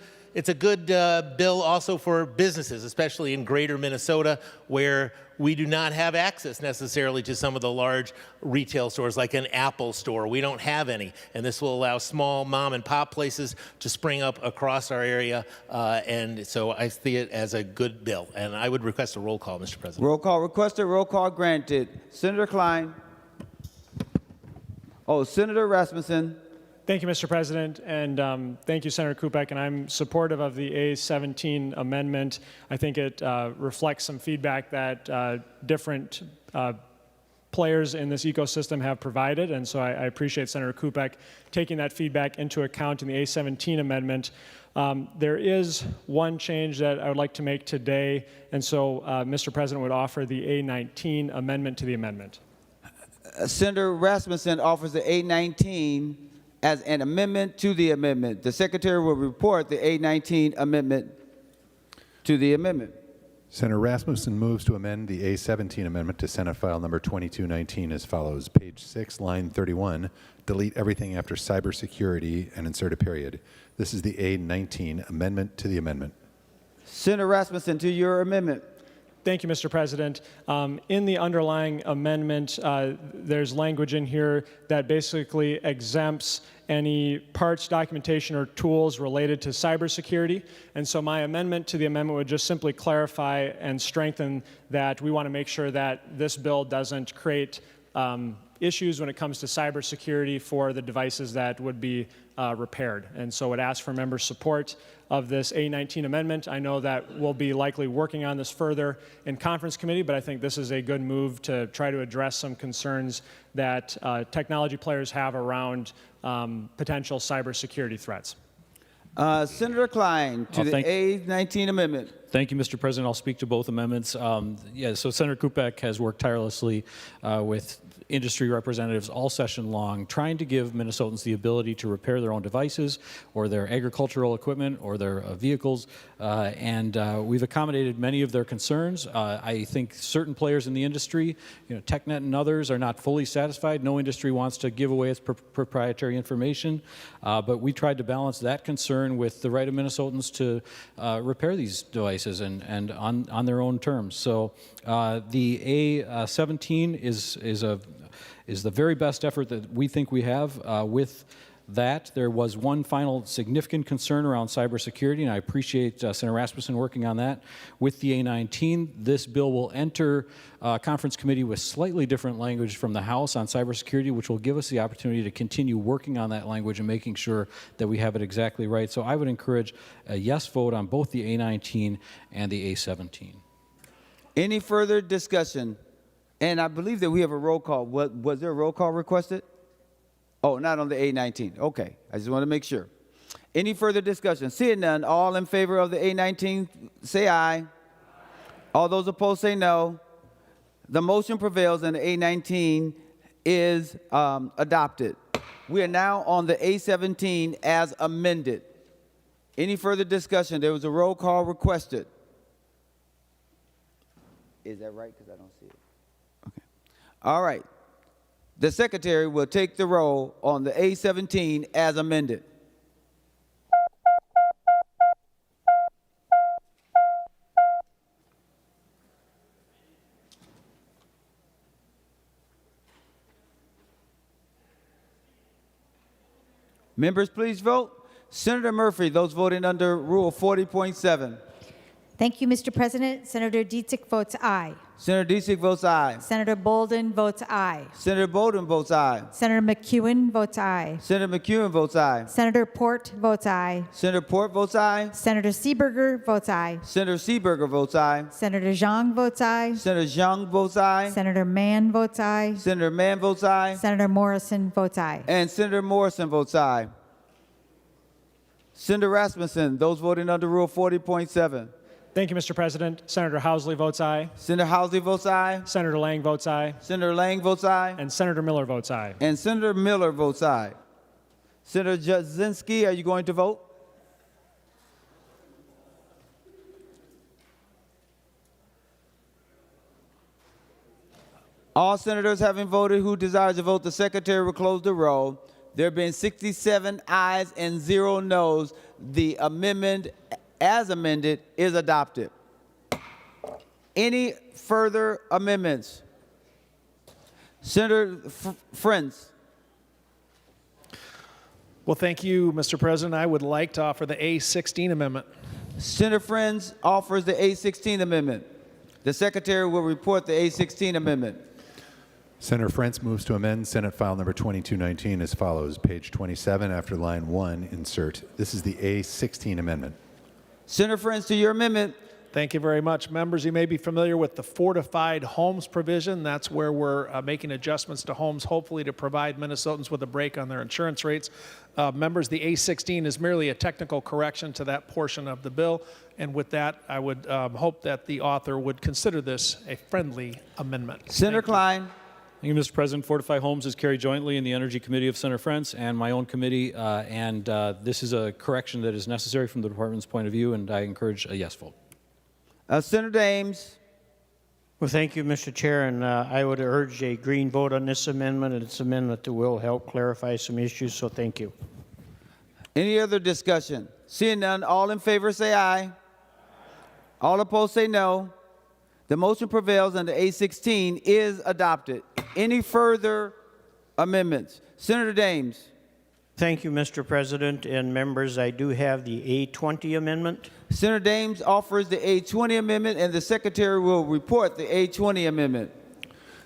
bill also for businesses, especially in greater Minnesota, where we do not have access necessarily to some of the large retail stores like an Apple store. We don't have any, and this will allow small mom and pop places to spring up across our area, and so I see it as a good bill, and I would request a roll call, Mr. President. Roll call requested, roll call granted. Senator Klein. Senator Rasmussen. Thank you, Mr. President, and thank you, Senator Kupek, and I'm supportive of the A17 amendment. I think it reflects some feedback that different players in this ecosystem have provided, and so I appreciate Senator Kupek taking that feedback into account in the A17 amendment. There is one change that I would like to make today, and so Mr. President would offer the A19 amendment to the amendment. Senator Rasmussen offers the A19 as an amendment to the amendment. The Secretary will report the A19 amendment to the amendment. Senator Rasmussen moves to amend the A17 amendment to Senate File Number 2219 as follows. Page 6, line 31, delete everything after cybersecurity and insert a period. This is the A19 amendment to the amendment. Senator Rasmussen, to your amendment. Thank you, Mr. President. In the underlying amendment, there's language in here that basically exempts any parts, documentation, or tools related to cybersecurity. And so my amendment to the amendment would just simply clarify and strengthen that we want to make sure that this bill doesn't create issues when it comes to cybersecurity for the devices that would be repaired. And so it asks for member support of this A19 amendment. I know that we'll be likely working on this further in conference committee, but I think this is a good move to try to address some concerns that technology players have around potential cybersecurity threats. Senator Klein to the A19 amendment. Thank you, Mr. President. I'll speak to both amendments. So Senator Kupek has worked tirelessly with industry representatives all session long, trying to give Minnesotans the ability to repair their own devices or their agricultural equipment or their vehicles, and we've accommodated many of their concerns. I think certain players in the industry, TechNet and others, are not fully satisfied. No industry wants to give away its proprietary information, but we tried to balance that concern with the right of Minnesotans to repair these devices and on their own terms. So the A17 is the very best effort that we think we have with that. There was one final significant concern around cybersecurity, and I appreciate Senator Rasmussen working on that. With the A19, this bill will enter conference committee with slightly different language from the House on cybersecurity, which will give us the opportunity to continue working on that language and making sure that we have it exactly right. So I would encourage a yes vote on both the A19 and the A17. Any further discussion? And I believe that we have a roll call. Was there a roll call requested? Oh, not on the A19. Okay, I just want to make sure. Any further discussion? Seeing none, all in favor of the A19, say aye. All those opposed say no. The motion prevails and the A19 is adopted. We are now on the A17 as amended. Any further discussion? There was a roll call requested. Is that right? Because I don't see it. Okay. All right. The secretary will take the roll on the A17 as amended. Members, please vote. Senator Murphy, those voting under Rule 40.7. Thank you, Mr. President. Senator Dietzig votes aye. Senator Dietzig votes aye. Senator Bolden votes aye. Senator Bolden votes aye. Senator McEwen votes aye. Senator McEwen votes aye. Senator Port votes aye. Senator Port votes aye. Senator Seeberger votes aye. Senator Seeberger votes aye. Senator Zhang votes aye. Senator Zhang votes aye. Senator Mann votes aye. Senator Mann votes aye. Senator Morrison votes aye. And Senator Morrison votes aye. Senator Rasmussen, those voting under Rule 40.7. Thank you, Mr. President. Senator Housley votes aye. Senator Housley votes aye. Senator Lang votes aye. Senator Lang votes aye. And Senator Miller votes aye. And Senator Miller votes aye. Senator Jasinski, are you going to vote? All senators having voted who desires to vote, the secretary will close the roll. There have been 67 ayes and 0 noes. The amendment as amended is adopted. Any further amendments? Senator Friends. Well, thank you, Mr. President. I would like to offer the A16 amendment. Senator Friends offers the A16 amendment. The secretary will report the A16 amendment. Senator Frentz moves to amend Senate File Number 2219 as follows. Page 27, after line 1, insert. This is the A16 amendment. Senator Friends, to your amendment. Thank you very much. Members, you may be familiar with the fortified homes provision. That's where we're making adjustments to homes, hopefully to provide Minnesotans with a break on their insurance rates. Members, the A16 is merely a technical correction to that portion of the bill. And with that, I would hope that the author would consider this a friendly amendment. Senator Klein. Thank you, Mr. President. Fortify Homes is carried jointly in the Energy Committee of Senator Frentz and my own committee, and this is a correction that is necessary from the department's point of view, and I encourage a yes vote. Senator Ames. Well, thank you, Mr. Chair, and I would urge a green vote on this amendment, and it's an amendment that will help clarify some issues, so thank you. Any other discussion? Seeing none, all in favor say aye. All opposed say no. The motion prevails and the A16 is adopted. Any further amendments? Senator Dames. Thank you, Mr. President and members. I do have the A20 amendment. Senator Dames offers the A20 amendment, and the Secretary will report the A20 amendment.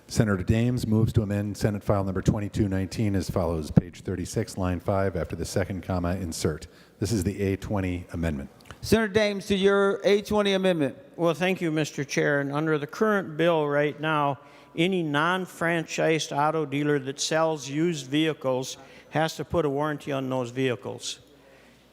Senator Dames moves to amend Senate File Number 2219 as follows. Page 36, line 5, after the second comma, insert. This is the A20 amendment. Senator Dames, to your A20 amendment. Well, thank you, Mr. Chair. And under the current bill right now, any non-franchised auto dealer that sells used vehicles has to put a warranty on those vehicles.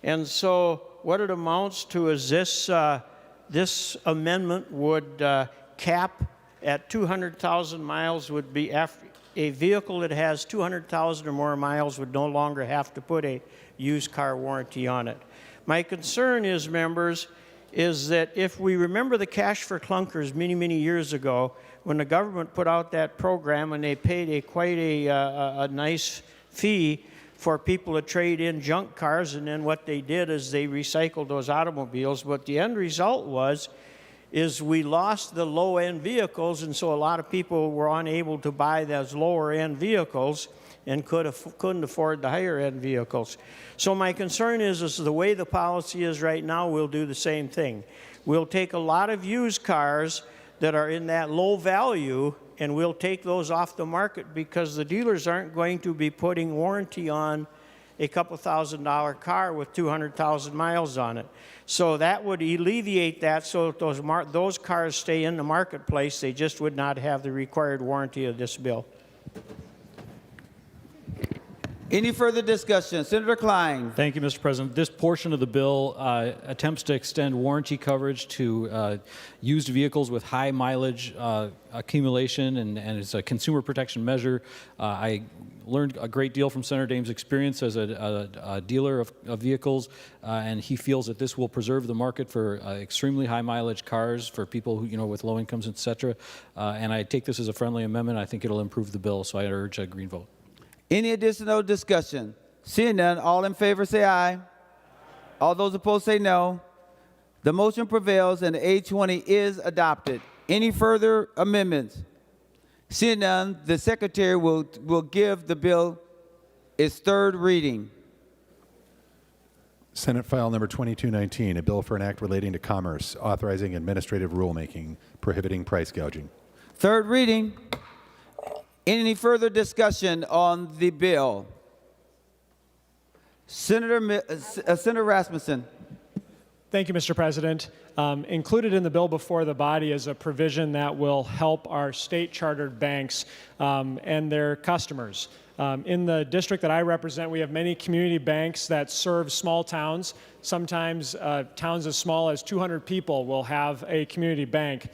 And so what it amounts to is this amendment would cap at 200,000 miles would be after a vehicle that has 200,000 or more miles would no longer have to put a used car warranty on it. My concern is, members, is that if we remember the cash for clunkers many, many years ago, when the government put out that program and they paid quite a nice fee for people to trade in junk cars, and then what they did is they recycled those automobiles. But the end result is we lost the low-end vehicles, and so a lot of people were unable to buy those lower-end vehicles and couldn't afford the higher-end vehicles. So my concern is the way the policy is right now, we'll do the same thing. We'll take a lot of used cars that are in that low value, and we'll take those off the market because the dealers aren't going to be putting warranty on a couple $1,000 car with 200,000 miles on it. So that would alleviate that, so if those cars stay in the marketplace, they just would not have the required warranty of this bill. Any further discussion? Senator Klein. Thank you, Mr. President. This portion of the bill attempts to extend warranty coverage to used vehicles with high mileage accumulation, and it's a consumer protection measure. I learned a great deal from Senator Dames' experience as a dealer of vehicles, and he feels that this will preserve the market for extremely high mileage cars for people who, with low incomes, et cetera. And I take this as a friendly amendment. I think it'll improve the bill, so I urge a green vote. Any additional discussion? Seeing none, all in favor say aye. All those opposed say no. The motion prevails and the A20 is adopted. Any further amendments? Seeing none, the Secretary will give the bill its third reading. Senate File Number 2219, a bill for an act relating to commerce, authorizing administrative rulemaking, prohibiting price gouging. Third reading. Any further discussion on the bill? Senator Rasmussen. Thank you, Mr. President. Included in the bill before the body is a provision that will help our state-chartered banks and their customers. In the district that I represent, we have many community banks that serve small towns. Sometimes towns as small as 200 people will have a community bank.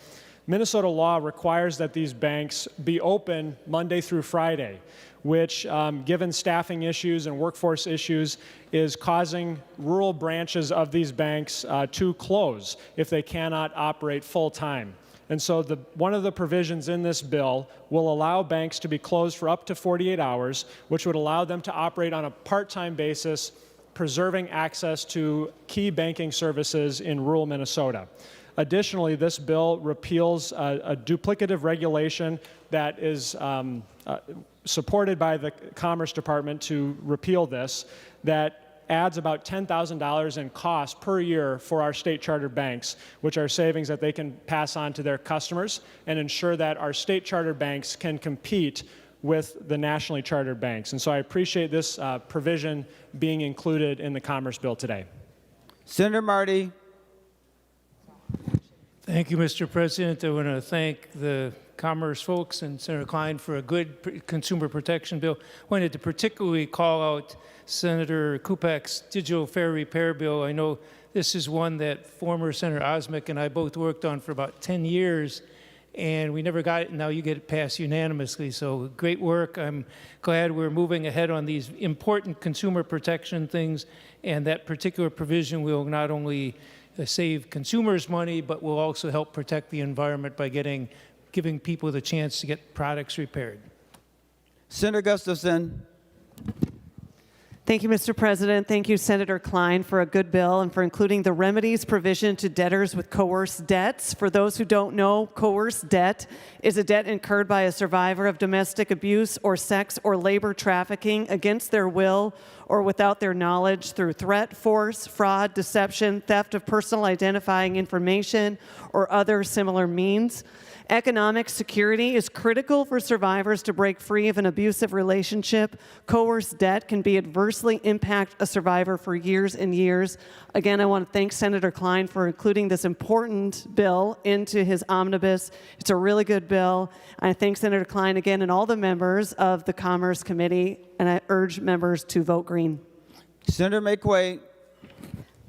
Minnesota law requires that these banks be open Monday through Friday, which, given staffing issues and workforce issues, is causing rural branches of these banks to close if they cannot operate full-time. And so one of the provisions in this bill will allow banks to be closed for up to 48 hours, which would allow them to operate on a part-time basis, preserving access to key banking services in rural Minnesota. Additionally, this bill repeals a duplicative regulation that is supported by the Commerce Department to repeal this, that adds about $10,000 in cost per year for our state-chartered banks, which are savings that they can pass on to their customers and ensure that our state-chartered banks can compete with the nationally chartered banks. And so I appreciate this provision being included in the Commerce Bill today. Senator Marty. Thank you, Mr. President. I want to thank the Commerce folks and Senator Klein for a good consumer protection bill. I wanted to particularly call out Senator Kupak's digital fare repair bill. I know this is one that former Senator Osmek and I both worked on for about 10 years, and we never got it, and now you get it passed unanimously. So great work. I'm glad we're moving ahead on these important consumer protection things, and that particular provision will not only save consumers money, but will also help protect the environment by giving people the chance to get products repaired. Senator Gustafson. Thank Thank you, Mr. President. Thank you, Senator Klein, for a good bill and for including the remedies provision to debtors with coerced debts. For those who don't know, coerced debt is a debt incurred by a survivor of domestic abuse or sex or labor trafficking against their will or without their knowledge through threat, force, fraud, deception, theft of personal identifying information, or other similar means. Economic security is critical for survivors to break free of an abusive relationship. Coerced debt can be adversely impact a survivor for years and years. Again, I want to thank Senator Klein for including this important bill into his omnibus. It's a really good bill. I thank Senator Klein again and all the members of the Commerce Committee, and I urge members to vote green. Senator McQuaid.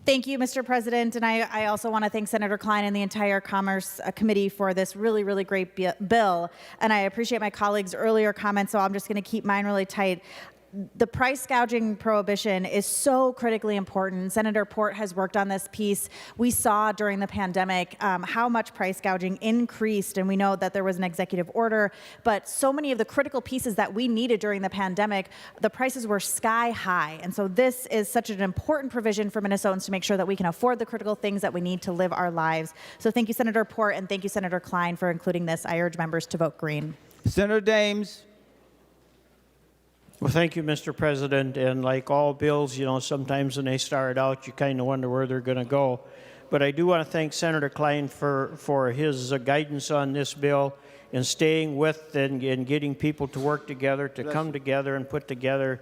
Thank you, Mr. President. And I also want to thank Senator Klein and the entire Commerce Committee for this really, really great bill. And I appreciate my colleagues' earlier comments, so I'm just going to keep mine really tight. The price gouging prohibition is so critically important. Senator Port has worked on this piece. We saw during the pandemic how much price gouging increased, and we know that there was an executive order, but so many of the critical pieces that we needed during the pandemic, the prices were sky high. And so this is such an important provision for Minnesotans to make sure that we can afford the critical things that we need to live our lives. So thank you, Senator Port, and thank you, Senator Klein, for including this. I urge members to vote green. Senator Dames. Well, thank you, Mr. President. And like all bills, you know, sometimes when they start out, you kind of wonder where they're going to go. But I do want to thank Senator Klein for his guidance on this bill and staying with and getting people to work together, to come together and put together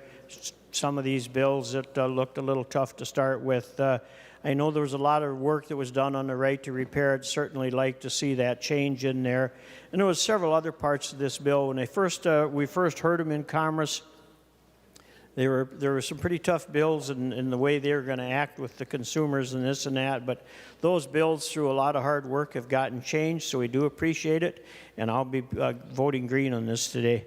some of these bills that looked a little tough to start with. I know there was a lot of work that was done on the right to repair. I'd certainly like to see that change in there. And there was several other parts of this bill. When we first heard them in Commerce, there were some pretty tough bills in the way they were going to act with the consumers and this and that, but those bills, through a lot of hard work, have gotten changed, so we do appreciate it, and I'll be voting green on this today.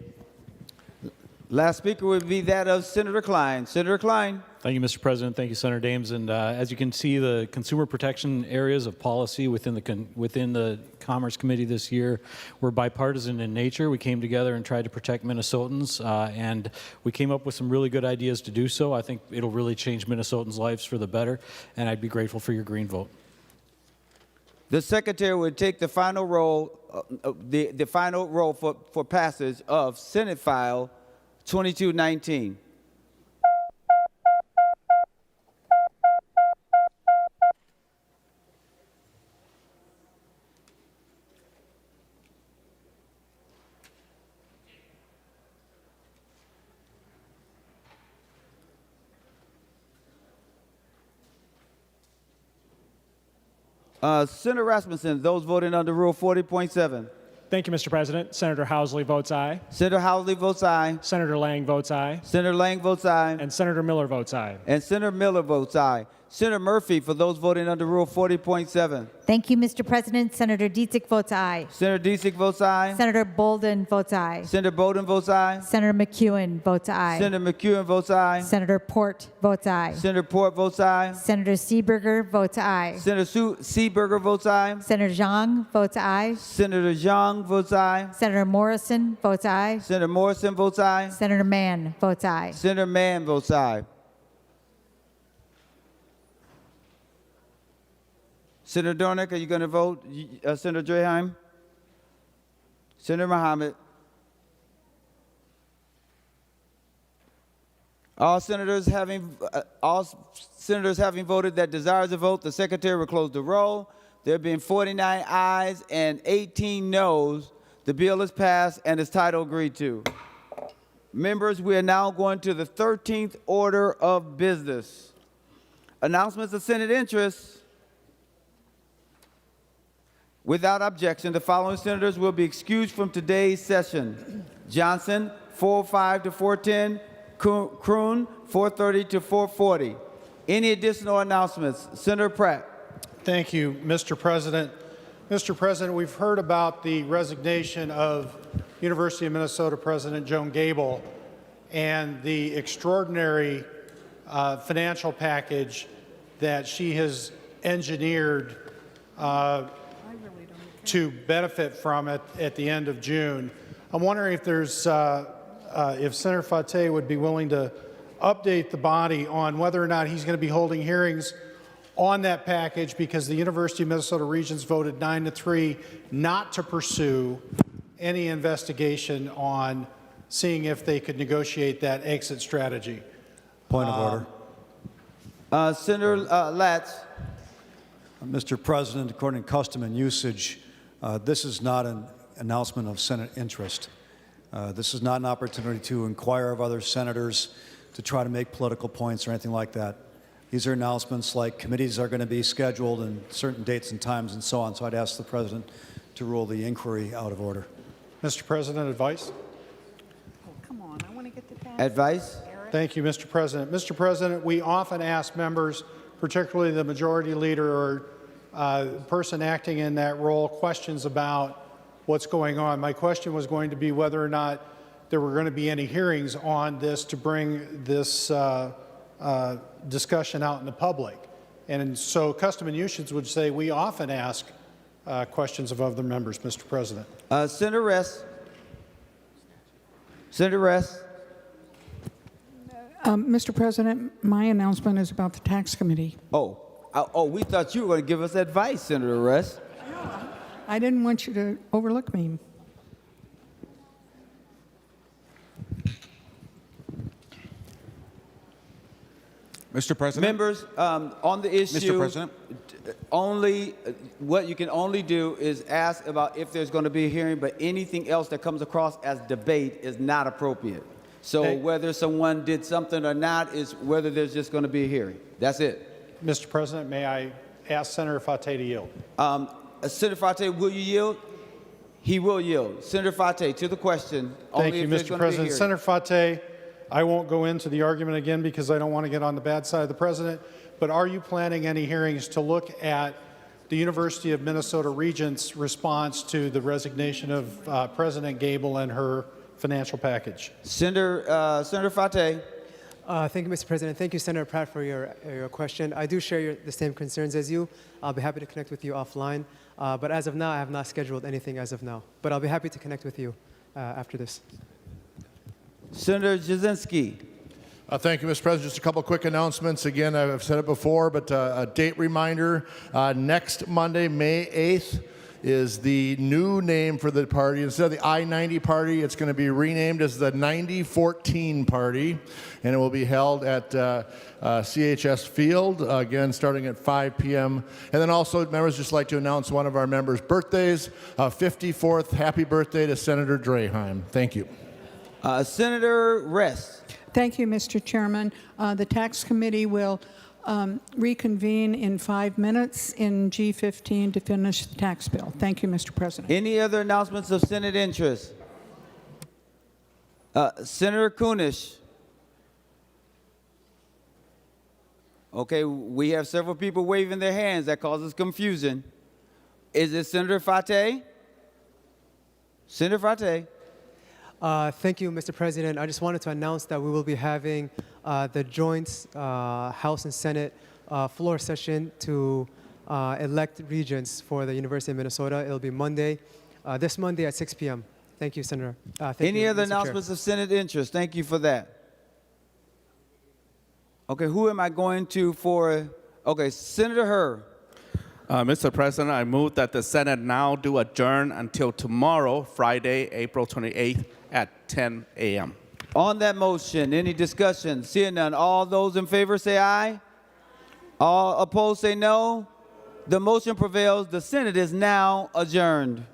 Last speaker would be that of Senator Klein. Senator Klein. Thank you, Mr. President. Thank you, Senator Dames. And as you can see, the consumer protection areas of policy within the Commerce Committee this year were bipartisan in nature. We came together and tried to protect Minnesotans, and we came up with some really good ideas to do so. I think it'll really change Minnesotans' lives for the better, and I'd be grateful for your green vote. The Secretary would take the final roll, the final roll for passage of Senate File 2219. Senator Rasmussen, those voting under Rule 40.7. Thank you, Mr. President. Senator Housley votes aye. Senator Housley votes aye. Senator Lang votes aye. Senator Lang votes aye. And Senator Miller votes aye. And Senator Miller votes aye. Senator Murphy, for those voting under Rule 40.7. Thank you, Mr. President. Senator Dietzig votes aye. Senator Dietzig votes aye. Senator Bolden votes aye. Senator Bolden votes aye. Senator McEwen votes aye. Senator McEwen votes aye. Senator Port votes aye. Senator Port votes aye. Senator Seeberger votes aye. Senator Seeberger votes aye. Senator Zhang votes aye. Senator Zhang votes aye. Senator Morrison votes aye. Senator Morrison votes aye. Senator Mann votes aye. Senator Mann votes aye. Senator Dornick, are you going to vote? Senator Draheim? Senator Mohammed? All senators having voted that desires to vote, the Secretary will close the roll. There being 49 ayes and 18 noes, the bill is passed and its title agreed to. Members, we are now going to the 13th order of business. Announcements of Senate interest. Without objection, the following senators will be excused from today's session. Johnson, 405 to 410. Kroon, 430 to 440. Any additional announcements? Senator Pratt. Thank you, Mr. President. Mr. President, we've heard about the resignation of University of Minnesota President Joan Gable and the extraordinary financial package that she has engineered to benefit from it at the end of June. I'm wondering if there's, if Senator Fateh would be willing to update the body on whether or not he's going to be holding hearings on that package, because the University of Minnesota Regents voted 9-3 not to pursue any investigation on seeing if they could negotiate that exit strategy. Point of order. Senator Latz. Mr. President, according to custom and usage, this is not an announcement of Senate interest. This is not an opportunity to inquire of other senators to try to make political points or anything like that. These are announcements like committees are going to be scheduled and certain dates and times and so on. So I'd ask the President to rule the inquiry out of order. Mr. President, advice? Come on, I want to get the pass. Advice? Thank you, Mr. President. Mr. President, we often ask members, particularly the majority leader or person acting in that role, questions about what's going on. My question was going to be whether or not there were going to be any hearings on this to bring this discussion out in the public. And so custom and usage would say we often ask questions of other members, Mr. President. Senator Ress. Senator Ress. Mr. President, my announcement is about the tax committee. We thought you were going to give us advice, Senator Ress. I didn't want you to overlook me. Mr. President. Members, on the issue, Mr. President. What you can only do is ask about if there's going to be a hearing, but anything else that comes across as debate is not appropriate. So whether someone did something or not is whether there's just going to be a hearing. That's it. Mr. President, may I ask Senator Fate to yield? Senator Fate, will you yield? He will yield. Senator Fate, to the question. Thank you, Mr. President. Senator Fate, I won't go into the argument again because I don't want to get on the bad side of the president, but are you planning any hearings to look at the University of Minnesota Regents' response to the resignation of President Gable and her financial package? Senator Fate. Thank you, Mr. President. Thank you, Senator Pratt, for your question. I do share the same concerns as you. I'll be happy to connect with you offline. But as of now, I have not scheduled anything as of now. But I'll be happy to connect with you after this. Senator Jasinski. Thank you, Mr. President. Just a couple quick announcements. Again, I've said it before, but a date reminder. Next Monday, May 8th, is the new name for the party. Instead of the I-90 party, it's going to be renamed as the 9014 party, and it will be held at CHS Field, again, starting at 5 p.m. And then also, members, just like to announce one of our members' birthdays, 54th happy birthday to Senator Draheim. Thank you. Senator Ress. Thank you, Mr. Chairman. The tax committee will reconvene in 5 minutes in G15 to finish the tax bill. Thank you, Mr. President. Any other announcements of Senate interest? Senator Kunish. Okay, we have several people waving their hands. That causes confusion. Is it Senator Fate? Senator Fate. Thank you, Mr. President. I just wanted to announce that we will be having the joint House and Senate floor session to elect regents for the University of Minnesota. It'll be Monday, this Monday at 6 p.m. Thank you, Senator. Any other announcements of Senate interest? Thank you for that. Okay, who am I going to for? Okay, Senator Herr. Mr. President, I move that the Senate now do adjourn until tomorrow, Friday, April 28th at 10 a.m. On that motion, any discussion? Seeing none, all those in favor say aye. All opposed say no. The motion prevails. The Senate is now adjourned.